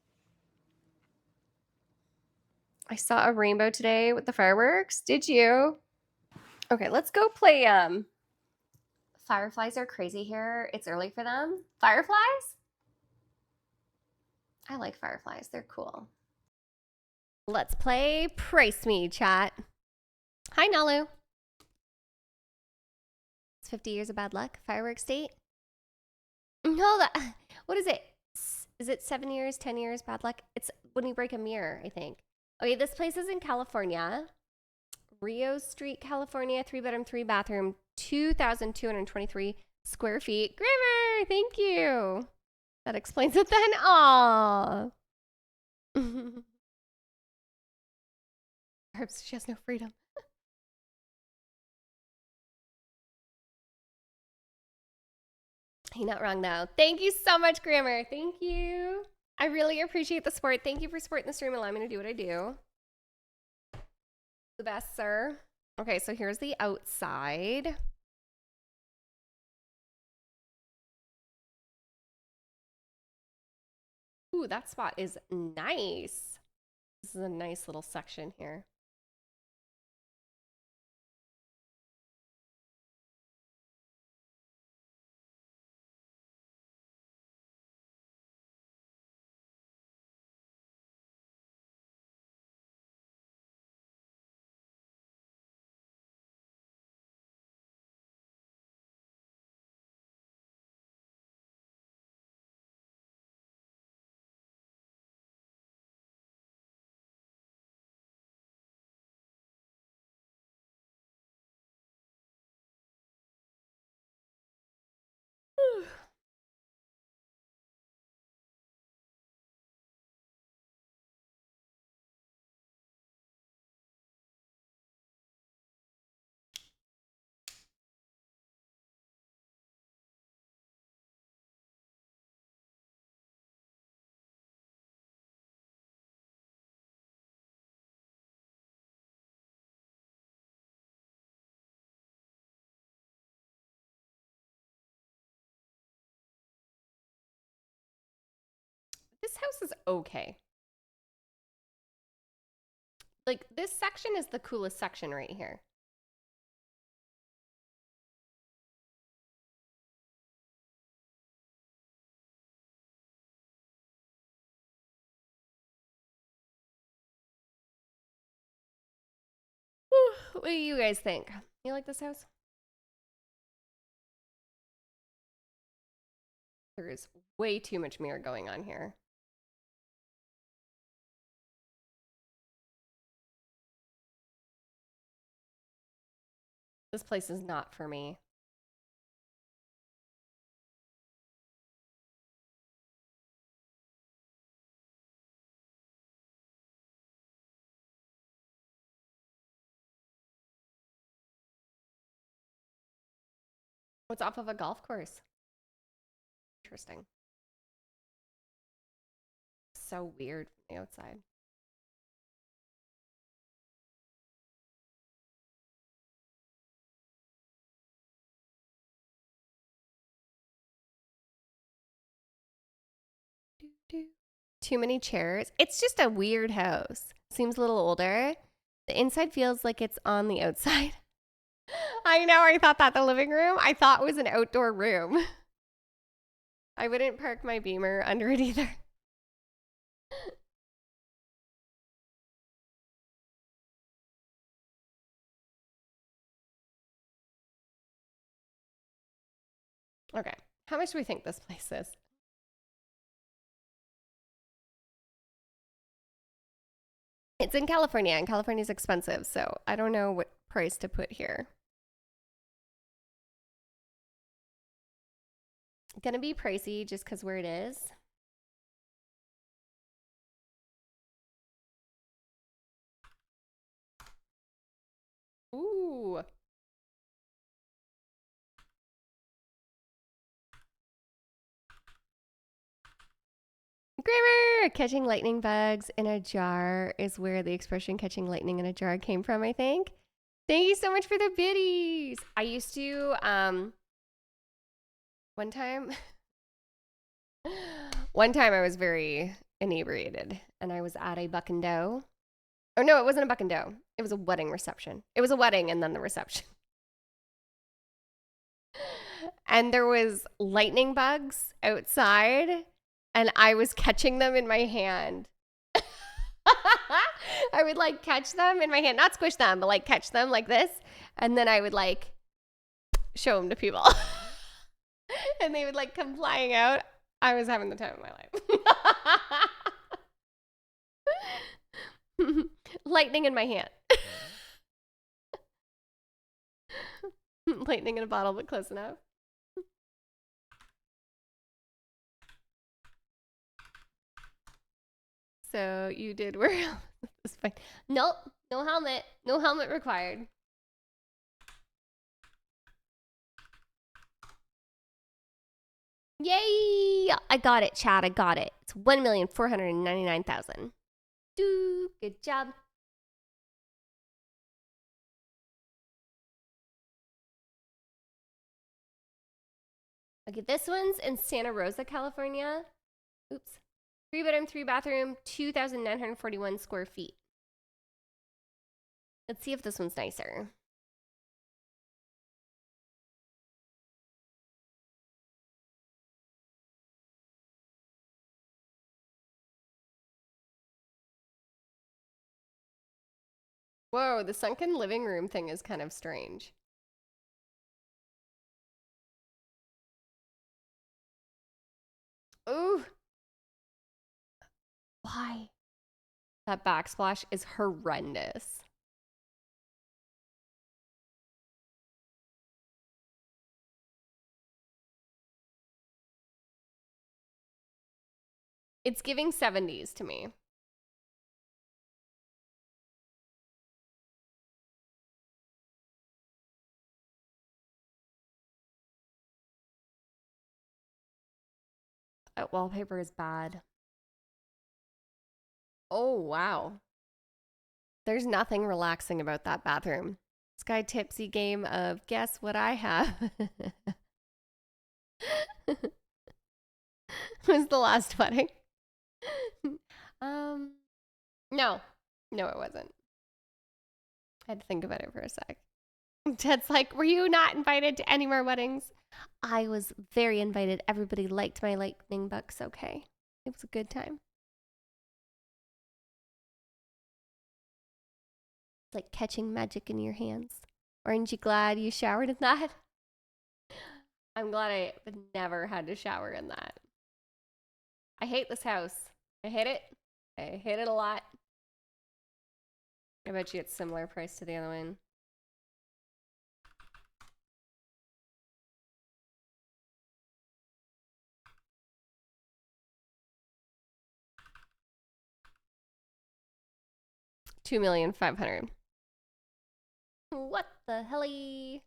I saw a rainbow today with the fireworks. Did you? Okay, let's go play. Fireflies are crazy here. It's early for them. Fireflies? I like fireflies. They're cool. Let's play Price Me, chat. Hi, Nalu. It's 50 years of bad luck. Fireworks date? No, that. What is it? Is it 7 years, 10 years bad luck? It's when you break a mirror, I think. Okay, this place is in California. Rio Street, California. 3-bedroom, 3-bathroom. 2,223 square feet. Grimmer, thank you. That explains it then. Aww. She has no freedom. You're not wrong though. Thank you so much, Grammar. Thank you. I really appreciate the support. Thank you for supporting the stream and allowing me to do what I do. The best, sir. Okay, so here's the outside. Ooh, that spot is nice. This is a nice little section here. This house is okay. Like, this section is the coolest section right here. What do you guys think? You like this house? There is way too much mirror going on here. This place is not for me. What's off of a golf course? Interesting. So weird from the outside. Too many chairs. It's just a weird house. Seems a little older. The inside feels like it's on the outside. I know, I thought that the living room, I thought was an outdoor room. I wouldn't park my Beamer under it either. Okay, how much do we think this place is? It's in California, and California's expensive, so I don't know what price to put here. Gonna be pricey just because where it is. Ooh. Grammar! Catching lightning bugs in a jar is where the expression catching lightning in a jar came from, I think. Thank you so much for the biddies. I used to, one time I was very inebriated and I was at a buck and doe. Oh no, it wasn't a buck and doe. It was a wedding reception. It was a wedding and then the reception. And there was lightning bugs outside and I was catching them in my hand. I would like catch them in my hand, not squish them, but like catch them like this. And then I would like show them to people. And they would like come flying out. I was having the time of my life. Lightning in my hand. Lightning in a bottle, but close enough. So you did wear this fine. Nope, no helmet. No helmet required. Yay! I got it, Chad. I got it. It's 1,499,000. Good job. Okay, this one's in Santa Rosa, California. Oops. 3-bedroom, 3-bathroom, 2,941 square feet. Let's see if this one's nicer. Whoa, the sunken living room thing is kind of strange. Ooh. Why? That backsplash is horrendous. It's giving 70s to me. That wallpaper is bad. Oh, wow. There's nothing relaxing about that bathroom. Sky tipsy game of guess what I have. Was the last wedding? No. No, it wasn't. I had to think about it for a sec. Ted's like, were you not invited to any more weddings? I was very invited. Everybody liked my lightning bucks. Okay. It was a good time. It's like catching magic in your hands. Aren't you glad you showered in that? I'm glad I never had to shower in that. I hate this house. I hate it. I hate it a lot. I bet you it's similar price to the other one. 2,500,000. What the helly?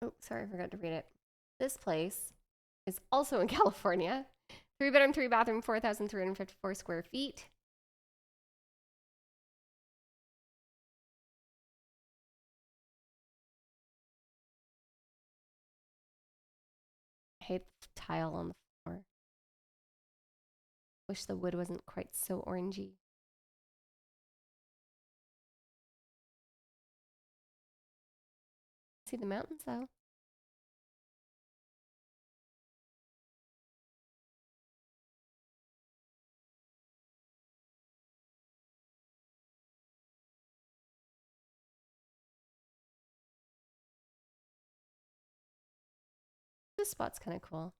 Oh, sorry, I forgot to read it. This place is also in California. 3-bedroom, 3-bathroom, 4,354 square feet. I hate the tile on the floor. Wish the wood wasn't quite so orangey. See the mountains though. This spot's kind of cool.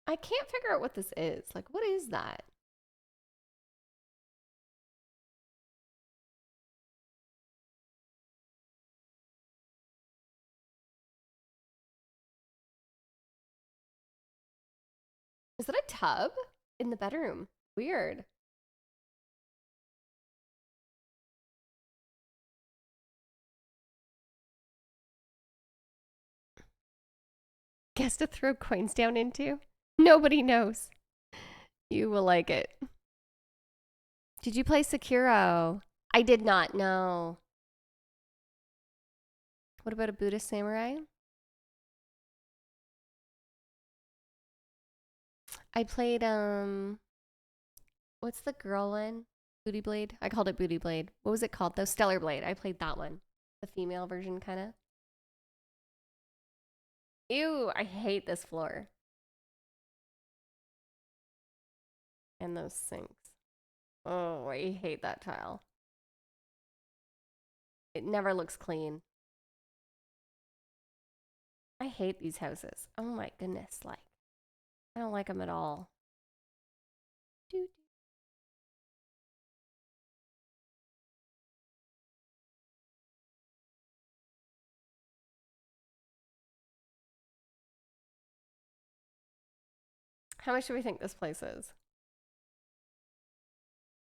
I can't figure out what this is. Like, what is that? Is that a tub in the bedroom? Weird. Guess to throw coins down into? Nobody knows. You will like it. Did you play Sekiro? I did not know. What about a Buddhist samurai? I played what's the girl one? Booty Blade? I called it Booty Blade. What was it called though? Stellar Blade. I played that one. The female version kinda. Ew, I hate this floor. And those sinks. Oh, I hate that tile. It never looks clean. I hate these houses. Oh my goodness, like, I don't like them at all. How much do we think this place is?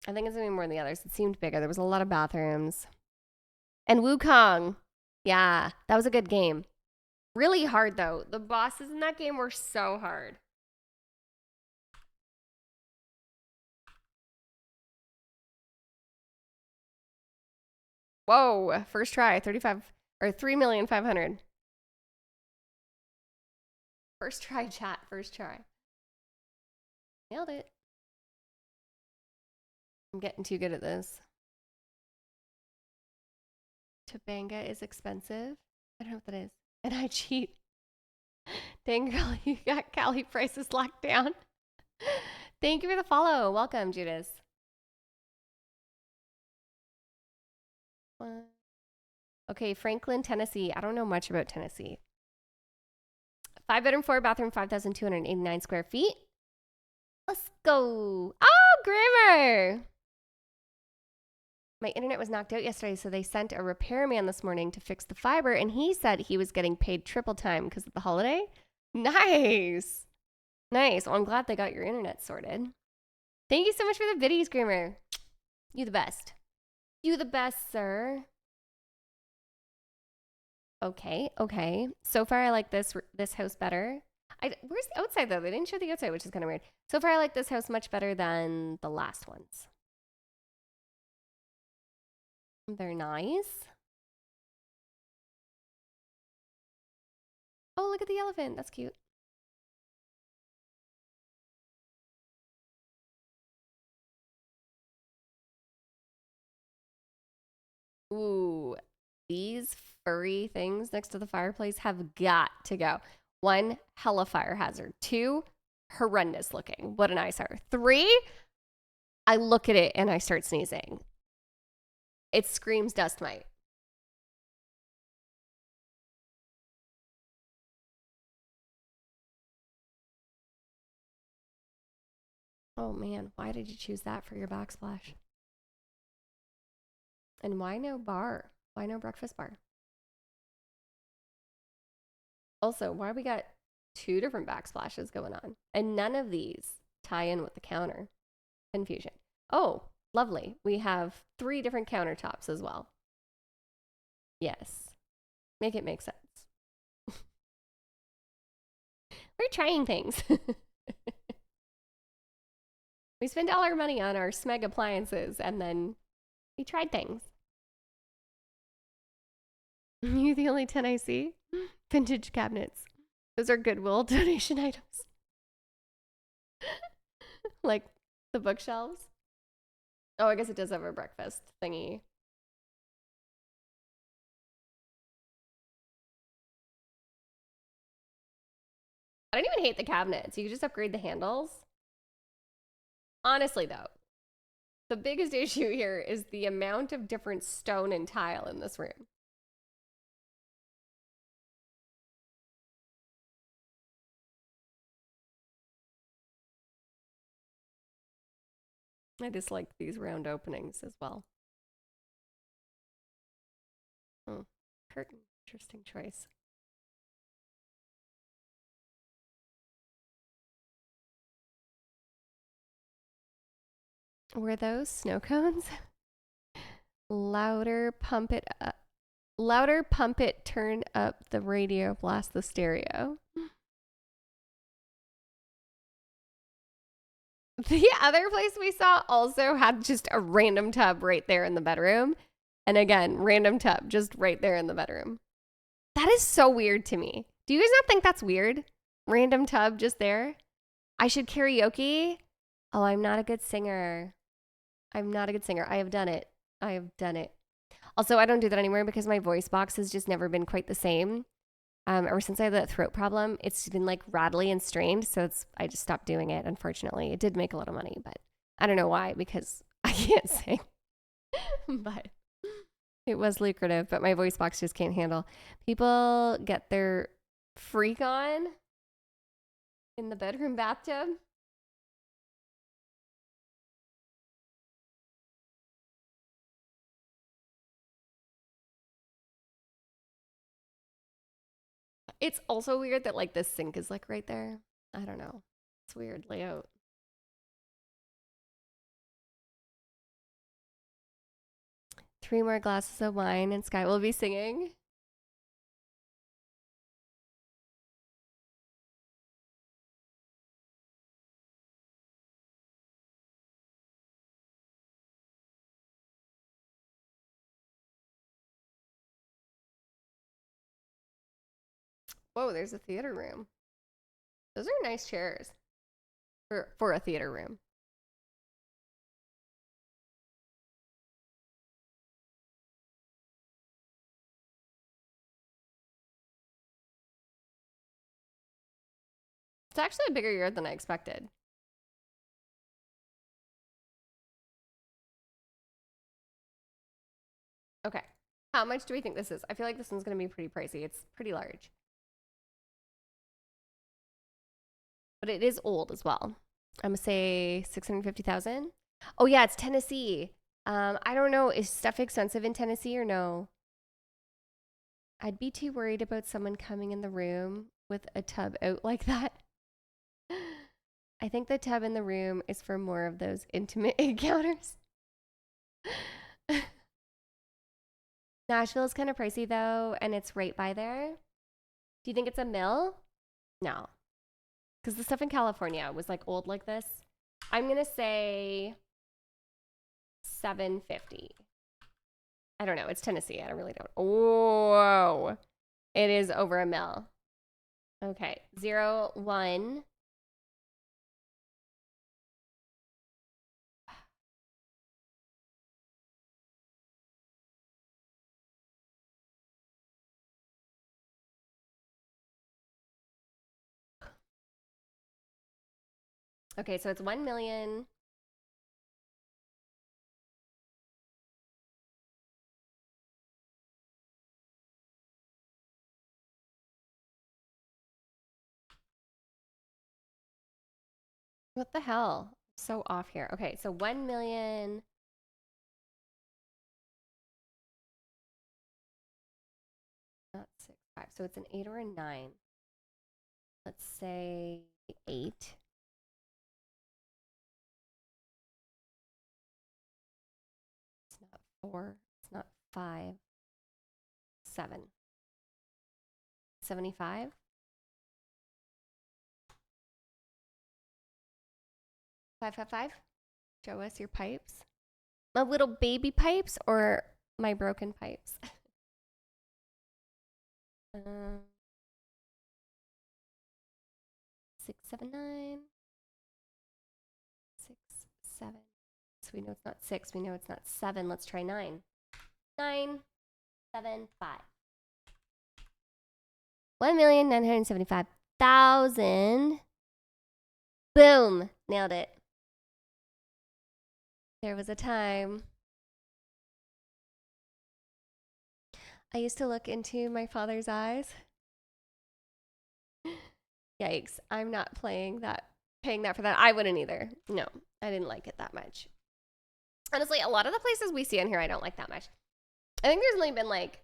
I think it's gonna be more than the others. It seemed bigger. There was a lot of bathrooms. And Wukong. Yeah, that was a good game. Really hard though. The bosses in that game were so hard. Whoa, first try, 35 or 3,500,000. First try, chat, first try. Nailed it. I'm getting too good at this. Topanga is expensive. I don't know what that is. And I cheat. Dang girl, you got Cali prices locked down. Thank you for the follow. Welcome, Judas. Okay, Franklin, Tennessee. I don't know much about Tennessee. 5-bedroom, 4-bathroom, 5,289 square feet. Let's go. Oh, Grimmer. My internet was knocked out yesterday, so they sent a repairman this morning to fix the fiber, and he said he was getting paid triple time because of the holiday. Nice. Nice. Well, I'm glad they got your internet sorted. Thank you so much for the biddies, Grimmer. You the best. You the best, sir. Okay, okay. So far, I like this house better. Where's the outside, though? They didn't show the outside, which is kind of weird. So far, I like this house much better than the last ones. They're nice. Oh, look at the elephant. That's cute. Ooh, these furry things next to the fireplace have got to go. 1, hella fire hazard. 2, horrendous looking. What an eyesore. 3, I look at it and I start sneezing. It screams dust mite. Oh man, why did you choose that for your backsplash? And why no bar? Why no breakfast bar? Also, why we got two different backsplashes going on? And none of these tie in with the counter. Confusion. Oh, lovely. We have three different countertops as well. Yes. Make it make sense. We're trying things. We spend all our money on our Smeg appliances and then we tried things. You the only 10 I see? Vintage cabinets. Those are Goodwill donation items. Like the bookshelves. Oh, I guess it does have a breakfast thingy. I don't even hate the cabinets. You could just upgrade the handles. Honestly, though, the biggest issue here is the amount of different stone and tile in this room. I dislike these round openings as well. Oh, curtain. Interesting choice. Were those snow cones? Louder, pump it up. Louder, pump it, turn up the radio, blast the stereo. The other place we saw also had just a random tub right there in the bedroom. And again, random tub just right there in the bedroom. That is so weird to me. Do you guys not think that's weird? Random tub just there? I should karaoke? Oh, I'm not a good singer. I'm not a good singer. I have done it. I have done it. Also, I don't do that anymore because my voice box has just never been quite the same. Ever since I had that throat problem, it's been like rattly and strained. So I just stopped doing it, unfortunately. It did make a lot of money, but I don't know why because I can't sing. But it was lucrative, but my voice box just can't handle. People get their freak on in the bedroom bathtub. It's also weird that like this sink is like right there. I don't know. It's weird layout. Three more glasses of wine and Sky will be singing. Whoa, there's a theater room. Those are nice chairs for a theater room. It's actually a bigger yard than I expected. Okay. How much do we think this is? I feel like this one's going to be pretty pricey. It's pretty large. But it is old as well. I'm going to say 650,000. Oh yeah, it's Tennessee. I don't know. Is stuff expensive in Tennessee or no? I'd be too worried about someone coming in the room with a tub out like that. I think the tub in the room is for more of those intimate encounters. Nashville is kind of pricey though, and it's right by there. Do you think it's a mill? No. Because the stuff in California was like old like this. I'm going to say 750. I don't know. It's Tennessee. I really don't. Whoa. It is over a mill. Okay. 0, 1. Okay, so it's 1 million. What the hell? So off here. Okay, so 1 million. Not 6, 5. So it's an 8 or a 9. Let's say 8. It's not 4. It's not 5. 7. 75. Five, five, five. Show us your pipes. My little baby pipes or my broken pipes? 6, 7, 9. 6, 7. So we know it's not 6. We know it's not 7. Let's try 9. 9, 7, 5. 1,975,000. Boom. Nailed it. There was a time. I used to look into my father's eyes. Yikes. I'm not paying that for that. I wouldn't either. No, I didn't like it that much. Honestly, a lot of the places we see in here, I don't like that much. I think there's only been like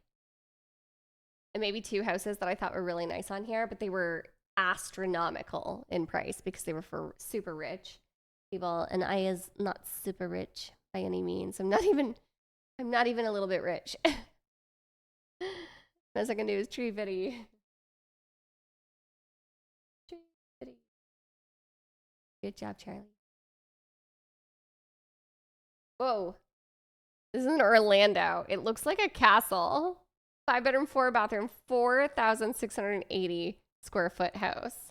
maybe 2 houses that I thought were really nice on here, but they were astronomical in price because they were for super rich people, and I is not super rich by any means. I'm not even a little bit rich. Best I can do is tree fitty. Tree fitty. Good job, Charlie. Whoa. This is in Orlando. It looks like a castle. 5-bedroom, 4-bathroom, 4,680 square foot house.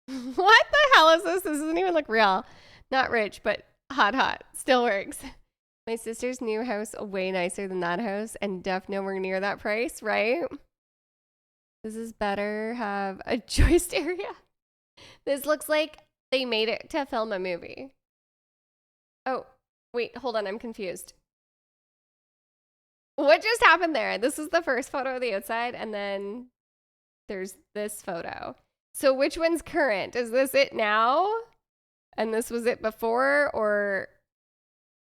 What the hell is this? This doesn't even look real. Not rich, but hot. Still works. My sister's new house, way nicer than that house, and def nowhere near that price, right? This is better have a joist area. This looks like they made it to film a movie. Oh, wait, hold on, I'm confused. What just happened there? This is the first photo of the outside, and then there's this photo. So which one's current? Is this it now? And this was it before? Or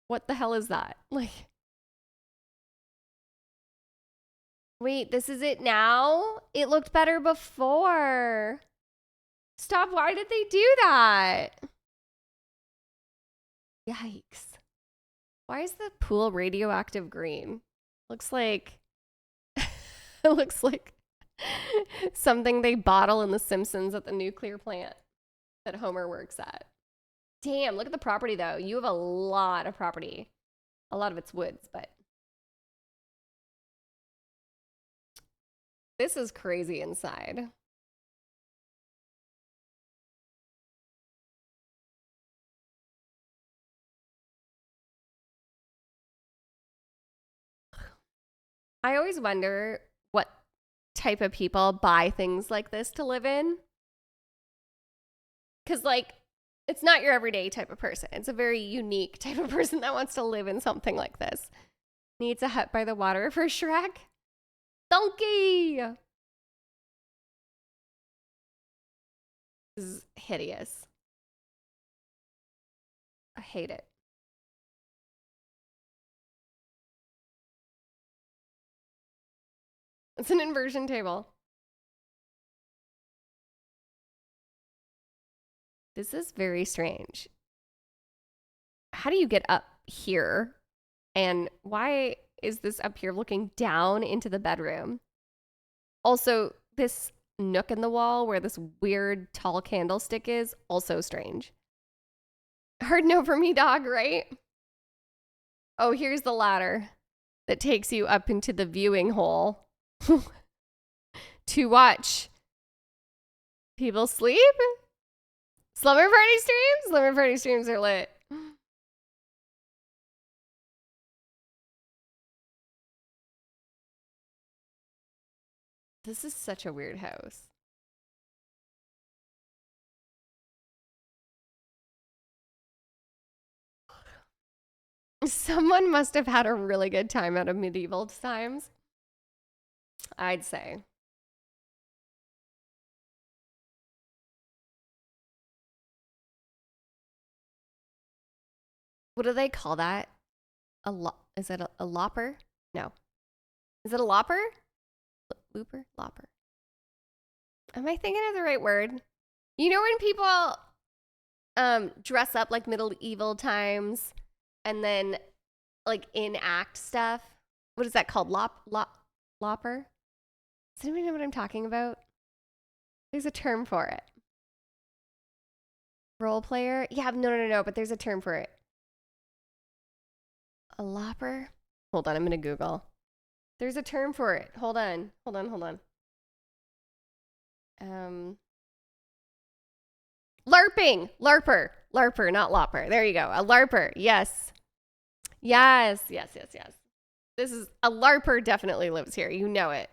what the hell is that? Like, wait, this is it now? It looked better before. Stop, why did they do that? Yikes. Why is the pool radioactive green? Looks like it looks like something they bottle in The Simpsons at the nuclear plant that Homer works at. Damn, look at the property though. You have a lot of property. A lot of it's woods, but this is crazy inside. I always wonder what type of people buy things like this to live in. Because, like, it's not your everyday type of person. It's a very unique type of person that wants to live in something like this. Needs a hut by the water for Shrek. Donkey! This is hideous. I hate it. It's an inversion table. This is very strange. How do you get up here? And why is this up here looking down into the bedroom? Also, this nook in the wall where this weird tall candlestick is, also strange. Hard no for me, dog, right? Oh, here's the ladder that takes you up into the viewing hole to watch people sleep. Slumber party streams? Slumber party streams are lit. This is such a weird house. Someone must have had a really good time out of medieval times, I'd say. What do they call that? Is it a lopper? No. Is it a lopper? Looper? Lopper. Am I thinking of the right word? You know when people dress up like medieval times and then like enact stuff? What is that called? Lopper? Does anybody know what I'm talking about? There's a term for it. Role player? Yeah, no, but there's a term for it. A lopper? Hold on, I'm gonna Google. There's a term for it. Hold on. LARPing. LARPer, not lopper. There you go. A LARPer. Yes. This is a LARPer definitely lives here. You know it.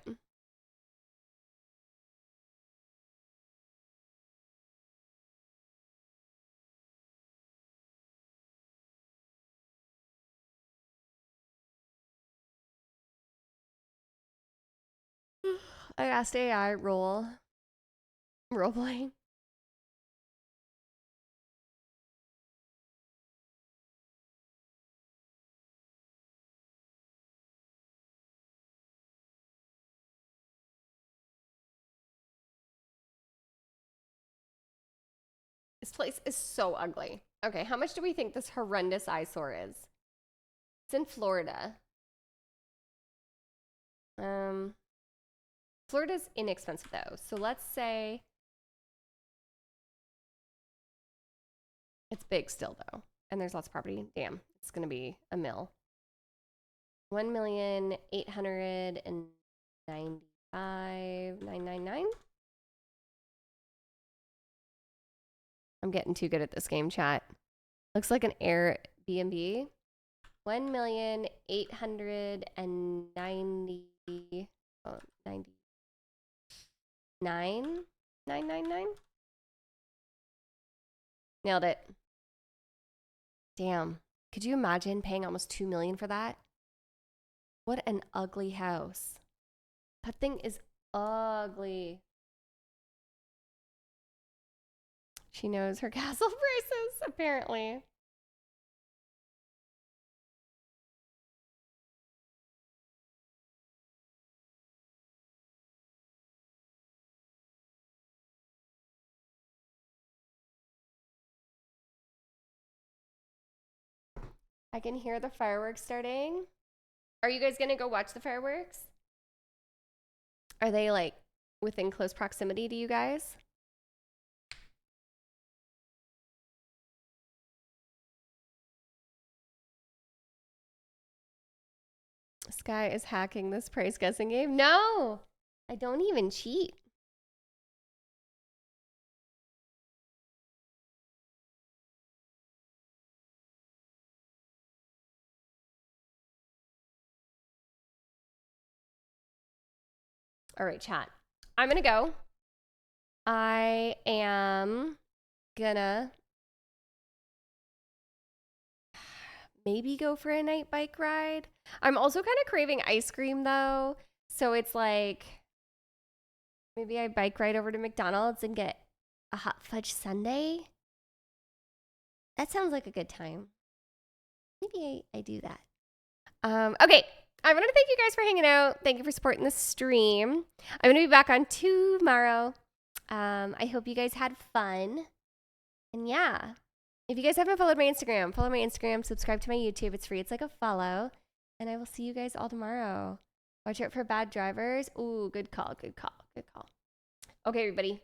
I asked AI role playing. This place is so ugly. Okay, how much do we think this horrendous eyesore is? It's in Florida. Florida's inexpensive though. So let's say it's big still though. And there's lots of property. Damn, it's gonna be a mill. 1,895,999. I'm getting too good at this game, chat. Looks like an Airbnb. 1,890,999. 999. Nailed it. Damn. Could you imagine paying almost $2 million for that? What an ugly house. That thing is ugly. She knows her castle prices, apparently. I can hear the fireworks starting. Are you guys gonna go watch the fireworks? Are they like within close proximity to you guys? Sky is hacking this price guessing game. No, I don't even cheat. All right, chat. I'm gonna go. I am gonna maybe go for a night bike ride. I'm also kind of craving ice cream though. So it's like maybe I bike ride over to McDonald's and get a hot fudge sundae. That sounds like a good time. Maybe I do that. Okay. I want to thank you guys for hanging out. Thank you for supporting the stream. I'm going to be back on tomorrow. I hope you guys had fun. And yeah, if you guys haven't followed my Instagram, follow my Instagram, subscribe to my YouTube. It's free. It's like a follow. And I will see you guys all tomorrow. Watch out for bad drivers. Ooh, good call. Okay, everybody.